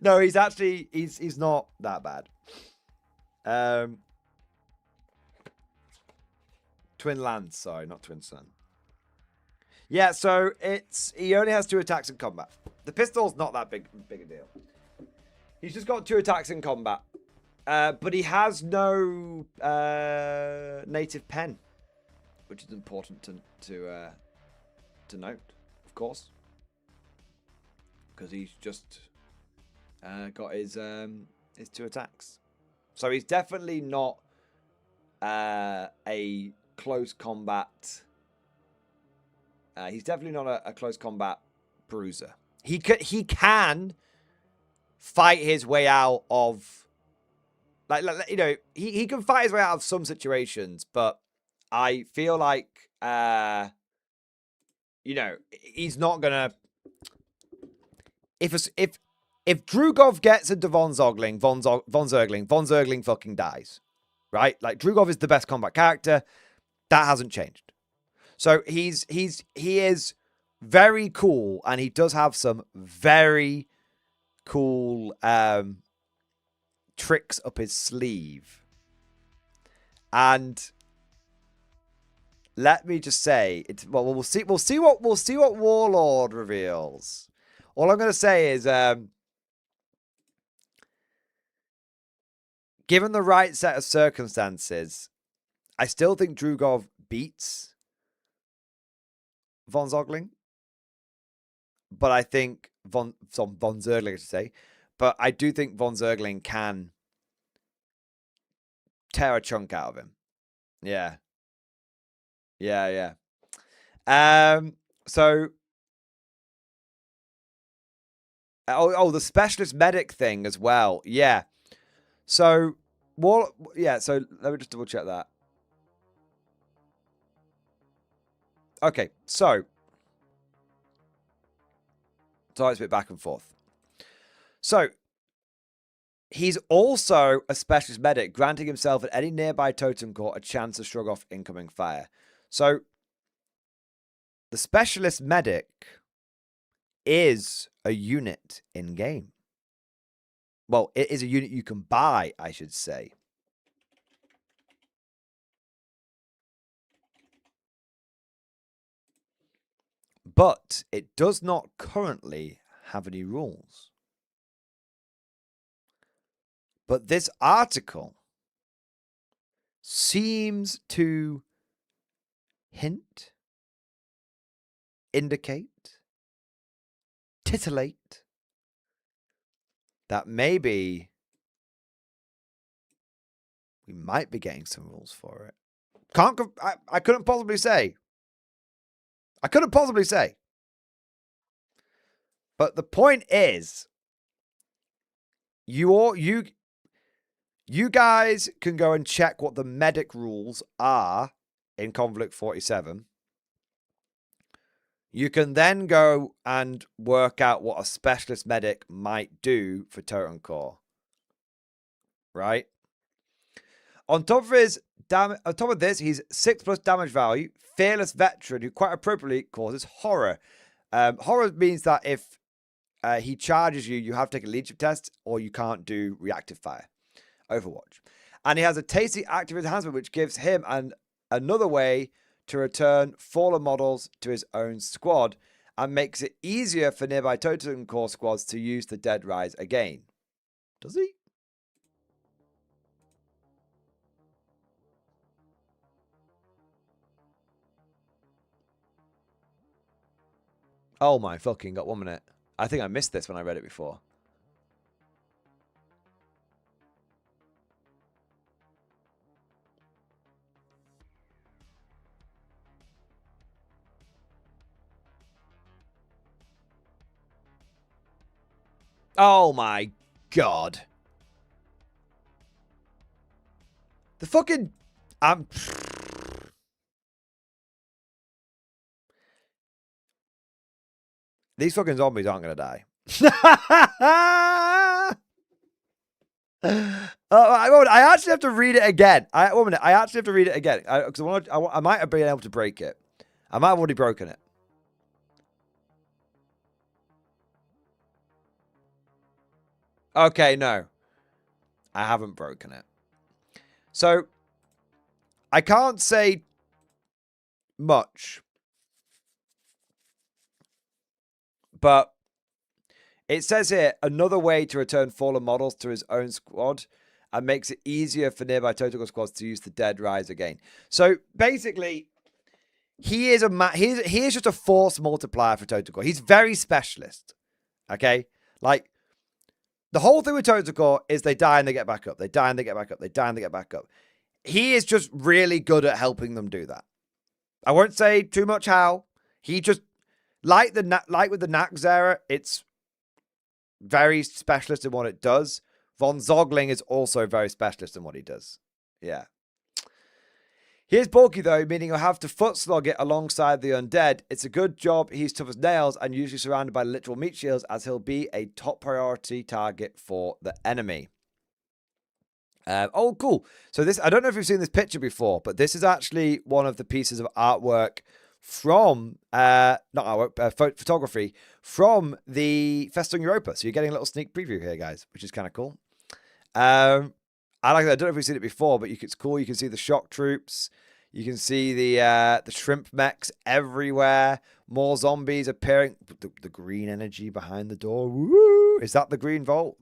No, he's actually he's not that bad. Twin Lance, sorry, not Twin Son. Yeah, so he only has 2 attacks in combat. The pistol's not that big a deal. He's just got 2 attacks in combat, but he has no native pen, which is important to note, of course, because he's just got his 2 attacks. So he's definitely not a close combat. He's definitely not a close combat bruiser. He can fight his way out of, like you know, he can fight his way out of some situations, but I feel like you know, he's not gonna. If Drugov gets into Von Zergling fucking dies, right? Like Drugov is the best combat character. That hasn't changed. So he is very cool, and he does have some very cool tricks up his sleeve. And let me just say, we'll see what Warlord reveals. All I'm going to say is, given the right set of circumstances, I still think Drugov beats Von Zogling, but I think Von Zergling, I should say, but I do think Von Zergling can tear a chunk out of him. Yeah. So, the specialist medic thing as well. Yeah. So, so let me just double check that. Okay, so it's a bit back and forth. So, he's also a specialist medic, granting himself at any nearby totem core a chance to shrug off incoming fire. So, the specialist medic is a unit in game. Well, it is a unit you can buy, I should say. But it does not currently have any rules. But this article seems to hint, indicate, titillate that maybe we might be getting some rules for it. I couldn't possibly say. But the point is, you guys can go and check what the medic rules are in Conflict 47. You can then go and work out what a specialist medic might do for Totem Core. Right? On top of this, he's 6+ damage value, fearless veteran who quite appropriately causes horror. Horror means that if he charges you, you have to take a leadership test, or you can't do reactive fire. Overwatch. And he has a tasty active enhancement, which gives him another way to return fallen models to his own squad, and makes it easier for nearby Totem Core squads to use the Dead Rise again. Does he? Oh my fucking god, 1 minute. I think I missed this when I read it before. Oh my god. The fucking... These fucking zombies aren't going to die. I actually have to read it again. One minute. I actually have to read it again. Because I might have been able to break it. I might have already broken it. Okay, no. I haven't broken it. So, I can't say much. But it says here, another way to return fallen models to his own squad and makes it easier for nearby Total squads to use the dead rise again. So, basically, he is just a force multiplier for Total. He's very specialist. Okay? Like, the whole thing with Total is they die and they get back up. They die and they get back up. They die and they get back up. He is just really good at helping them do that. I won't say too much how. He just, like with the Naxera, it's very specialist in what it does. Von Zogling is also very specialist in what he does. Yeah. Here's bulky, though, meaning you'll have to foot slog it alongside the undead. It's a good job he's tough as nails and usually surrounded by literal meat shields, as he'll be a top priority target for the enemy. Oh, cool. So this, I don't know if you've seen this picture before, but this is actually one of the pieces of artwork from, photography from the Festung Europa. So you're getting a little sneak preview here, guys, which is kind of cool. I like that. I don't know if you've seen it before, but it's cool. You can see the shock troops. You can see the shrimp mechs everywhere. More zombies appearing. The green energy behind the door. Woo! Is that the green vault?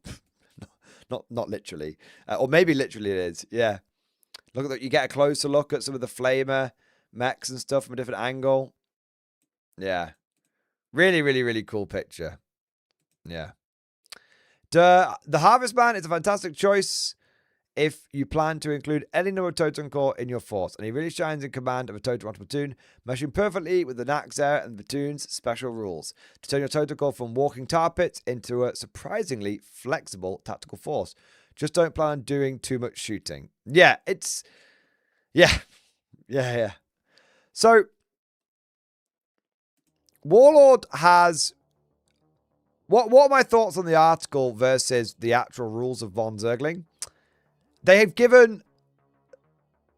Not literally. Or maybe literally it is. Yeah. Look at that. You get a closer look at some of the flamer mechs and stuff from a different angle. Yeah. Really, really, really cool picture. Yeah. The Harvestman is a fantastic choice if you plan to include any number of Totem Core in your force, and he really shines in command of a Totem platoon, meshing perfectly with the Naxera and the platoon's special rules to turn your Totem Core from walking tar pits into a surprisingly flexible tactical force. Just don't plan on doing too much shooting. Yeah, it's... Yeah. Yeah. So, Warlord has... What are my thoughts on the article versus the actual rules of Von Zergling? They have given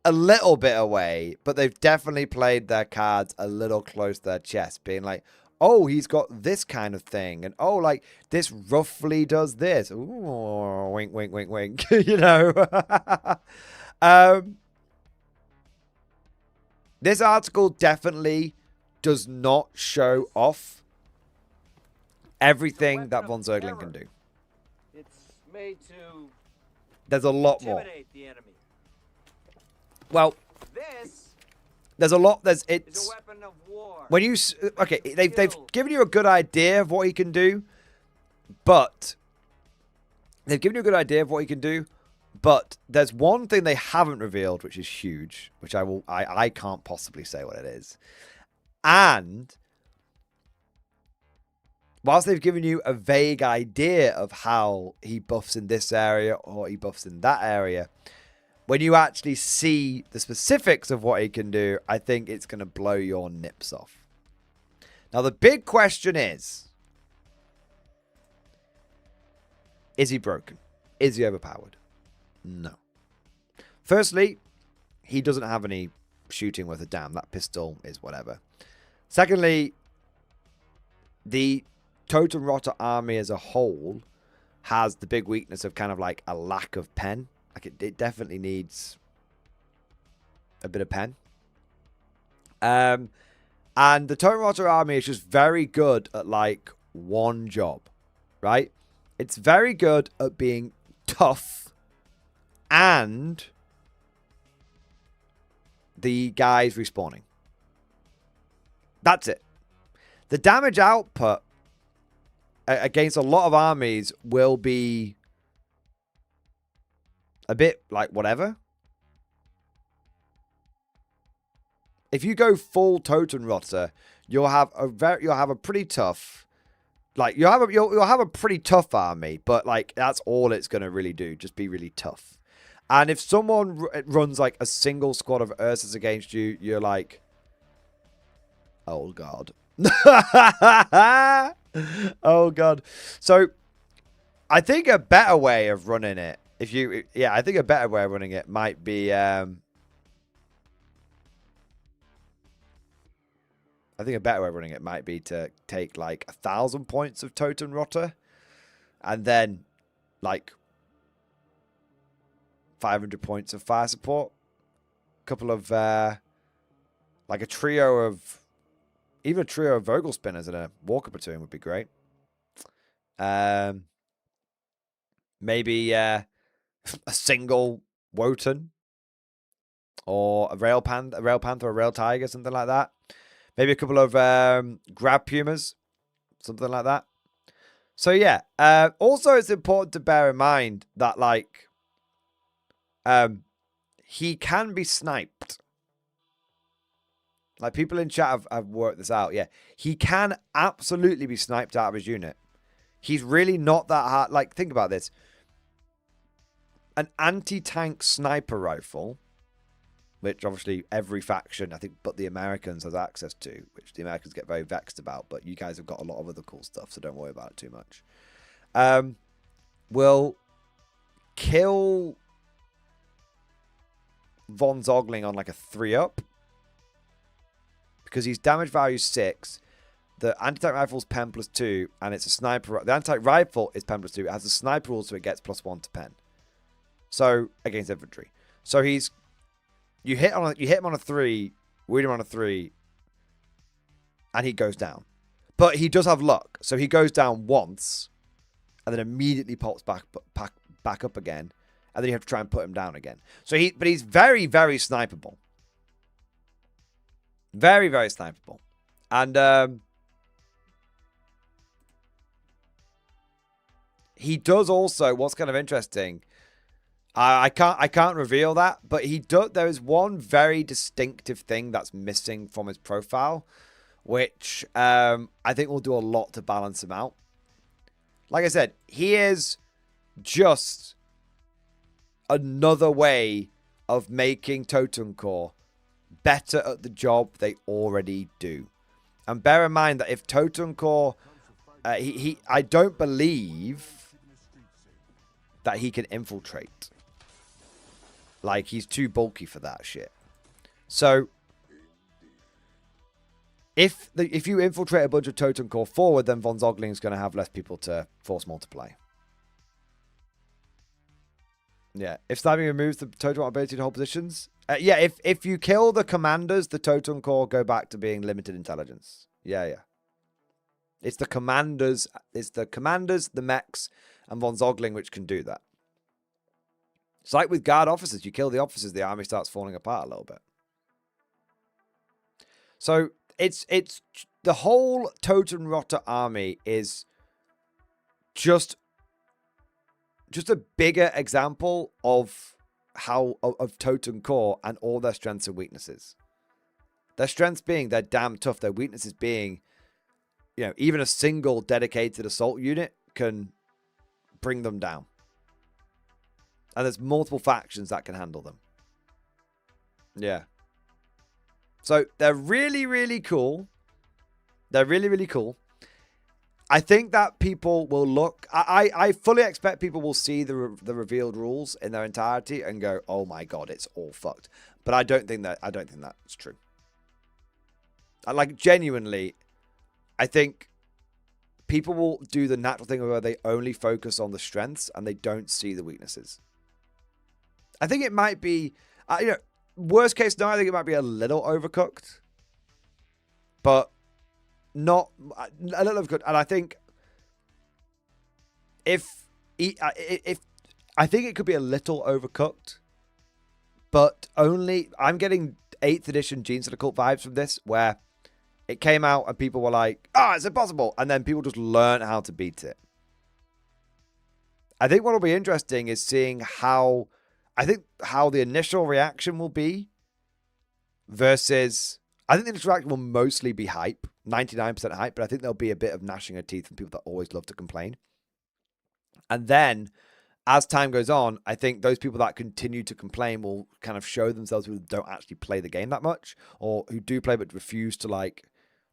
a little bit away, but they've definitely played their cards a little close to their chest, being like, oh, he's got this kind of thing, and oh, like, this roughly does this. Ooh, wink, wink, wink, wink, you know? This article definitely does not show off everything that Von Zergling can do. It's made to There's a lot more. intimidate the enemy. Well, This there's a lot. is It's a weapon of war. when you okay, they've given you a good idea of what he can do, but they've given you a good idea of what he can do. But there's one thing they haven't revealed, which is huge, which I can't possibly say what it is. And whilst they've given you a vague idea of how he buffs in this area or he buffs in that area, when you actually see the specifics of what he can do, I think it's going to blow your nips off. Now, the big question is he broken? Is he overpowered? No. Firstly, he doesn't have any shooting worth a damn. That pistol is whatever. Secondly, the Totem Rotter army as a whole has the big weakness of kind of like a lack of pen. Like it definitely needs a bit of pen. And the Totem Rotter army is just very good at like one job, right? It's very good at being tough and the guys respawning. That's it. The damage output against a lot of armies will be a bit like whatever. If you go full Totem Rotter, you'll have a pretty tough Like, you'll have a pretty tough army, but, like, that's all it's going to really do. Just be really tough. And if someone runs, like, a single squad of Ursas against you, you're like, oh, God. Oh, God. So, I think a better way of running it, I think a better way of running it might be, I think a better way of running it might be to take, like, 1,000 points of Totem Rotter and then, like, 500 points of fire support. A couple of, like, a trio of Vogel Spinners and a Walker Platoon would be great. Maybe a single Wotan or a Rail Panther or a Rail Tiger, something like that. Maybe a couple of Grab Pumas, something like that. So, yeah. Also, it's important to bear in mind that, like, he can be sniped. Like, people in chat have worked this out. Yeah, he can absolutely be sniped out of his unit. He's really not that hard. Like, think about this. An anti-tank sniper rifle, which obviously every faction, I think, but the Americans has access to, which the Americans get very vexed about, but you guys have got a lot of other cool stuff, so don't worry about it too much. Will kill Von Zogling on like a 3-up because he's damage value 6. The anti-tank rifle's pen +2, and it's a sniper. The anti-tank rifle is pen +2. It has a sniper rule, so it gets +1 to pen. So against infantry. So you hit him on a 3, wound him on a 3, and he goes down. But he does have luck, so he goes down once, and then immediately pops back up again, and then you have to try and put him down again. So he's very, very sniperable. Very, very sniperable. And he does also, what's kind of interesting, I can't reveal that, but there is one very distinctive thing that's missing from his profile, which I think will do a lot to balance him out. Like I said, he is just another way of making Totem Corps better at the job they already do. And bear in mind that if Totem Corps, I don't believe that he can infiltrate. Like, he's too bulky for that shit. So, if you infiltrate a bunch of Totem Corps forward, then Von Zogling's going to have less people to force multiply. Yeah, if sniping removes the totem ability to hold positions. Yeah, if you kill the commanders, the Totem Corps go back to being limited intelligence. Yeah. It's the commanders, the mechs, and Von Zogling which can do that. It's like with guard officers. You kill the officers, the army starts falling apart a little bit. So it's the whole Totem Rotter army is just a bigger example of Totem Corps and all their strengths and weaknesses. Their strengths being they're damn tough. Their weaknesses being, even a single dedicated assault unit can bring them down. And there's multiple factions that can handle them. Yeah. So they're really, really cool. They're really, really cool. I think that people will look. I fully expect people will see the revealed rules in their entirety and go, "Oh my god, it's all fucked." But I don't think that's true. Like, genuinely, I think people will do the natural thing where they only focus on the strengths and they don't see the weaknesses. I think it might be, worst case scenario, I think it might be a little overcooked, but not a little overcooked. And I think I think it could be a little overcooked, but only I'm getting 8th edition Genes of the Cult vibes from this, where it came out and people were like, it's impossible. And then people just learn how to beat it. I think what will be interesting is seeing how the initial reaction will be versus I think the interaction will mostly be hype, 99% hype, but I think there'll be a bit of gnashing of teeth from people that always love to complain. And then, as time goes on, I think those people that continue to complain will kind of show themselves who don't actually play the game that much, or who do play but refuse to like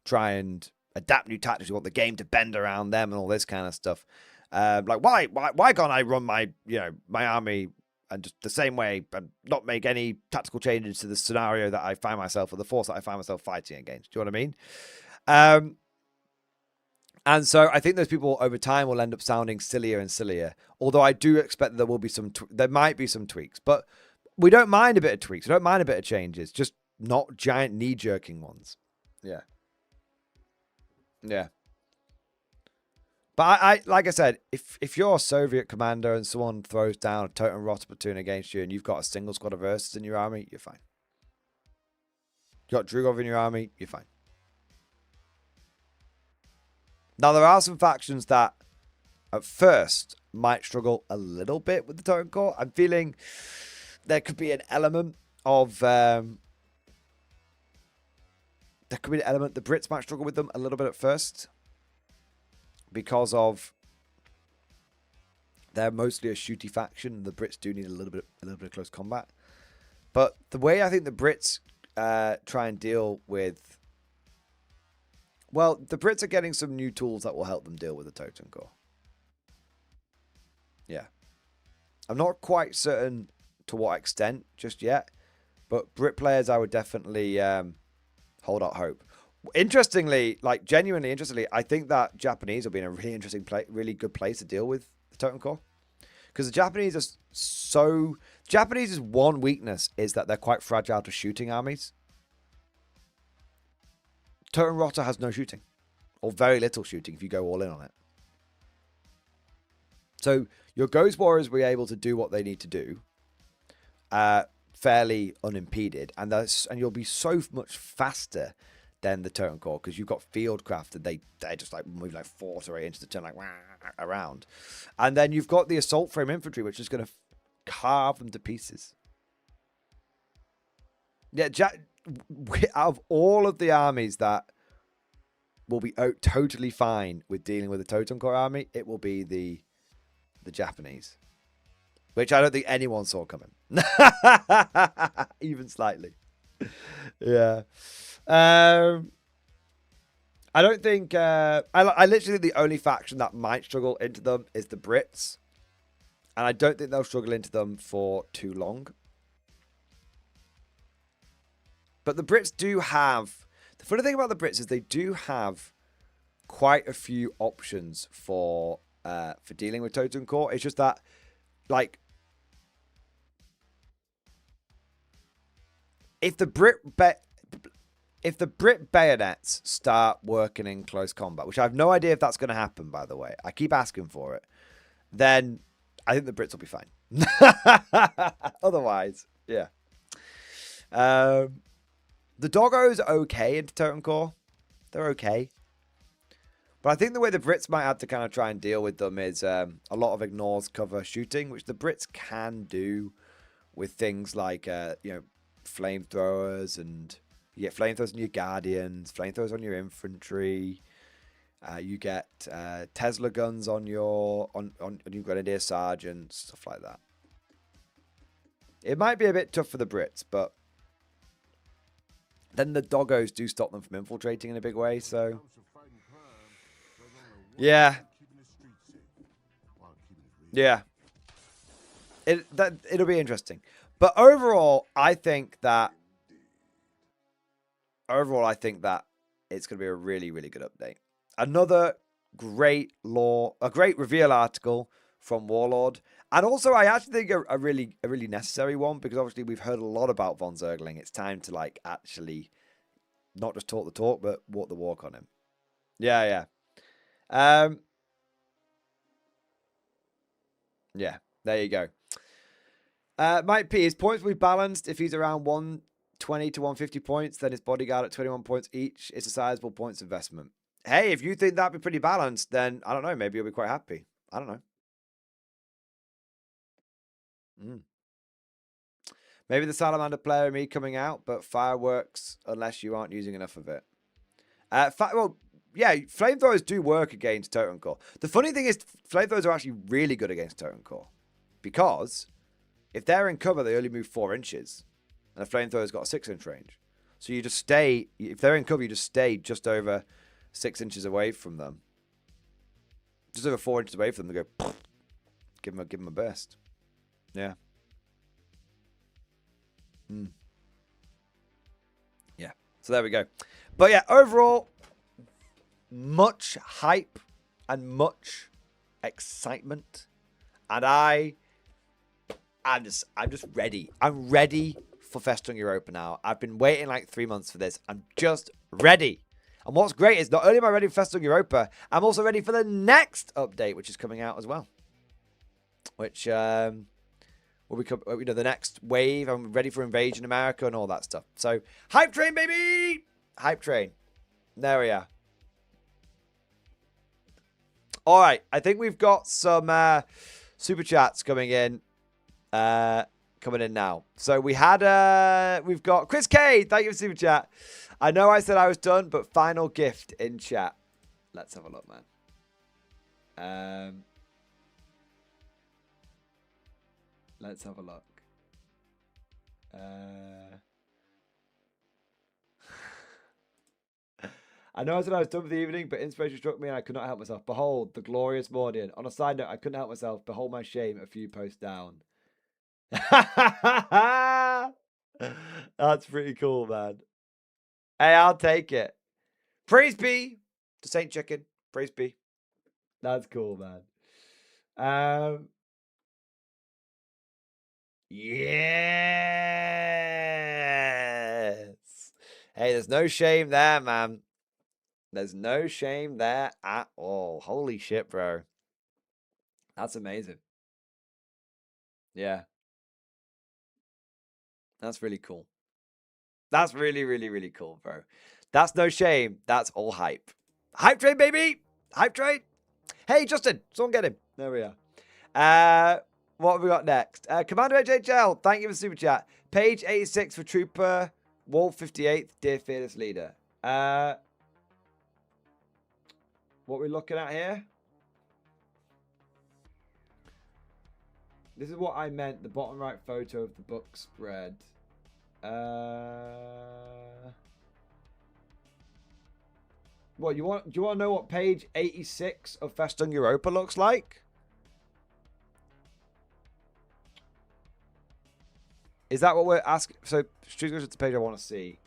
try and adapt new tactics. You want the game to bend around them and all this kind of stuff. Like why can't I run my my army and just the same way and not make any tactical changes to the scenario that I find myself or the force that I find myself fighting against? Do you know what I mean? And so I think those people over time will end up sounding sillier and sillier. Although I do expect that there will be there might be some tweaks, but we don't mind a bit of tweaks. We don't mind a bit of changes, just not giant knee-jerking ones. Yeah. Yeah. But I like I said, if you're a Soviet commander and someone throws down a Totem Rotter platoon against you and you've got a single squad of Ursus in your army, you're fine. You got Drugov in your army, you're fine. Now, there are some factions that at first might struggle a little bit with the Totem Core. I'm feeling there could be an element of... there could be an element the Brits might struggle with them a little bit at first. Because of... they're mostly a shooty faction. The Brits do need a little bit of close combat. But the way I think the Brits try and deal with... well, the Brits are getting some new tools that will help them deal with the Totem Core. Yeah. I'm not quite certain to what extent just yet, but Brit players, I would definitely hold out hope. Interestingly, like genuinely interestingly, I think that Japanese will be in a really interesting really good place to deal with the Totem Core. Because the Japanese are so... Japanese's one weakness is that they're quite fragile to shooting armies. Totem Rotter has no shooting, or very little shooting if you go all in on it. So your Ghost Warriors will be able to do what they need to do, fairly unimpeded, and you'll be so much faster than the Totem Core because you've got Fieldcraft and they just like move like 4 to 8 inches to turn like around, and then you've got the Assault Frame Infantry, which is going to carve them to pieces. Yeah, out of all of the armies that will be totally fine with dealing with the Totem Core army, it will be the Japanese. Which I don't think anyone saw coming. Even slightly. Yeah. I don't think... I literally think the only faction that might struggle into them is the Brits. And I don't think they'll struggle into them for too long. But the Brits do have... the funny thing about the Brits is they do have quite a few options for dealing with Totem Core. It's just that, like, if the Brit bayonets start working in close combat, which I have no idea if that's going to happen, by the way, I keep asking for it, then I think the Brits will be fine. Otherwise, yeah. The Doggos are okay into Totem Core. They're okay. But I think the way the Brits might have to kind of try and deal with them is a lot of ignores cover shooting, which the Brits can do with things like, flamethrowers, and you get flamethrowers on your Guardians, flamethrowers on your infantry. You get Tesla guns on your Grenadier Sergeants, stuff like that. It might be a bit tough for the Brits, but then the Doggos do stop them from infiltrating in a big way, so... yeah. Yeah. It'll be interesting. But overall, I think that it's going to be a really, really good update. Another great a great reveal article from Warlord. And also, I actually think a really necessary one, because obviously we've heard a lot about Von Zergling. It's time to, like, actually not just talk the talk, but walk the walk on him. Yeah. Yeah, there you go. Mike P, his points will be balanced. If he's around 120 to 150 points, then his bodyguard at 21 points each. It's a sizable points investment. Hey, if you think that'd be pretty balanced, then I don't know, maybe you'll be quite happy. I don't know. Maybe the salamander player and me coming out, but fireworks unless you aren't using enough of it. Well, yeah, flamethrowers do work against totem core. The funny thing is, flamethrowers are actually really good against totem core, because if they're in cover, they only move 4 inches, and a flamethrower's got a 6-inch range. So you just stay. If they're in cover, you just stay just over 6 inches away from them, just over 4 inches away from them. They go, give them a burst. Yeah. Yeah. So there we go. But yeah, overall, much hype and much excitement, and I'm just ready. I'm ready for Festung Europa now. I've been waiting like 3 months for this. I'm just ready. And what's great is not only am I ready for Festung Europa, I'm also ready for the next update, which is coming out as well. Which will become, the next wave. I'm ready for Invasion America and all that stuff. So, hype train, baby! Hype train. There we are. All right, I think we've got some super chats coming in. Coming in now. So we've got Chris K. Thank you for super chat. I know I said I was done, but final gift in chat. Let's have a look, man. Let's have a look. I know I said I was done for the evening, but inspiration struck me and I could not help myself. Behold, the glorious Mordian. On a side note, I couldn't help myself. Behold my shame a few posts down. That's pretty cool, man. Hey, I'll take it. Praise be to Saint Chicken. Praise be. That's cool, man. Yes. Hey, there's no shame there, man. There's no shame there at all. Holy shit, bro. That's amazing. Yeah. That's really cool. That's really, really, really cool, bro. That's no shame. That's all hype. Hype train, baby. Hype train. Hey, Justin. Someone get him. There we are. What have we got next? Commander HHL. Thank you for the super chat. Page 86 for Trooper. Wall 58th. Dear Fearless Leader. What are we looking at here? This is what I meant. The bottom right photo of the book spread. What you want? Do you want to know what page 86 of Festung Europa looks like? Is that what we're asking? So, Street goes to the page I want to see.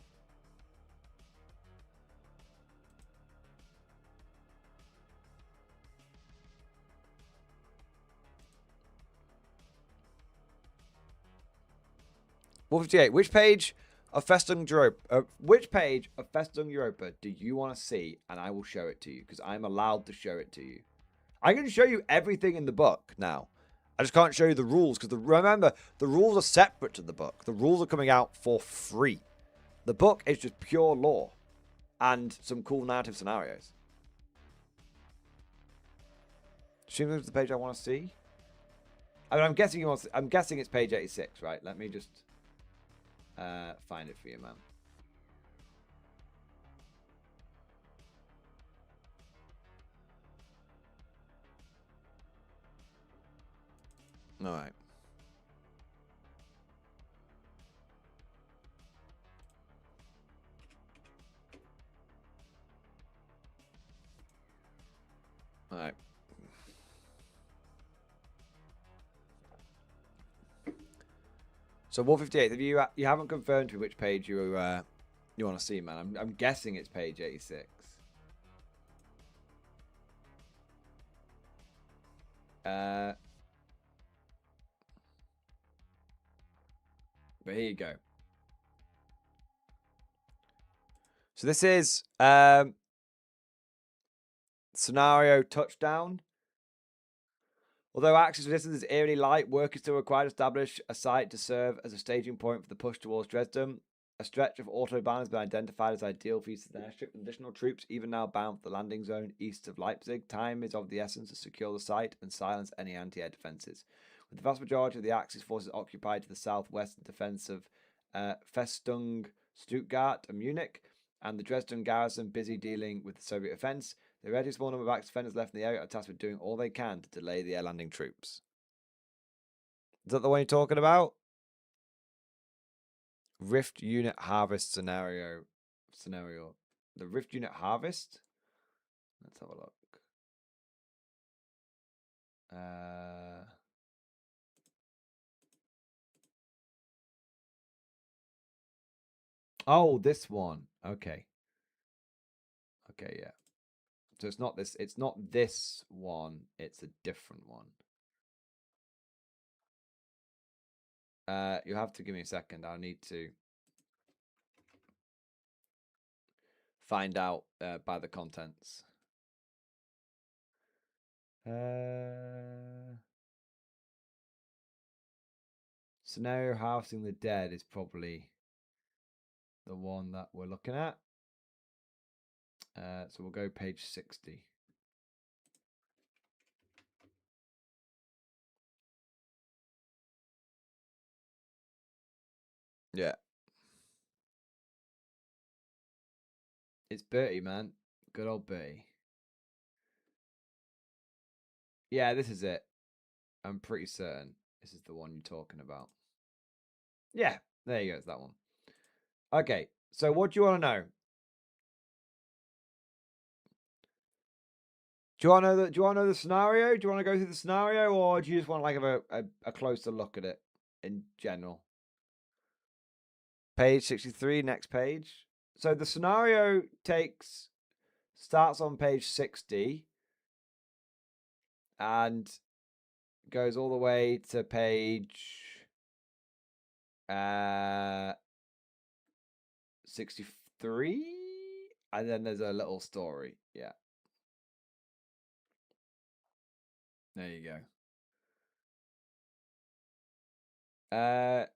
Wolf 58. Which page of Festung Europa? Which page of Festung Europa do you want to see? And I will show it to you because I'm allowed to show it to you. I can show you everything in the book now. I just can't show you the rules because remember, the rules are separate to the book. The rules are coming out for free. The book is just pure lore and some cool narrative scenarios. Stream to the page I want to see. I mean, I'm guessing you want. I'm guessing it's page 86, right? Let me just find it for you, man. All right. All right. So 158. Have you haven't confirmed to which page you want to see, man? I'm guessing it's page 86. But here you go. So this is scenario touchdown. Although access resistance is eerily light, work is still required to establish a site to serve as a staging point for the push towards Dresden. A stretch of autobahn has been identified as ideal for use of the airstrip. Additional troops even now bound for the landing zone east of Leipzig. Time is of the essence to secure the site and silence any anti-air defenses. With the vast majority of the Axis forces occupied to the southwest in defense of Festung, Stuttgart, and Munich, and the Dresden garrison busy dealing with the Soviet offense, the relatively small number of Axis defenders left in the area are tasked with doing all they can to delay the air landing troops. Is that the one you're talking about? Rift unit harvest scenario. The Rift unit harvest? Let's have a look. Oh, this one. Okay. Okay, yeah. So it's not this one, it's a different one. You have to give me a second. I'll need to find out by the contents. Scenario Harvesting the Dead is probably the one that we're looking at. So we'll go page 60. Yeah. It's Bertie, man. Good old Bertie. Yeah, this is it. I'm pretty certain this is the one you're talking about. Yeah, there you go. It's that one. Okay, so what do you want to know? Do you want to know the scenario? Do you want to go through the scenario, or do you just want to have a closer look at it in general? Page 63, next page. So the scenario starts on page 60 and goes all the way to page 63, and then there's a little story. Yeah. There you go.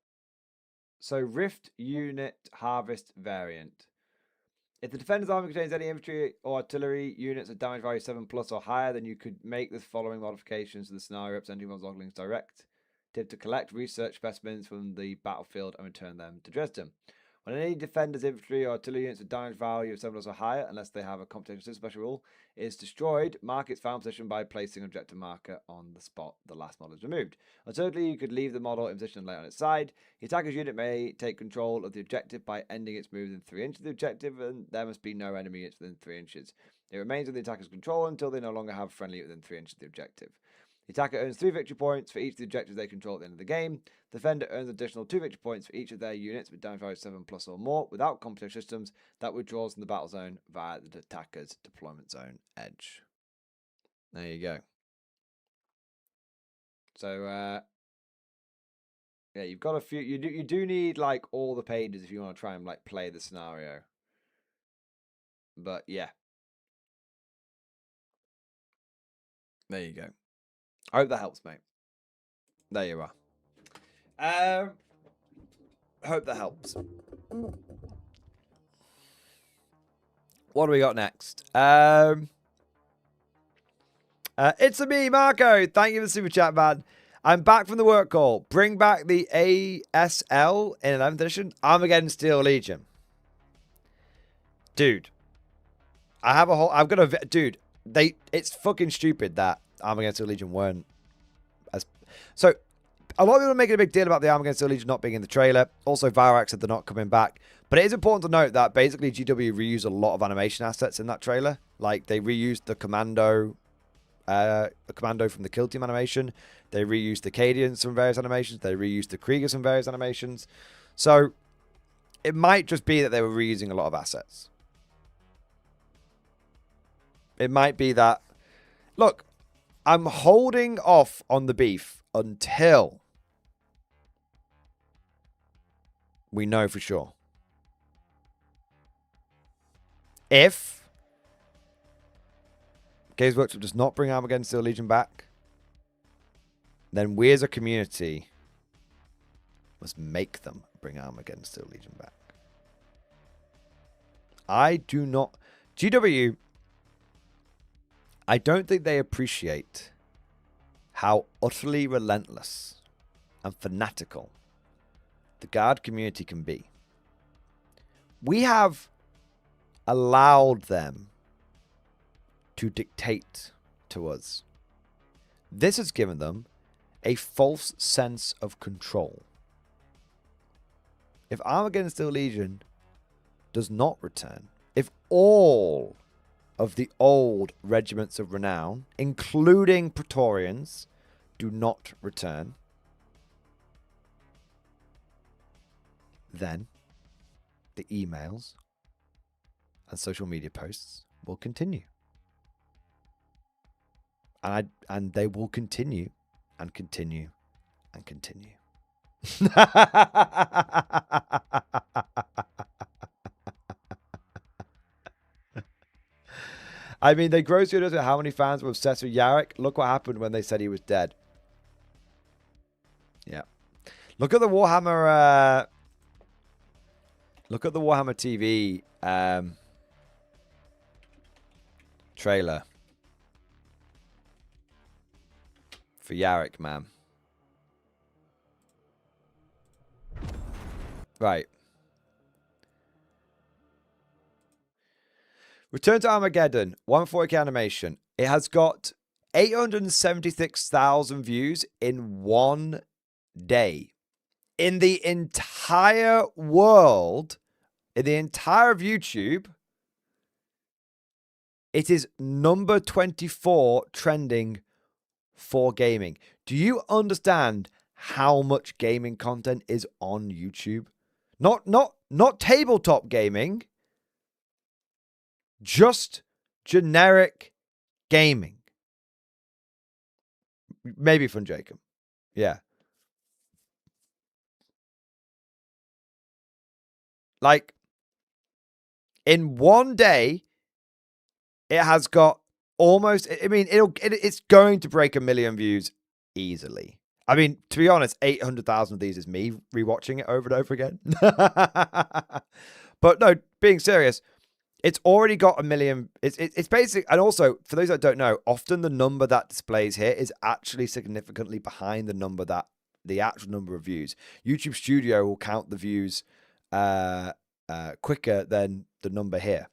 So Rift Unit Harvest Variant. If the defender's army contains any infantry or artillery units of damage value 7+ or higher, then you could make the following modifications to the scenario representing one's Ogling's directive to collect research specimens from the battlefield and return them to Dresden. When any defender's infantry or artillery units of damage value of 7+ or higher, unless they have a competition special rule, is destroyed, mark its found position by placing an objective marker on the spot the last model is removed. Alternatively, you could leave the model in position and lay it on its side. The attacker's unit may take control of the objective by ending its move within 3 inches of the objective, and there must be no enemy units within 3 inches. It remains in the attacker's control until they no longer have friendly within 3 inches of the objective. The attacker earns 3 victory points for each of the objectives they control at the end of the game. The defender earns additional 2 victory points for each of their units with damage value 7+ or more without competition systems that withdraws from the battle zone via the attacker's deployment zone edge. There you go. So, yeah, you've got a few. You do need like all the pages if you want to try and like play the scenario. But yeah, there you go. I hope that helps, mate. There you are. Hope that helps. What do we got next? It's a me, Marco. Thank you for the super chat, man. I'm back from the work call. Bring back the ASL in 11th edition. Armageddon Steel Legion. Dude. It's fucking stupid that Armageddon Steel Legion weren't as... So, a lot of people are making a big deal about the Armageddon Steel Legion not being in the trailer. Also, Virax said they're not coming back. But it is important to note that basically GW reused a lot of animation assets in that trailer. Like, they reused the commando from the Kill Team animation. They reused the Cadians from various animations. They reused the Kriegers from various animations. So, it might just be that they were reusing a lot of assets. It might be that... Look, I'm holding off on the beef until we know for sure. If Games Workshop does not bring Armageddon Steel Legion back, then we as a community must make them bring Armageddon Steel Legion back. I do not... GW... I don't think they appreciate how utterly relentless and fanatical the guard community can be. We have allowed them to dictate to us. This has given them a false sense of control. If Armageddon Steel Legion does not return, if all of the old regiments of renown, including Praetorians, do not return, then the emails and social media posts will continue. And they will continue and continue and continue. I mean, they grossly underestimate how many fans were obsessed with Yarrick. Look what happened when they said he was dead. Yeah. Look at the Warhammer. Look at the Warhammer TV trailer for Yarrick, man. Right. Return to Armageddon. 140k animation. It has got 876,000 views in 1 day. In the entire world, in the entire of YouTube, it is number 24 trending for gaming. Do you understand how much gaming content is on YouTube? Not tabletop gaming, just generic gaming. Maybe from Jacob. Yeah. Like, in 1 day, it has got almost, I mean, it's going to break 1 million views easily. I mean, to be honest, 800,000 of these is me rewatching it over and over again. But no, being serious, it's already got 1 million. It's basic. And also, for those that don't know, often the number that displays here is actually significantly behind the number that the actual number of views. YouTube Studio will count the views quicker than the number here.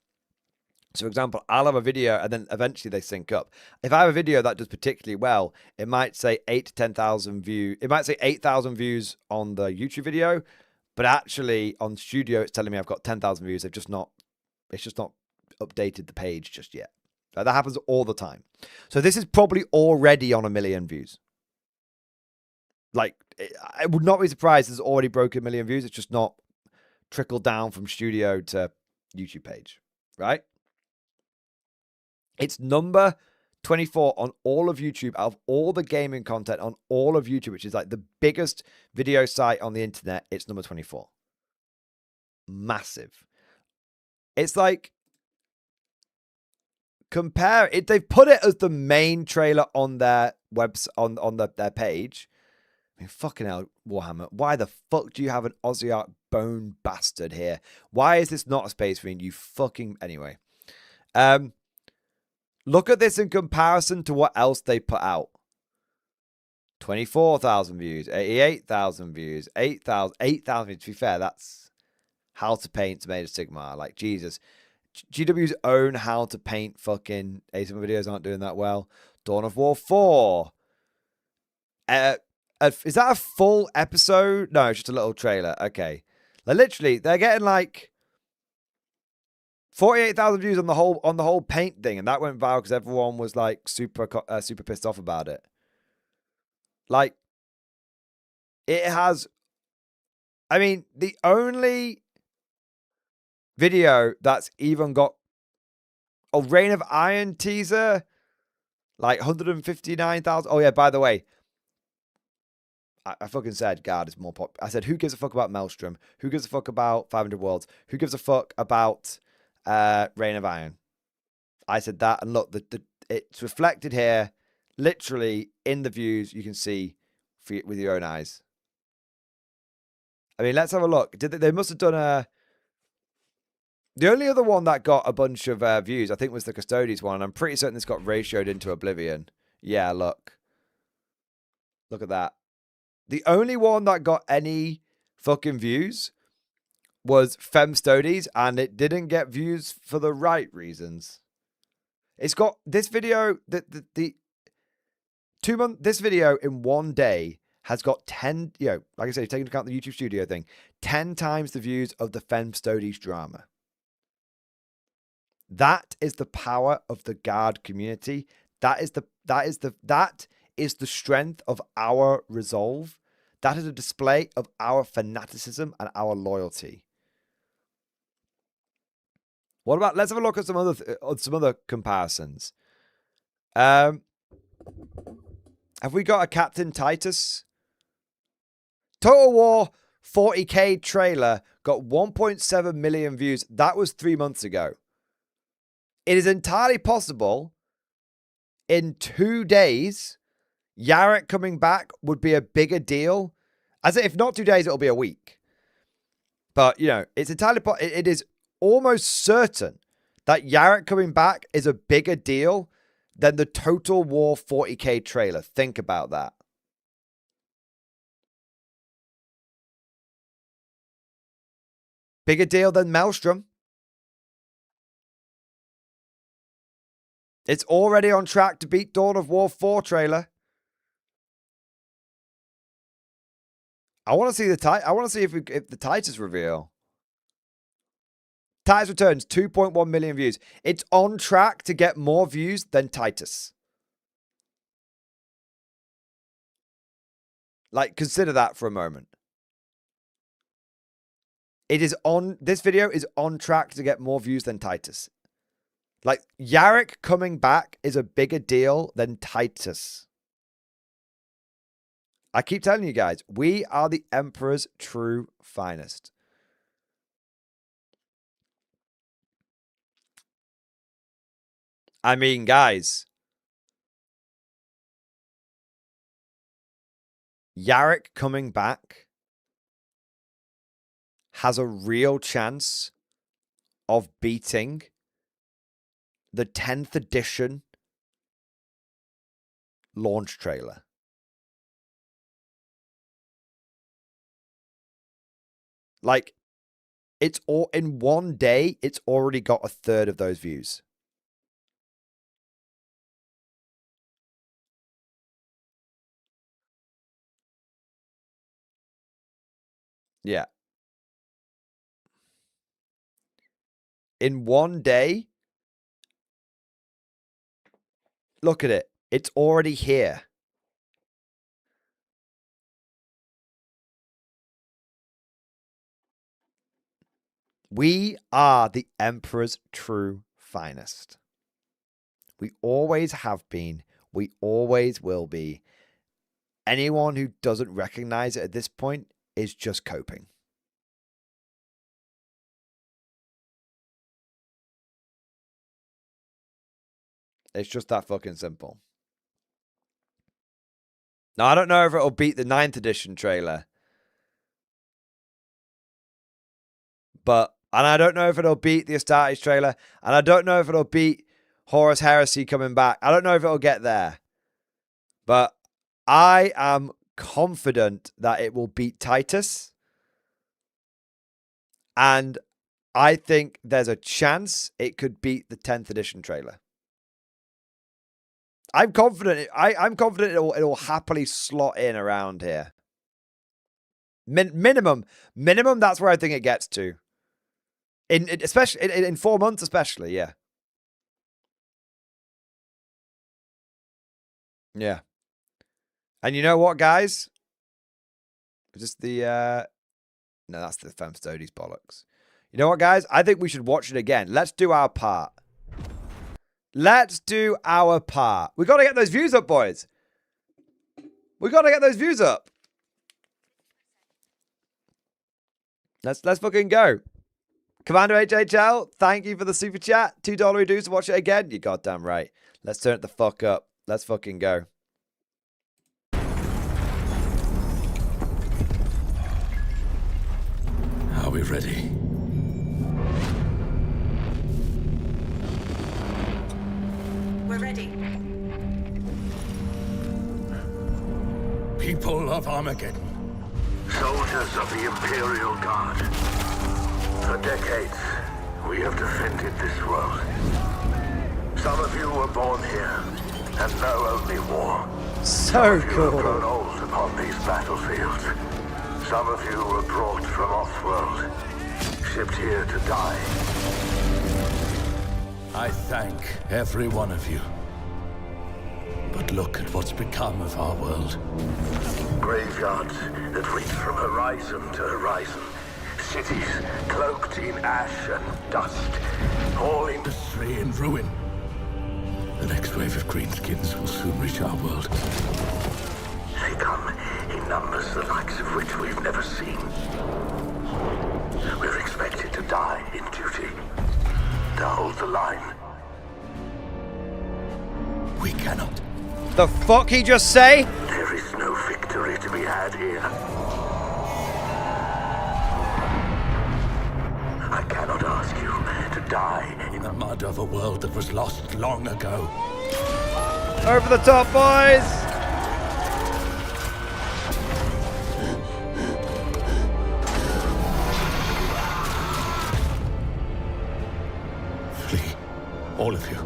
So, for example, I'll have a video and then eventually they sync up. If I have a video that does particularly well, it might say 8 to 10,000 views. It might say 8,000 views on the YouTube video, but actually on Studio, it's telling me I've got 10,000 views. It's just not updated the page just yet. That happens all the time. So this is probably already on 1 million views. Like, I would not be surprised it's already broken 1 million views. It's just not trickled down from Studio to YouTube page, right? It's number 24 on all of YouTube, out of all the gaming content on all of YouTube, which is like the biggest video site on the internet. It's number 24. Massive. It's like, compare it. They've put it as the main trailer on their website, on their page. I mean, fucking hell, Warhammer. Why the fuck do you have an Aussie Ark bone bastard here? Why is this not a Space Marine? You fucking... Anyway. Look at this in comparison to what else they put out. 24,000 views, 88,000 views, 8,000 views. To be fair, that's How to Paint Made of Sigmar. Like, Jesus. GW's own How to Paint fucking ASMR videos aren't doing that well. Dawn of War 4. Is that a full episode? No, it's just a little trailer. Okay. Like, literally, they're getting like 48,000 views on the whole paint thing, and that went viral because everyone was like super pissed off about it. Like, it has... I mean, the only video that's even got a Reign of Iron teaser, like 159,000. Oh yeah, by the way, I fucking said God is more pop. I said, who gives a fuck about Maelstrom? Who gives a fuck about 500 Worlds? Who gives a fuck about Reign of Iron? I said that, and look, it's reflected here, literally in the views. You can see with your own eyes. I mean, let's have a look. They must have done a... The only other one that got a bunch of views, I think, was the Custodes one. I'm pretty certain this got ratioed into Oblivion. Yeah, look. Look at that. The only one that got any fucking views was Femstodies, and it didn't get views for the right reasons. It's got this video, the 2 month, this video in one day has got 10, you know, like I say, taking into account the YouTube Studio thing, 10 times the views of the Femstodies drama. That is the power of the guard community. That is the strength of our resolve. That is a display of our fanaticism and our loyalty. What about, let's have a look at some other comparisons. Have we got a Captain Titus? Total War 40K trailer got 1.7 million views. That was 3 months ago. It is entirely possible in 2 days, Yarrick coming back would be a bigger deal. As if not 2 days, it'll be a week. But, you know, it's entirely it is almost certain that Yarrick coming back is a bigger deal than the Total War 40K trailer. Think about that. Bigger deal than Maelstrom. It's already on track to beat Dawn of War 4 trailer. I want to see I want to see if the Titus reveal. Titus Returns, 2.1 million views. It's on track to get more views than Titus. Like, consider that for a moment. This video is on track to get more views than Titus. Like, Yarrick coming back is a bigger deal than Titus. I keep telling you guys, we are the Emperor's true finest. I mean, guys, Yarrick coming back has a real chance of beating the 10th edition launch trailer. Like, it's all in one day, it's already got a third of those views. Yeah. In one day, look at it. It's already here. We are the Emperor's true finest. We always have been. We always will be. Anyone who doesn't recognize it at this point is just coping. It's just that fucking simple. Now, I don't know if it'll beat the 9th edition trailer. And I don't know if it'll beat the Astartes trailer. And I don't know if it'll beat Horus Heresy coming back. I don't know if it'll get there. But I am confident that it will beat Titus. And I think there's a chance it could beat the 10th edition trailer. I'm confident. I'm confident it'll happily slot in around here. Minimum. That's where I think it gets to. Especially in 4 months, especially, yeah. Yeah. And you know what, guys? Just the no, that's the Femstodies bollocks. You know what, guys? I think we should watch it again. Let's do our part. Let's do our part. We got to get those views up, boys. We got to get those views up. Let's fucking go. Commander HHL, thank you for the super chat. $2 dues to watch it again. You goddamn right. Let's turn it the fuck up. Let's fucking go. Are we ready? We're ready. of Armageddon. Soldiers of the Imperial Guard. For decades, we have defended this world. Some of you were born here and know only war. So You have grown cool. old upon these battlefields. Some of you were brought from off-world, shipped here to die. I thank every one of you. But look at what's become of our world. Graveyards that reach from horizon to horizon. Cities cloaked in ash and dust. All in Industry in ruin. The next wave of greenskins will soon reach our world. They come in numbers the likes of which we've never seen. We're expected to die in duty. To hold the line. We cannot. The fuck he just say? There is no victory to be had here. I cannot ask you to die In the mud of a world that was lost long ago. Over the top, boys. Flee. All of you.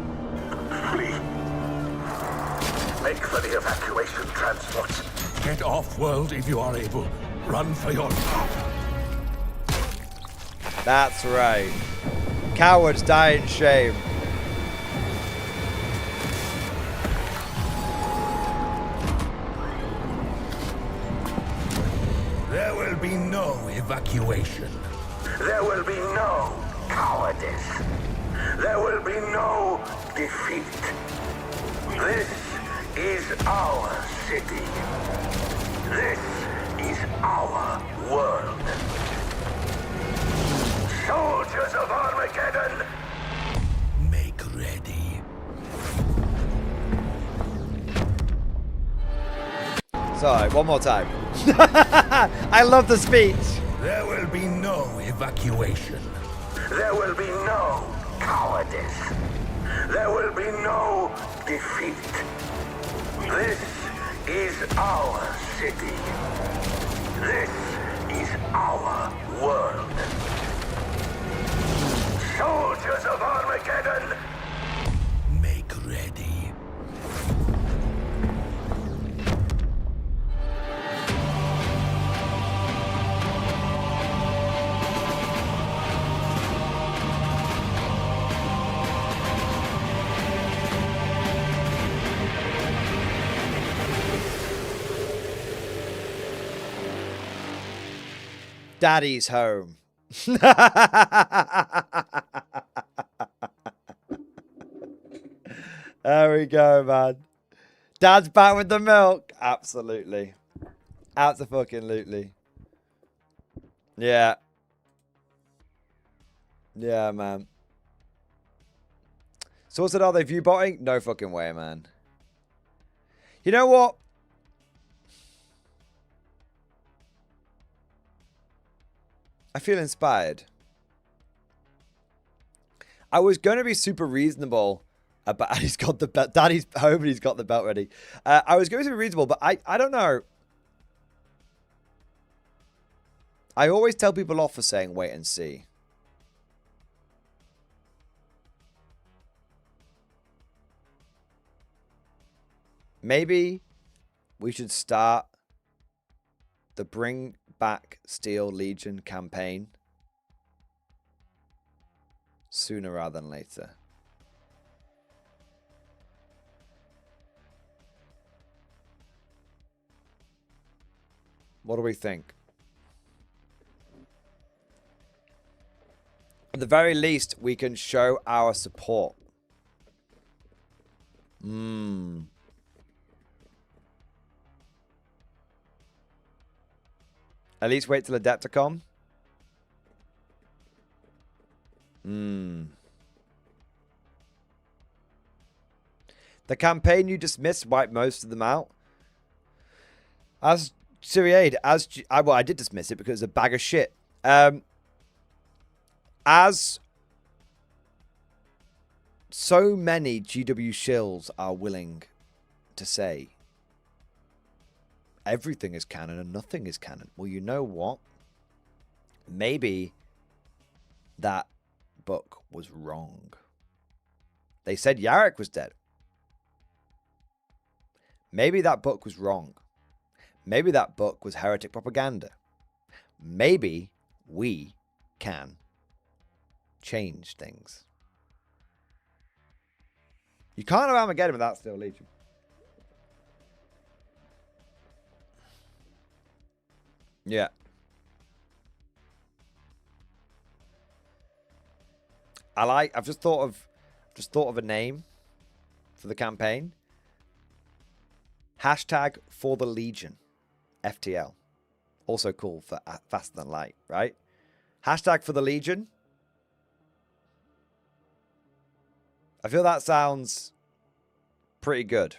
flee. Make for the evacuation transports. Get off world if you are able. Run for your life. That's right. Cowards die in shame. There will be no evacuation. There will be no cowardice. There will be no defeat. This is our city. This is our world. Soldiers of Armageddon! Make ready. Sorry, one more time. I love the speech. There will be no evacuation. There will be no cowardice. There will be no defeat. This is our city. This is our world. Soldiers of Armageddon! Make ready. Daddy's home. There we go, man. Dad's back with the milk. Absolutely. Absolutely. Yeah. Yeah, man. So said, are they view botting? No fucking way, man. You know what? I feel inspired. I was going to be super reasonable about he's got the belt. Daddy's home and he's got the belt ready. I was going to be reasonable, but I don't know. I always tell people off for saying wait and see. Maybe we should start the Bring Back Steel Legion campaign sooner rather than later. What do we think? At the very least, we can show our support. At least wait till Adepticon. The campaign you dismissed wiped most of them out. As Siriade, well, I did dismiss it because it's a bag of shit. As so many GW shills are willing to say, everything is canon and nothing is canon. Well, you know what? Maybe that book was wrong. They said Yarrick was dead. Maybe that book was wrong. Maybe that book was heretic propaganda. Maybe we can change things. You can't have Armageddon without Steel Legion. Yeah. I've just thought of a name for the campaign. Hashtag for the Legion. FTL. Also cool for Faster Than Light, right? Hashtag for the Legion. I feel that sounds pretty good.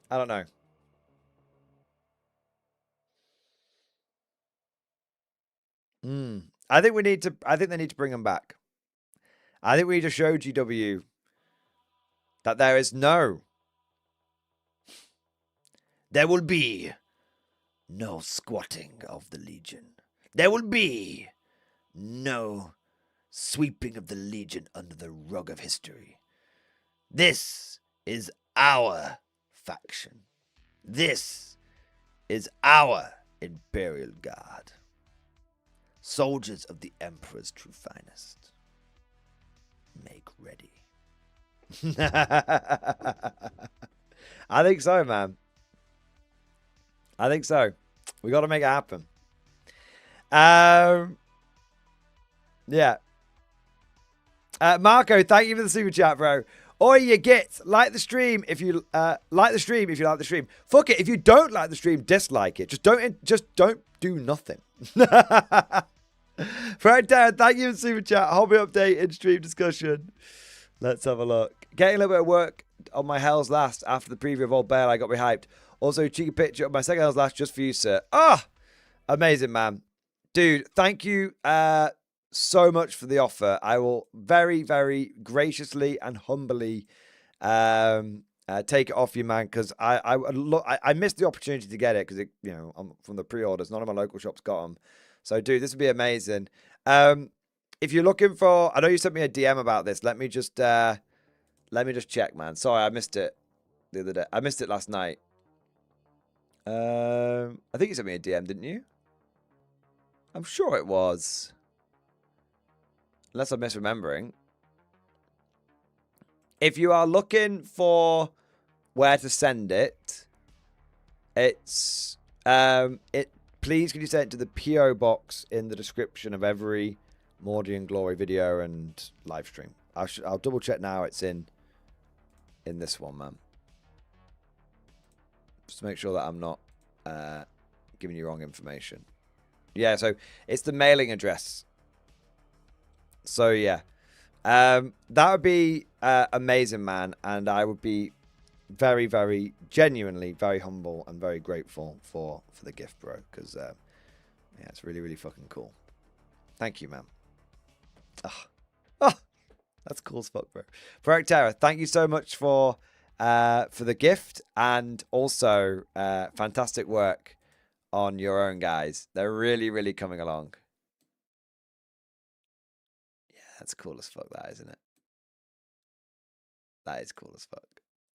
I don't know. I think they need to bring them back. I think we need to show GW that there will be no squatting of the Legion. There will be no sweeping of the Legion under the rug of history. This is our faction. This is our Imperial Guard. Soldiers of the Emperor's true finest. Make ready. I think so, man. I think so. We got to make it happen. Yeah. Marco, thank you for the super chat, bro. Or you get like the stream if you like the stream. Fuck it, if you don't like the stream, dislike it. Just don't do nothing. Frank Darren, thank you for the super chat. Hobby update and stream discussion. Let's have a look. Getting a little bit of work on my Hells Last after the preview of Old Bale. I got me hyped. Also, cheeky picture of my second Hells Last just for you, sir. Ah, amazing, man. Dude, thank you so much for the offer. I will very, very graciously and humbly take it off you, man, because I missed the opportunity to get it because I'm from the pre-orders. None of my local shops got them. So, dude, this would be amazing. If you're looking for, I know you sent me a DM about this. Let me just check, man. Sorry, I missed it the other day. I missed it last night. I think you sent me a DM, didn't you? I'm sure it was. Unless I'm misremembering. If you are looking for where to send it, it's please can you send it to the PO box in the description of every Mordy and Glory video and live stream. I'll double check now. It's in this one, man. Just to make sure that I'm not giving you wrong information. Yeah, so it's the mailing address. So yeah, that would be amazing, man, and I would be very, very genuinely very humble and very grateful for the gift, bro. Because yeah, it's really, really fucking cool. Thank you, man. Oh, that's cool as fuck, bro. Ferric Terror, thank you so much for the gift and also fantastic work on your own, guys. They're really, really coming along. Yeah, that's cool as fuck, that, isn't it? That is cool as fuck.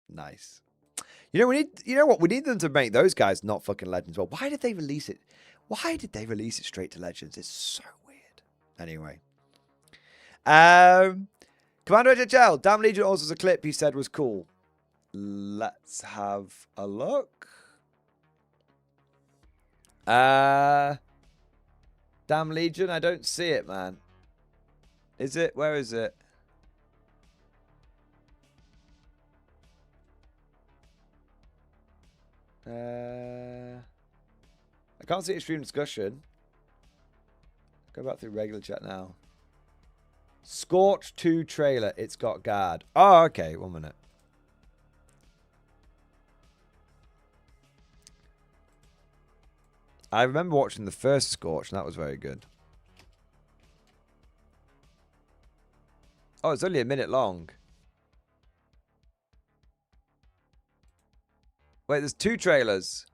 Nice. You know what? We need them to make those guys not fucking legends. Well, why did they release it? Why did they release it straight to legends? It's so weird. Anyway. Commander HHL, Damn Legion also has a clip he said was cool. Let's have a look. Damn Legion, I don't see it, man. Is it? Where is it? I can't see extreme discussion. Go back through regular chat now. Scorch 2 trailer. It's got guard. Oh, okay. 1 minute. I remember watching the first Scorch, and that was very good. Oh, it's only a minute long. Wait, there's 2 trailers.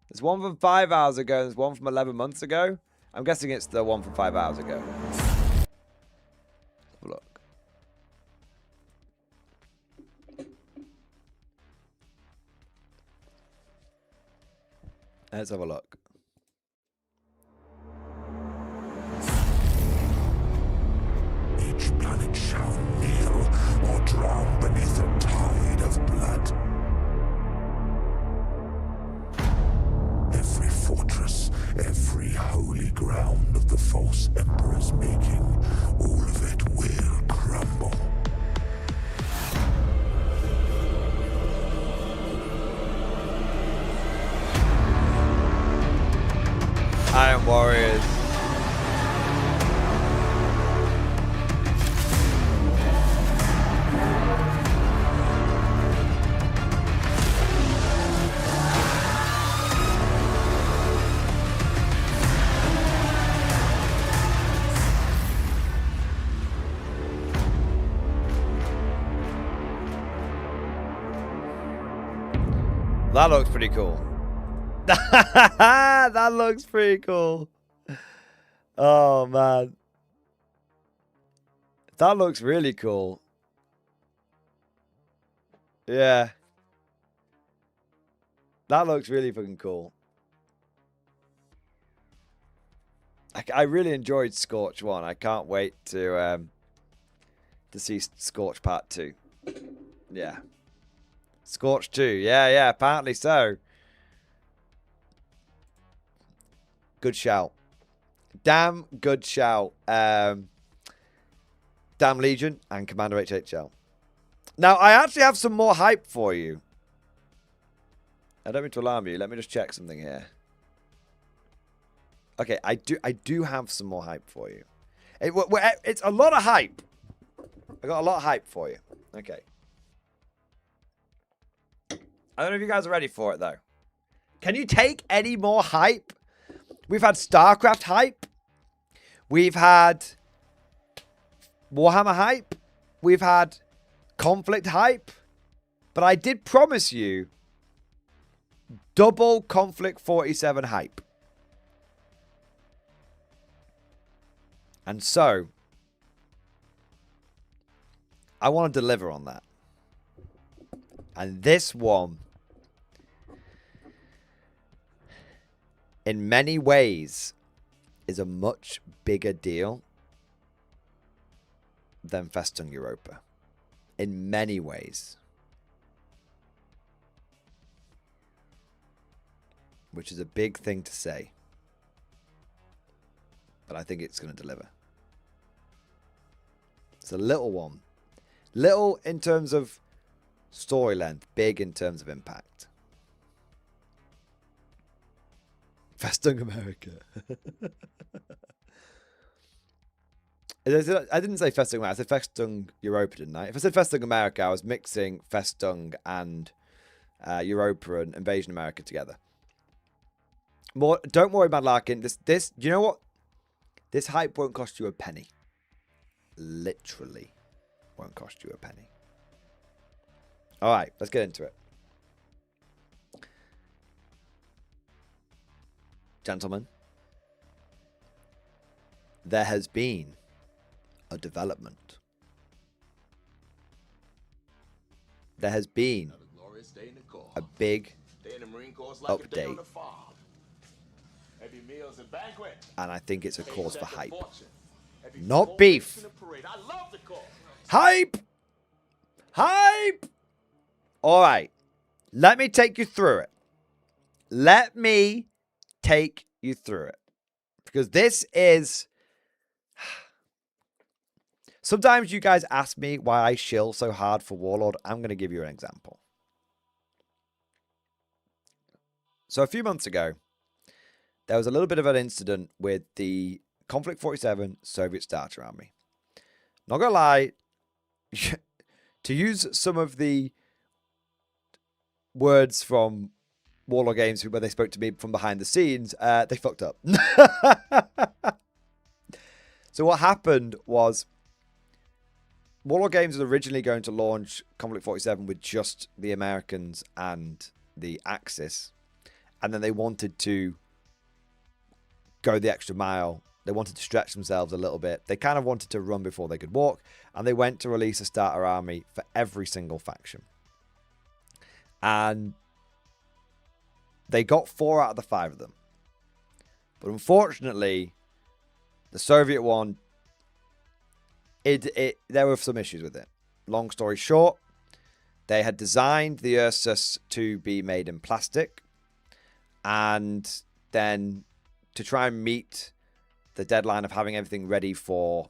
There's one from 5 hours ago and there's one from 11 months ago. I'm guessing it's the one from 5 hours ago. Let's have a look. Let's have a look. Each planet shall kneel or drown beneath a tide of blood. Every fortress, every holy ground of the false emperor's making, all of it will crumble. Iron Warriors. That looks pretty cool. That looks pretty cool. Oh, man. That looks really cool. Yeah. That looks really fucking cool. I really enjoyed Scorch 1. I can't wait to see Scorch Part 2. Yeah. Scorch 2. Yeah, apparently so. Good shout. Damn good shout. Damn Legion and Commander HHL. Now, I actually have some more hype for you. I don't mean to alarm you. Let me just check something here. Okay, I do have some more hype for you. It's a lot of hype. I got a lot of hype for you. Okay. I don't know if you guys are ready for it, though. Can you take any more hype? We've had StarCraft hype. We've had Warhammer hype. We've had Conflict hype. But I did promise you double Conflict 47 hype. And so, I want to deliver on that. And this one, in many ways, is a much bigger deal than Festung Europa. In many ways. Which is a big thing to say. But I think it's going to deliver. It's a little one. Little in terms of story length. Big in terms of impact. Festung America. I didn't say Festung America. I said Festung Europa, didn't I? If I said Festung America, I was mixing Festung and Europa and Invasion America together. Don't worry, Mad Larkin. This, you know what? This hype won't cost you a penny. Literally won't cost you a penny. All right, let's get into it. Gentlemen, there has been a development. There has been a big update. And I think it's a cause for hype. Not beef. Hype! Hype! All right. Let me take you through it. Let me take you through it. Because this is... Sometimes you guys ask me why I shill so hard for Warlord. I'm going to give you an example. So a few months ago, there was a little bit of an incident with the Conflict 47 Soviet Starter Army. Not gonna lie, to use some of the words from Warlord Games where they spoke to me from behind the scenes, they fucked up. So what happened was Warlord Games was originally going to launch Conflict 47 with just the Americans and the Axis. And then they wanted to go the extra mile. They wanted to stretch themselves a little bit. They kind of wanted to run before they could walk. And they went to release a starter army for every single faction. And they got 4 out of the 5 of them. But unfortunately, the Soviet one, there were some issues with it. Long story short, they had designed the Ursus to be made in plastic. And then to try and meet the deadline of having everything ready for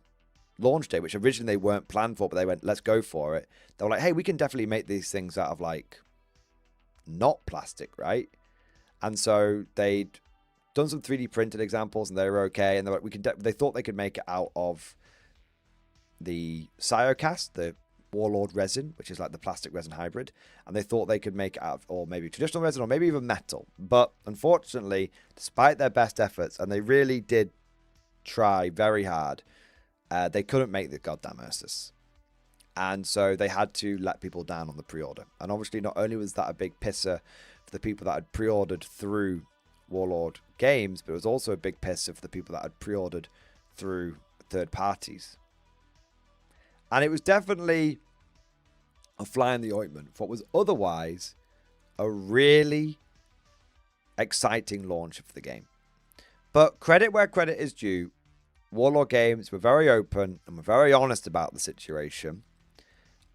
launch day, which originally they weren't planned for, but they went, let's go for it. They were like, hey, we can definitely make these things out of like not plastic, right? And so they'd done some 3D printed examples and they were okay. And they were like, they thought they could make it out of the Cyocast, the Warlord resin, which is like the plastic resin hybrid. And they thought they could make it out of, or maybe traditional resin, or maybe even metal. But unfortunately, despite their best efforts, and they really did try very hard, they couldn't make the goddamn Ursus. And so they had to let people down on the pre-order. And obviously, not only was that a big pisser for the people that had pre-ordered through Warlord Games, but it was also a big pisser for the people that had pre-ordered through third parties. And it was definitely a fly in the ointment for what was otherwise a really exciting launch for the game. But credit where credit is due, Warlord Games were very open and were very honest about the situation.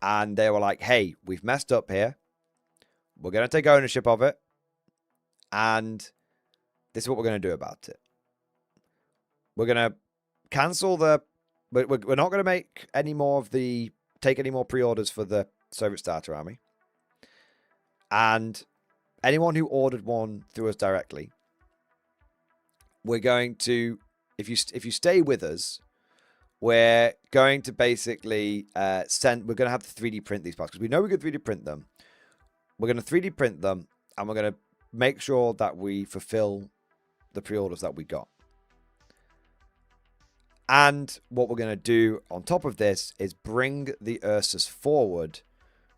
And they were like, hey, we've messed up here. We're going to take ownership of it. And this is what we're going to do about it. We're going to cancel the... We're not going to make any more of the... Take any more pre-orders for the Soviet Starter Army. And anyone who ordered one through us directly, we're going to... If you stay with us, we're going to basically we're going to have to 3D print these parts because we know we can 3D print them. We're going to 3D print them and we're going to make sure that we fulfill the pre-orders that we got. And what we're going to do on top of this is bring the Ursus forward,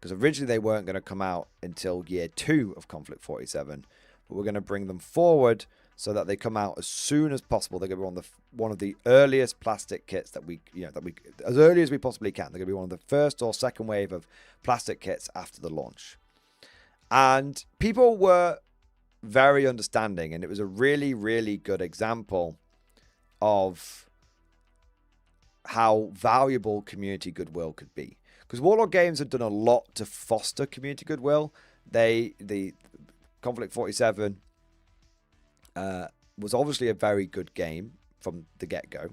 because originally they weren't going to come out until year 2 of Conflict 47, but we're going to bring them forward so that they come out as soon as possible. They're going to be one of the earliest plastic kits that we as early as we possibly can. They're going to be one of the first or second wave of plastic kits after the launch. And people were very understanding, and it was a really, really good example of how valuable community goodwill could be. Because Warlord Games had done a lot to foster community goodwill. The Conflict 47 was obviously a very good game from the get-go.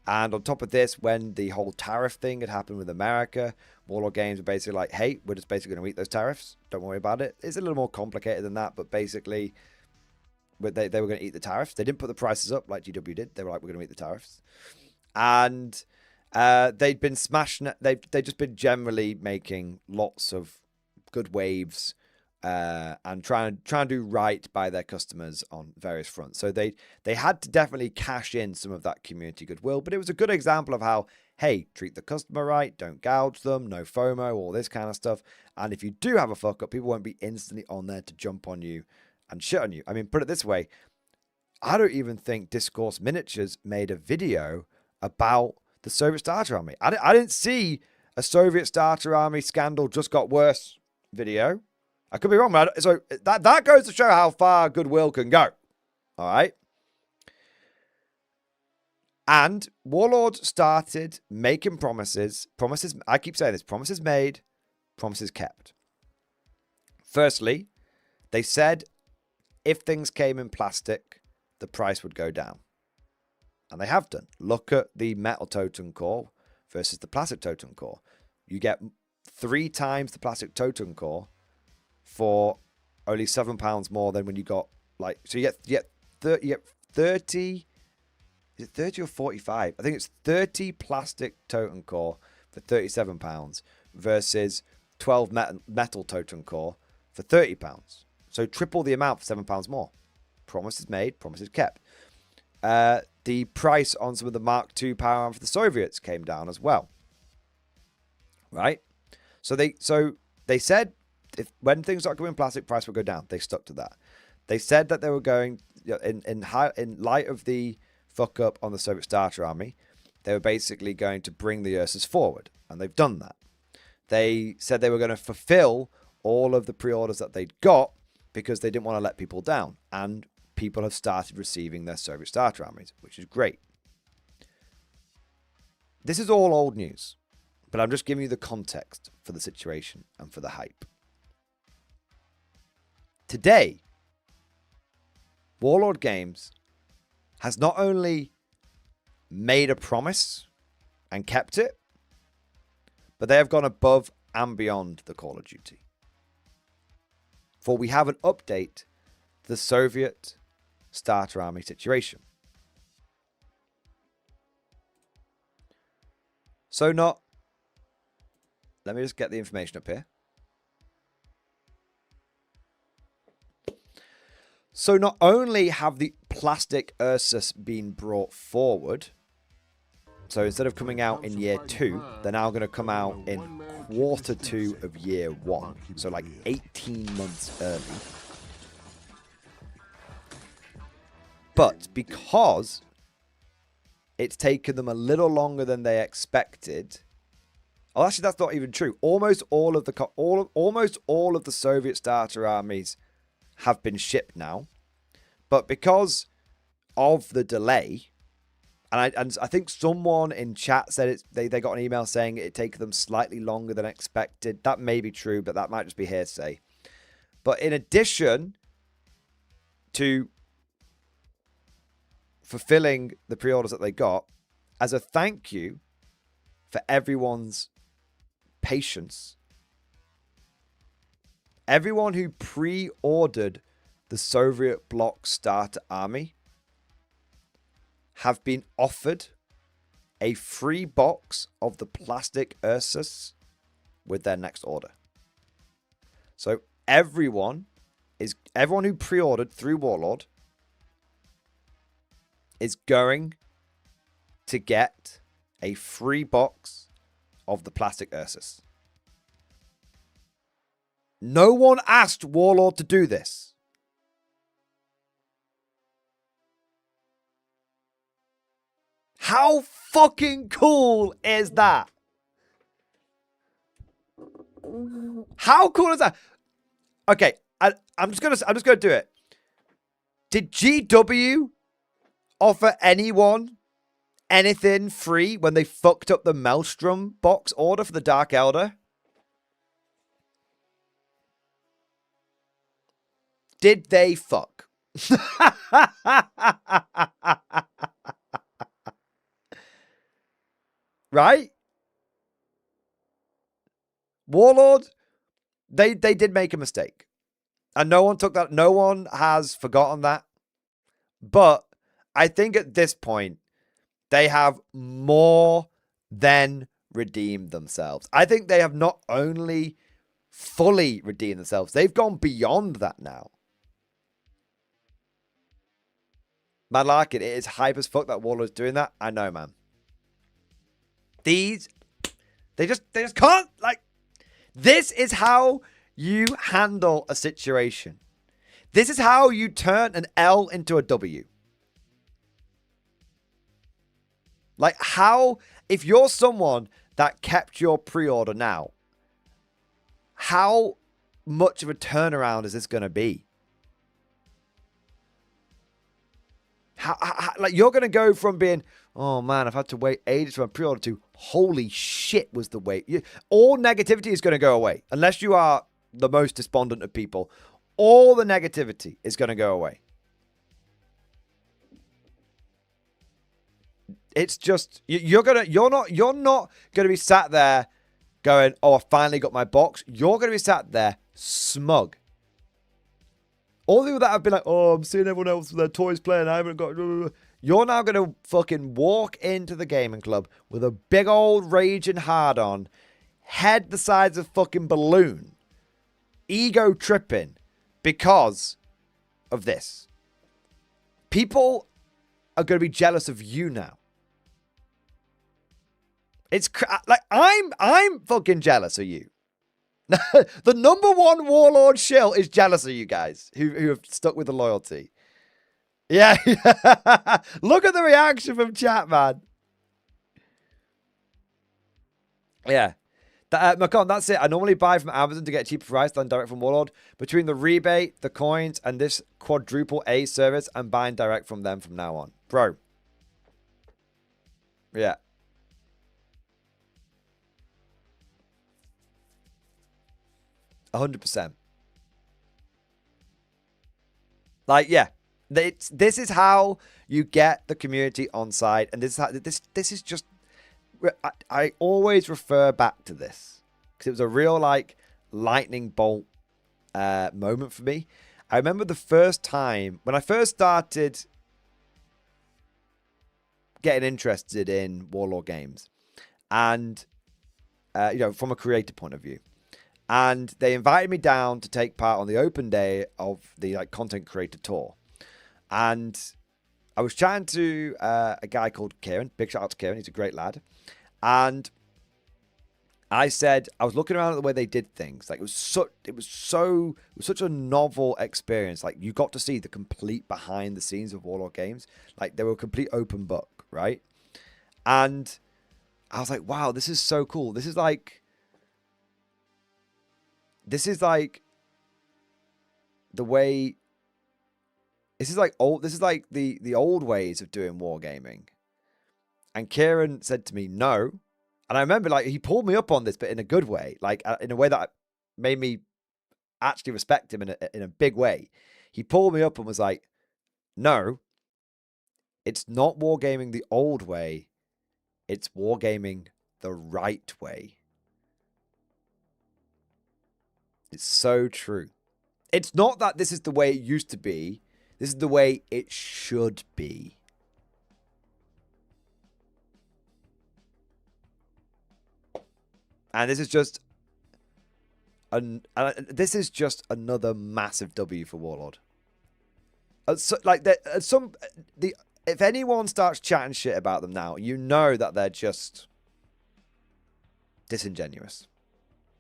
And on top of this, when the whole tariff thing had happened with America, Warlord Games were basically like, hey, we're just basically going to eat those tariffs. Don't worry about it. It's a little more complicated than that, but basically they were going to eat the tariffs. They didn't put the prices up like GW did. They were like, we're going to eat the tariffs. And they'd been smashing it. They'd just been generally making lots of good waves and trying to do right by their customers on various fronts. So they had to definitely cash in some of that community goodwill. But it was a good example of how, hey, treat the customer right, don't gouge them, no FOMO, all this kind of stuff. And if you do have a fuck up, people won't be instantly on there to jump on you and shit on you. I mean, put it this way. I don't even think Discourse Miniatures made a video about the Soviet Starter Army. I didn't see a Soviet Starter Army scandal just got worse video. I could be wrong, but so that goes to show how far goodwill can go. All right. And Warlord started making promises. I keep saying this, promises made, promises kept. Firstly, they said if things came in plastic, the price would go down. And they have done. Look at the metal totem core versus the plastic totem core. You get 3 times the plastic totem core for only £7 more than when you got like, so you get 30, is it 30 or 45? I think it's 30 plastic totem core for £37 versus 12 metal totem core for £30. So triple the amount for £7 more. Promises made, promises kept. The price on some of the Mark II power armor for the Soviets came down as well. right? So they said when things start coming in plastic, price will go down. They stuck to that. They said that they were going in light of the fuck up on the Soviet Starter Army. They were basically going to bring the Ursas forward, and they've done that. They said they were going to fulfill all of the pre-orders that they'd got because they didn't want to let people down, and people have started receiving their Soviet Starter Armies, which is great. This is all old news, but I'm just giving you the context for the situation and for the hype. Today, Warlord Games has not only made a promise and kept it, but they have gone above and beyond the Call of Duty. For we have an update to the Soviet Starter Army situation. So let me just get the information up here. So not only have the plastic Ursus been brought forward, so instead of coming out in year 2, they're now going to come out in quarter 2 of year 1. So like 18 months early. But because it's taken them a little longer than they expected. Oh, actually, that's not even true. Almost all of the Soviet starter armies have been shipped now, but because of the delay, and I think someone in chat said they got an email saying it taken them slightly longer than expected. That may be true, but that might just be hearsay. But in addition to fulfilling the pre-orders that they got, as a thank you for everyone's patience, everyone who pre-ordered the Soviet bloc starter army have been offered a free box of the plastic Ursus with their next order. So everyone who pre-ordered through Warlord is going to get a free box of the plastic Ursus. No one asked Warlord to do this. How fucking cool is that? How cool is that? Okay, I'm just gonna do it. Did GW offer anyone anything free when they fucked up the Maelstrom box order for the Dark Elder? Did they fuck? Right? Warlord, they did make a mistake. And no one took that. No one has forgotten that. But I think at this point, they have more than redeemed themselves. I think they have not only fully redeemed themselves, they've gone beyond that now. Man, like it is hype as fuck that Warlord's doing that. I know, man. They just can't, like, this is how you handle a situation. This is how you turn an L into a W. Like, how, if you're someone that kept your pre-order now, how much of a turnaround is this going to be? How, like, you're going to go from being, oh man, I've had to wait ages for my pre-order to, holy shit was the wait. All negativity is going to go away. Unless you are the most despondent of people, all the negativity is going to go away. It's just, you're not going to be sat there going, oh, I finally got my box. You're going to be sat there smug. All the people that have been like, oh, I'm seeing everyone else with their toys playing, I haven't got... You're now going to fucking walk into the gaming club with a big old raging hard-on, head the size of fucking balloon, ego tripping because of this. People are going to be jealous of you now. It's like I'm fucking jealous of you. The number one warlord shill is jealous of you guys who have stuck with the loyalty. Yeah. Look at the reaction from chat, man. Yeah. Macon, that's it. I normally buy from Amazon to get a cheaper price than direct from Warlord. Between the rebate, the coins, and this quadruple A service, I'm buying direct from them from now on. Bro. Yeah. $100%. Like, yeah. This is how you get the community on side. And this is how, this is just... I always refer back to this because it was a real like lightning bolt moment for me. I remember the first time when I first started getting interested in Warlord games, and you know, from a creator point of view, and they invited me down to take part on the open day of the like content creator tour, and I was chatting to a guy called Kieran. Big shout out to Kieran. He's a great lad. And I said, I was looking around at the way they did things. Like it was such a novel experience. Like you got to see the complete behind the scenes of Warlord games. Like they were a complete open book, right? And I was like, wow, this is so cool. This is like the way. This is like the old ways of doing wargaming. And Kieran said to me, no. And I remember, like, he pulled me up on this, but in a good way. Like, in a way that made me actually respect him in a big way. He pulled me up and was like, no, it's not wargaming the old way. It's wargaming the right way. It's so true. It's not that this is the way it used to be. This is the way it should be. And this is just another massive W for Warlord. If anyone starts chatting shit about them now, you know that they're just disingenuous.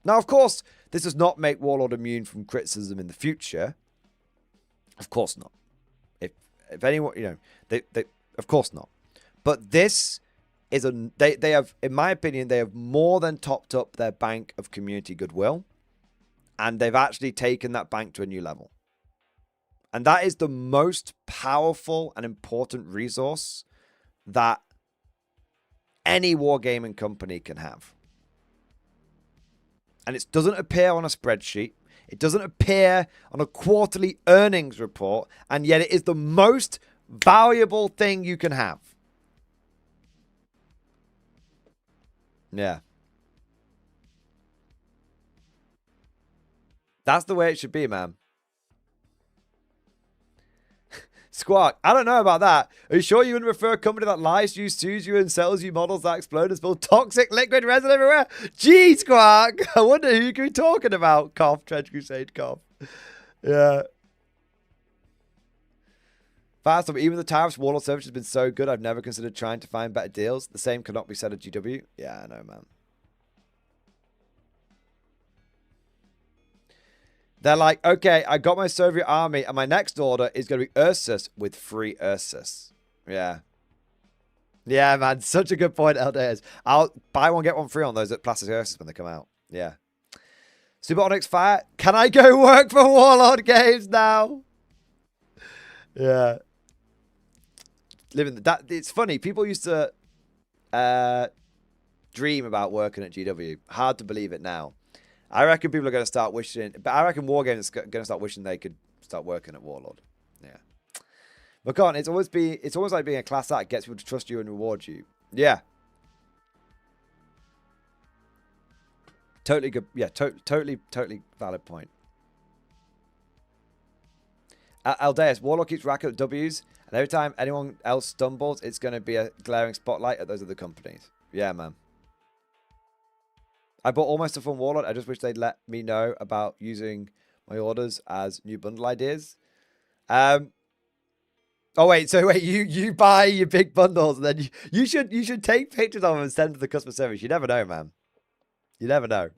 Now, of course, this does not make Warlord immune from criticism in the future. Of course not. If anyone, you know, they of course not. But this is they have, in my opinion, they have more than topped up their bank of community goodwill, and they've actually taken that bank to a new level. And that is the most powerful and important resource that any wargaming company can have. And it doesn't appear on a spreadsheet. It doesn't appear on a quarterly earnings report, and yet it is the most valuable thing you can have. Yeah. That's the way it should be, man. Squawk, I don't know about that. Are you sure you wouldn't refer a company that lies to you, sues you, and sells you models that explode and spill toxic liquid resin everywhere? Gee, Squawk, I wonder who you could be talking about. Cough, Trench Crusade, cough. Yeah. Fast, but even the tariffs Warlord service has been so good, I've never considered trying to find better deals. The same cannot be said of GW. Yeah, I know, man. They're like, okay, I got my Soviet army, and my next order is going to be Ursus with free Ursus. Yeah. Yeah, man. Such a good point, Eldares. I'll buy one, get one free on those at Plastic Ursus when they come out. Yeah. Super Onyx Fire. Can I go work for Warlord Games now? Yeah. It's funny. People used to dream about working at GW. Hard to believe it now. I reckon people are going to start wishing, but I reckon Wargames are going to start wishing they could start working at Warlord. Yeah. Macon, it's almost like being a class act gets people to trust you and reward you. Yeah. Totally good. Yeah, totally valid point. Aldeus, Warlord keeps racking up W's, and every time anyone else stumbles, it's going to be a glaring spotlight at those other companies. Yeah, man. I bought all my stuff on Warlord. I just wish they'd let me know about using my orders as new bundle ideas. Oh wait, so wait, you buy your big bundles and then you should take pictures of them and send them to the customer service. You never know, man. You never know.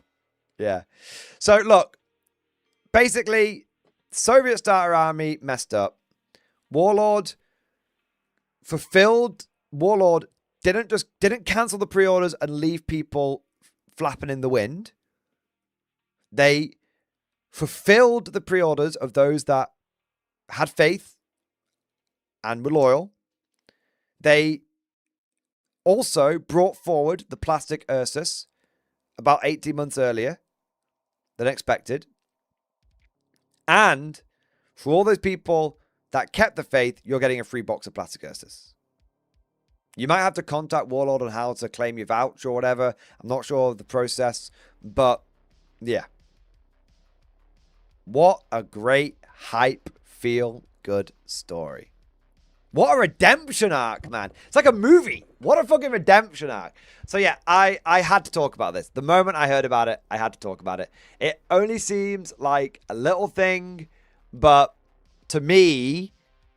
Yeah. So look, basically, Soviet starter army messed up. Warlord didn't cancel the pre-orders and leave people flapping in the wind. They fulfilled the pre-orders of those that had faith and were loyal. They also brought forward the plastic Ursus about 18 months earlier than expected. And for all those people that kept the faith, you're getting a free box of plastic Ursus. You might have to contact Warlord on how to claim your vouch or whatever. I'm not sure of the process, but yeah. What a great hype, feel good story. What a redemption arc, man. It's like a movie. What a fucking redemption arc. So yeah, I had to talk about this. The moment I heard about it, I had to talk about it. It only seems like a little thing, but to me,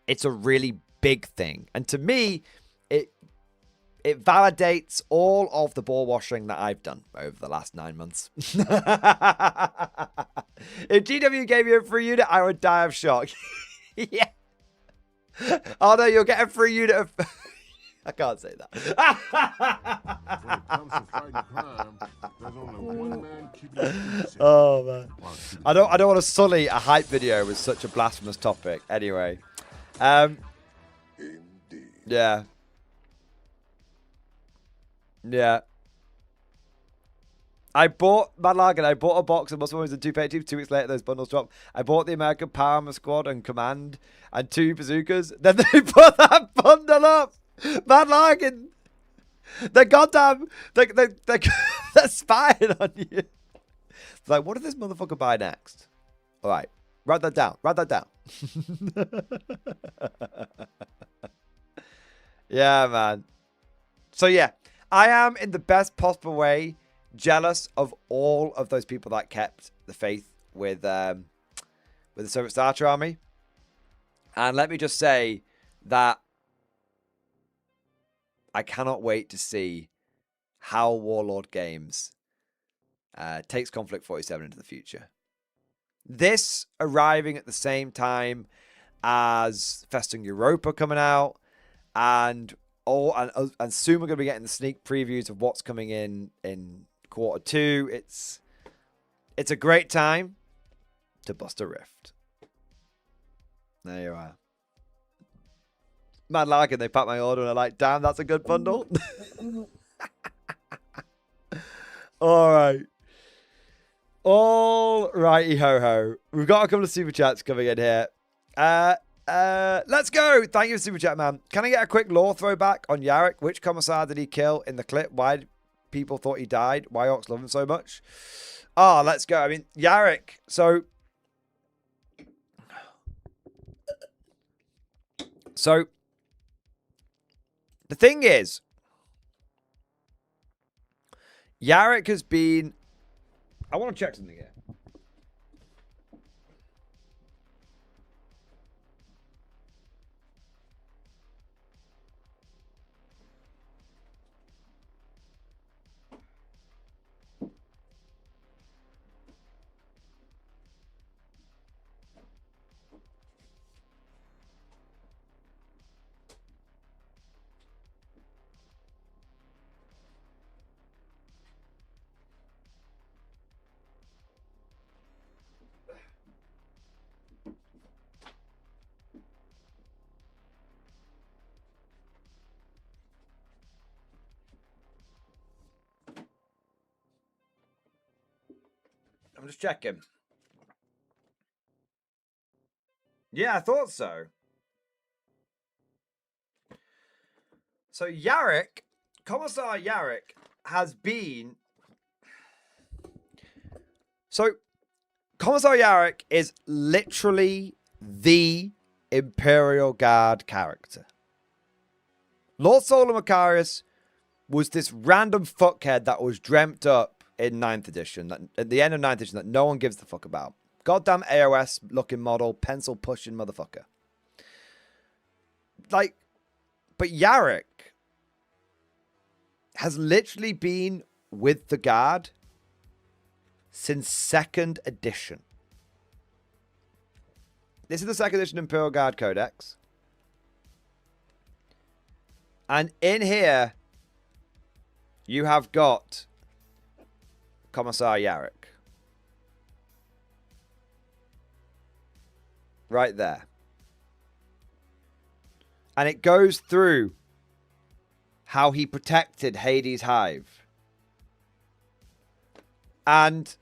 it's a really big thing. And to me, it validates all of the ball washing that I've done over the last 9 months. If GW gave you a free unit, I would die of shock. Yeah. Oh no, you'll get a free unit of... I can't say that. When it comes to fighting crime, there's only one man keeping the streets safe. Oh man. While keeping I don't want to sully a hype video with such a blasphemous topic. Anyway. Indeed. Yeah. Yeah. I bought Mad Larkin. I bought a box of Muscle Boys and 2 2 weeks later, those bundles dropped. I bought the American Power Armor Squad and Command and 2 bazookas. Then they put that bundle up. Mad Larkin. They're goddamn. They're spying on you. It's like, what did this motherfucker buy next? All right. Write that down. Write that down. Yeah, man. So, yeah. I am, in the best possible way, jealous of all of those people that kept the faith with the Soviet Starter Army. And let me just say that I cannot wait to see how Warlord Games takes Conflict 47 into the future. This arriving at the same time as Festung Europa coming out, and soon we're going to be getting the sneak previews of what's coming in Q2. It's a great time to bust a rift. There you are. Mad Larkin, they packed my order and I'm like, damn, that's a good bundle. All right. All righty ho ho. We've got a couple of super chats coming in here. Let's go. Thank you for super chat, man. Can I get a quick lore throwback on Yarrick? Which commissar did he kill in the clip? Why people thought he died? Why Orcs love him so much? Oh, let's go. I mean, Yarrick. So the thing is, Yarrick has been... I want to check something here. I'm just checking. Yeah, I thought so. So Yarrick, Commissar Yarrick has been... So Commissar Yarrick is literally the Imperial Guard character. Lord Solar Macarius was this random fuckhead that was dreamt up in 9th edition, at the end of 9th edition, that no one gives the fuck about. Goddamn AOS looking model, pencil pushing motherfucker. like, but Yarrick has literally been with the Guard since 2nd edition. This is the 2nd edition Imperial Guard Codex. And in here, you have got Commissar Yarrick. Right there. And it goes through how he protected Hades' Hive. And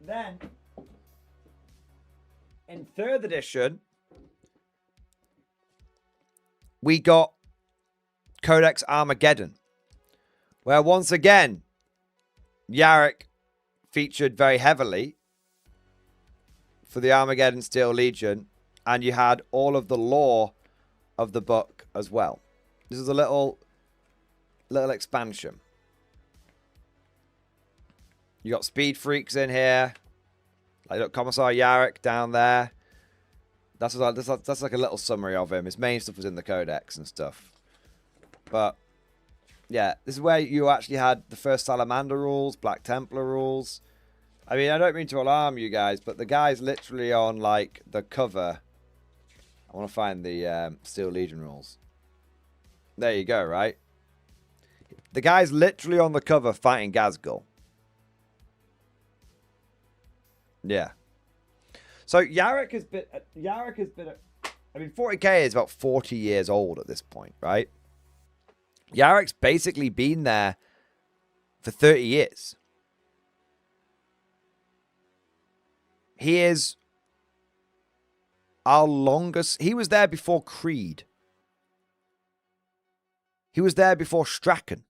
then, in 3rd edition, we got Codex Armageddon, where once again, Yarrick featured very heavily for the Armageddon Steel Legion, and you had all of the lore of the book as well. This is a little expansion. You got Speed Freaks in here. Like, look, Commissar Yarrick down there. That's like a little summary of him. His main stuff was in the Codex and stuff. But yeah, this is where you actually had the first Salamander rules, Black Templar rules. I mean, I don't mean to alarm you guys, but the guy's literally on like the cover. I want to find the Steel Legion rules. There you go, right? The guy's literally on the cover fighting Ghazghkull. Yeah. So Yarrick has been. I mean, 40k is about 40 years old at this point, right? Yarrick's basically been there for 30 years. He is our longest. He was there before Creed. He was there before Strachan.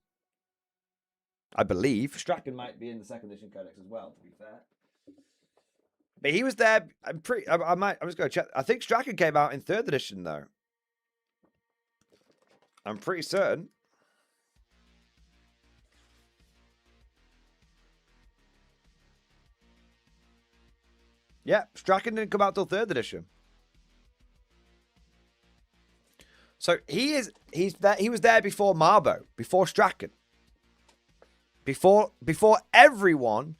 I believe. Strachan might be in the 2nd edition codex as well, to be fair. But he was there. I'm just going to check. I think Strachan came out in 3rd edition, though. I'm pretty certain. Yeah, Strachan didn't come out till 3rd edition. So he was there before Marbo, before Strachan. Before everyone,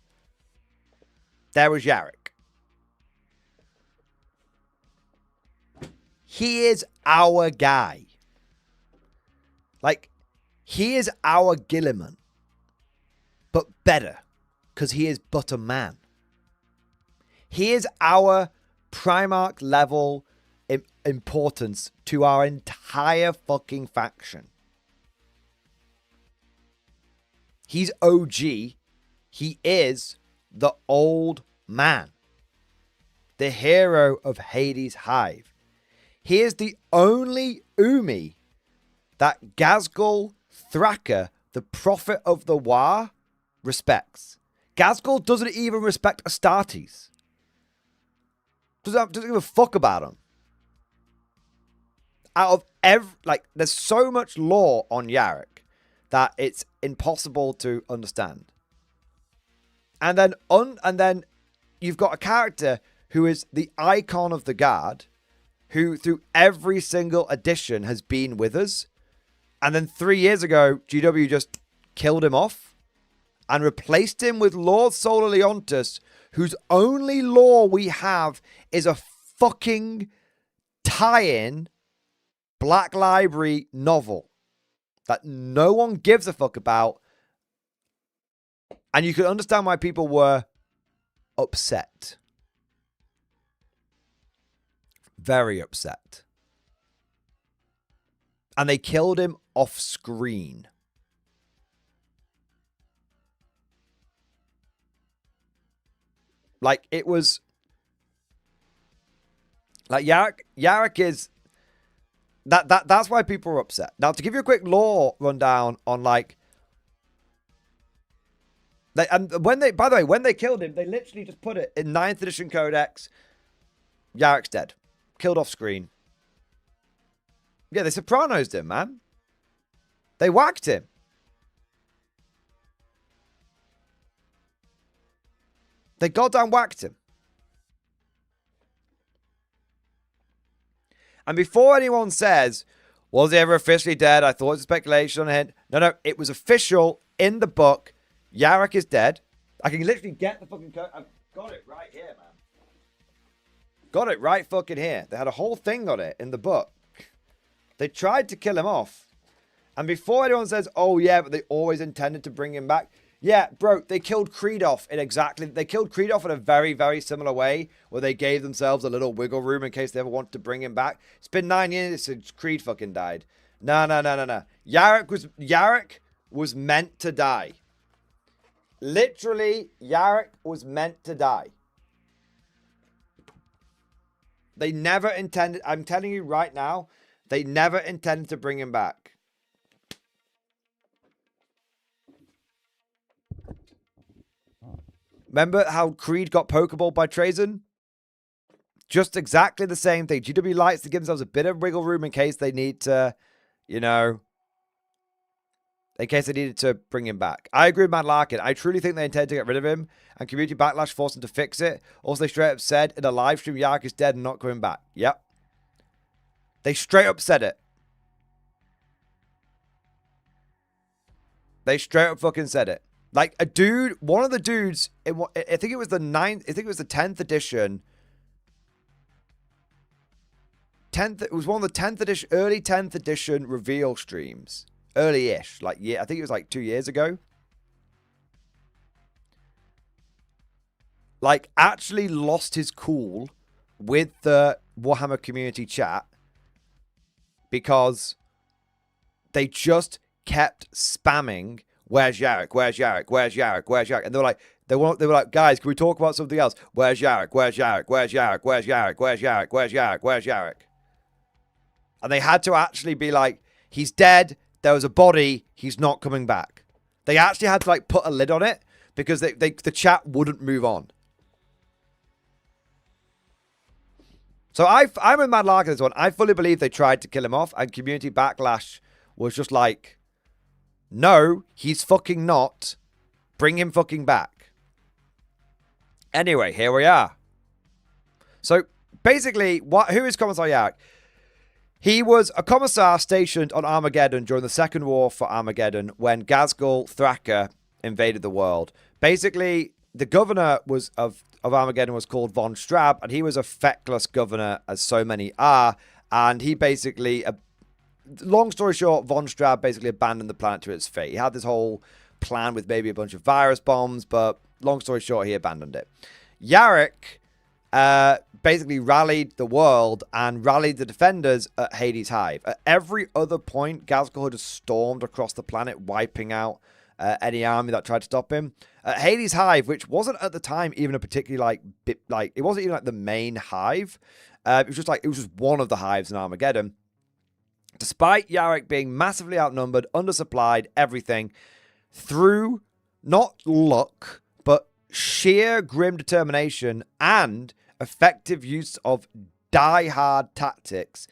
there was Yarrick. He is our guy. Like, he is our Gilliman. But better. Because he is but a man. He is our Primarch level importance to our entire fucking faction. He's OG. He is the old man. The hero of Hades' Hive. He is the only Umi that Ghazghkull Thraka, the prophet of the War, respects. Ghazghkull doesn't even respect Astartes. Doesn't give a fuck about him. Out of there's so much lore on Yarrick that it's impossible to understand. And then you've got a character who is the icon of the Guard, who through every single edition has been with us. And then 3 years ago, GW just killed him off and replaced him with Lord Solar Leontus, whose only lore we have is a fucking tie-in Black Library novel that no one gives a fuck about. And you can understand why people were upset. Very upset. And they killed him off screen. Like, it was... Like, Yarrick is... That's why people are upset. Now, to give you a quick lore rundown on, like... By the way, when they killed him, they literally just put it in 9th edition codex. Yarrick's dead. Killed off screen. Yeah, they Sopranos'd him, man. They whacked him. They goddamn whacked him. And before anyone says, was he ever officially dead? I thought it was speculation on it. No, it was official in the book. Yarrick is dead. I can literally get the fucking code. I've got it right here, man. Got it right fucking here. They had a whole thing on it in the book. They tried to kill him off. And before anyone says, oh yeah, but they always intended to bring him back. Yeah, bro, they killed Creed off in they killed Creed off in a very, very similar way, where they gave themselves a little wiggle room in case they ever wanted to bring him back. It's been 9 years since Creed fucking died. No. Yarrick was meant to die. Literally, Yarrick was meant to die. They never intended, I'm telling you right now, they never intended to bring him back. Remember how Creed got pokeballed by Trazen? Just exactly the same thing. GW likes to give themselves a bit of wiggle room in case they need to, you know, in case they needed to bring him back. I agree with Matt Larkin. I truly think they intend to get rid of him, and community backlash forced them to fix it. Also, they straight up said in a live stream, Yarrick is dead and not coming back. Yep. They straight up said it. They straight up fucking said it. Like a dude, one of the dudes, I think it was the 10th edition. It was one of the 10th edition, early 10th edition reveal streams. Early-ish. Like, yeah, I think it was like 2 years ago. Like, actually lost his cool with the Warhammer community chat because they just kept spamming, where's Yarrick? Where's Yarrick? Where's Yarrick? Where's Yarrick? And they were like, guys, can we talk about something else? Where's Yarrick? Where's Yarrick? Where's Yarrick? Where's Yarrick? Where's Yarrick? Where's Yarrick? Where's Yarrick? And they had to actually be like, he's dead. There was a body. He's not coming back. They actually had to like put a lid on it because the chat wouldn't move on. So I'm with Mad Lark on this one. I fully believe they tried to kill him off, and community backlash was just like, no, he's fucking not. Bring him fucking back. Anyway, here we are. So basically, who is Commissar Yarrick? He was a commissar stationed on Armageddon during the Second War for Armageddon when Ghazghkull Thraka invaded the world. Basically, the governor of Armageddon was called Von Strab, and he was a feckless governor, as so many are. And he basically, long story short, Von Strab basically abandoned the planet to its fate. He had this whole plan with maybe a bunch of virus bombs, but long story short, he abandoned it. Yarrick basically rallied the world and rallied the defenders at Hades Hive. At every other point, Ghazghkull had stormed across the planet, wiping out any army that tried to stop him. At Hades Hive, which wasn't at the time even a particularly it wasn't even like the main hive. It was just one of the hives in Armageddon. Despite Yarrick being massively outnumbered, undersupplied, everything, through not luck, but sheer grim determination and effective use of die-hard tactics,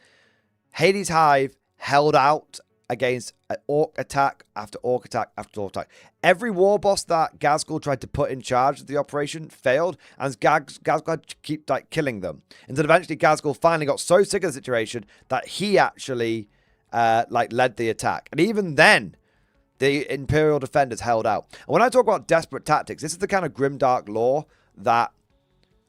Hades Hive held out against orc attack after orc attack after orc attack. Every war boss that Ghazghkull tried to put in charge of the operation failed, and Ghazghkull had to keep killing them. Until eventually Ghazghkull finally got so sick of the situation that he actually led the attack. And even then, the Imperial defenders held out. And when I talk about desperate tactics, this is the kind of grimdark lore that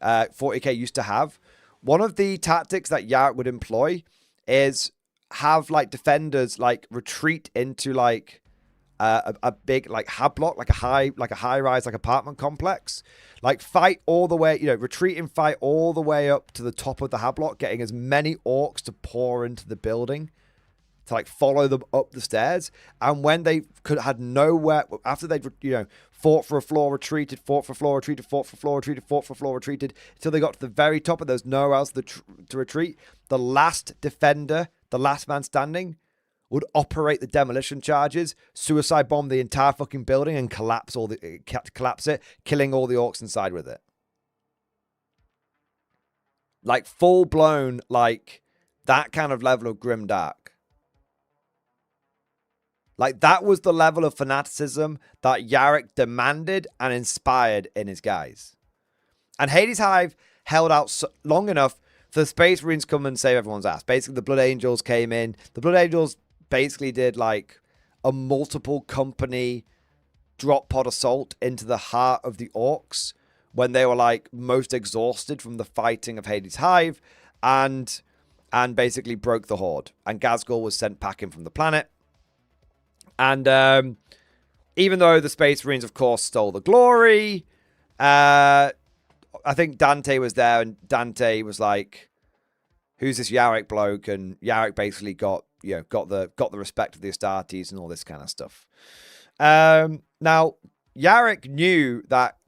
40k used to have. One of the tactics that Yarrick would employ is have defenders retreat into a big hab block, like a high rise apartment complex, fight all the way, retreat and fight all the way up to the top of the hab block, getting as many orcs to pour into the building to follow them up the stairs. And when they had nowhere, after they fought for a floor, retreated, fought for a floor, retreated, fought for a floor, retreated, fought for a floor, retreated, until they got to the very top and there's nowhere else to retreat, the last defender, the last man standing, would operate the demolition charges, suicide bomb the entire fucking building, and collapse it, killing all the orcs inside with it. Full blown, that kind of level of grimdark. That was the level of fanaticism that Yarrick demanded and inspired in his guys. And Hades Hive held out long enough the Space Marines come and save everyone's ass. Basically, the Blood Angels came in. The Blood Angels basically did like a multiple company drop pod assault into the heart of the Orcs when they were like most exhausted from the fighting of Hades' Hive, and basically broke the Horde. And Ghazghkull was sent packing from the planet. And even though the Space Marines, of course, stole the glory, I think Dante was there, and Dante was like, "Who's this Yarrick bloke?" And Yarrick basically got the respect of the Astartes and all this kind of stuff. Now Yarrick knew that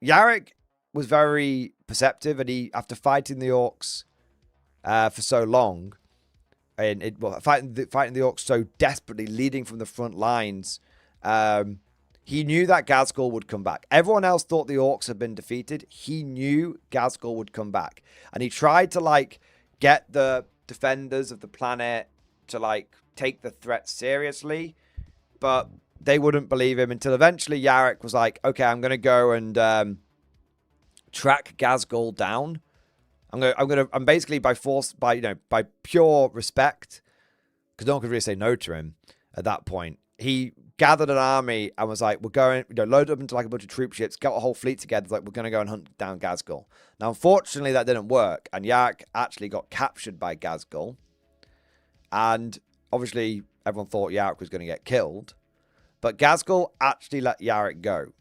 Yarrick was very perceptive, and he, after fighting the Orcs for so long, and fighting the Orcs so desperately, leading from the front lines, he knew that Ghazghkull would come back. Everyone else thought the Orcs had been defeated. He knew Ghazghkull would come back, and he tried to like get the defenders of the planet to like take the threat seriously, but they wouldn't believe him until eventually Yarrick was like, "Okay, I'm gonna go and track Ghazghkull down. I'm basically by force, by pure respect, because no one could really say no to him at that point. He gathered an army and was like, we're going, load up into like a bunch of troop ships, got a whole fleet together, like we're going to go and hunt down Ghazghkull. Now, unfortunately, that didn't work, and Yarrick actually got captured by Ghazghkull. And obviously, everyone thought Yarrick was going to get killed, but Ghazghkull actually let Yarrick go.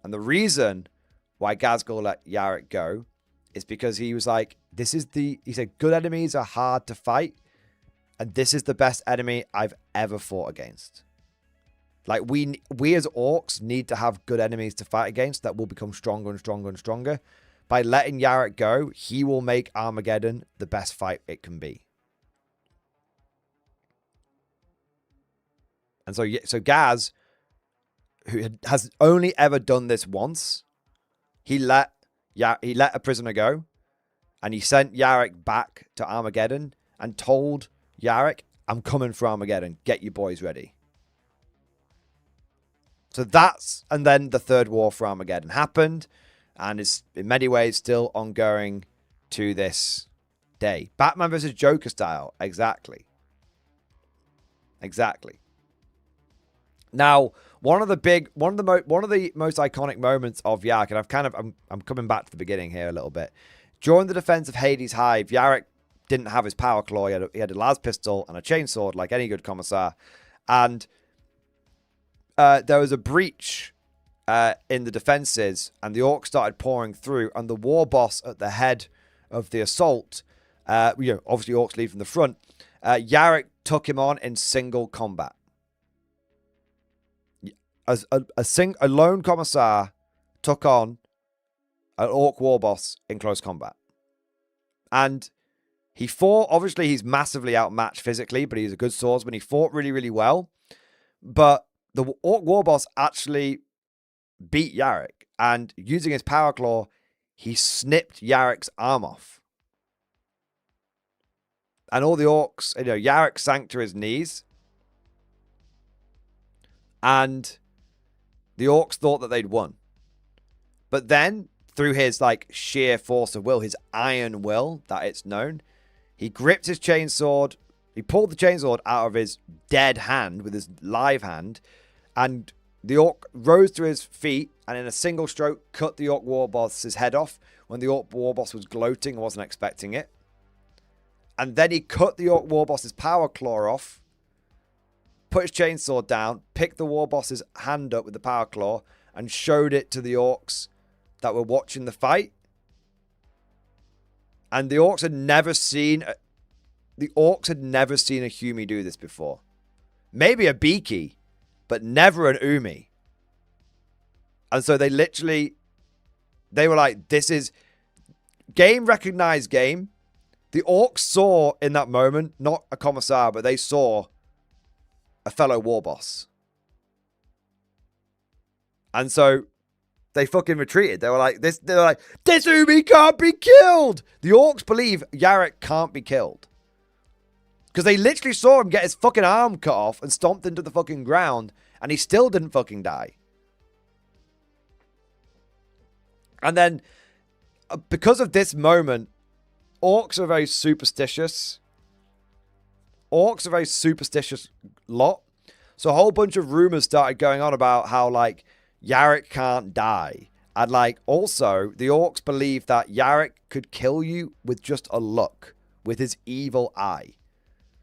And the reason why Ghazghkull let Yarrick go is because he was like, he said, good enemies are hard to fight, and this is the best enemy I've ever fought against. Like, we as orcs need to have good enemies to fight against that will become stronger and stronger and stronger. By letting Yarrick go, he will make Armageddon the best fight it can be. And so Gaz, who has only ever done this once, he let a prisoner go, and he sent Yarrick back to Armageddon and told Yarrick, I'm coming for Armageddon. Get your boys ready. So and then the third war for Armageddon happened, and is in many ways still ongoing to this day. Batman versus Joker style. Exactly. Now, one of the most iconic moments of Yarrick, and I'm coming back to the beginning here a little bit. During the defense of Hades' Hive, Yarrick didn't have his power claw. He had a las pistol and a chainsword, like any good commissar. And there was a breach in the defenses, and the orcs started pouring through, and the war boss at the head of the assault, obviously orcs lead from the front, Yarrick took him on in single combat. A lone commissar took on an orc war boss in close combat. And he fought, obviously he's massively outmatched physically, but he's a good swordsman. He fought really, really well. But the orc war boss actually beat Yarrick, and using his power claw, he snipped Yarrick's arm off. And all the orcs, Yarrick sank to his knees. And the orcs thought that they'd won. But then, through his sheer force of will, his iron will that it's known, he gripped his chainsword. He pulled the chainsword out of his dead hand with his live hand, and the orc rose to his feet and in a single stroke cut the orc war boss's head off when the orc war boss was gloating and wasn't expecting it. And then he cut the orc war boss's power claw off, put his chainsword down, picked the war boss's hand up with the power claw, and showed it to the orcs that were watching the fight. And the orcs had never seen a Humi do this before. Maybe a Beaky, but never an Umi. And so they were like, this is game recognized game. The orcs saw in that moment, not a commissar, but they saw a fellow war boss. And so they fucking retreated. They were like, this Umi can't be killed. The orcs believe Yarrick can't be killed, because they literally saw him get his fucking arm cut off and stomped into the fucking ground, and he still didn't fucking die. And then, because of this moment, orcs are very superstitious. Orcs are a very superstitious lot. So a whole bunch of rumors started going on about how, like, Yarrick can't die. And, like, also, the orcs believe that Yarrick could kill you with just a look, with his evil eye.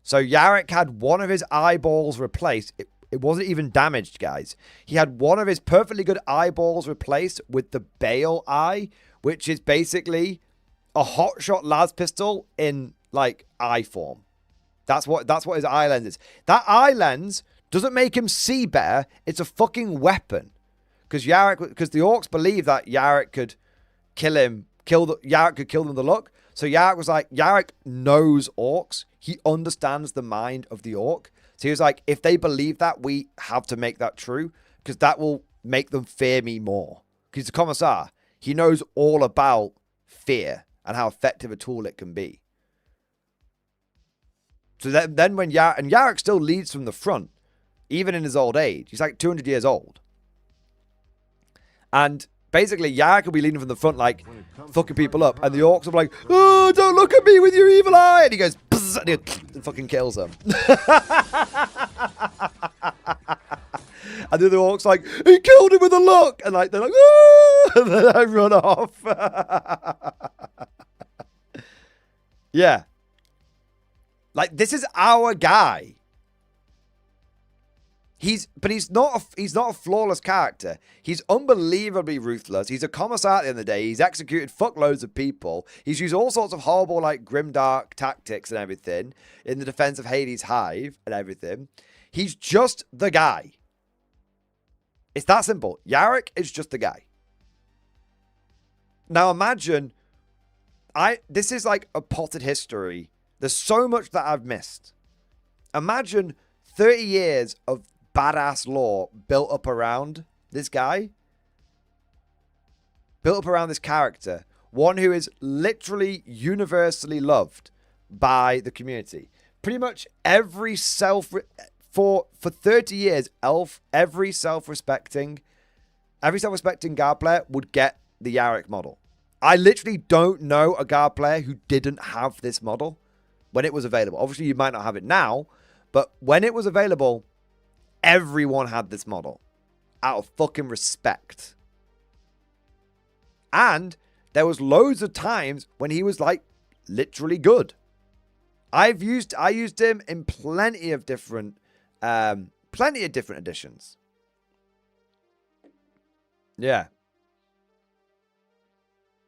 So Yarrick had one of his eyeballs replaced. It wasn't even damaged, guys. He had one of his perfectly good eyeballs replaced with the Bale eye, which is basically a hotshot las pistol in, like, eye form. That's what his eye lens is. That eye lens doesn't make him see better. It's a fucking weapon. Because the orcs believe that Yarrick could kill him. Yarrick could kill them with a look. So Yarrick was like, Yarrick knows orcs. He understands the mind of the orc. So he was like, if they believe that, we have to make that true. Because that will make them fear me more. Because he's a commissar. He knows all about fear and how effective a tool it can be. So then when Yarrick still leads from the front, even in his old age. He's like 200 years old. And basically, Yarrick will be leading from the front, like, fucking people up. And the orcs will be like, oh, don't look at me with your evil eye. And he goes, and he fucking kills them. And the other orcs like, he killed him with a look. And like, they're like, oh, and then I run off. Yeah. Like, this is our guy. He's not a flawless character. He's unbelievably ruthless. He's a commissar at the end of the day. He's executed fuckloads of people. He's used all sorts of horrible, like, grimdark tactics and everything in the defense of Hades' hive and everything. He's just the guy. It's that simple. Yarrick is just the guy. Now imagine, this is like a potted history. There's so much that I've missed. Imagine 30 years of badass lore built up around this guy. Built up around this character. One who is literally universally loved by the community. Pretty much every for 30 years, every self-respecting guard player would get the Yarrick model. I literally don't know a guard player who didn't have this model when it was available. Obviously, you might not have it now, but when it was available, everyone had this model out of fucking respect. And there was loads of times when he was, like, literally good. I used him in plenty of different editions. Yeah.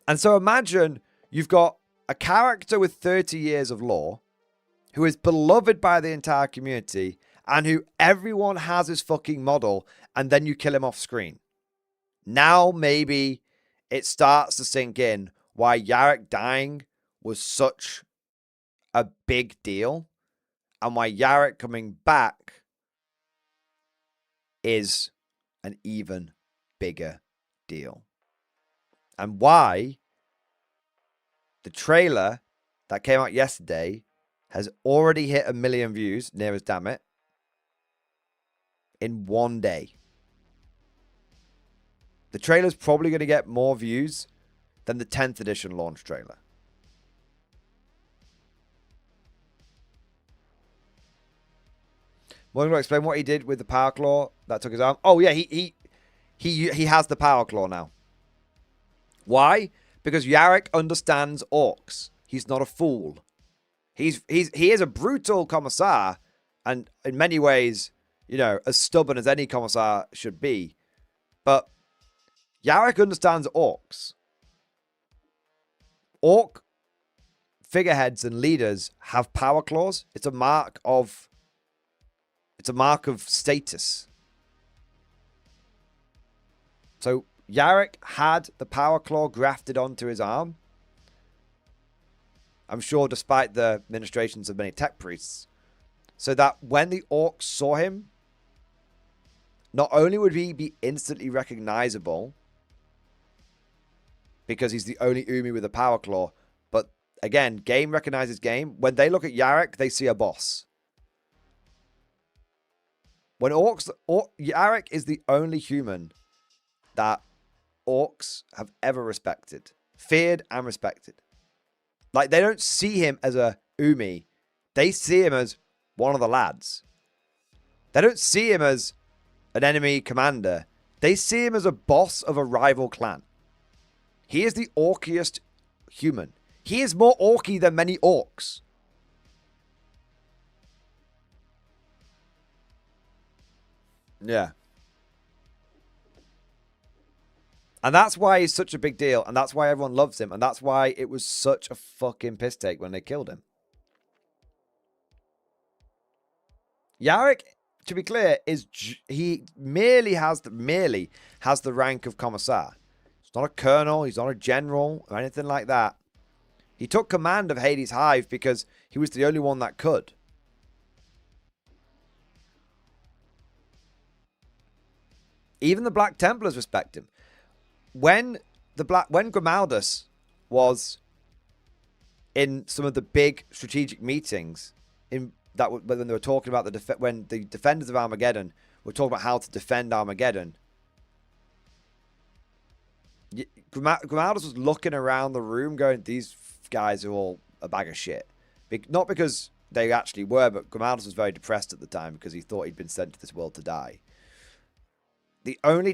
And so imagine you've got a character with 30 years of lore who is beloved by the entire community and who everyone has his fucking model, and then you kill him off screen. Now maybe it starts to sink in why Yarrick dying was such a big deal and why Yarrick coming back is an even bigger deal. And why the trailer that came out yesterday has already hit 1 million views, near as damn it, in one day. The trailer's probably going to get more views than the 10th edition launch trailer. Want to explain what he did with the power claw that took his arm? Oh yeah, he has the power claw now. Why? Because Yarrick understands orcs. He's not a fool. He is a brutal commissar, and in many ways, you know, as stubborn as any commissar should be. But Yarrick understands orcs. Orc figureheads and leaders have power claws. It's a mark of status. So Yarrick had the power claw grafted onto his arm. I'm sure despite the ministrations of many tech priests. So that when the orcs saw him, not only would he be instantly recognizable because he's the only Umi with a power claw, but again, game recognizes game. When they look at Yarrick, they see a boss. When Yarrick is the only human that orcs have ever respected, feared and respected. Like, they don't see him as a Umi. They see him as one of the lads. They don't see him as an enemy commander. They see him as a boss of a rival clan. He is the orkiest human. He is more orky than many orcs. Yeah. And that's why he's such a big deal. And that's why everyone loves him. And that's why it was such a fucking piss take when they killed him. Yarrick, to be clear, he merely has the rank of commissar. He's not a colonel. He's not a general or anything like that. He took command of Hades' Hive because he was the only one that could. Even the Black Templars respect him. When Grimaldus was in some of the big strategic meetings when they were talking about when the defenders of Armageddon were talking about how to defend Armageddon, Grimaldus was looking around the room going, these guys are all a bag of shit. Not because they actually were, but Grimaldus was very depressed at the time because he thought he'd been sent to this world to die. The only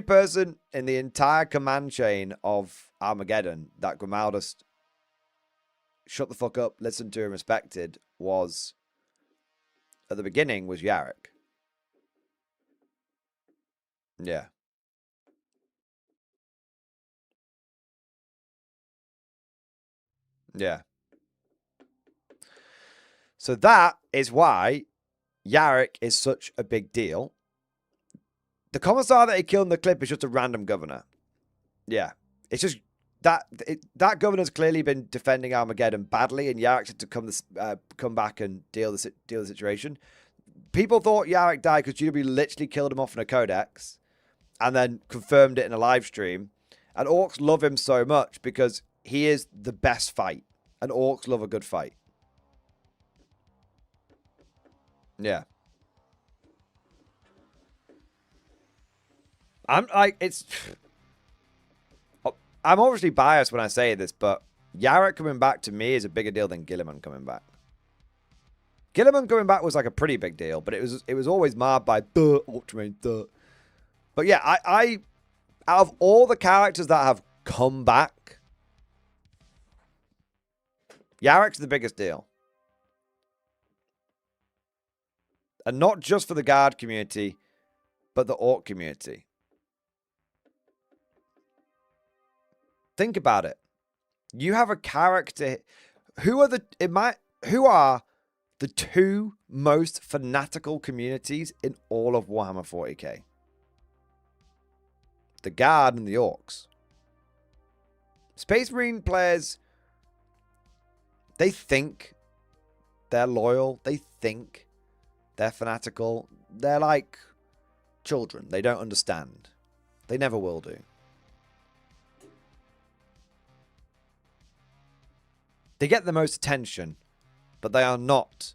person in the entire command chain of Armageddon that Grimaldus shut the fuck up, listened to, and respected was, at the beginning, was Yarrick. Yeah. Yeah. So that is why Yarrick is such a big deal. The commissar that he killed in the clip is just a random governor. Yeah. It's just that governor's clearly been defending Armageddon badly, and Yarrick had to come back and deal the situation. People thought Yarrick died because GW literally killed him off in a codex and then confirmed it in a live stream. And orcs love him so much because he is the best fight. And orcs love a good fight. Yeah. I'm obviously biased when I say this, but Yarrick coming back to me is a bigger deal than Guilliman coming back. Guilliman coming back was like a pretty big deal, but it was always marred by Ultramarine. But yeah, I out of all the characters that have come back, Yarrick's the biggest deal. And not just for the guard community, but the orc community. Think about it. You have a character. Who are the two most fanatical communities in all of Warhammer 40k? The Guard and the Orcs. Space Marine players, they think they're loyal. They think they're fanatical. They're like children. They don't understand. They never will do. They get the most attention, but they are not.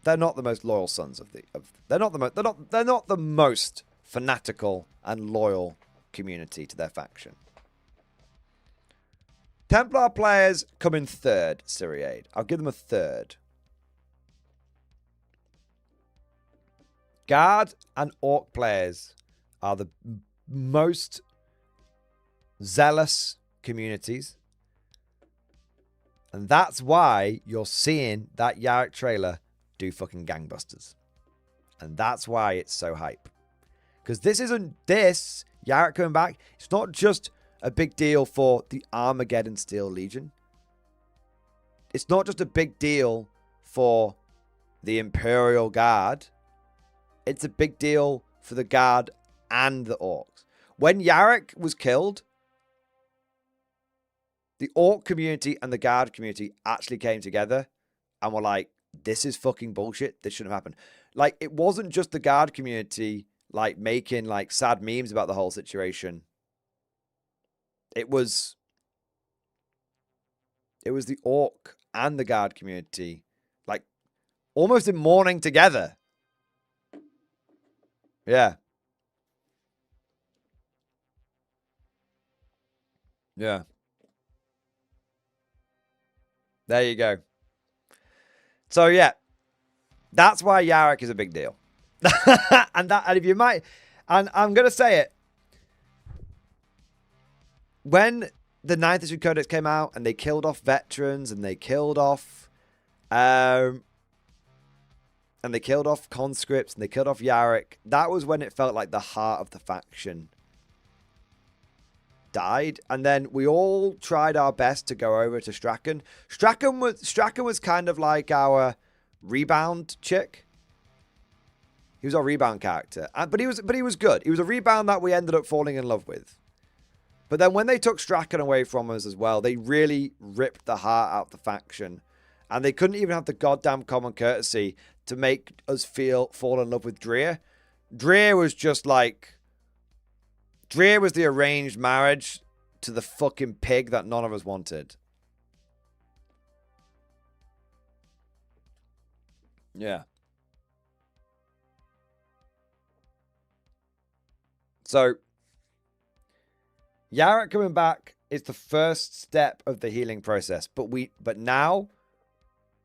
They're not the most loyal sons of the. They're not the most fanatical and loyal community to their faction. Templar players come in third, Syriade. I'll give them a third. Guard and Orc players are the most zealous communities. And that's why you're seeing that Yarrick trailer do fucking gangbusters. And that's why it's so hype. Because Yarrick coming back, it's not just a big deal for the Armageddon Steel Legion. It's not just a big deal for the Imperial Guard. It's a big deal for the Guard and the Orcs. When Yarrick was killed, the Orc community and the Guard community actually came together and were like, this is fucking bullshit. This shouldn't have happened. Like, it wasn't just the Guard community, like, making, like, sad memes about the whole situation. It was the Orc and the Guard community, like, almost in mourning together. Yeah. Yeah. There you go. So yeah, that's why Yarrick is a big deal. and if you might, and I'm gonna say it, when the 9th edition codex came out and they killed off veterans and they killed off conscripts and they killed off Yarrick, that was when it felt like the heart of the faction died. And then we all tried our best to go over to Strachan. Strachan was kind of like our rebound chick. He was our rebound character, but he was good. He was a rebound that we ended up falling in love with. But then when they took Strachan away from us as well, they really ripped the heart out of the faction. And they couldn't even have the goddamn common courtesy to make us fall in love with Dreer. Dreer was just like... Dreer was the arranged marriage to the fucking pig that none of us wanted. Yeah. So... Yarrick coming back is the first step of the healing process. But now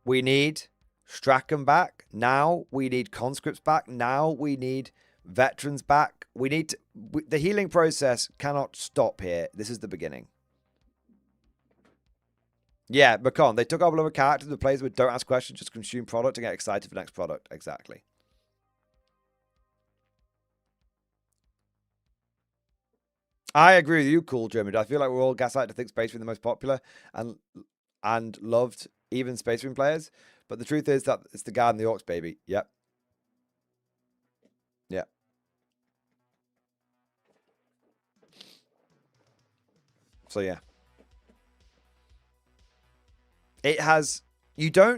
we need Strachan back. Now we need conscripts back. Now we need veterans back. The healing process cannot stop here. This is the beginning. Yeah, Macon. They took our beloved characters with players who don't ask questions, just consume product and get excited for the next product. Exactly. I agree with you, Cool German. I feel like we're all gaslighted to think Space Marine the most popular and loved, even Space Marine players. But the truth is that it's the guard and the Orcs, baby. Yep. Yep. So yeah. It has...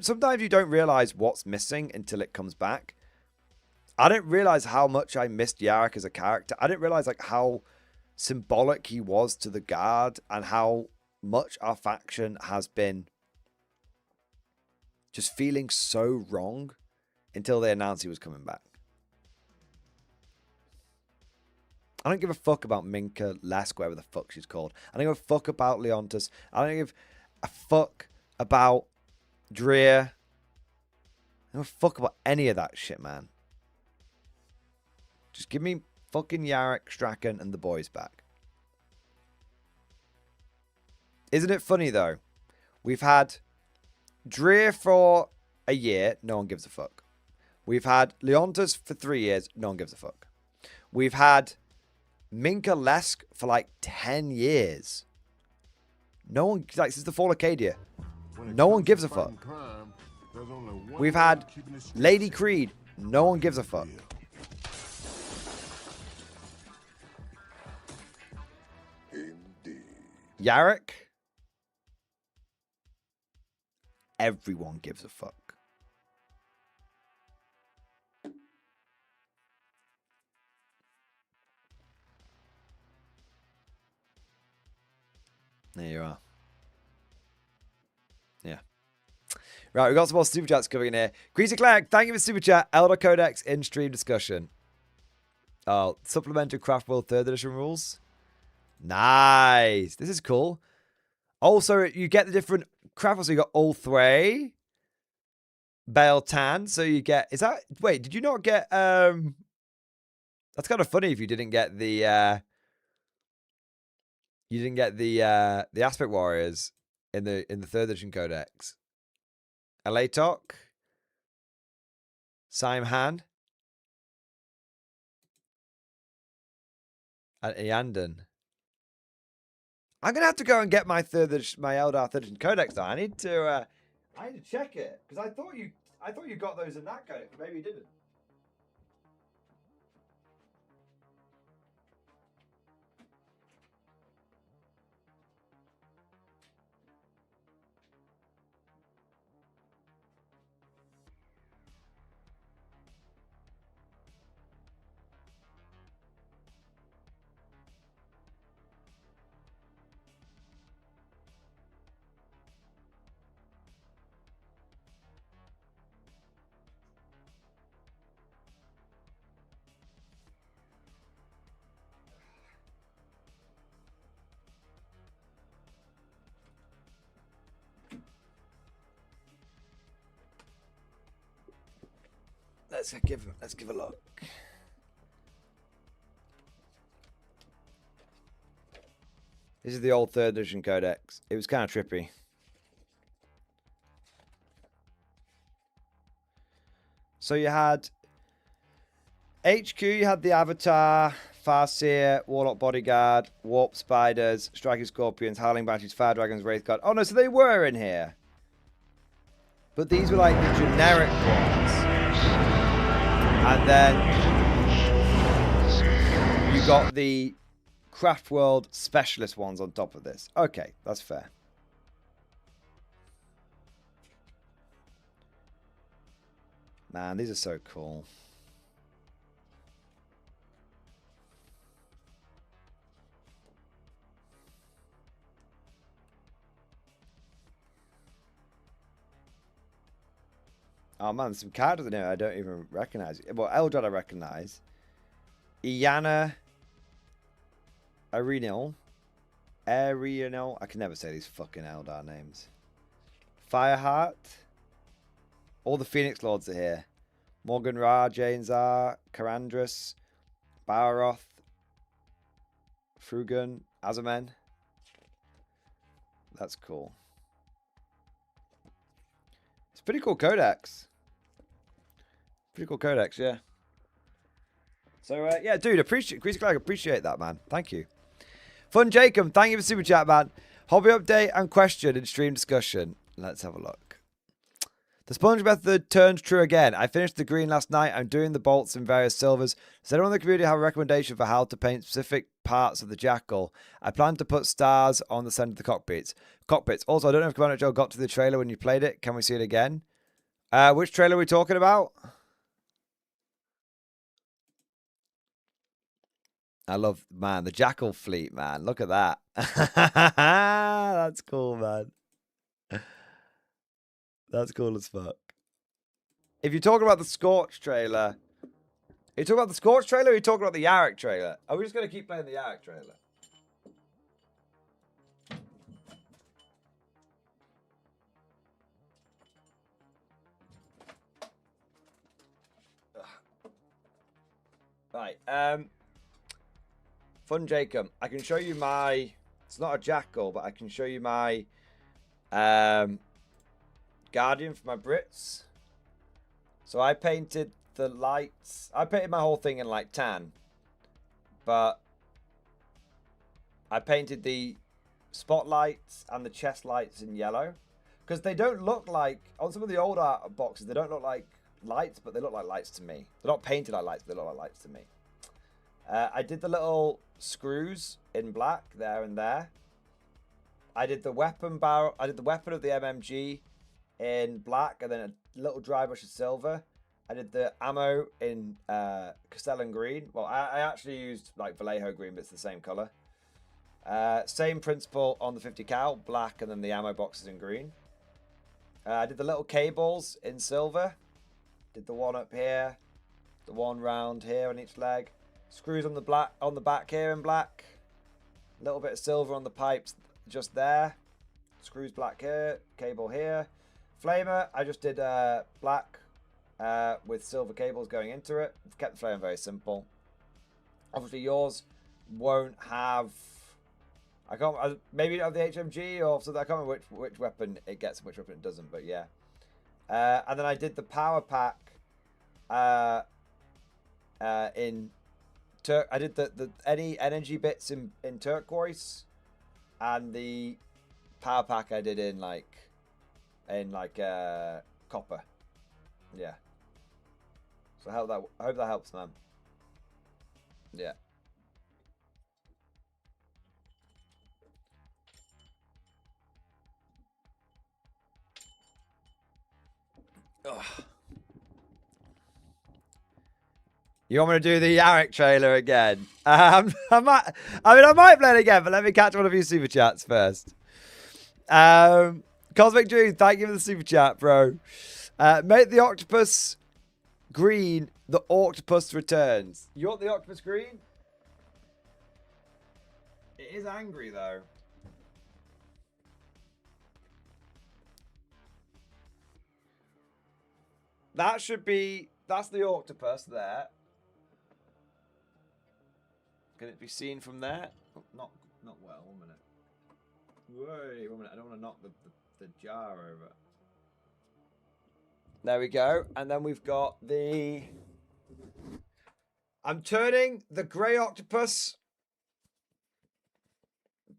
Sometimes you don't realize what's missing until it comes back. I didn't realize how much I missed Yarrick as a character. I didn't realize like how symbolic he was to the guard and how much our faction has been just feeling so wrong until they announced he was coming back. I don't give a fuck about Minka, Lesk, whatever the fuck she's called. I don't give a fuck about Leontus. I don't give a fuck about Dreer. I don't give a fuck about any of that shit, man. Just give me fucking Yarrick, Strachan, and the boys back. Isn't it funny, though? We've had Dreer for a year. No one gives a fuck. We've had Leontus for 3 years. No one gives a fuck. We've had Minka Lesk for like 10 years. No one... Like, since the fall of Acadia. No one gives a fuck. We've had Lady Creed. No one gives a fuck. Yarrick, everyone gives a fuck. There you are. Yeah. Right, we've got some more super chats coming in here. Greasy Clag, thank you for super chat. Elder Codex in stream discussion. Oh, supplementary Craft World 3rd edition rules. Nice. This is cool. Also, you get the different craft. So you got Ulthway, Bale Tan. So you get... Is that... Wait, did you not get... That's kind of funny if you didn't get the... You didn't get the Aspect Warriors in the 3rd edition Codex. Alatok. Sime Han. And Iandan. I'm gonna have to go and get my Eldar 3rd edition Codex now. I need to check it because I thought you got those in that codex. Maybe you didn't. let's give a look. This is the old 3rd edition codex. It was kind of trippy. So you had HQ, you had the Avatar, Farseer, Warlock Bodyguard, Warp Spiders, Striking Scorpions, Howling Banshees, Fire Dragons, Wraith Guard. Oh no, so they were in here. But these were like the generic ones. And then you got the Craft World specialist ones on top of this. Okay, that's fair. Man, these are so cool. Oh man, there's some characters in here I don't even recognize. Well, Eldred I recognize. Iana Arenil. I can never say these fucking Eldar names. Fireheart. All the Phoenix Lords are here. Morgan Ra, Janezar, Karandras, Bararoth, Frugun, Azamen. That's cool. It's a pretty cool codex. Pretty cool codex, yeah. So, yeah, dude, appreciate that, man. Thank you. Fun Jacob, thank you for super chat, man. Hobby update and question in stream discussion. Let's have a look. The sponge method turns true again. I finished the green last night. I'm doing the bolts in various silvers. Does anyone in the community have a recommendation for how to paint specific parts of the Jackal? I plan to put stars on the center of the cockpits. Also, I don't know if Commander Joe got to the trailer when you played it. Can we see it again? Which trailer are we talking about? I love, man, the Jackal fleet, man. Look at that. That's cool, man. That's cool as fuck. If you're talking about the Scorch trailer, are you talking about the Scorch trailer or are you talking about the Yarrick trailer? Are we just going to keep playing the Yarrick trailer? Right. Fun Jacob. I can show you my... It's not a Jackal, but I can show you my... Guardian for my Brits. So I painted the lights. I painted my whole thing in like tan. But I painted the spotlights and the chest lights in yellow. Because they don't look like, on some of the old art boxes, they don't look like lights, but they look like lights to me. They're not painted like lights, but they look like lights to me. I did the little screws in black there and there. I did the weapon barrel. I did the weapon of the MMG in black, and then a little dry brush of silver. I did the ammo in Castellan green. Well, I actually used like Vallejo green, but it's the same color. Same principle on the 50 cal, black, and then the ammo boxes in green. I did the little cables in silver. Did the one up here, the one round here on each leg. Screws on the back here in black. A little bit of silver on the pipes just there. Screws black here, cable here. Flamer, I just did black with silver cables going into it. I've kept the flamer very simple. Obviously yours won't have... maybe you have the HMG or something. I can't remember which weapon it gets and which weapon it doesn't, but yeah. And then I did the power pack I did any energy bits in turquoise, and the power pack I did in copper. Yeah. So I hope that helps, man. Yeah. Ugh. You want me to do the Yarrick trailer again? I might play it again, but let me catch one of your super chats first. Cosmic Dream, thank you for the super chat, bro. Make the octopus green. The octopus returns. You want the octopus green? It is angry though. That should be that's the octopus there. Can it be seen from there? Oh, not well. 1 minute. Wait, 1 minute. I don't want to knock the jar over. There we go. And then we've got the... I'm turning the grey octopus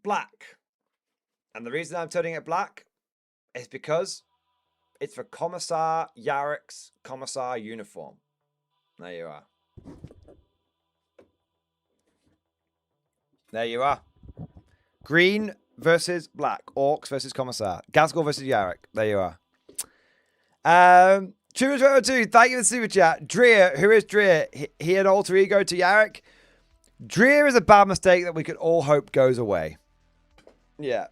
black. And the reason I'm turning it black is because it's for Commissar Yarek's Commissar uniform. There you are. There you are. Green versus black. Orcs versus Commissar. Gazgul versus Yarek. There you are. True2, thank you for the super chat. Dreer, who is Dreer? He had alter ego to Yarek. Dreer is a bad mistake that we could all hope goes away. Yeah.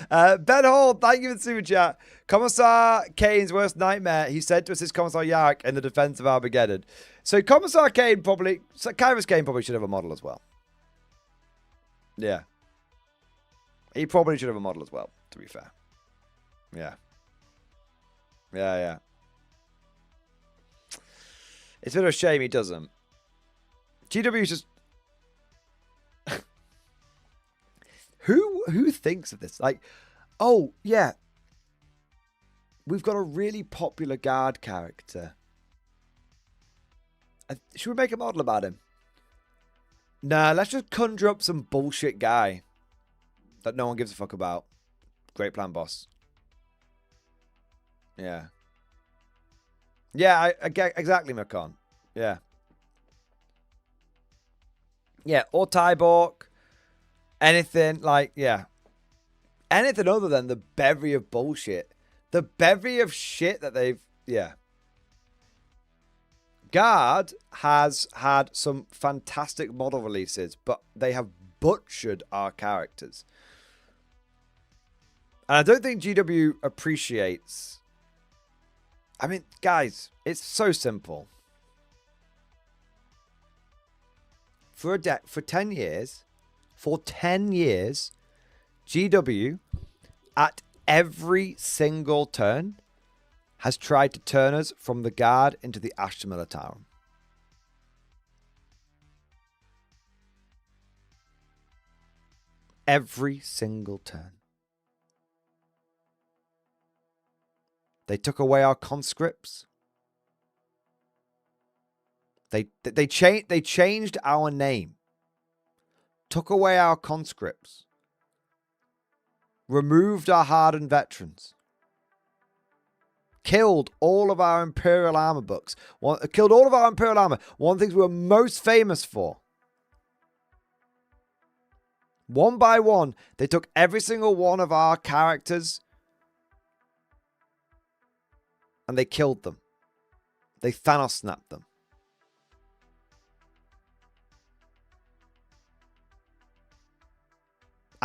Ben Hall, thank you for the super chat. Commissar Kane's worst nightmare, he said to assist Commissar Yarek in the defense of Armageddon. So Commissar Kane probably, Kyrus Kane probably should have a model as well. Yeah. He probably should have a model as well, to be fair. Yeah. Yeah. It's a bit of a shame he doesn't. GW's just... Who thinks of this? Like, oh, yeah. We've got a really popular guard character. Should we make a model about him? Nah, let's just conjure up some bullshit guy that no one gives a fuck about. Great plan, boss. Yeah. Yeah, I get exactly, Macon. Yeah. Yeah, or Tyborg. Anything like, yeah. Anything other than the bevy of bullshit. The bevy of shit that they've, yeah. Guard has had some fantastic model releases, but they have butchered our characters. And I don't think GW appreciates... I mean, guys, it's so simple. For 10 years... For 10 years, GW, at every single turn, has tried to turn us from the Guard into the Astra Militarum. Every single turn. They took away our conscripts. They changed our name. Took away our conscripts, removed our hardened veterans, killed all of our Imperial armor books, killed all of our Imperial armor, one of the things we were most famous for. One by one, they took every single one of our characters and they killed them. They Thanos snapped them.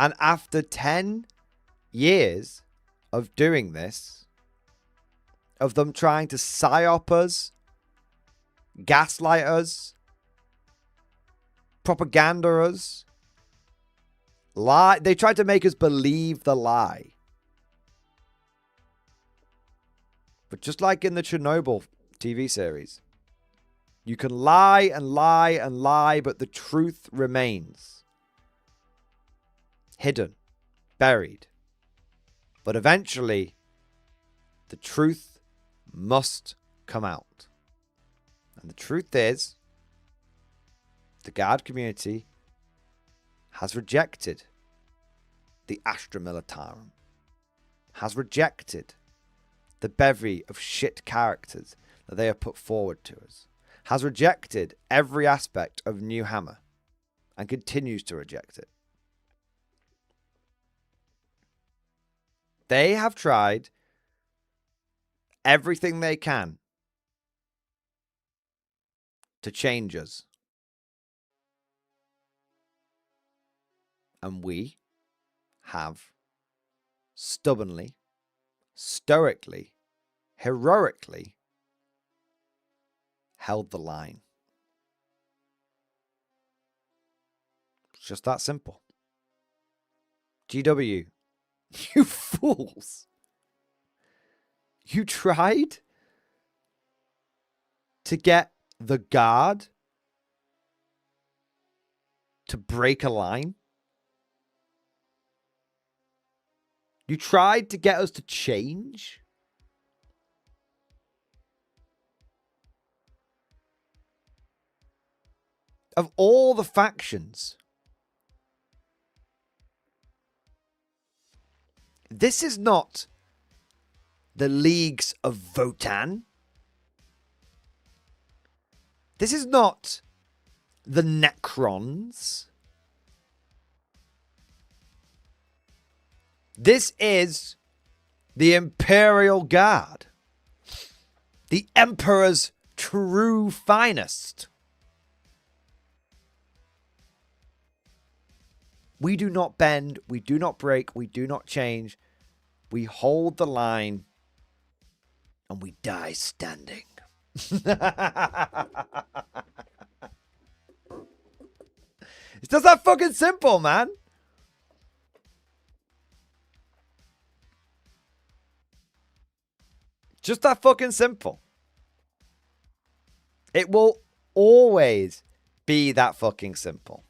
And after 10 years of doing this, of them trying to psyop us, gaslight us, propaganda us, lie, they tried to make us believe the lie. But just like in the Chernobyl TV series, you can lie and lie and lie, but the truth remains. Hidden, buried. But eventually, the truth must come out. And the truth is, the Guard community has rejected the Astra Militarum, has rejected the bevy of shit characters that they have put forward to us, has rejected every aspect of New Hammer, and continues to reject it. They have tried everything they can to change us. And we have stubbornly, stoically, heroically held the line. It's just that simple. GW. You fools. You tried to get the guard to break a line. You tried to get us to change. Of all the factions, this is not the Leagues of Votan. This is not the Necrons. This is the Imperial Guard. The Emperor's true finest. We do not bend, we do not break, we do not change. We hold the line and we die standing. It's just that fucking simple, man. Just that fucking simple. It will always be that fucking simple.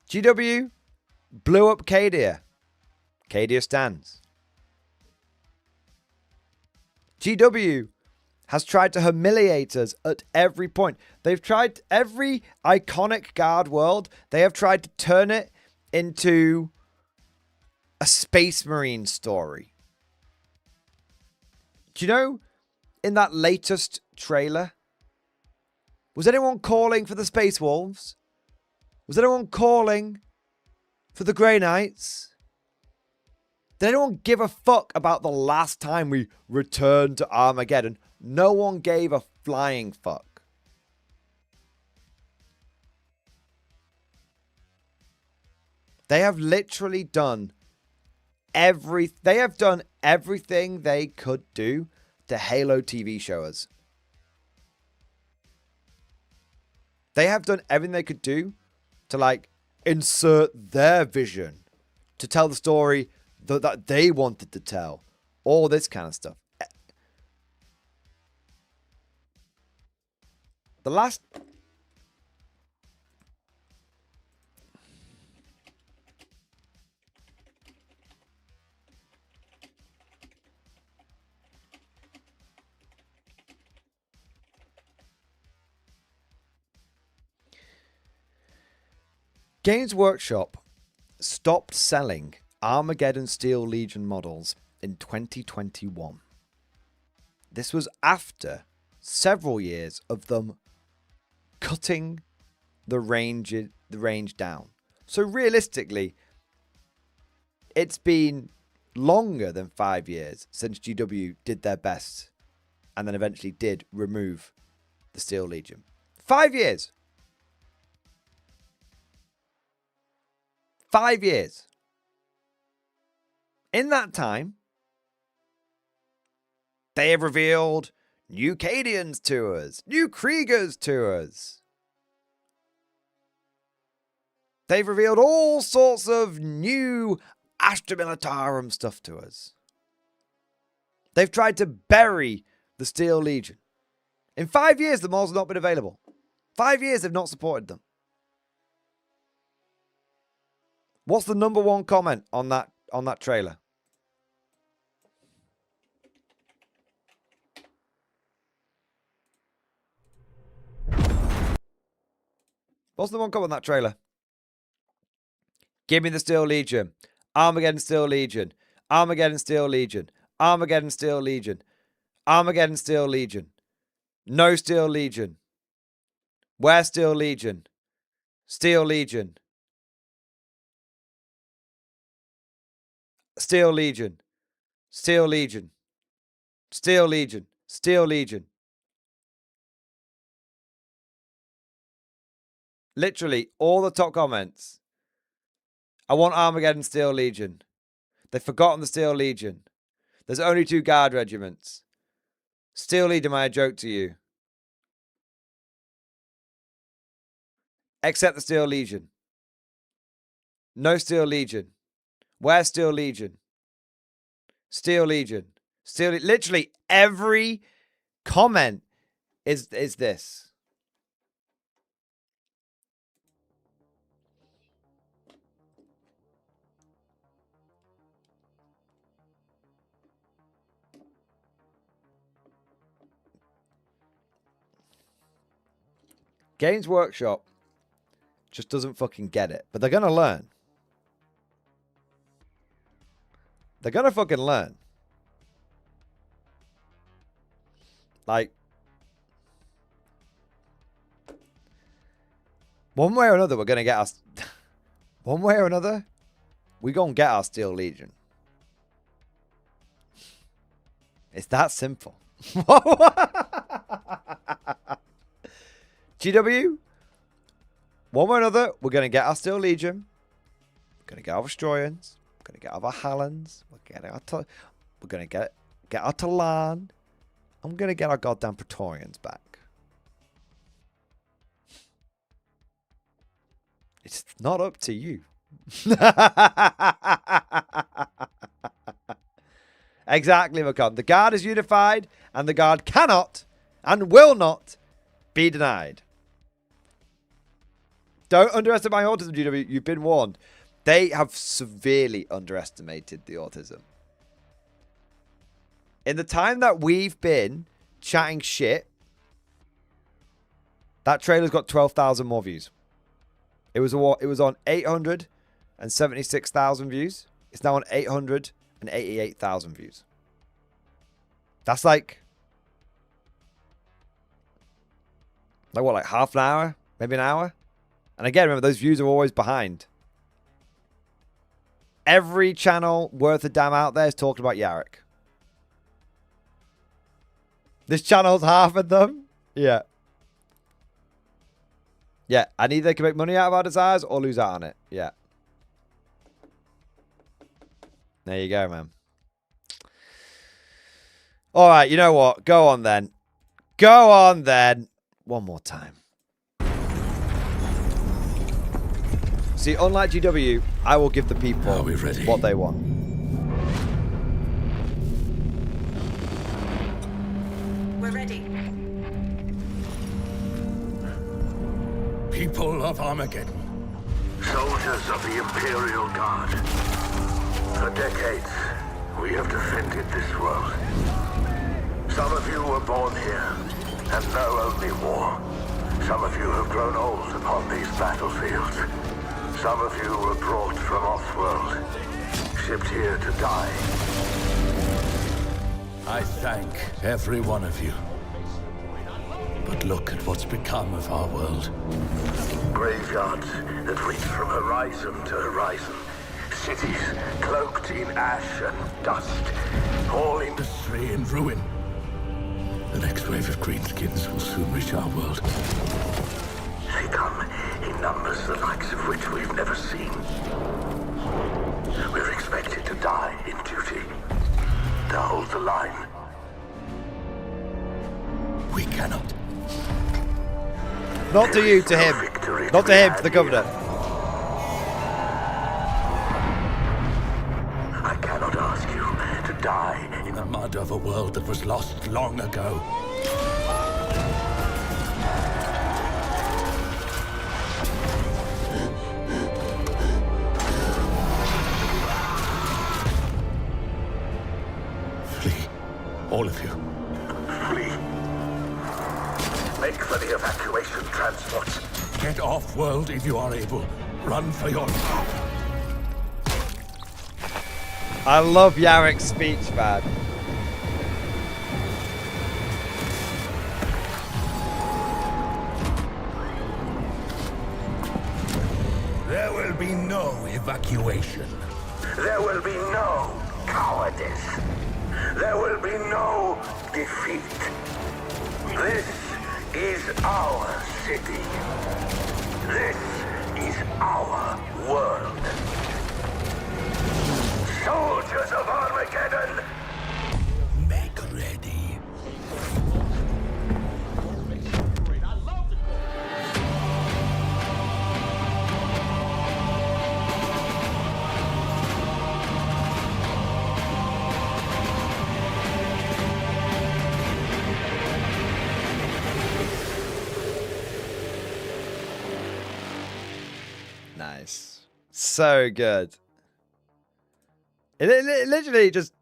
GW blew up Cadia. Cadia stands. GW has tried to humiliate us at every point. They've tried every iconic guard world. They have tried to turn it into a Space Marine story. Do you know, in that latest trailer, was anyone calling for the Space Wolves? Was anyone calling for the Grey Knights? Did anyone give a fuck about the last time we returned to Armageddon? No one gave a flying fuck. They have literally done they have done everything they could do to Halo TV show us. They have done everything they could do to, like, insert their vision, to tell the story that they wanted to tell. All this kind of stuff. The last... Games Workshop stopped selling Armageddon Steel Legion models in 2021. This was after several years of them cutting the range down. So realistically, it's been longer than 5 years since GW did their best and then eventually did remove the Steel Legion. 5 years. 5 years. In that time, they have revealed new Cadians to us, new Kriegers to us. They've revealed all sorts of new Astra Militarum stuff to us. They've tried to bury the Steel Legion. In 5 years, the models have not been available. 5 years they've not supported them. What's the number one comment on that trailer? What's the one comment on that trailer? Give me the Steel Legion. Armageddon Steel Legion. Armageddon Steel Legion. Armageddon Steel Legion. Armageddon Steel Legion. No Steel Legion. Where's Steel Legion? Steel Legion. Steel Legion. Steel Legion. Steel Legion. Steel Legion. Literally, all the top comments. I want Armageddon Steel Legion. They've forgotten the Steel Legion. There's only 2 guard regiments. Steel Legion, am I a joke to you? Except the Steel Legion. No Steel Legion. Where's Steel Legion? Steel Legion. Literally every comment is this. Games Workshop just doesn't fucking get it. But they're going to learn. They're going to fucking learn. Like, one way or another, we're going to get us. One way or another, we're going to get our Steel Legion. It's that simple. GW, one way or another, we're going to get our Steel Legion. We're going to get our Destroyers. We're going to get our Helens. We're going to get our Talan. I'm going to get our goddamn Praetorians back. It's not up to you. Exactly, Macon. The Guard is unified, and the Guard cannot and will not be denied. Don't underestimate my autism, GW. You've been warned. They have severely underestimated the autism. In the time that we've been chatting shit, that trailer's got 12,000 more views. It was on 876,000 views. It's now on 888,000 views. That's like what, like half an hour? Maybe an hour? And again, remember, those views are always behind. Every channel worth a damn out there is talking about Yarrick. This channel's half of them. Yeah. Yeah, and either they can make money out of our desires or lose out on it. Yeah. There you go, man. All right, you know what? Go on then. Go on then. One more time. See, unlike GW, I will give the people what they want. We're ready. People of Armageddon. Soldiers of the Imperial Guard. For decades, we have defended this world. Some of you were born here and know only war. Some of you have grown old upon these battlefields. Some of you were brought from off-world, shipped here to die. I thank every one of you. But look at what's become of our world. Graveyards that reach from horizon to horizon. Cities cloaked in ash and dust. All Industry in ruin. The next wave of greenskins will soon reach our world. They come in numbers the likes of which we've never seen. We're expected to die in duty. To hold the line. We cannot. Not to you, to him. Not to him, to the governor. I cannot ask you to die In the mud of a world that was lost long ago. Flee, all of you. Flee. Make for the evacuation transports. Get off world if you are able. Run for your life. I love Yarrick's speech, man. There will be no evacuation. There will be no cowardice. There will be no defeat. This is our city. This is our world. Soldiers of Armageddon! Make ready. Nice. So good. It literally just...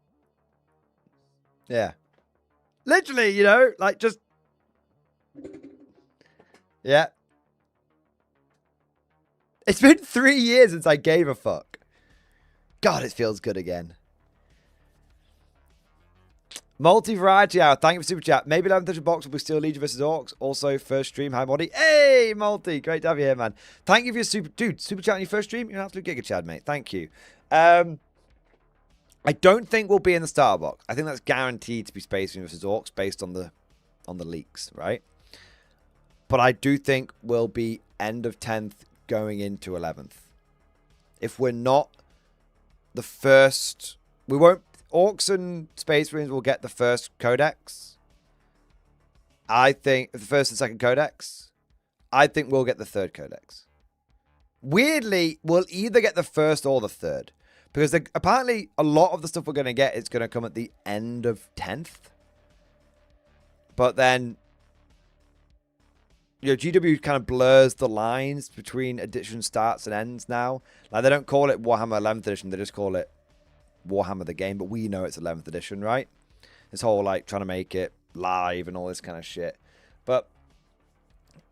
Yeah. Literally, you know, like just... Yeah. It's been 3 years since I gave a fuck. God, it feels good again. Multi-variety hour. Thank you for super chat. Maybe 11th box will be still Legion versus Orcs. Also, first stream. Hi, Moddy. Hey, Multi. Great to have you here, man. Thank you for your super... Dude, super chat on your first stream? You're an absolute giga chad, mate. Thank you. I don't think we'll be in the starter box. I think that's guaranteed to be Space Marine versus Orcs based on the leaks, right? But I do think we'll be end of 10th going into 11th. If we're not the first... We won't... Orcs and Space Marines will get the first codex. I think... The first and second codex. I think we'll get the third codex. Weirdly, we'll either get the first or the third. Because apparently a lot of the stuff we're going to get is going to come at the end of 10th. But then... You know, GW kind of blurs the lines between edition starts and ends now. Like, they don't call it Warhammer 11th edition. They just call it Warhammer the game. But we know it's 11th edition, right? This whole, like, trying to make it live and all this kind of shit. But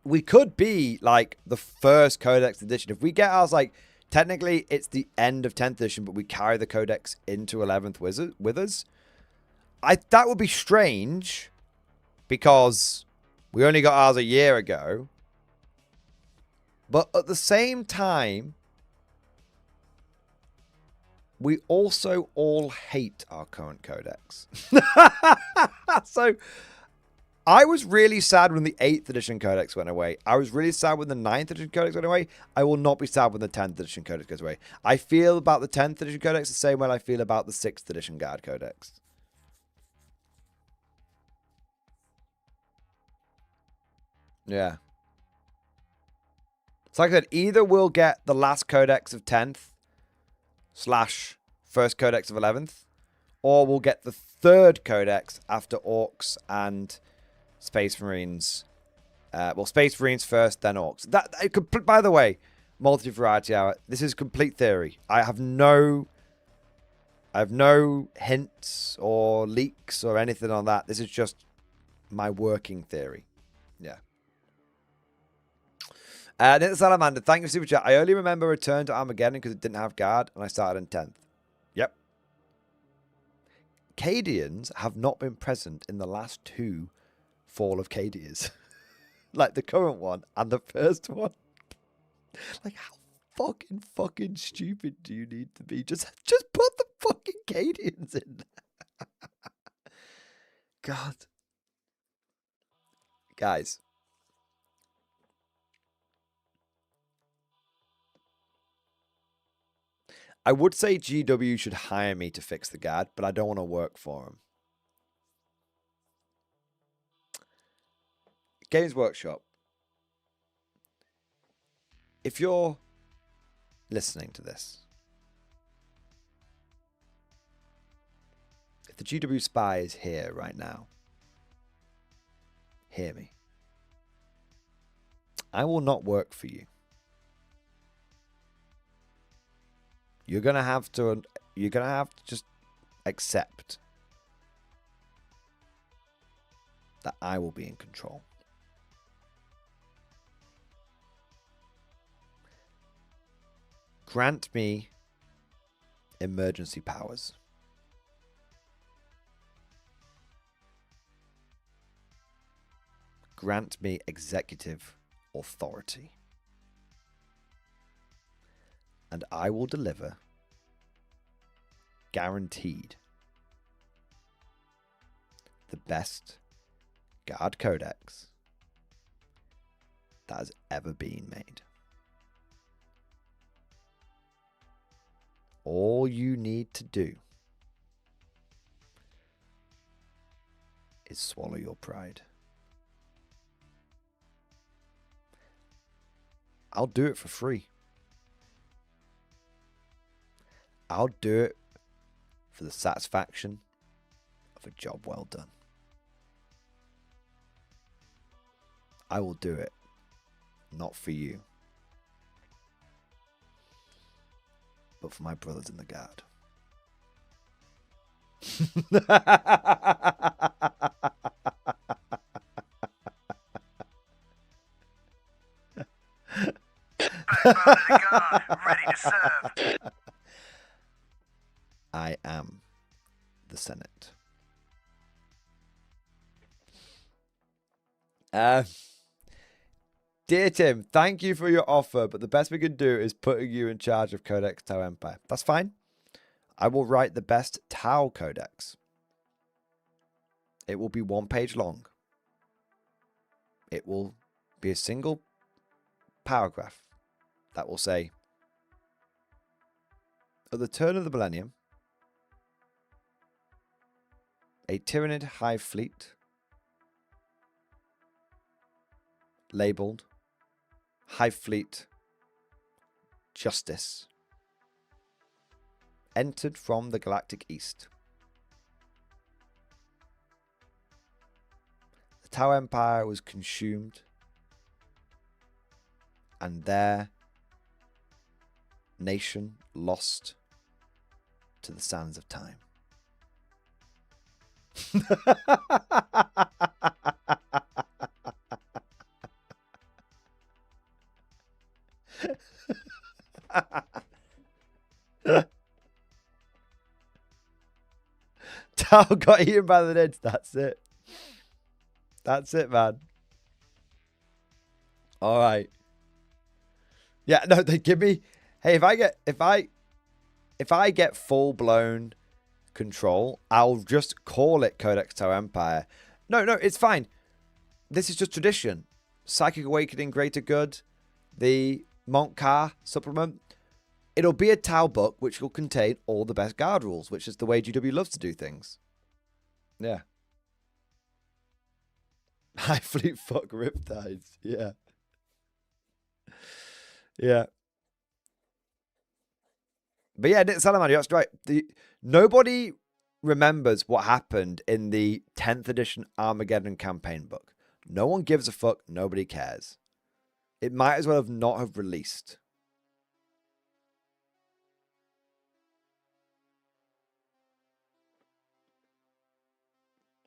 we could be, like, the first Codex edition. If we get ours, like, technically it's the end of 10th edition, but we carry the Codex into 11th with us. That would be strange because... We only got ours a year ago. But at the same time, we also all hate our current codex. So, I was really sad when the 8th edition codex went away. I was really sad when the 9th edition codex went away. I will not be sad when the 10th edition codex goes away. I feel about the 10th edition codex the same way I feel about the 6th edition guard codex. Yeah. So like I said, either we'll get the last codex of 10th / first codex of 11th, or we'll get the third codex after Orcs and Space Marines. Well, Space Marines first, then Orcs. By the way, multi-variety hour, this is complete theory. I have no hints or leaks or anything on that. This is just my working theory. Yeah. Nick Salamander, thank you for super chat. I only remember Return to Armageddon because it didn't have guard, and I started in 10th. Yep. Cadians have not been present in the last 2 Fall of Cadians. Like the current one and the first one. Like, how fucking stupid do you need to be? Just put the fucking Cadians in there. God. Guys. I would say GW should hire me to fix the guard, but I don't want to work for them. Games Workshop. If you're listening to this, if the GW spy is here right now, hear me. I will not work for you. You're gonna have to just accept that I will be in control. Grant me emergency powers. Grant me executive authority. And I will deliver, guaranteed, the best guard codex that has ever been made. All you need to do is swallow your pride. I'll do it for free. I'll do it for the satisfaction of a job well done. I will do it, not for you, but for my brothers in the guard. Ready to serve. I am the Senate. Dear Tim, thank you for your offer, but the best we can do is putting you in charge of Codex Tau Empire. That's fine. I will write the best Tau Codex. It will be 1 page long. It will be a single paragraph that will say, at the turn of the millennium, a Tyranid hive fleet labeled Hive Fleet Justice entered from the galactic east. The Tau Empire was consumed, and their nation lost to the sands of time. Tau got eaten by the Nids. That's it. That's it, man. All right. Yeah, no, they give me. Hey, if I get full blown control, I'll just call it Codex Tau Empire. No, it's fine. This is just tradition. Psychic Awakening, Greater Good, the Montcar supplement. It'll be a Tau book which will contain all the best guard rules, which is the way GW loves to do things. Yeah. High Fleet fuck Riptides. Yeah. Yeah. But yeah, Salaman, you're right. Nobody remembers what happened in the 10th edition Armageddon campaign book. No one gives a fuck. Nobody cares. It might as well have not have released.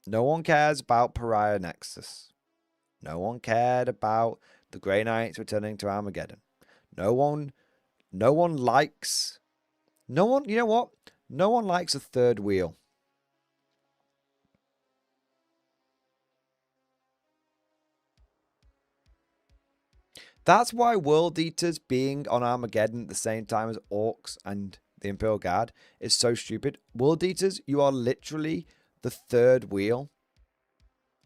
No one cares about Pariah Nexus. No one cared about the Grey Knights returning to Armageddon. No one likes... No one, you know what? No one likes a third wheel. That's why World Eaters being on Armageddon at the same time as Orcs and the Imperial Guard is so stupid. World Eaters, you are literally the third wheel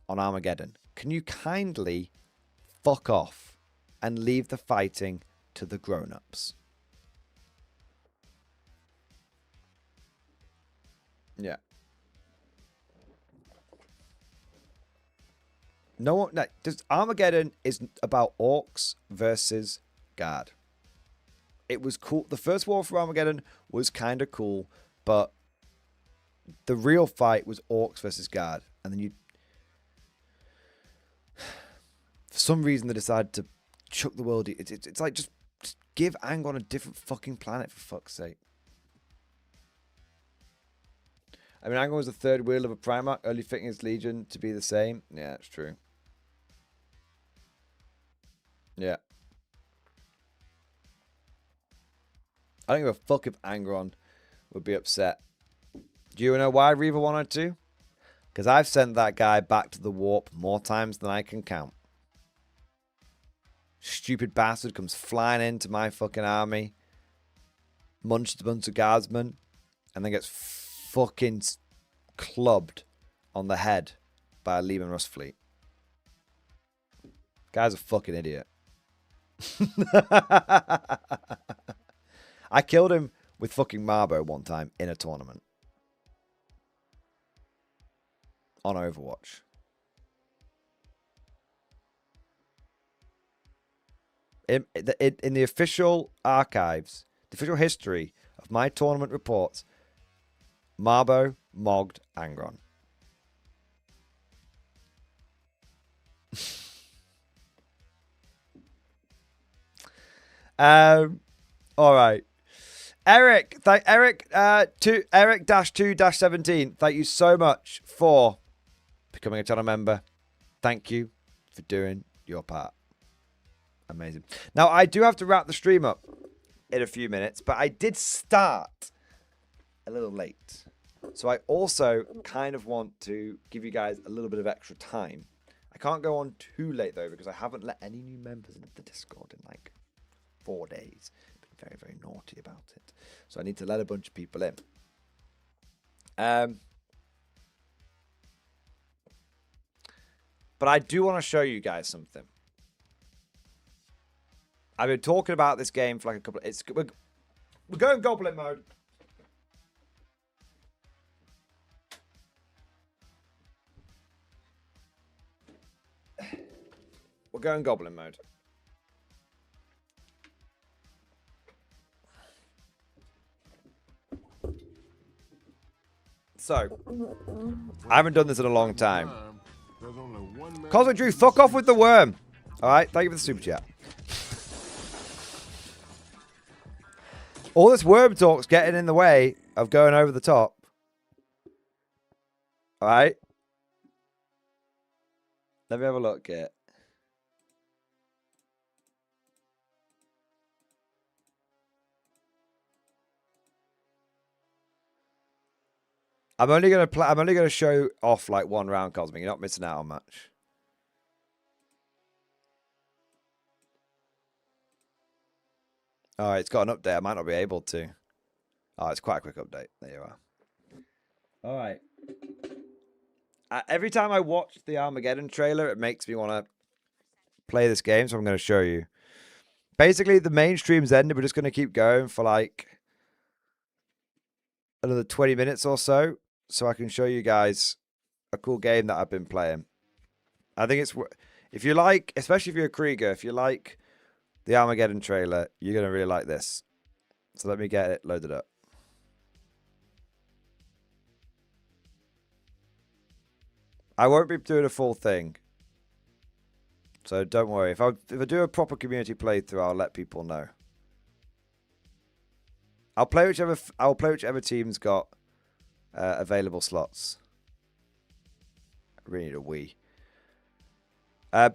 on Armageddon. Can you kindly fuck off and leave the fighting to the grown-ups? Yeah. No one. No, Armageddon is about Orcs versus Guard. It was cool. The first war for Armageddon was kind of cool, but the real fight was Orcs versus Guard, and then for some reason they decided to chuck the world. It's like just give Angron a different fucking planet, for fuck's sake. I mean, Angron was the third wheel of a Primarch, early fitting his Legion to be the same. Yeah, it's true. Yeah. I don't give a fuck if Angron would be upset. Do you know why Reaver wanted to? Because I've sent that guy back to the warp more times than I can count. Stupid bastard comes flying into my fucking army, munches a bunch of guardsmen, and then gets fucking clubbed on the head by a Lehman Russ fleet. Guy's a fucking idiot. I killed him with fucking Marbo one time in a tournament. On Overwatch. In the official archives, the official history of my tournament reports, Marbo mogged Angron. All right. Eric, Eric-2-17, thank you so much for becoming a channel member. Thank you for doing your part. Amazing. Now, I do have to wrap the stream up in a few minutes, but I did start a little late. So I also kind of want to give you guys a little bit of extra time. I can't go on too late, though, because I haven't let any new members into the Discord in like 4 days. Been very, very naughty about it. So I need to let a bunch of people in. But I do want to show you guys something. I've been talking about this game for like a couple of... We're going Goblin mode. We're going Goblin mode. So, I haven't done this in a long time. Cosmic Drew, fuck off with the worm. Alright, thank you for the super chat. All this worm talk's getting in the way of going over the top. Alright. Let me have a look here. I'm only gonna show off like one round, Cosmic. You're not missing out on much. Oh, it's got an update. I might not be able to. Oh, it's quite a quick update. There you are. All right. Every time I watch the Armageddon trailer, it makes me want to play this game, so I'm going to show you. Basically, the main stream's ended. We're just going to keep going for like another 20 minutes or so I can show you guys a cool game that I've been playing. I think it's... If you like, especially if you're a Krieger, if you like the Armageddon trailer, you're going to really like this. So let me get it loaded up. I won't be doing a full thing. So don't worry. If I do a proper community playthrough, I'll let people know. I'll play whichever team's got available slots. I really need a Wii. By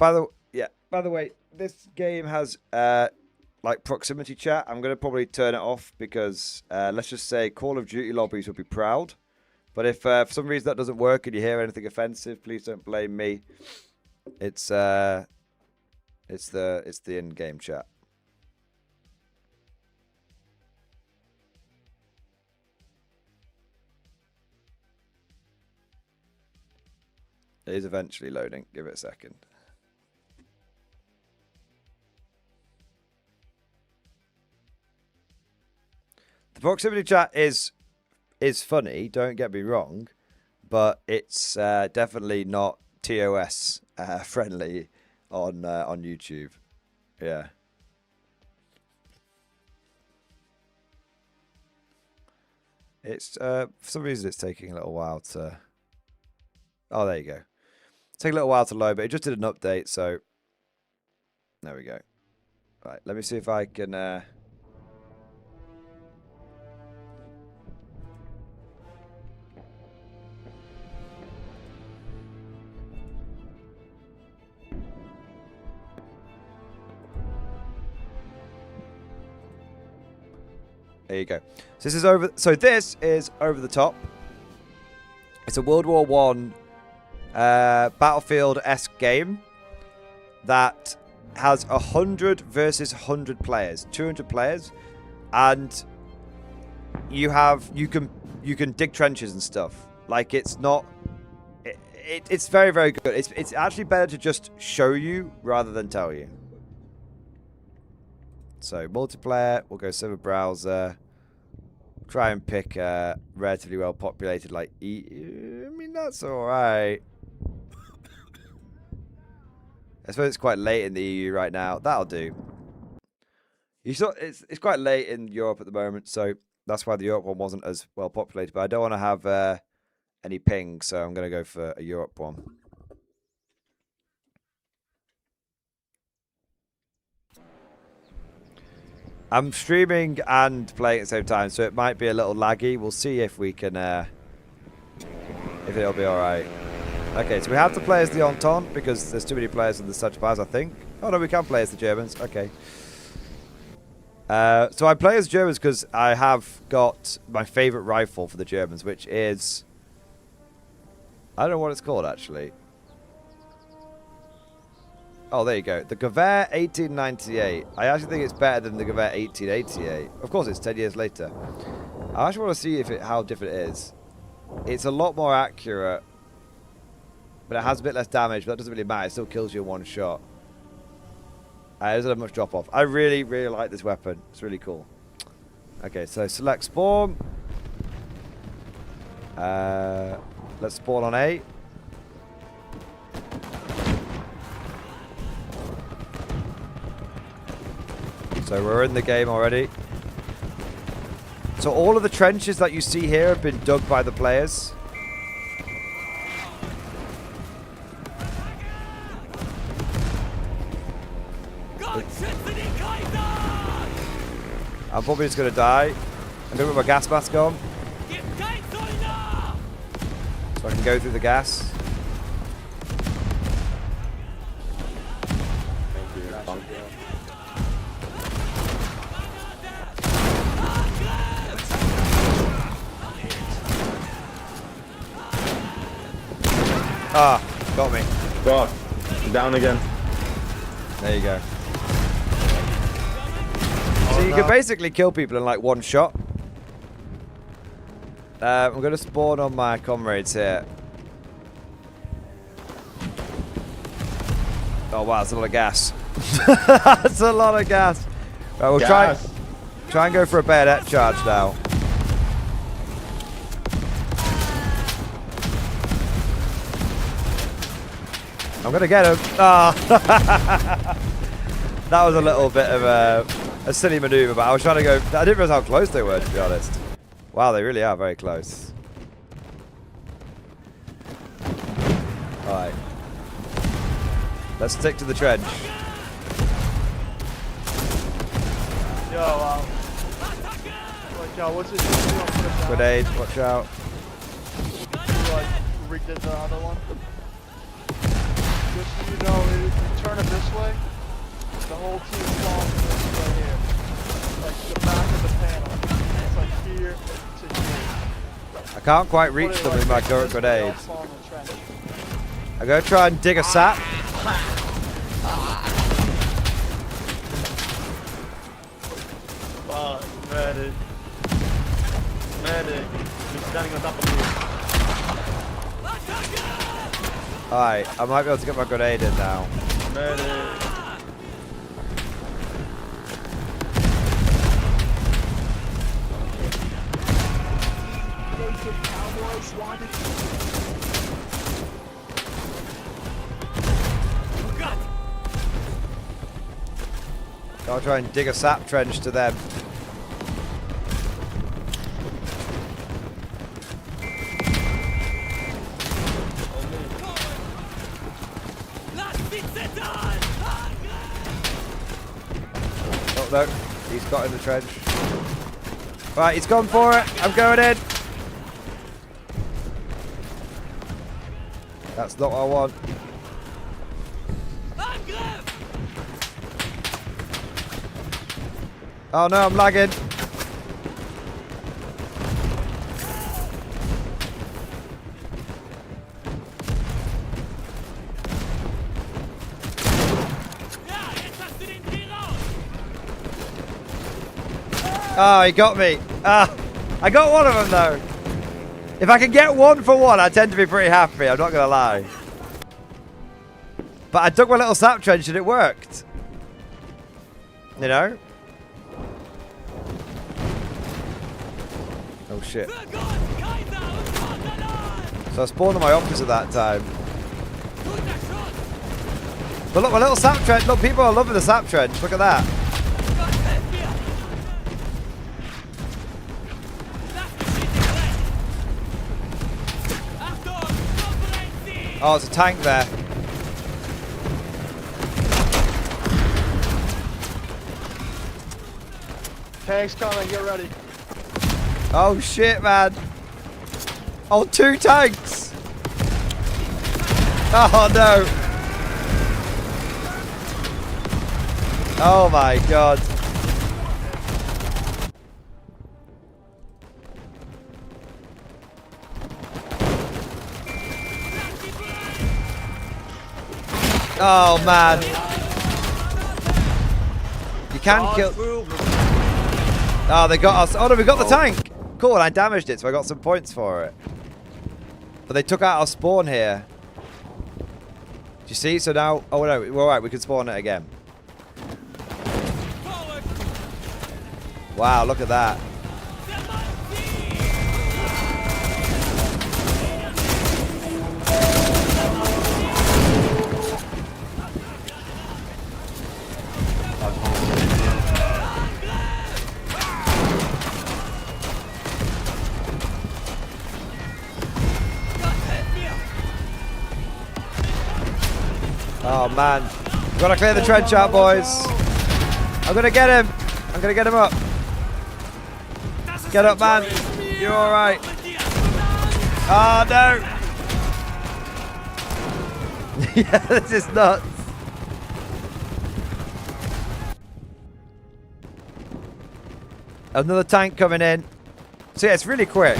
the way, this game has like proximity chat. I'm gonna probably turn it off because let's just say Call of Duty lobbies will be proud. But if for some reason that doesn't work and you hear anything offensive, please don't blame me. It's the in-game chat. It is eventually loading. Give it a second. The proximity chat is funny, don't get me wrong, but it's definitely not TOS friendly on YouTube. Yeah. It's for some reason it's taking a little while to... Oh, there you go. Take a little while to load, but it just did an update, so there we go. Right, let me see if I can there you go. So this is over the top. It's a World War One Battlefield-esque game that has 100 versus 100 players, 200 players, and you can dig trenches and stuff. Like it's not, it's very, very good. It's actually better to just show you rather than tell you. So multiplayer, we'll go server browser. Try and pick a relatively well populated like I mean that's alright. I suppose it's quite late in the EU right now. That'll do. You saw it's quite late in Europe at the moment, so that's why the Europe one wasn't as well populated. But I don't want to have any ping, so I'm going to go for a Europe one. I'm streaming and playing at the same time, so it might be a little laggy. We'll see if we can, if it'll be alright. Okay, so we have to play as the Entente because there's too many players in the Such Bars, I think. Oh no, we can play as the Germans. Okay. So I play as Germans because I have got my favourite rifle for the Germans, which is... I don't know what it's called, actually. Oh, there you go. The Gewehr 1898. I actually think it's better than the Gewehr 1888. Of course, it's 10 years later. I actually want to see how different it is. It's a lot more accurate, but it has a bit less damage, but that doesn't really matter. It still kills you in one shot. It doesn't have much drop off. I really, really like this weapon. It's really cool. Okay, so select spawn. Let's spawn on A. So we're in the game already. So all of the trenches that you see here have been dug by the players. I'm probably just going to die. I'm going to put my gas mask on. So I can go through the gas. Ah, got me. God, down again. There you go. So you can basically kill people in like one shot. I'm going to spawn on my comrades here. Oh wow, that's a lot of gas. That's a lot of gas. Right, we'll try and go for a bayonet charge now. I'm going to get him. Ah. That was a little bit of a silly maneuver, but I was trying to go... I didn't realize how close they were, to be honest. Wow, they really are very close. Alright. Let's stick to the trench. Yo, watch out, what's this? Grenade, watch out. You, like, redid the other one? Just so you know, if you turn it this way, the whole team falls this right here. Like the back of the panel. It's like here to here. I can't quite reach them with my current grenade. I'm going to try and dig a sap. Medic. Medic. He's standing on top of me. Alright, I might be able to get my grenade in now. Medic. I'll try and dig a sap trench to them. Oh no, he's got in the trench. Right, he's gone for it. I'm going in. That's not what I want. Oh no, I'm lagging. Oh, he got me. I got one of them though. If I can get one for one, I tend to be pretty happy. I'm not going to lie. But I dug my little sap trench and it worked. You know? Oh shit. So I spawned on my office at that time. But look, my little sap trench. Look, people are loving the sap trench. Look at that. Oh, there's a tank there. Tanks coming, get ready. Oh shit, man. Oh, 2 tanks. Oh no. Oh my god. Oh man. You can kill. Oh, they got us. Oh no, we got the tank. Cool, I damaged it, so I got some points for it. But they took out our spawn here. Do you see? So now, oh no, we're alright, we can spawn it again. Wow, look at that. Oh man, gotta clear the trench out, boys. I'm gonna get him. I'm gonna get him up. Get up, man. You're all right. Oh no. Yeah, this is nuts. Another tank coming in. So yeah, it's really quick.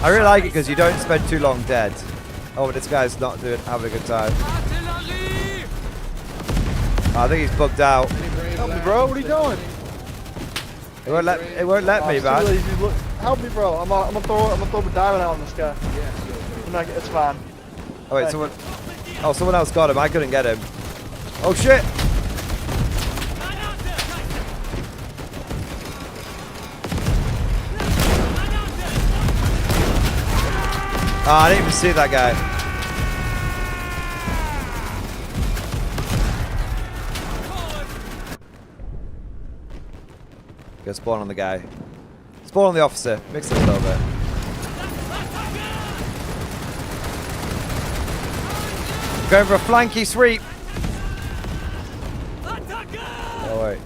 I really like it because you don't spend too long dead. Oh, but this guy's not having a good time. I think he's bugged out. Help me, bro. What are you doing? It won't let me, man. Help me, bro. I'm gonna throw a diamond out on this guy. It's fine. Oh wait, someone else got him. I couldn't get him. Oh shit! Oh, I didn't even see that guy. Go spawn on the guy. Spawn on the officer. Mix it a little bit. Going for a flanky sweep. Oh wait.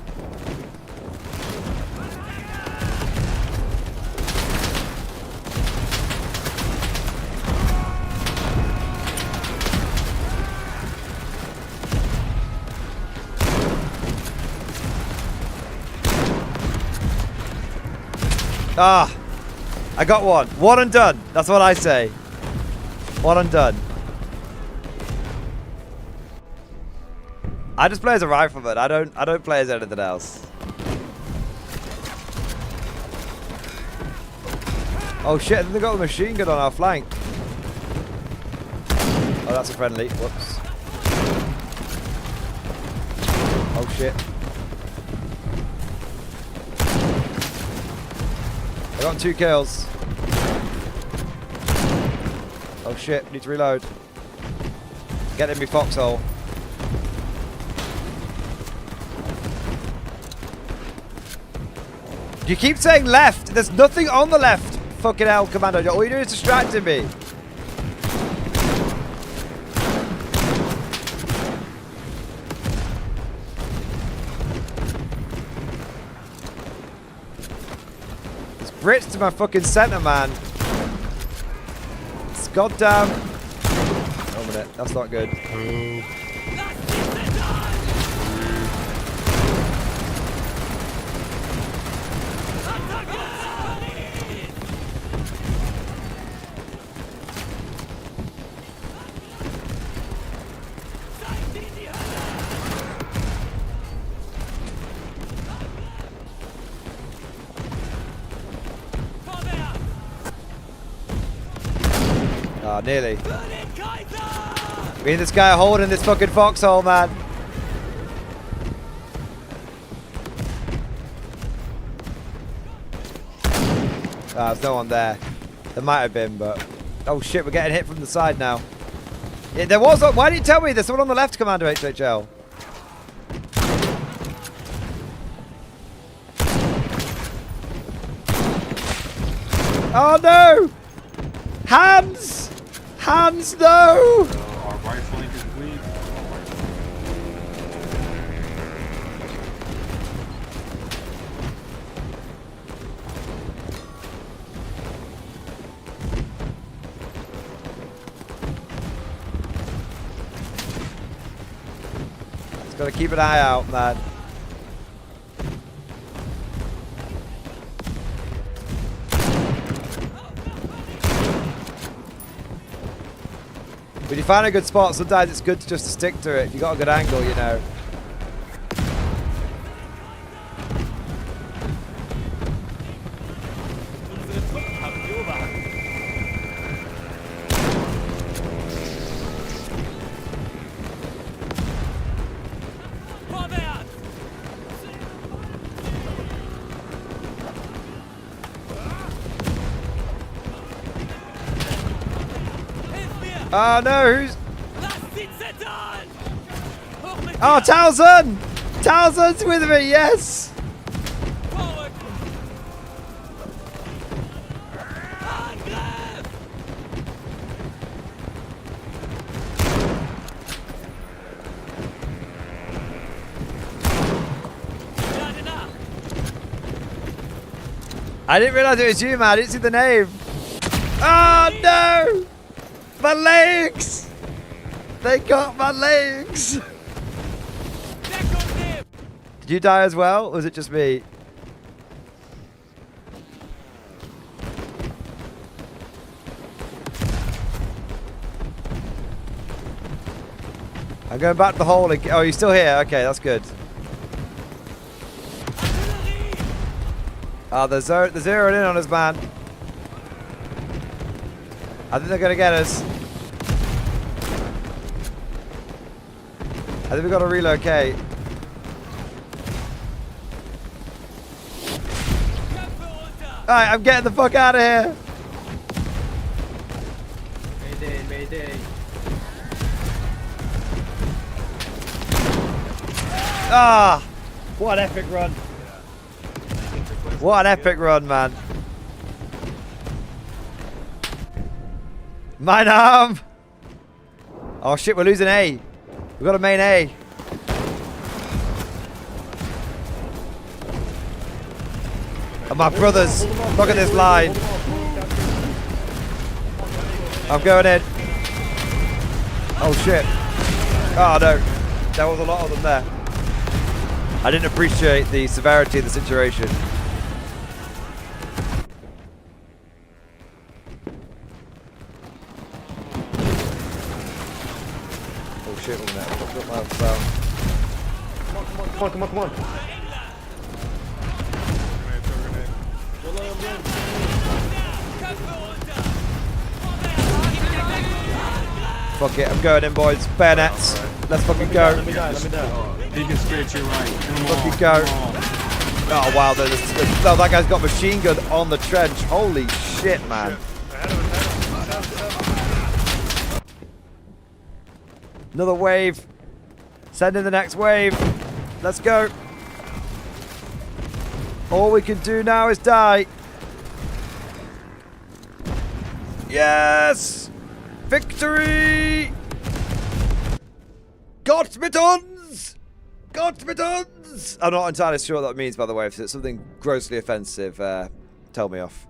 Ah, I got one. One and done. That's what I say. One and done. I just play as a rifleman. I don't play as anything else. Oh shit! They got a machine gun on our flank. Oh, that's a friendly. Whoops. Oh shit. I got 2 kills. Oh shit, need to reload. Get in me foxhole. You keep saying left. There's nothing on the left. Fucking hell, Commando. All you do is distracting me. Brits to my fucking center, man. It's goddamn. Oh, a minute. That's not good. Ah, nearly. Me and this guy are holding this fucking foxhole, man. Ah, there's no one there. There might have been, but... Oh shit, we're getting hit from the side now. Yeah, there was... Why didn't you tell me? There's someone on the left, Commander HHL. Oh no! Hands! Hands, no! Our right flank is weak. Gotta keep an eye out, man. When you find a good spot, sometimes it's good to just stick to it. If you got a good angle, you know. Oh no, who's... Oh, Townsend! Townsend's with me, yes! I didn't realize it was you, man. I didn't see the name. Oh no! My legs! They got my legs! Did you die as well, or was it just me? I'm going back to the hole again. Oh, you're still here? Okay, that's good. Oh, they're zeroing in on us, man. I think they're going to get us. I think we've got to relocate. Alright, I'm getting the fuck out of here. Mayday, mayday. Ah! What an epic run. What an epic run, man. Mine arm! Oh shit, we're losing A. We've got a main A. And my brothers, look at this line. I'm going in. Oh shit. Oh no. There was a lot of them there. I didn't appreciate the severity of the situation. Oh shit, look at that. I've got my down. Come on, come on, come on. Fuck it, I'm going in, boys. Bayonets. Let's fucking go. Let me die, let me die. He can stretch you right. Fucking go. Oh wow, no, that guy's got machine gun on the trench. Holy shit, man. Another wave. Send in the next wave. Let's go. All we can do now is die. Yes! Victory! Gottmittons! Gottmittons! I'm not entirely sure what that means, by the way. If it's something grossly offensive, tell me off.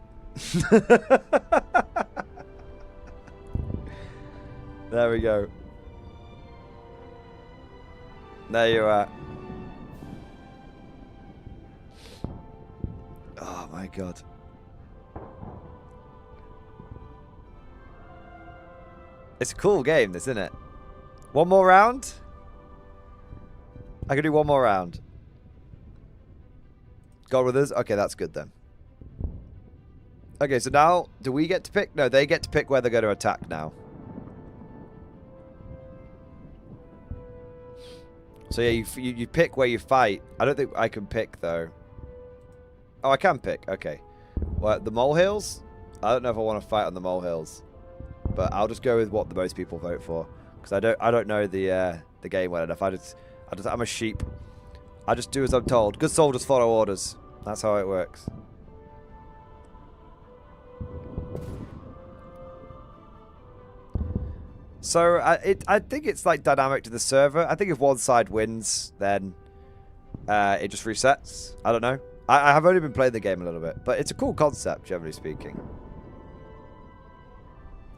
There we go. There you are. Oh my god. It's a cool game, this, isn't it? One more round? I can do one more round. God with us? Okay, that's good then. Okay, so now, do we get to pick? No, they get to pick where they're going to attack now. So yeah, you pick where you fight. I don't think I can pick, though. Oh, I can pick. Okay. Well, the molehills? I don't know if I want to fight on the molehills. But I'll just go with what the most people vote for, because I don't know the game well enough. I'm a sheep. I just do as I'm told. Good soldiers follow orders. That's how it works. So I think it's like dynamic to the server. I think if one side wins, then it just resets. I don't know. I have only been playing the game a little bit, but it's a cool concept, generally speaking.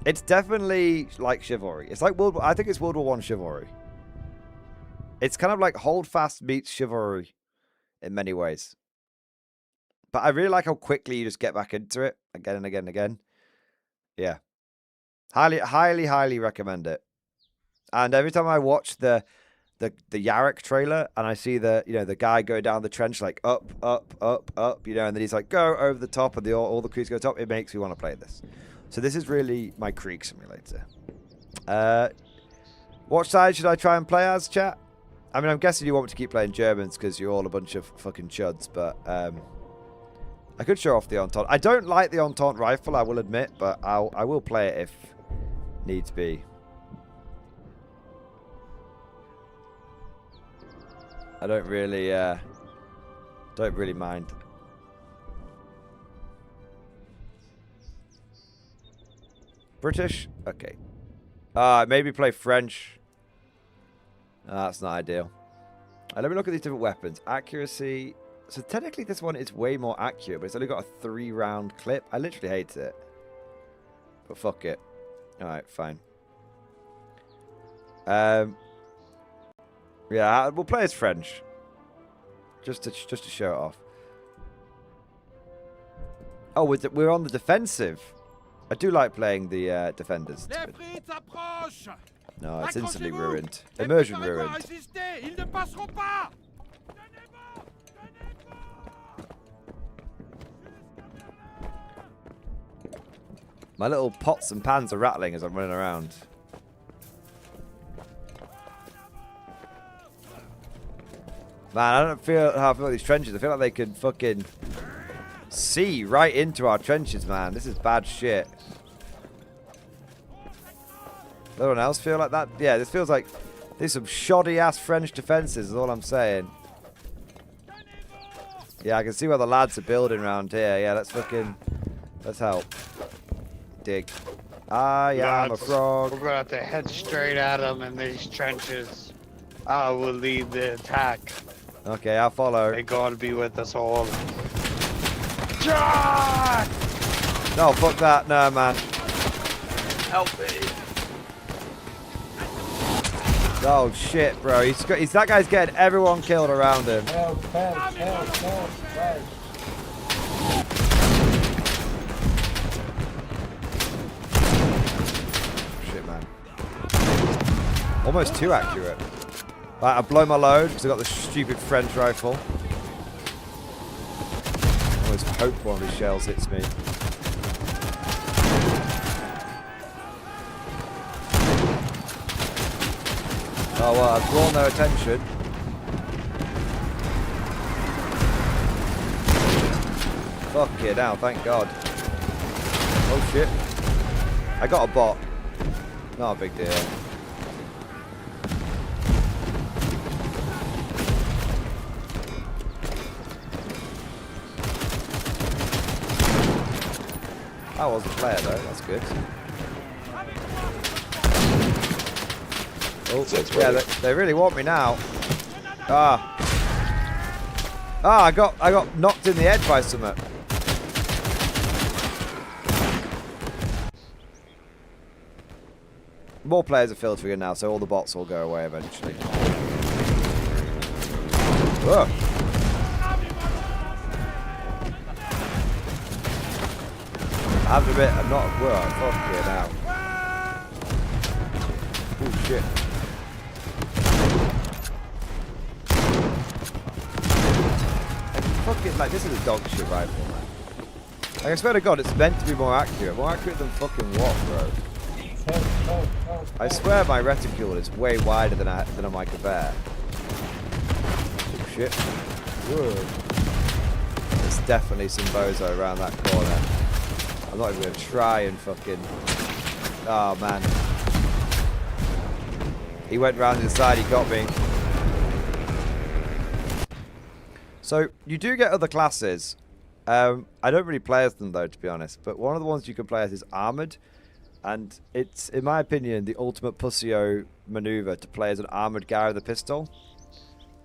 It's definitely like Chivalry. It's like I think it's World War I Chivalry. It's kind of like Hold Fast meets Chivalry in many ways. But I really like how quickly you just get back into it again and again and again. Yeah. Highly recommend it. And every time I watch the Yarrick trailer and I see the guy go down the trench like up, and then he's like go over the top and all the creeks go top, it makes me want to play this. So this is really my Creek Simulator. What side should I try and play as, chat? I mean, I'm guessing you want me to keep playing Germans because you're all a bunch of fucking chuds, but I could show off the Entente. I don't like the Entente rifle, I will admit, but I will play it if needs be. I don't really mind. British? Okay. Maybe play French. That's not ideal. Let me look at these different weapons. Accuracy. So technically this one is way more accurate, but it's only got a 3-round clip. I literally hate it. But fuck it. Alright, fine. Yeah, we'll play as French. Just to show it off. Oh, we're on the defensive. I do like playing the defenders. No, it's instantly ruined. Immersion ruined. My little pots and pans are rattling as I'm running around. Man, I don't feel how I feel these trenches. I feel like they could fucking see right into our trenches, man. This is bad shit. Does anyone else feel like that? Yeah, this feels like there's some shoddy-ass French defenses is all I'm saying. Yeah, I can see where the lads are building around here. Yeah, let's help. Dig. Yeah, I'm a frog. We're going to have to head straight at them in these trenches. I will lead the attack. Okay, I'll follow. They gotta be with us all. No, fuck that. No, man. Help me. Oh, shit, bro. That guy's getting everyone killed around him. Help. Right. Shit, man. Almost too accurate. Right, I blow my load because I got the stupid French rifle. I always hope one of these shells hits me. Oh well, I've drawn their attention. Fuck it now, thank God. Oh shit. I got a bot. Not a big deal. I was a player though, that's good. Oh, yeah, they really want me now. I got knocked in the head by something. More players are filtering in now, so all the bots will go away eventually. Whoa. I have to admit, I'm not. Whoa, fuck here now. Oh shit. And fucking, like, this is a dog shit rifle, man. Like, I swear to God, it's meant to be more accurate. More accurate than fucking what, bro? I swear my reticule is way wider than on my Gewehr. Oh shit. Whoa. There's definitely some bozo around that corner. I'm not even going to try and fucking... Oh, man. He went round to the side, he got me. So, you do get other classes. I don't really play as them, though, to be honest. But one of the ones you can play as is Armoured. And it's, in my opinion, the ultimate pussyo maneuver to play as an armoured guy with a pistol.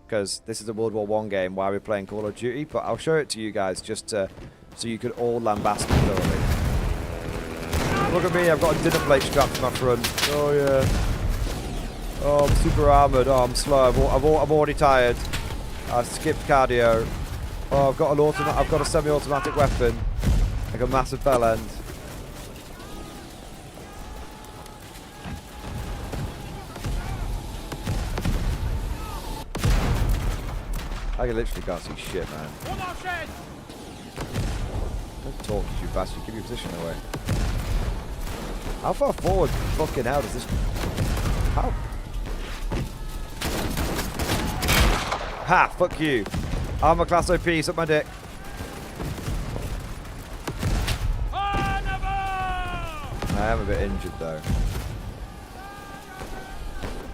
Because this is a World War I game while we're playing Call of Duty. But I'll show it to you guys just to, so you can all lambast me thoroughly. Look at me, I've got a dinner plate strapped to my front. Oh yeah. Oh, I'm super armored. Oh, I'm slow. I'm already tired. I've skipped cardio. Oh, I've got I've got a semi-automatic weapon, like a massive bell end. I literally can't see shit, man. Don't talk, you bastard. Give your position away. How far forward fucking hell does this... How? Ha! Fuck you. Armor class OP, suck my dick. I am a bit injured though.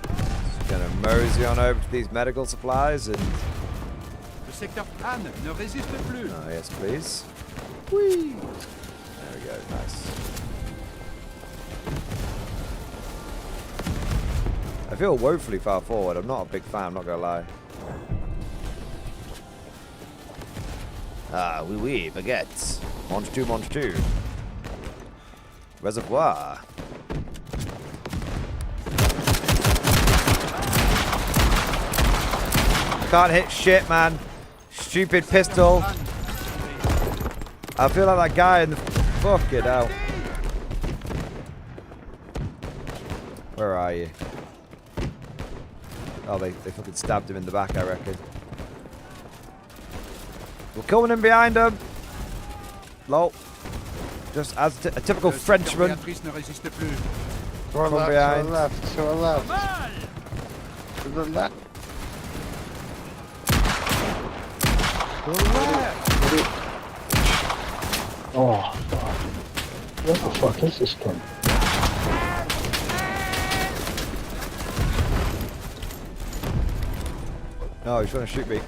Just gonna mosey on over to these medical supplies and... Le secteur Anne ne résiste plus. Oh, yes, please. Whee! There we go, nice. I feel woefully far forward. I'm not a big fan, I'm not gonna lie. Ah, oui, baguettes. Mange two. Reservoir. Can't hit shit, man. Stupid pistol. I feel like that guy in the... Fuck it out. Where are you? Oh, they fucking stabbed him in the back, I reckon. We're coming in behind him. Lol. Just as a typical Frenchman. To our left, to our left. To the left. Oh, God. What the fuck is this gun? No, he's trying to shoot me.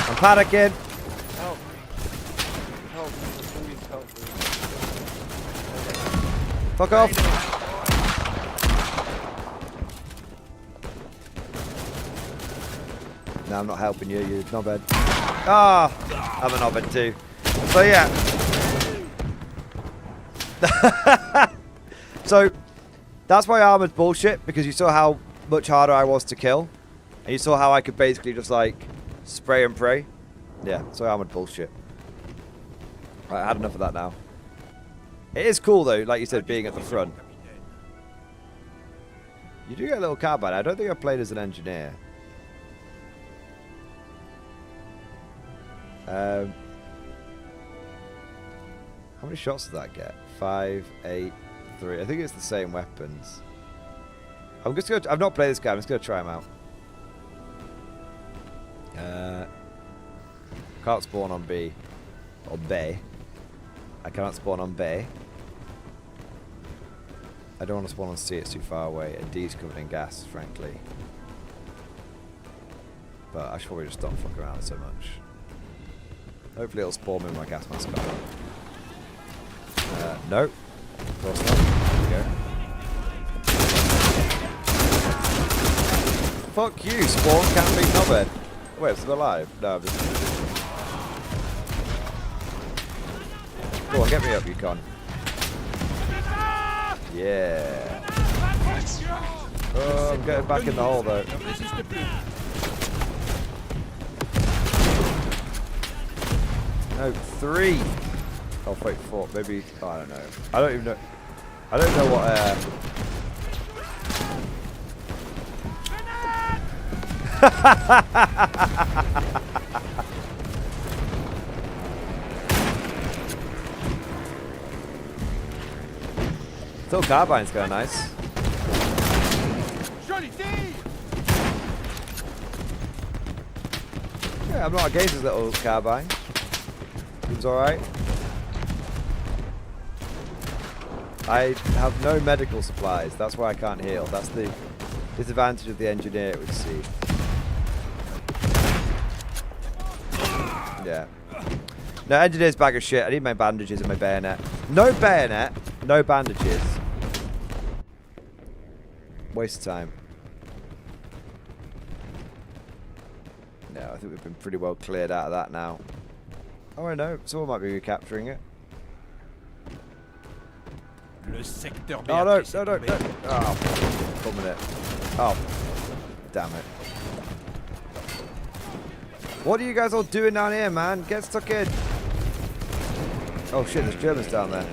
I'm panicking. Help me. Help me. Please help me. Fuck off. No, I'm not helping you, you knobhead. Ah! I'm a knobhead too. So yeah. So, that's why armor's bullshit, because you saw how much harder I was to kill. And you saw how I could basically just like spray and pray. Yeah, so armored bullshit. Right, I had enough of that now. It is cool though, like you said, being at the front. You do get a little carbine. I don't think I've played as an engineer. How many shots does that get? 5, 8, 3. I think it's the same weapons. I'm just gonna. I've not played this guy. I'm just gonna try him out. Can't spawn on B or B. I cannot spawn on B. I don't want to spawn on C. It's too far away. And D's covered in gas, frankly. But I should probably just stop fucking around so much. Hopefully it'll spawn me with my gas mask on. No. Of course not. There we go. Fuck you, spawn can't be knobhead. Wait, I'm still alive? No, I'm just... Go on, get me up, you con. Yeah. Oh, I'm getting back in the hole though. No, 3. Oh, wait, 4. Maybe. Oh, I don't know. I don't even know. I don't know what. Still, carbine's going nice. Yeah, I'm not against this little carbine. Seems alright. I have no medical supplies. That's why I can't heal. That's the disadvantage of the engineer, it would seem. Yeah. No, engineer's bag of shit. I need my bandages and my bayonet. No bayonet, no bandages. Waste of time. No, I think we've been pretty well cleared out of that now. Oh, I know. Someone might be recapturing it. Le secteur Oh, no, Béatrice no, est no, tombé. no. Oh, come in it. Oh, damn it. What are you guys all doing down here, man? Get stuck in. Oh, shit, there's Germans down there.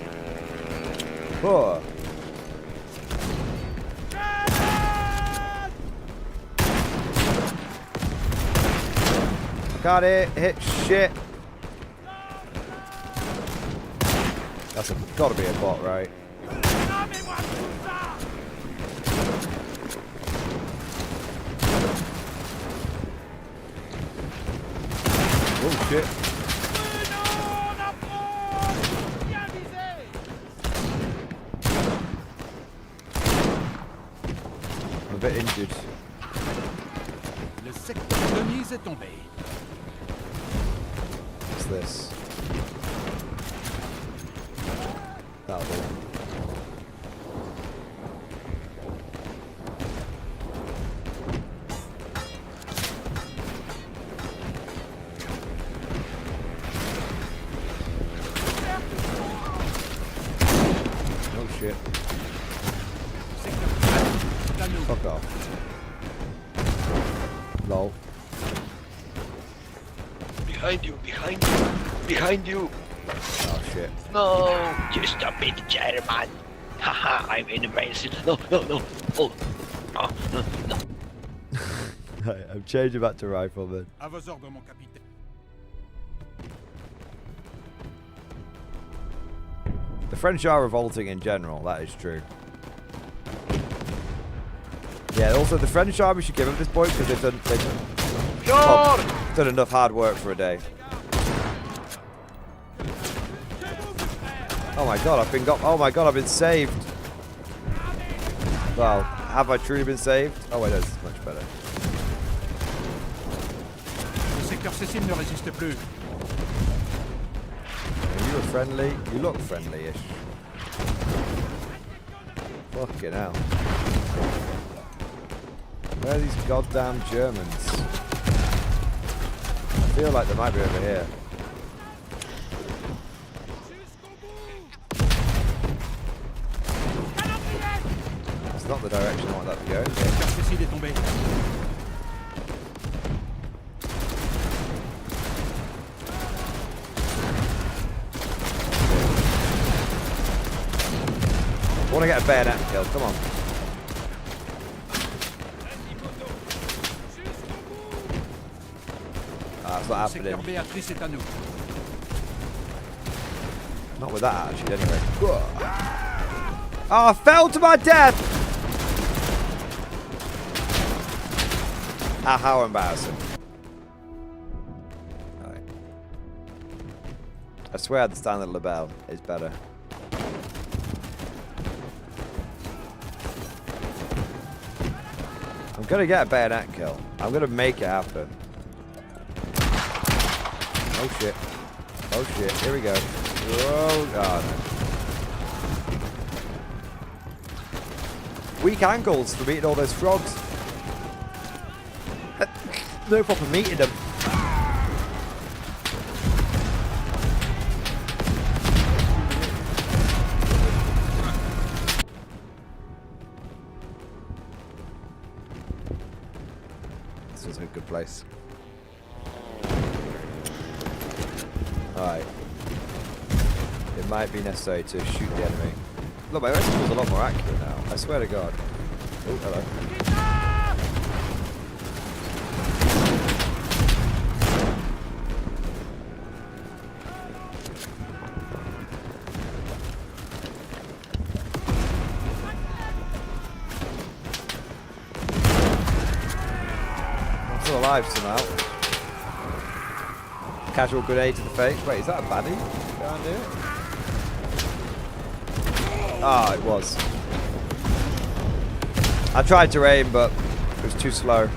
Oh. Got it. Hit shit. That's gotta be a bot, right? Oh shit. I'm a bit injured. Le secteur Denise est tombé. What's this? That'll do. Oh shit. Fuck off. Lol. Behind you, behind you, behind you. Oh shit. No, you stop it, German. Haha, I'm invincible. No, no, no. Oh, no, no, no. I'm changing back to rifleman. À vos ordres, mon capitaine. The French are revolting in general, that is true. Yeah, also the French army should give them this point because they've done enough hard work for a day. Oh my god, I've been saved. Well, have I truly been saved? Oh wait, that's much better. Le secteur Cécile ne résiste plus. You were friendly. You look friendly-ish. Fucking hell. Where are these goddamn Germans? I feel like they might be over here. That's not the direction I want that to go. Secteur Cécile est tombé. I want to get a bayonet kill, come on. Ah, that's not Le secteur happening. Béatrice est à nous. Not with that attitude, anyway. Oh, I fell to my death! Ah, how embarrassing. Alright. I swear the standard label is better. I'm gonna get a bayonet kill. I'm gonna make it happen. Oh shit. Oh shit. Here we go. Oh god. Weak ankles from eating all those frogs. No proper meat in them. This is a good place. Alright. It might be necessary to shoot the enemy. Look, my rifle's a lot more accurate now. I swear to God. Oh, hello. I'm still alive somehow. Casual grenade to the face. Wait, is that a baddie? Go and do it. Ah, it was. I tried to aim, but it was too slow.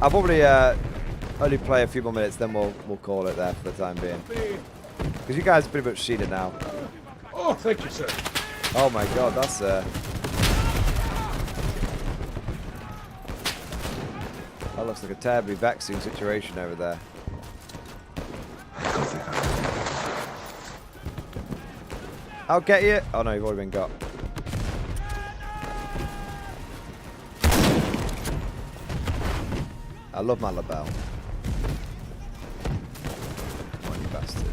I'll probably only play a few more minutes, then we'll call it there for the time being. Because you guys have pretty much seen it now. Oh, thank you, sir. Oh my God, that's I That looks like a terribly vexing situation over there. I'll get you. Oh no, you've already been got. I love my label. Come on, you bastard.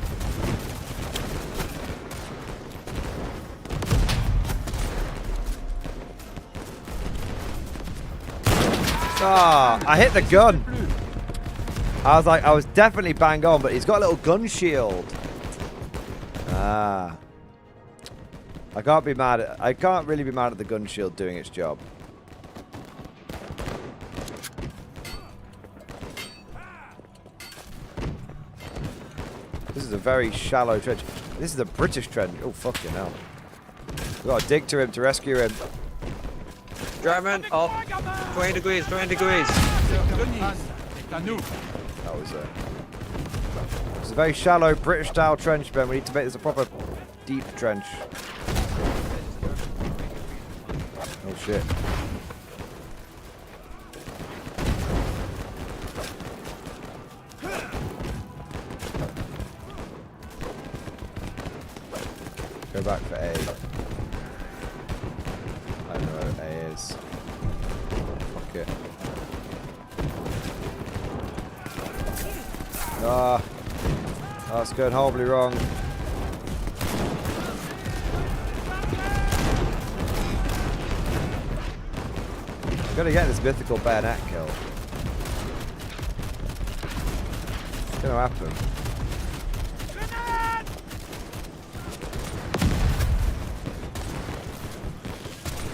Ah, I hit the gun. I was definitely bang on, but he's got a little gun shield. Ah. I can't really be mad at the gun shield doing its job. This is a very shallow trench. This is a British trench. Oh, fucking hell. We've got to dig to him to rescue him. German, off. 20 degrees, 20 degrees. That was it. It's a very shallow British-style trench, Ben. We need to make this a proper deep trench. Oh, shit. Go back for A. I don't know where A is. Fuck it. Ah. Oh, it's going horribly wrong. I'm gonna get this mythical bayonet kill. What's gonna happen?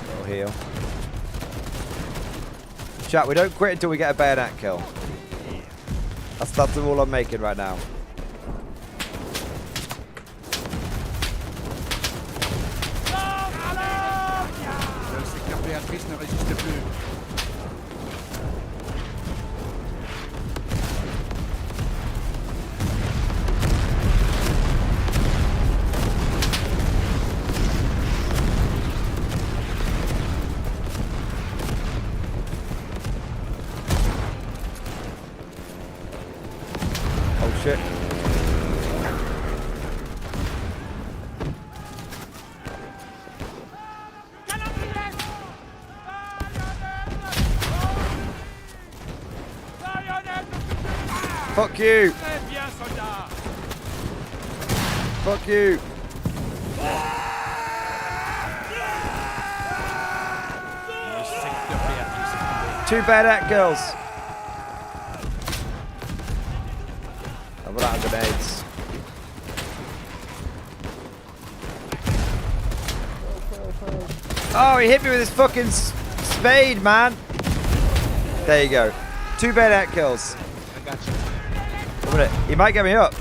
Little heal. Chat, we don't quit until we get a bayonet kill. That's the rule I'm making right now. Shit. Fuck you. Fuck you. Two bayonet girls. I'm out of grenades. Oh, he hit me with his fucking spade, man. There you go. Two bayonet kills. I got you. Wait a minute. He might get me up.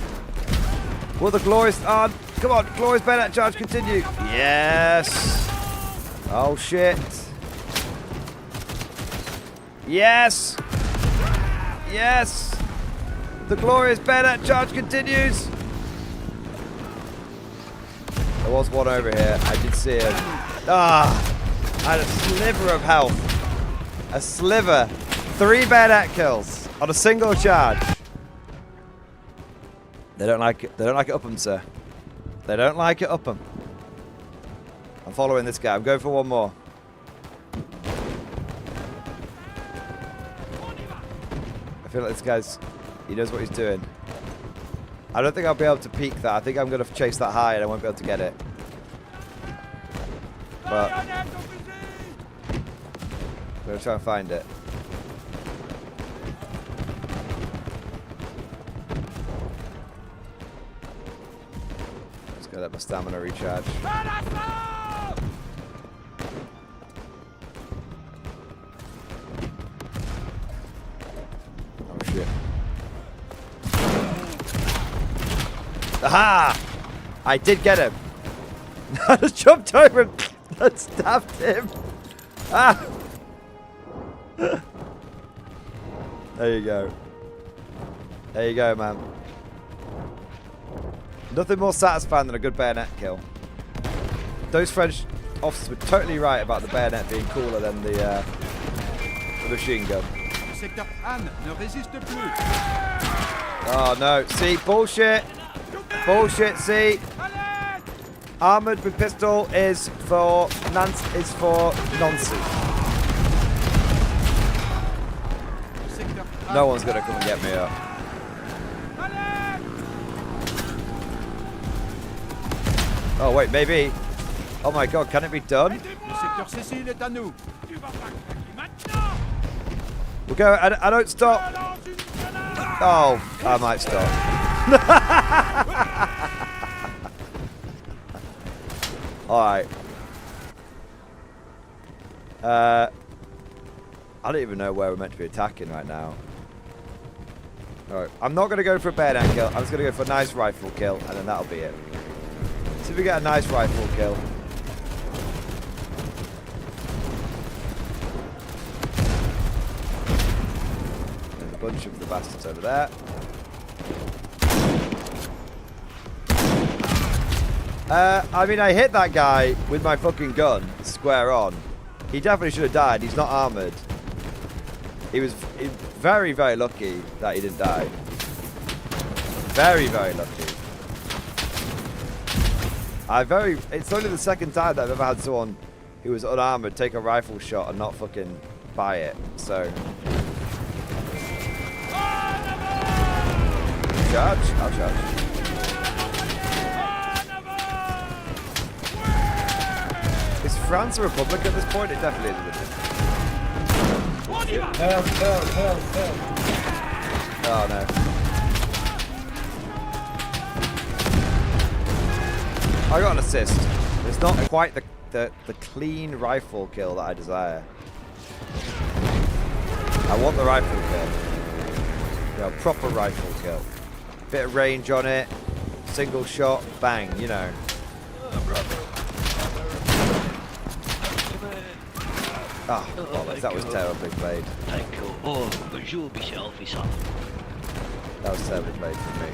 Will the glorious... Oh, come on. Glorious bayonet charge continue. Yes. Oh, shit. Yes. Yes. The glorious bayonet charge continues. There was one over here. I did see him. Ah! I had a sliver of health. A sliver. 3 bayonet kills on a single charge. They don't like it. They don't like it up 'em, sir. They don't like it up 'em. I'm following this guy. I'm going for one more. I feel like this guy's... He knows what he's doing. I don't think I'll be able to peek that. I think I'm going to chase that high and I won't be able to get it. But... I'm going to try and find it. Just going to let my stamina recharge. Oh shit. Aha! I did get him. I just jumped over him and stabbed him. Ah! There you go. There you go, man. Nothing more satisfying than a good bayonet kill. Those French officers were totally right about the bayonet being cooler than the machine gun. Le secteur Anne ne résiste plus. Oh no, see, bullshit. Bullshit, see. Armored with pistol is for nonsense. No one's gonna come and get me up. Oh wait, maybe. Oh my god, can it be done? Le secteur Cécile est à nous. We'll go. I don't stop. Oh, I might stop. Alright. I don't even know where we're meant to be attacking right now. Alright, I'm not going to go for a bayonet kill. I'm just going to go for a nice rifle kill, and then that'll be it. See if we get a nice rifle kill. There's a bunch of the bastards over there. I mean, I hit that guy with my fucking gun, square on. He definitely should have died. He's not armored. He was very, very lucky that he didn't die. Very, very lucky. It's only the second time that I've ever had someone who was unarmored take a rifle shot and not fucking buy it. So. Charge? I'll charge. Is France a republic at this point? It definitely is, isn't it? Help. Oh no. I got an assist. It's not quite the clean rifle kill that I desire. I want the rifle kill. You know, proper rifle kill. Bit of range on it. Single shot. Bang, you know. Ah, oh, that was terribly played. Thank you. Oh, bonjour, Monsieur Officer. That was terribly played for me.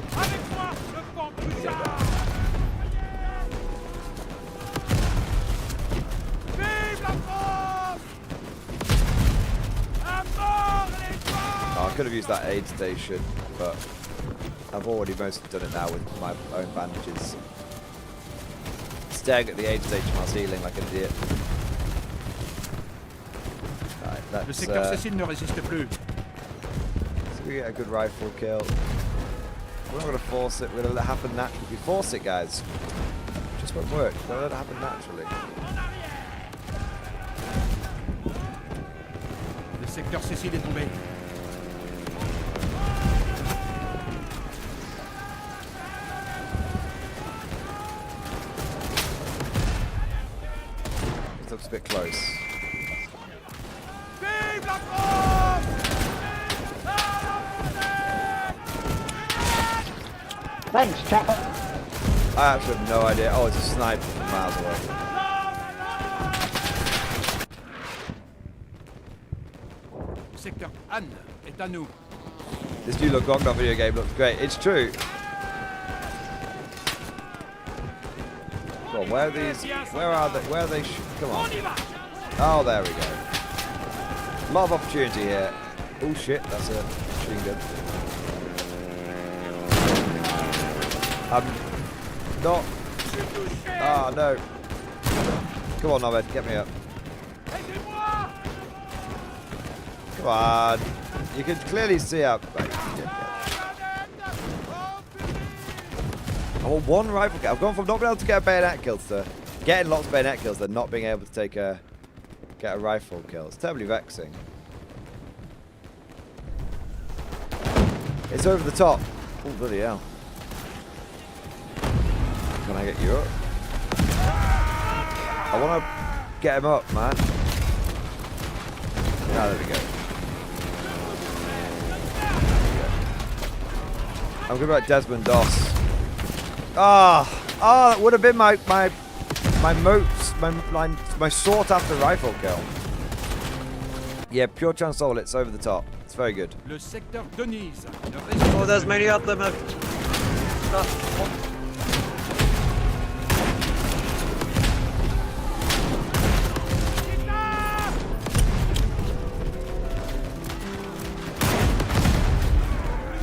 Oh, I could have used that aid station, but I've already mostly done it now with my own bandages. Staring at the aid station while healing like an idiot. Le secteur Cécile ne résiste plus. So we get a good rifle kill. We're not going to force it. We're going to let it happen naturally. If we force it, guys, it just won't work. We're going to let it happen naturally. Le secteur Cécile est tombé. This looks a bit close. Thanks, chap. I actually have no idea. Oh, it's a sniper from miles away. Secteur Anne est à nous. This new Logonga video game looks great. It's true. Come on, where are these? Where are they? Where are they? Come on. Oh, there we go. A lot of opportunity here. Oh shit, that's a machine gun. I'm not. Oh no. Come on, Norbert, get me up. Come on. You can clearly see up. Right. I want one rifle kill. I've gone from not being able to get a bayonet kill to getting lots of bayonet kills than not being able to get a rifle kill. It's terribly vexing. It's over the top. Oh, bloody hell. Can I get you up? I want to get him up, man. Ah, there we go. I'm going to like Desmond Doss. Ah, that would have been my sought after rifle kill. Yeah, pure chance all. It's over the top. It's very good. Le secteur Denise. Oh, there's many of them.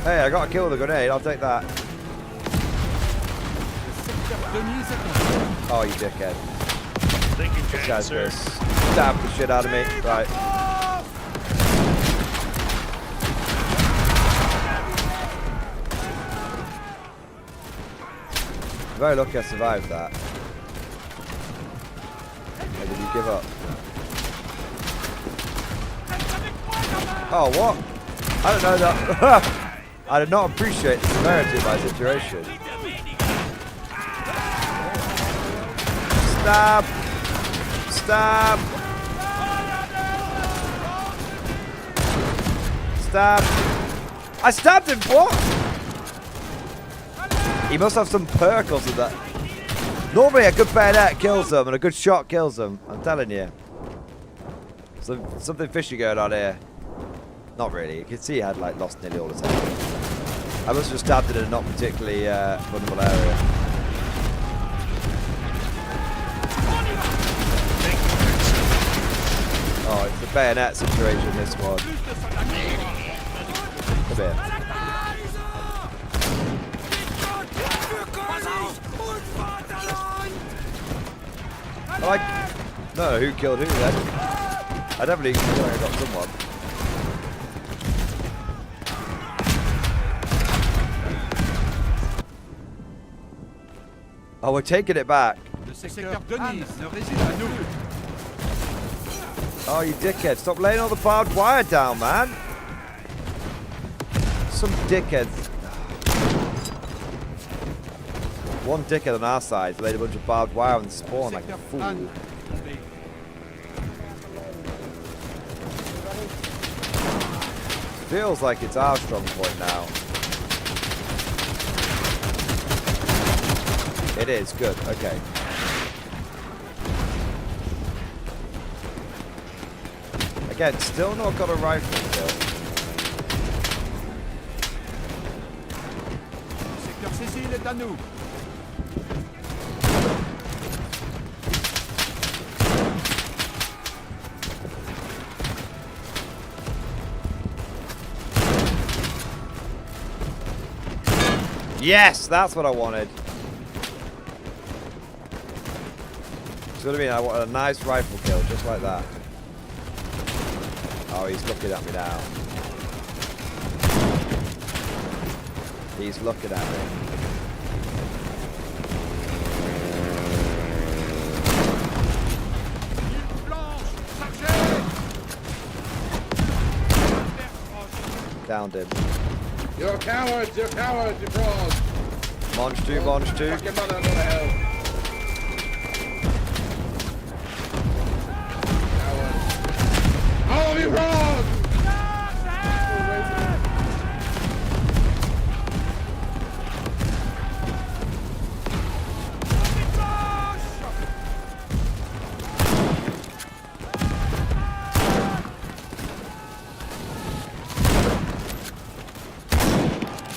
Hey, I got a kill with a grenade. I'll take that. Oh, you dickhead. Thank you, This guy's sir. gonna stab the shit out of me. Right. I'm very lucky I survived that. Or did you give up? Oh, what? I don't know that. I did not appreciate the severity of my situation. Stab! Stab! Stab! I stabbed him! What? He must have some perk or something. Normally a good bayonet kills them and a good shot kills them. I'm telling you. Something fishy going on here. Not really. You can see he had like lost nearly all his health. I must have stabbed it in a not particularly vulnerable area. Oh, it's a bayonet situation, this one. Come here. No, who killed who then? I definitely got someone. Oh, we're taking it back. Oh, you dickhead. Stop laying all the barbed wire down, man. Some dickheads. One dickhead on our side laid a bunch of barbed wire on the spawn like a fool. Feels like it's our strong point now. It is, good, okay. Again, still not got a rifle kill. Yes, that's what I wanted. See what I mean? I want a nice rifle kill, just like that. Oh, he's looking at me now. He's looking at me. Downed him. You're cowards, you frauds. Monch 2, Monch 2. Fuck your mother, go to hell. All of you frauds!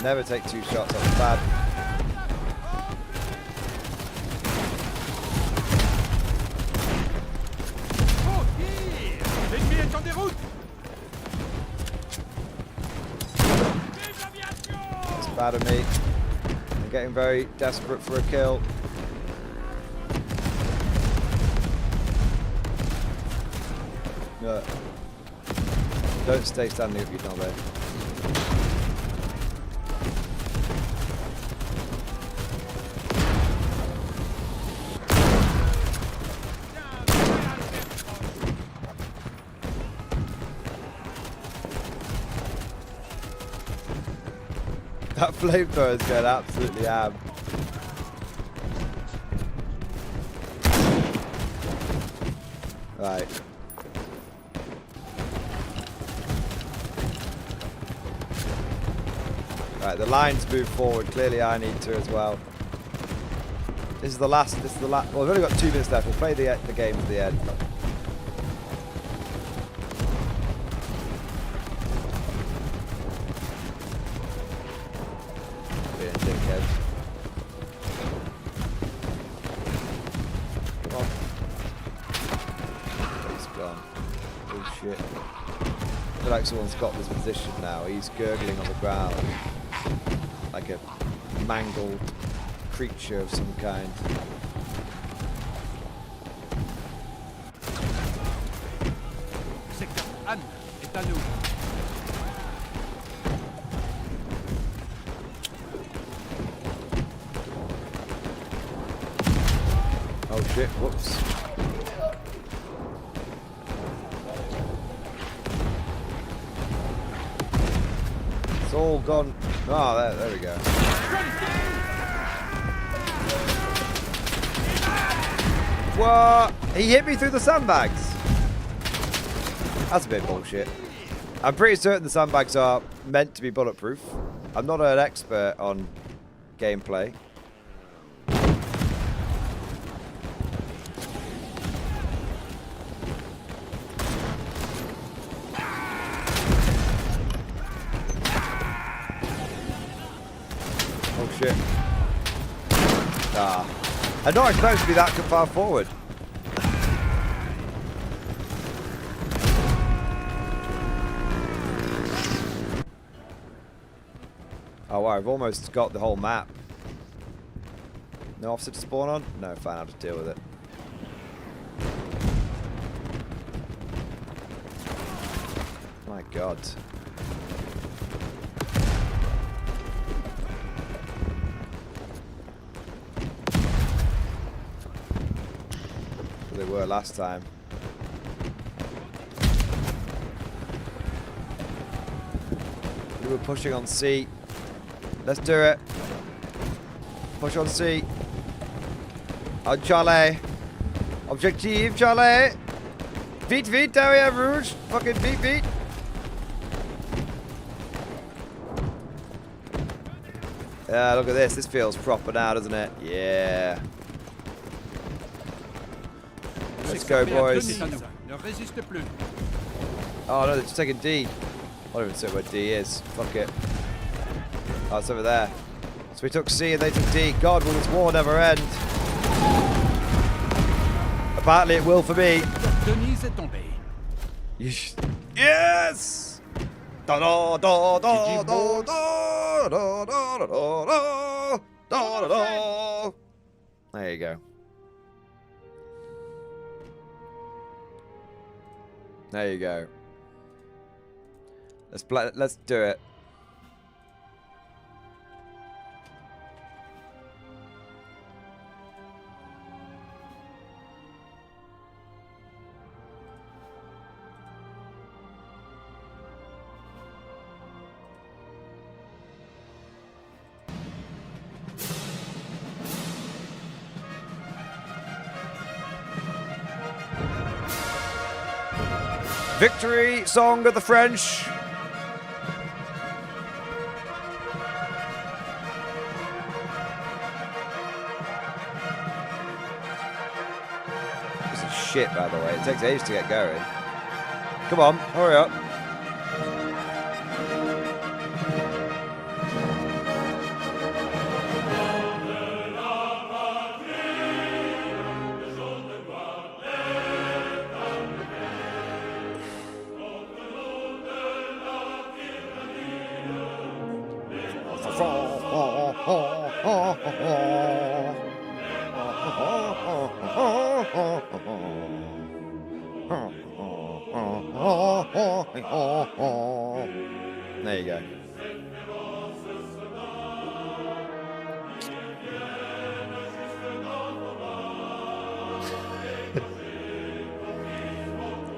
Never take 2 shots, that's bad. That's bad of me. I'm getting very desperate for a kill. No. Don't stay standing if you're not there. That flamethrower is going absolutely ham. Right. Right, the lines move forward. Clearly I need to as well. This is the last, well, we've only got 2 minutes left. We'll play the game to the end. Come on. He's gone. Oh shit. feel like someone's got this position now. He's gurgling on the ground like a mangled creature of some kind. Secteur Anne est à nous. Oh shit, whoops. It's all gone. Oh, there we go. What? He hit me through the sandbags. That's a bit bullshit. I'm pretty certain the sandbags are meant to be bulletproof. I'm not an expert on gameplay. Oh shit. Ah. I'm not supposed to be that far forward. Oh wow, I've almost got the whole map. No officer to spawn on? No, fine, I'll just deal with it. My god. They were last time. We were pushing on C. Let's do it. Push on C. On Charlie. Objective, Charlie. Vite, vite, derrière rouge. Fucking vite, vite. Yeah, look at this. This feels proper now, doesn't it? Yeah. Let's go, boys. Oh no, they're just taking D. I don't even know where D is. Fuck it. Oh, it's over there. So we took C and they took D. God, will this war never end? Apparently it will for me. Yes! Da da da da da da da da da da da. There you go. There you go. Let's do it. Victory song of the French. This is shit, by the way. It takes ages to get going. Come on, hurry up. There you go.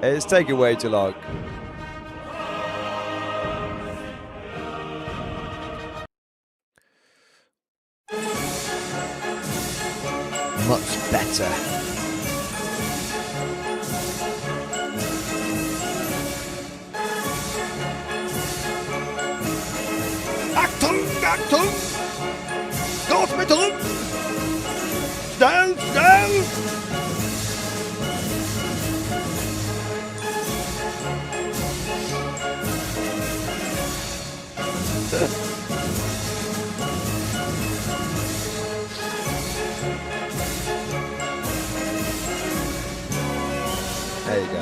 It's taking way too long. Much better. Achtung! Los mit rum! Schnell! There you go.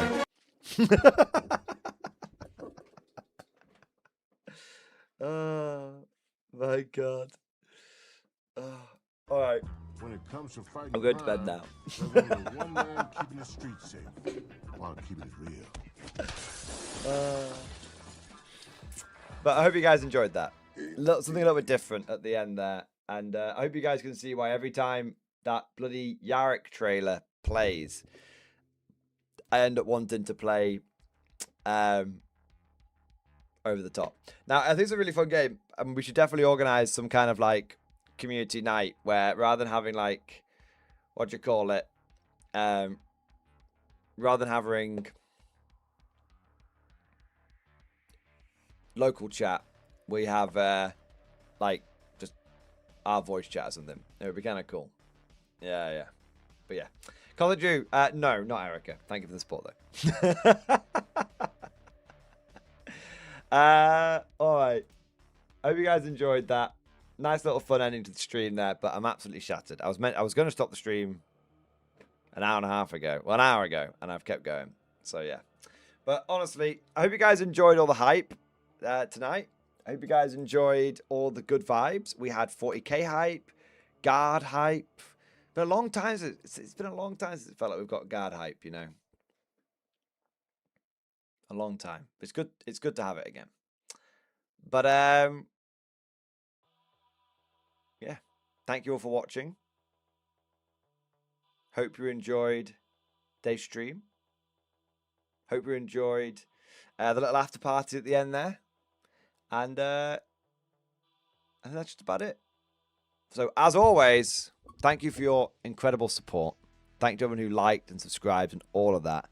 Oh my god. All right. When it comes to fighting I'm going to bed crime, now. there's only one man keeping the streets safe while keeping it real. But I hope you guys enjoyed that. Something a little bit different at the end there. And I hope you guys can see why every time that bloody Yarrick trailer plays, I end up wanting to play Over the Top. Now, I think it's a really fun game. And we should definitely organize some kind of like community night where rather than having like, what do you call it? Rather than having local chat, we have like just our voice chat or something. It would be kind of cool. Yeah. But yeah. Call of Duty, no, not Erica. Thank you for the support though. Alright. I hope you guys enjoyed that. Nice little fun ending to the stream there, but I'm absolutely shattered. I was going to stop the stream an hour and a half ago. Well, an hour ago, and I've kept going. So yeah. But honestly, I hope you guys enjoyed all the hype tonight. I hope you guys enjoyed all the good vibes. We had 40k hype, guard hype. Been a long time since it's been a long time since it felt like we've got guard hype, you know. A long time. It's good to have it again. But yeah. Thank you all for watching. Hope you enjoyed Dave's stream. Hope you enjoyed the little after party at the end there. And I think that's just about it. So, as always, thank you for your incredible support. Thank you to everyone who liked and subscribed and all of that.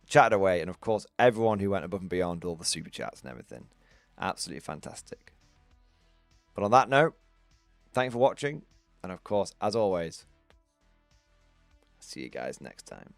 Chatted away. And, of course, everyone who went above and beyond all the super chats and everything. Absolutely fantastic. But on that note, thank you for watching. And, of course, as always, see you guys next time.